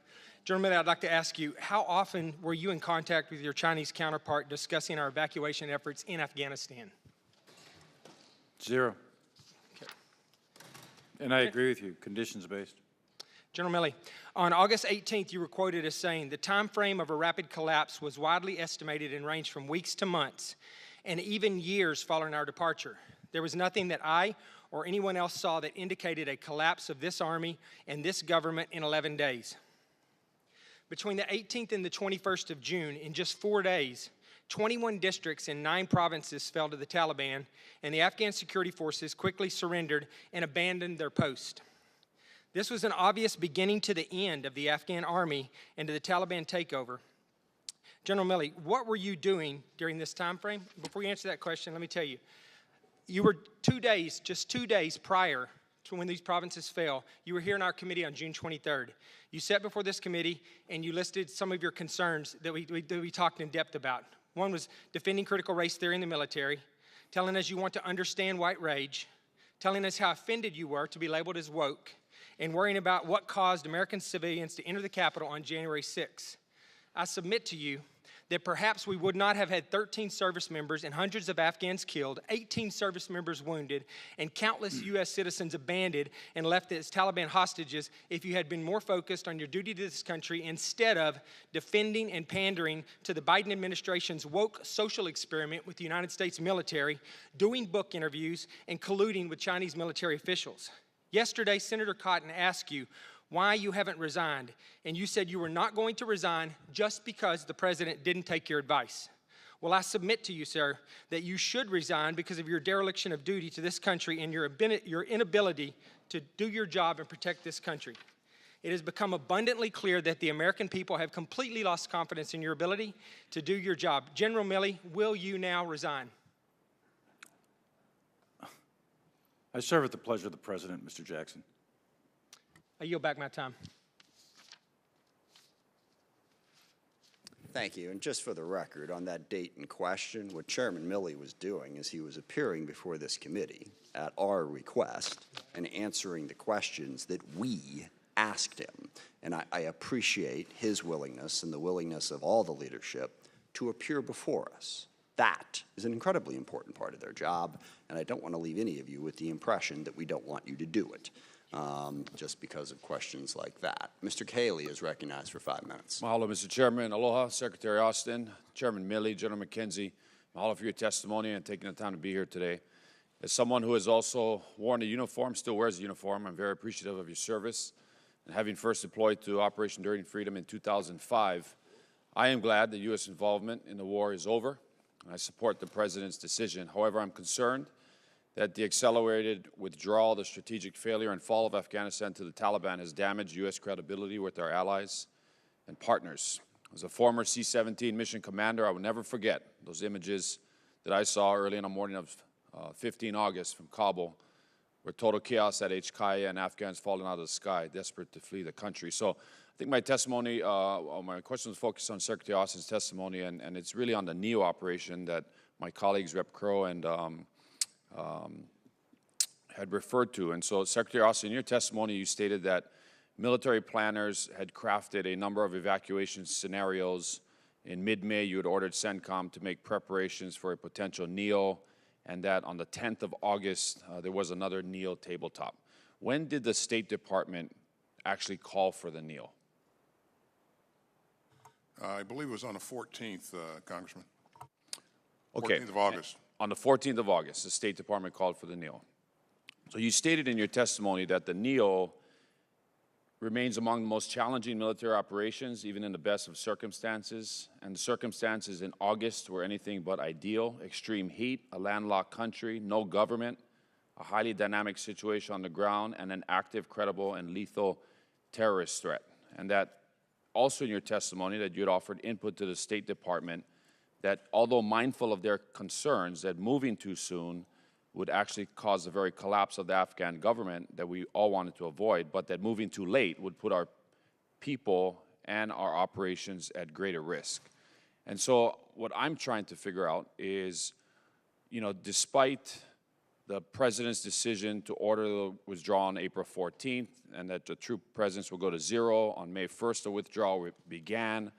General Milley, I'd like to ask you, how often were you in contact with your Chinese counterpart discussing our evacuation efforts in Afghanistan? 0. Okay. And I agree with you, conditions-based. General Milley, on August 18th, you were quoted as saying, the time frame of a rapid collapse was widely estimated and ranged from weeks to months, and even years following our departure. There was nothing that I or anyone else saw that indicated a collapse of this Army and this government in 11 days. Between the 18th and the 21st of June, in just 4 days, 21 districts in 9 provinces fell to the Taliban, and the Afghan security forces quickly surrendered and abandoned their post. This was an obvious beginning to the end of the Afghan army and to the Taliban takeover. General Milley, what were you doing during this time frame? Before you answer that question, let me tell you, you were just 2 days prior to when these provinces fell, you were here in our committee on June 23rd. You sat before this committee and you listed some of your concerns that we talked in depth about. One was defending critical race theory in the military, telling us you want to understand white rage, telling us how offended you were to be labeled as woke, and worrying about what caused American civilians to enter the Capitol on January 6th. I submit to you that perhaps we would not have had 13 service members and hundreds of Afghans killed, 18 service members wounded, and countless U.S. citizens abandoned and left as Taliban hostages if you had been more focused on your duty to this country instead of defending and pandering to the Biden administration's woke social experiment with the United States military, doing book interviews, and colluding with Chinese military officials. Yesterday, Senator Cotton asked you why you haven't resigned, and you said you were not going to resign just because the president didn't take your advice. Well, I submit to you, sir, that you should resign because of your dereliction of duty to this country and your inability to do your job and protect this country. It has become abundantly clear that the American people have completely lost confidence in your ability to do your job. General Milley, will you now resign? I serve at the pleasure of the President, Mr. Jackson. I yield back my time. Thank you. And just for the record, on that date in question, what Chairman Milley was doing is he was appearing before this committee at our request and answering the questions that we asked him. And I appreciate his willingness and the willingness of all the leadership to appear before us. That is an incredibly important part of their job, and I don't want to leave any of you with the impression that we don't want you to do it, just because of questions like that. Mr. Cayley is recognized for 5 minutes. Mahalo, Mr. Chairman. Aloha, Secretary Austin, Chairman Milley, General McKenzie. Mahalo for your testimony and taking the time to be here today. As someone who has also worn a uniform, still wears a uniform, I'm very appreciative of your service. And having first deployed to Operation Enduring Freedom in 2005, I am glad that U.S. involvement in the war is over. I support the President's decision. However, I'm concerned that the accelerated withdrawal, the strategic failure and fall of Afghanistan to the Taliban has damaged U.S. credibility with our allies and partners. As a former C-17 mission commander, I will never forget those images that I saw early in the morning of 15 August from Kabul, where total chaos at HKIA and Afghans falling out of the sky, desperate to flee the country. So I think my testimony, my question was focused on Secretary Austin's testimony, and it's really on the NEO operation that my colleagues, Rep. Crow and had referred to. And so, Secretary Austin, in your testimony, you stated that military planners had crafted a number of evacuation scenarios in mid-May, you had ordered Centcom to make preparations for a potential NEO, and that on the 10th of August, there was another NEO tabletop. When did the State Department actually call for the NEO? I believe it was on the 14th, Congressman. Okay. 14th of August. On the 14th of August, the State Department called for the NEO. So you stated in your testimony that the NEO remains among the most challenging military operations, even in the best of circumstances. And the circumstances in August were anything but ideal. Extreme heat, a landlocked country, no government, a highly dynamic situation on the ground, and an active, credible, and lethal terrorist threat. And that also in your testimony that you had offered input to the State Department that although mindful of their concerns that moving too soon would actually cause the very collapse of the Afghan government that we all wanted to avoid, but that moving too late would put our people and our operations at greater risk. And so what I'm trying to figure out is, you know, despite the President's decision to order the withdrawal on April 14th and that the troop presence will go to zero, on May 1st the withdrawal began.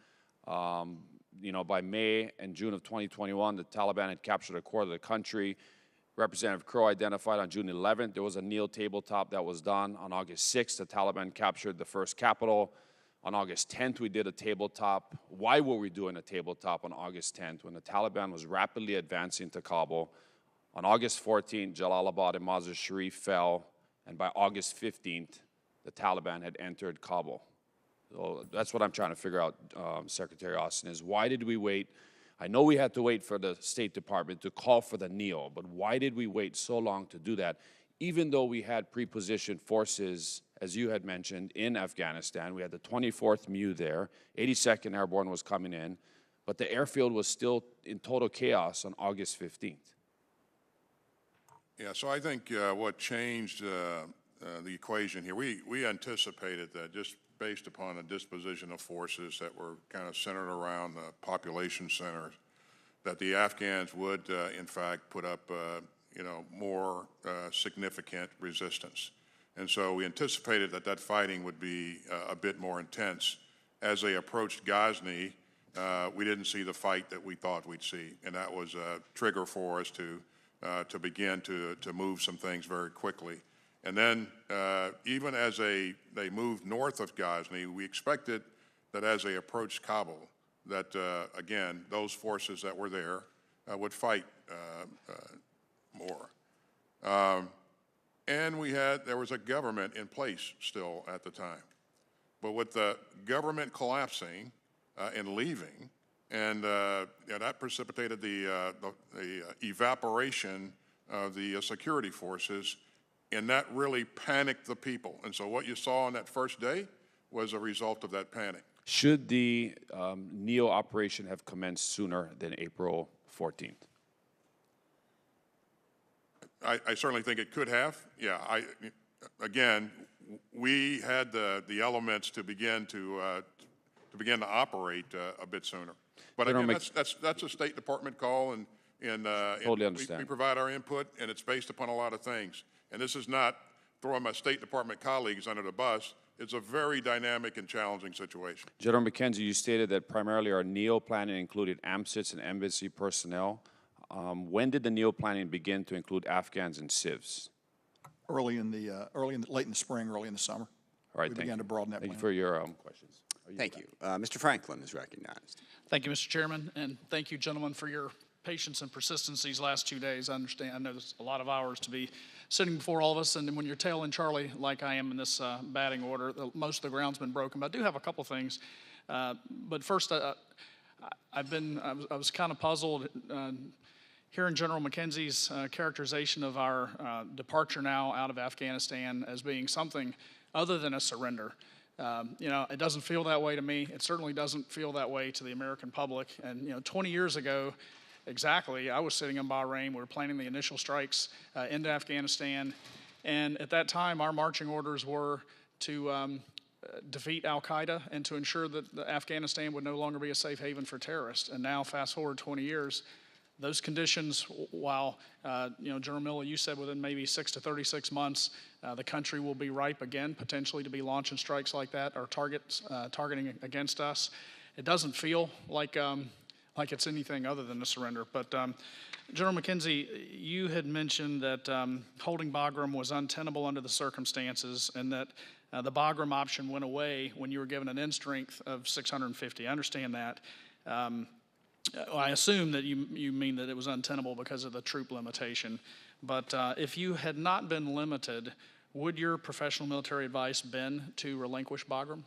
You know, by May and June of 2021, the Taliban had captured a quarter of the country. Representative Crow identified on June 11th, there was a NEO tabletop that was done. On August 6th, the Taliban captured the first capital. On August 10th, we did a tabletop. Why were we doing a tabletop on August 10th when the Taliban was rapidly advancing to Kabul? On August 14th, Jalalabad and Mazar Sharif fell, and by August 15th, the Taliban had entered Kabul. So that's what I'm trying to figure out, Secretary Austin, is why did we wait? I know we had to wait for the State Department to call for the NEO, but why did we wait so long to do that, even though we had pre-positioned forces, as you had mentioned, in Afghanistan? We had the 24th MU there, 82nd Airborne was coming in, but the airfield was still in total chaos on August 15th. Yeah, so I think what changed the equation here, we anticipated that just based upon a disposition of forces that were kind of centered around the population centers, that the Afghans would, in fact, put up, you know, more significant resistance. And so we anticipated that that fighting would be a bit more intense. As they approached Ghazni, we didn't see the fight that we thought we'd see, and that was a trigger for us to begin to move some things very quickly. And then even as they moved north of Ghazni, we expected that as they approached Kabul, that again, those forces that were there would fight more. And there was a government in place still at the time. But with the government collapsing and leaving, and that precipitated the evaporation of the security forces, and that really panicked the people. And so what you saw on that first day was a result of that panic. Should the NEO operation have commenced sooner than April 14th? I certainly think it could have. Yeah, again, we had the elements to begin to operate a bit sooner. But again, that's a State Department call, and totally understand. We provide our input, and it's based upon a lot of things. And this is not throwing my State Department colleagues under the bus. It's a very dynamic and challenging situation. General McKenzie, you stated that primarily our NEO planning included AMSITs and embassy personnel. When did the NEO planning begin to include Afghans and civs? Late in the spring, early in the summer. All right, we began to broaden that Thank plan. you for your questions. Thank you. Mr. Franklin is recognized. Thank you, Mr. Chairman, and thank you, gentlemen, for your patience and persistence these last 2 days. I know there's a lot of hours to be sitting before all of us, and when you're tailing Charlie like I am in this batting order, most of the ground's been broken. But I do have a couple things. But first, I was kind of puzzled hearing General McKenzie's characterization of our departure now out of Afghanistan as being something other than a surrender. You know, it doesn't feel that way to me. It certainly doesn't feel that way to the American public. And, you know, 20 years ago, exactly, I was sitting in Bahrain. We were planning the initial strikes into Afghanistan. And at that time, our marching orders were to defeat al-Qaeda and to ensure that Afghanistan would no longer be a safe haven for terrorists. And now, fast forward 20 years, those conditions, while, you know, General Milley, you said within maybe 6 to 36 months, the country will be ripe again, potentially to be launching strikes like that or targeting against us. it doesn't feel like it's anything other than a surrender. But General McKenzie, you had mentioned that holding Bagram was untenable under the circumstances, and that the Bagram option went away when you were given an end strength of 650. I understand that. I assume that you mean that it was untenable because of the troop limitation. But if you had not been limited, would your professional military advice been to relinquish Bagram?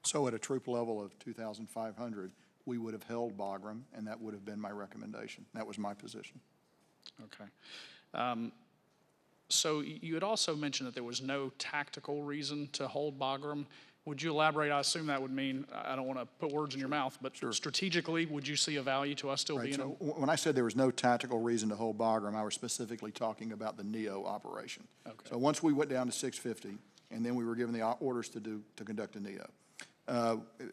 So at a troop level of 2,500, we would have held Bagram, and that would have been my recommendation. That was my position. Okay. So you had also mentioned that there was no tactical reason to hold Bagram. Would you elaborate? I assume that would mean, I don't want to put words in your mouth, but strategically, would you see a value to us still being so when I said there was no tactical reason to hold Bagram, I was specifically talking about the NEO operation. Okay. So once we went down to 650, and then we were given the orders to conduct a NEO.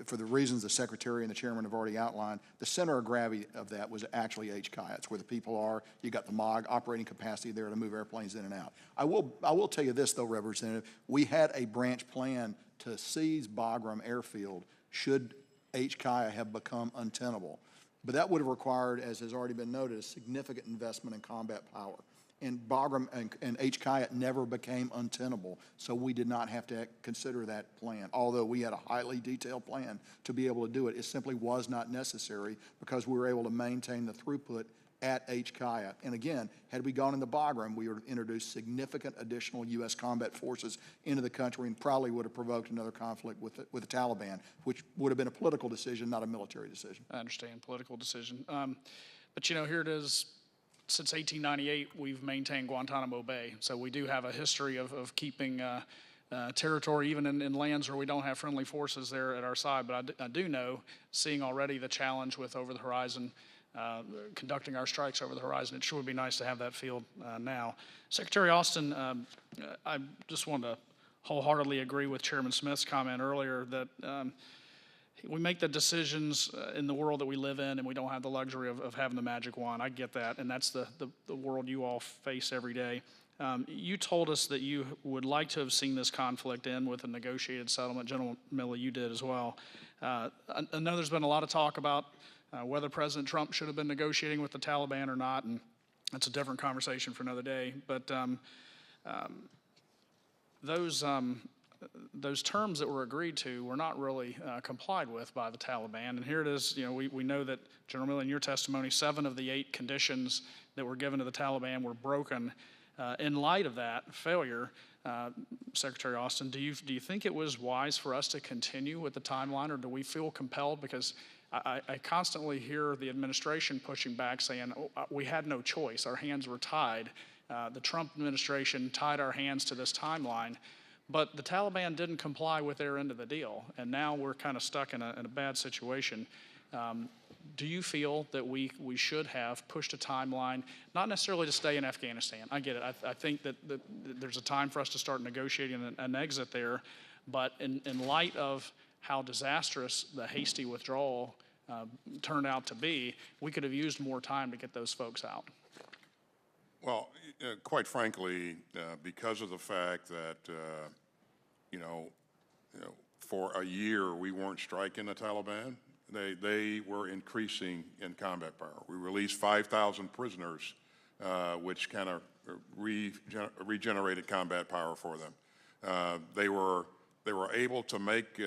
For the reasons the Secretary and the Chairman have already outlined, the center of gravity of that was actually HCI. It's where the people are. You got the MOG operating capacity there to move airplanes in and out. I will tell you this, though, Representative. We had a branch plan to seize Bagram Airfield should HCI have become untenable. But that would have required, as has already been noted, a significant investment in combat power. And Bagram and HCI never became untenable, so we did not have to consider that plan. Although we had a highly detailed plan to be able to do it, it simply was not necessary because we were able to maintain the throughput at HCI. And again, had we gone into Bagram, we would have introduced significant additional U.S. combat forces into the country and probably would have provoked another conflict with the Taliban, which would have been a political decision, not a military decision. I understand, political decision. But, you know, here it is. Since 1898, we've maintained Guantanamo Bay. So we do have a history of keeping territory even in lands where we don't have friendly forces there at our side. But I do know, seeing already the challenge with over the horizon, conducting our strikes over the horizon, it sure would be nice to have that field now. Secretary Austin, I just want to wholeheartedly agree with Chairman Smith's comment earlier that we make the decisions in the world that we live in, and we don't have the luxury of having the magic wand. I get that, and that's the world you all face every day. You told us that you would like to have seen this conflict end with a negotiated settlement. General Milley, you did as well. I know there's been a lot of talk about whether President Trump should have been negotiating with the Taliban or not, and that's a different conversation for another day. But those terms that were agreed to were not really complied with by the Taliban. And here it is, you know, we know that, General Milley, in your testimony, 7 of the 8 conditions that were given to the Taliban were broken. In light of that failure, Secretary Austin, do you think it was wise for us to continue with the timeline, or do we feel compelled? Because I constantly hear the administration pushing back, saying, oh, we had no choice, our hands were tied. The Trump administration tied our hands to this timeline. But the Taliban didn't comply with their end of the deal, and now we're kind of stuck in a bad situation. Do you feel that we should have pushed a timeline, not necessarily to stay in Afghanistan? I get it. I think that there's a time for us to start negotiating an exit there, but in light of how disastrous the hasty withdrawal turned out to be, we could have used more time to get those folks out. Well, quite frankly, because of the fact that, for a year we weren't striking the Taliban, they were increasing in combat power. We released 5,000 prisoners, which kind of regenerated combat power for them. They were able to make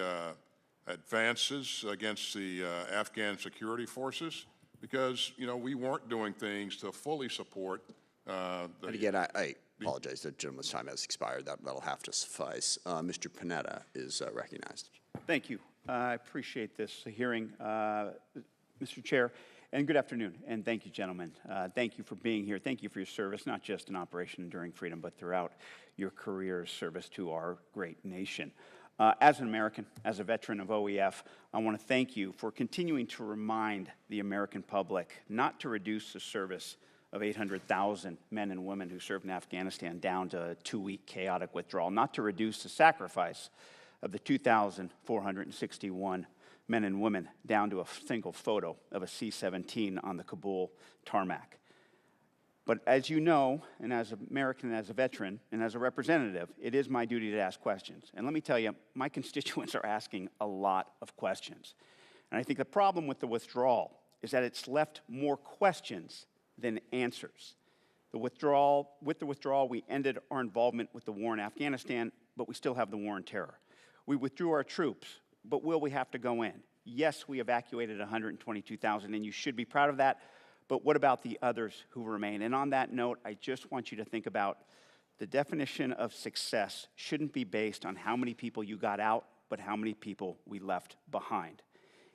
advances against the Afghan security forces because, we weren't doing things to fully support and again, I apologize, the gentleman's time has expired. That'll have to suffice. Mr. Panetta is recognized. Thank you. I appreciate this hearing, Mr. Chair, and good afternoon, and thank you, gentlemen. Thank you for being here. Thank you for your service, not just in Operation Enduring Freedom, but throughout your career service to our great nation. As an American, as a veteran of OEF, I want to thank you for continuing to remind the American public not to reduce the service of 800,000 men and women who served in Afghanistan down to a 2-week chaotic withdrawal, not to reduce the sacrifice of the 2,461 men and women down to a single photo of a C-17 on the Kabul tarmac. But as you know, and as an American, as a veteran, and as a representative, it is my duty to ask questions. And let me tell you, my constituents are asking a lot of questions. And I think the problem with the withdrawal is that it's left more questions than answers. With the withdrawal, we ended our involvement with the war in Afghanistan, but we still have the war on terror. We withdrew our troops, but will we have to go in? Yes, we evacuated 122,000, and you should be proud of that, but what about the others who remain? And on that note, I just want you to think about the definition of success shouldn't be based on how many people you got out, but how many people we left behind.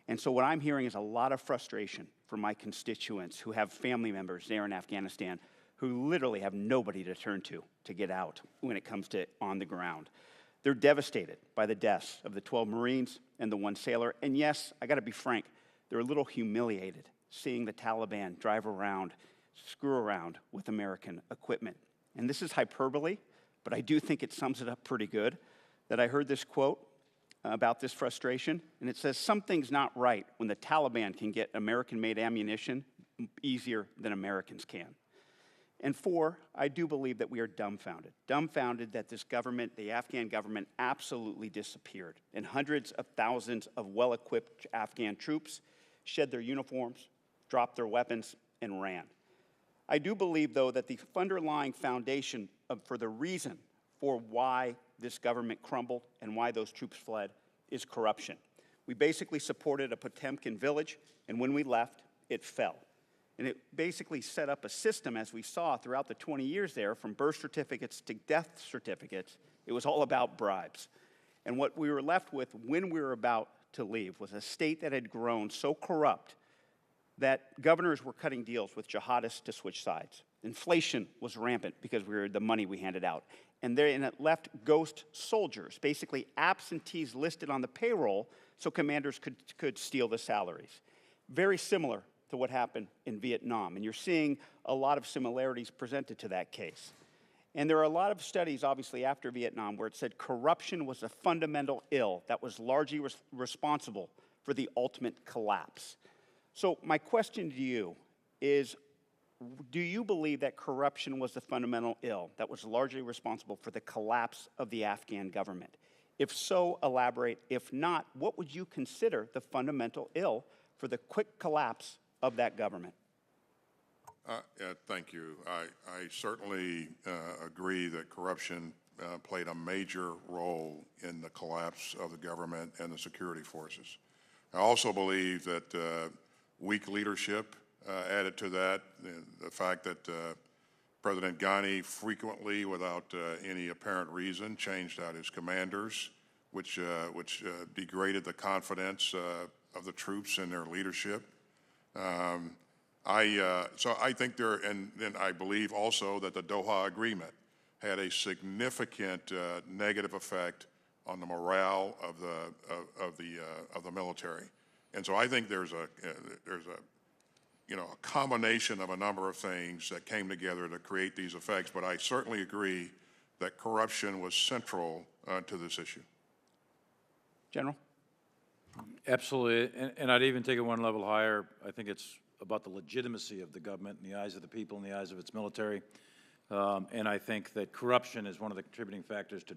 And so what I'm hearing is a lot of frustration from my constituents who have family members there in Afghanistan who literally have nobody to turn to get out when it comes to on the ground. They're devastated by the deaths of the 12 Marines and the 1 sailor. And yes, I got to be frank, they're a little humiliated seeing the Taliban drive around, screw around with American equipment. And this is hyperbole, but I do think it sums it up pretty good, that I heard this quote about this frustration, and it says, something's not right when the Taliban can get American-made ammunition easier than Americans can. And 4, I do believe that we are dumbfounded that this government, the Afghan government, absolutely disappeared. And hundreds of thousands of well-equipped Afghan troops shed their uniforms, dropped their weapons, and ran. I do believe, though, that the underlying foundation for the reason for why this government crumbled and why those troops fled is corruption. We basically supported a Potemkin village, and when we left, it fell. And it basically set up a system, as we saw throughout the 20 years there, from birth certificates to death certificates. It was all about bribes. And what we were left with when we were about to leave was a state that had grown so corrupt that governors were cutting deals with jihadists to switch sides. Inflation was rampant because we were the money we handed out. And it left ghost soldiers, basically absentees listed on the payroll so commanders could steal the salaries. Very similar to what happened in Vietnam. And you're seeing a lot of similarities presented to that case. And there are a lot of studies, obviously, after Vietnam where it said corruption was a fundamental ill that was largely responsible for the ultimate collapse. So my question to you is, do you believe that corruption was the fundamental ill that was largely responsible for the collapse of the Afghan government? If so, elaborate. If not, what would you consider the fundamental ill for the quick collapse of that government? Thank you. I certainly agree that corruption played a major role in the collapse of the government and the security forces. I also believe that weak leadership added to that, the fact that President Ghani frequently, without any apparent reason, changed out his commanders, which degraded the confidence of the troops in their leadership. So I think and then I believe also that the Doha Agreement had a significant negative effect on the morale of the military, and so I think there's a combination of a number of things that came together to create these effects. But I certainly agree that corruption was central to this issue. General? Absolutely, and I'd even take it one level higher. I think it's about the legitimacy of the government in the eyes of the people, in the eyes of its military. And I think that corruption is one of the contributing factors to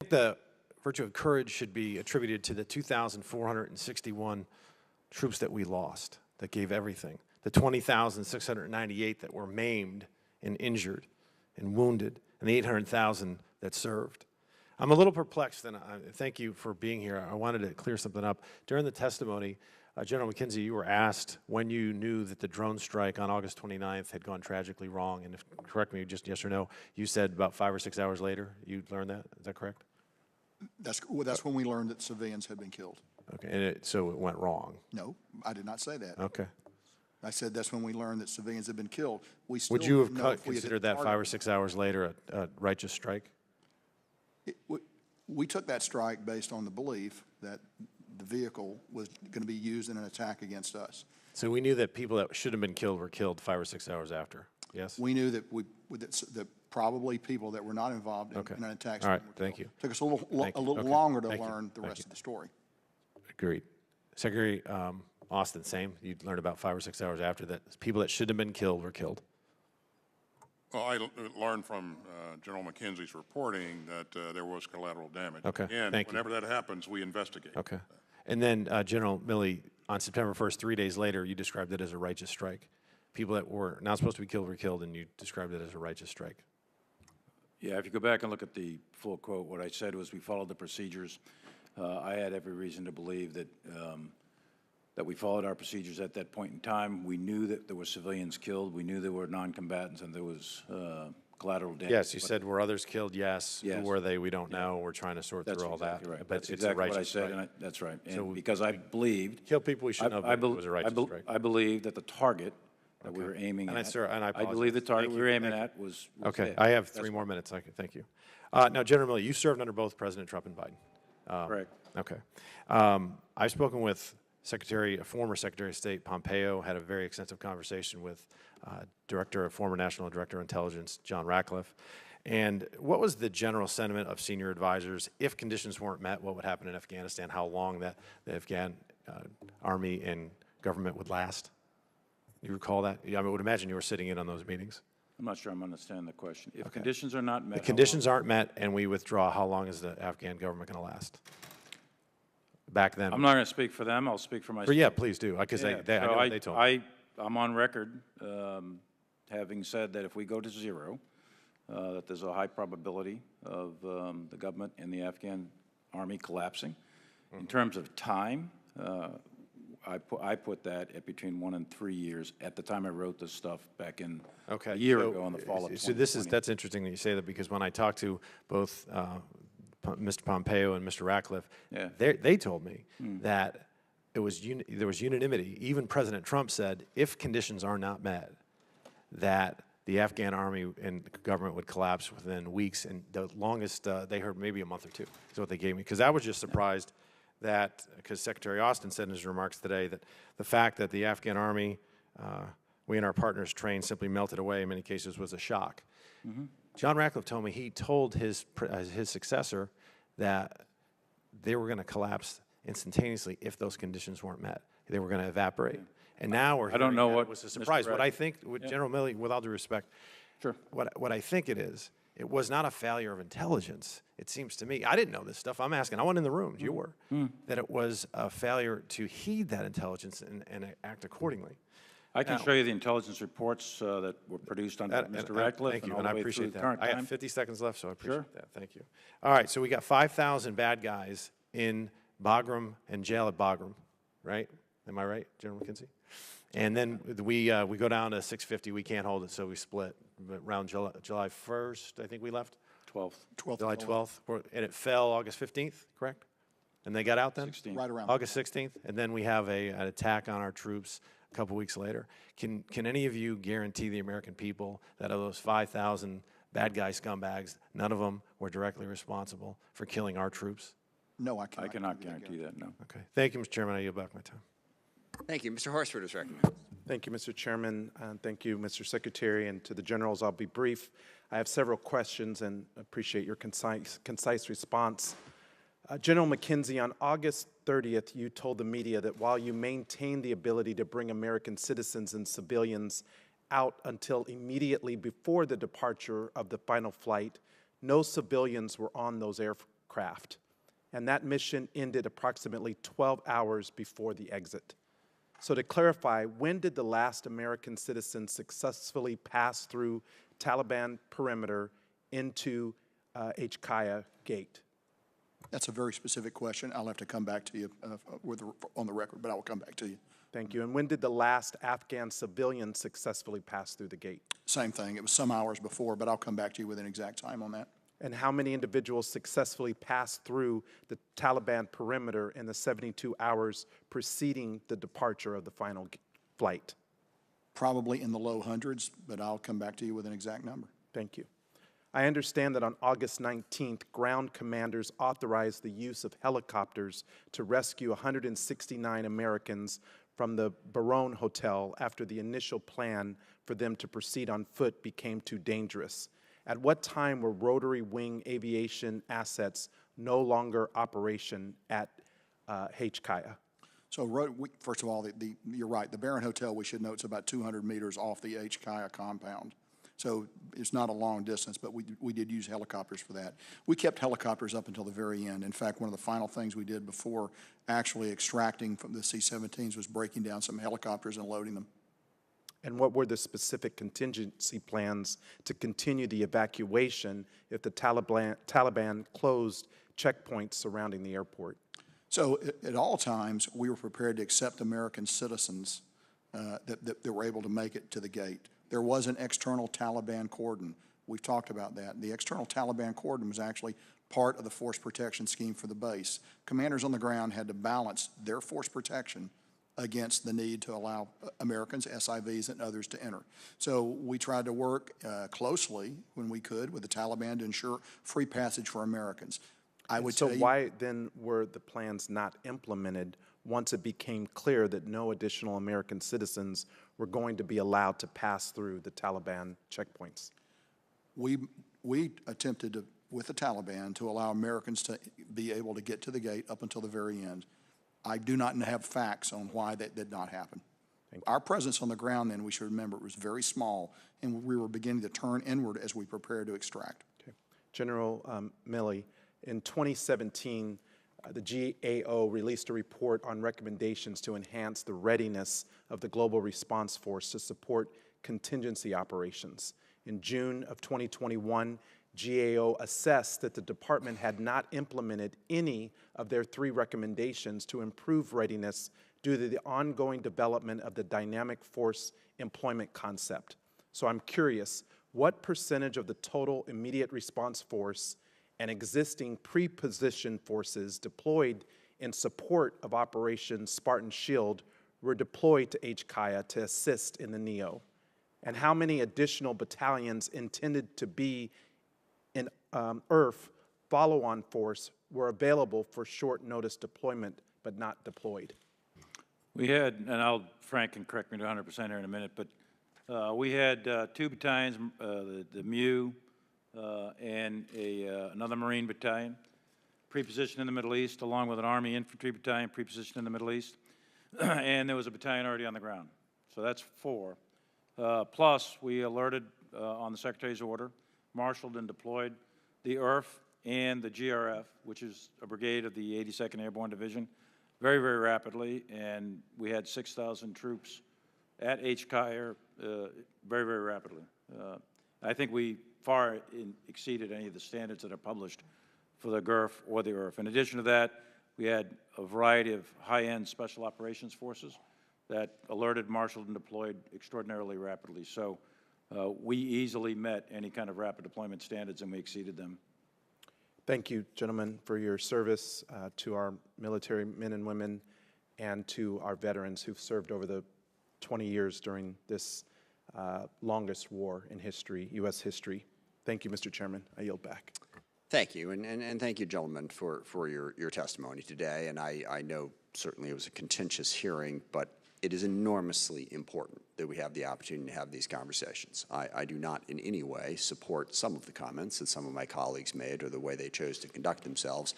the virtue of courage should be attributed to the 2,461 troops that we lost, that gave everything, the 20,698 that were maimed and injured and wounded, and the 800,000 that served. I'm a little perplexed, and thank you for being here. I wanted to clear something up. During the testimony, General McKenzie, you were asked when you knew that the drone strike on August 29th had gone tragically wrong, and if, correct me, just yes or no, you said about 5 or 6 hours later you learned that. Is that correct? That's when we learned that civilians had been killed. Okay, and so it went wrong. No, I did not say that. Okay. I said that's when we learned that civilians had been killed. We still Would you have didn't know if we had considered that 5 or 6 hours later a righteous strike? We took that strike based on the belief that the vehicle was going to be used in an attack against us. So we knew that people that should have been killed were killed 5 or 6 hours after, yes? We knew that that probably people that were not involved in an attack. All right, thank you. Took us a little longer to learn the rest of the story. Agreed. Secretary Austin, same. You learned about 5 or 6 hours after that people that should have been killed were killed. Well, I learned from General McKenzie's reporting that there was collateral damage. Okay, And thank you. whenever that happens, we investigate. Okay. And then General Milley, on September 1st, 3 days later, you described it as a righteous strike. People that were not supposed to be killed were killed, and you described it as a righteous strike. Yeah, if you go back and look at the full quote, what I said was we followed the procedures. I had every reason to believe that that we followed our procedures at that point in time. We knew that there were civilians killed. We knew there were non-combatants, and there was collateral damage. Yes, you said were others killed? Yes. Yes. Who were they? We don't know. We're trying to sort through all exactly that. right. But That's it's exactly a righteous what I said, strike. and that's right. And So because I believed kill people we shouldn't have. But it was a righteous strike. I believe that the target that we were aiming And at. I apologize. believe the target Thank we were you. aiming Thank at was okay. there. I have That's 3 more fine. minutes. Thank you. Now, General Milley, you served under both President Trump and Biden. Correct. Okay. I've spoken with former Secretary of State Pompeo, had a very extensive conversation with former National Director of Intelligence John Ratcliffe. And what was the general sentiment of senior advisors? If conditions weren't met, what would happen in Afghanistan? How long the Afghan army and government would last? You recall that? I would imagine you were sitting in on those meetings. I'm not sure I'm understanding the question. If conditions are not met. The conditions aren't met and we withdraw, how long is the Afghan government going to last? Back then. I'm not going to speak for them. I'll speak for myself. Yeah, please do, because I know what they told me. I'm on record having said that if we go to zero, that there's a high probability of the government and the Afghan army collapsing. In terms of time, I put that at between 1 and 3 years at the time I wrote this stuff back in a year ago in the fall of 2020. So that's interesting that you say that, because when I talked to both Mr. Pompeo and Mr. Ratcliffe, they told me that there was unanimity. Even President Trump said if conditions are not met, that the Afghan army and government would collapse within weeks, and the longest they heard maybe a month or 2 is what they gave me. Because I was just surprised that, because Secretary Austin said in his remarks today that the fact that the Afghan army, we and our partners trained, simply melted away in many cases was a shock. John Ratcliffe told me he told his successor that they were going to collapse instantaneously if those conditions weren't met. They were going to evaporate. And now we're I don't know what it was a surprise. Mr. What I think, General Milley, with all due respect, what I think it was not a failure of intelligence, it seems to me. I didn't know this stuff. I'm asking. I wasn't in the room. You were. That it was a failure to heed that intelligence and act accordingly. I can show you the intelligence reports that were produced under Mr. Ratcliffe. Thank you, all and the I way appreciate through that. current I time. have 50 seconds left, so I appreciate that. Thank you. All right, so we got 5,000 bad guys in Bagram and jail at Bagram, right? Am I right, General McKenzie? And then we go down to 650. We can't hold it, so we split. But around July 1st, I think we left. 12th. July 12th, and it fell August 15th, correct? And they got out then? 16th. Right around August 16th, and then we have an attack on our troops a couple weeks later. Can any of you guarantee the American people that of those 5,000 bad guy scumbags, none of them were directly responsible for killing our troops? No, I cannot guarantee that, no. Okay. Thank you, Mr. Chairman. I yield back my time. Thank you. Mr. Horsford is recommended. Thank you, Mr. Chairman, and thank you, Mr. Secretary, and to the generals. I'll be brief. I have several questions and appreciate your concise response. General McKenzie, on August 30th, you told the media that while you maintain the ability to bring American citizens and civilians out until immediately before the departure of the final flight, no civilians were on those aircraft, and that mission ended approximately 12 hours before the exit. So to clarify, when did the last American citizen successfully pass through Taliban perimeter into HKIA gate? That's a very specific question. I'll have to come back to you on the record, but I will come back to you. Thank you. And when did the last Afghan civilian successfully pass through the gate? Same thing. It was some hours before, but I'll come back to you with an exact time on that. And how many individuals successfully passed through the Taliban perimeter in the 72 hours preceding the departure of the final flight? Probably in the low hundreds, but I'll come back to you with an exact number. Thank you. I understand that on August 19th, ground commanders authorized the use of helicopters to rescue 169 Americans from the Bagram Hotel after the initial plan for them to proceed on foot became too dangerous. At what time were rotary wing aviation assets no longer operation at HKIA? So first of all, you're right. The Bagram Hotel, we should note, is about 200 meters off the HKIA compound. So it's not a long distance, but we did use helicopters for that. We kept helicopters up until the very end. In fact, one of the final things we did before actually extracting from the C-17s was breaking down some helicopters and loading them. And what were the specific contingency plans to continue the evacuation if the Taliban closed checkpoints surrounding the airport? So at all times, we were prepared to accept American citizens that were able to make it to the gate. There was an external Taliban cordon. We've talked about that. The external Taliban cordon was actually part of the force protection scheme for the base. Commanders on the ground had to balance their force protection against the need to allow Americans, SIVs, and others to enter. So we tried to work closely when we could with the Taliban to ensure free passage for Americans. I would so tell you, why then were the plans not implemented once it became clear that no additional American citizens were going to be allowed to pass through the Taliban checkpoints? We attempted to, with the Taliban, to allow Americans to be able to get to the gate up until the very end. I do not have facts on why that did not happen. Our presence on the ground then, we should remember, it was very small, and we were beginning to turn inward as we prepared to extract. Okay. General Milley, in 2017, the GAO released a report on recommendations to enhance the readiness of the Global Response Force to support contingency operations. In June of 2021, GAO assessed that the department had not implemented any of their 3 recommendations to improve readiness due to the ongoing development of the dynamic force employment concept. So I'm curious, what percentage of the total immediate response force and existing pre-positioned forces deployed in support of Operation Spartan Shield were deployed to HKIA to assist in the NEO? And how many additional battalions intended to be in IRF follow-on force were available for short notice deployment but not deployed? We had, and Frank can correct me to 100% here in a minute, but we had 2 battalions, the MU, and another Marine battalion, pre-positioned in the Middle East, along with an Army infantry battalion pre-positioned in the Middle East, and there was a battalion already on the ground. So that's 4. Plus, we alerted on the Secretary's order, marshaled and deployed the IRF and the GRF, which is a brigade of the 82nd Airborne Division, very, very rapidly, and we had 6,000 troops at HKIA very, very rapidly. I think we far exceeded any of the standards that are published for the GRF or the IRF. In addition to that, we had a variety of high-end special operations forces that alerted, marshaled, and deployed extraordinarily rapidly. So we easily met any kind of rapid deployment standards, and we exceeded them. Thank you, gentlemen, for your service to our military men and women and to our veterans who've served over the 20 years during this longest war in history, U.S. history. Thank you, Mr. Chairman. I yield back. Thank you, and thank you, gentlemen, for your testimony today. And I know certainly it was a contentious hearing, but it is enormously important that we have the opportunity to have these conversations. I do not in any way support some of the comments that some of my colleagues made or the way they chose to conduct themselves,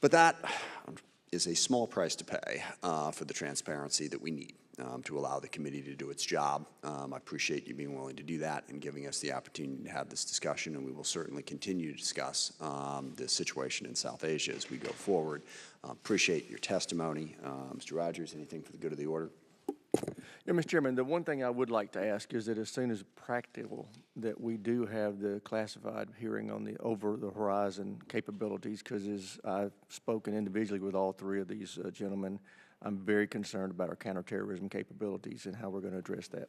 but that is a small price to pay for the transparency that we need to allow the committee to do its job. I appreciate you being willing to do that and giving us the opportunity to have this discussion, and we will certainly continue to discuss the situation in South Asia as we go forward. Appreciate your testimony. Mr. Rogers, anything for the good of the order? Yeah, Mr. Chairman, the one thing I would like to ask is that as soon as practical that we do have the classified hearing on the over-the-horizon capabilities, because as I've spoken individually with all 3 of these gentlemen, I'm very concerned about our counterterrorism capabilities and how we're going to address that.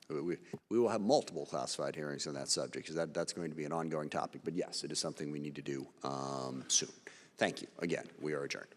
We will have multiple classified hearings on that subject, because that's going to be an ongoing topic. But yes, it is something we need to do soon. Thank you. Again, we are adjourned.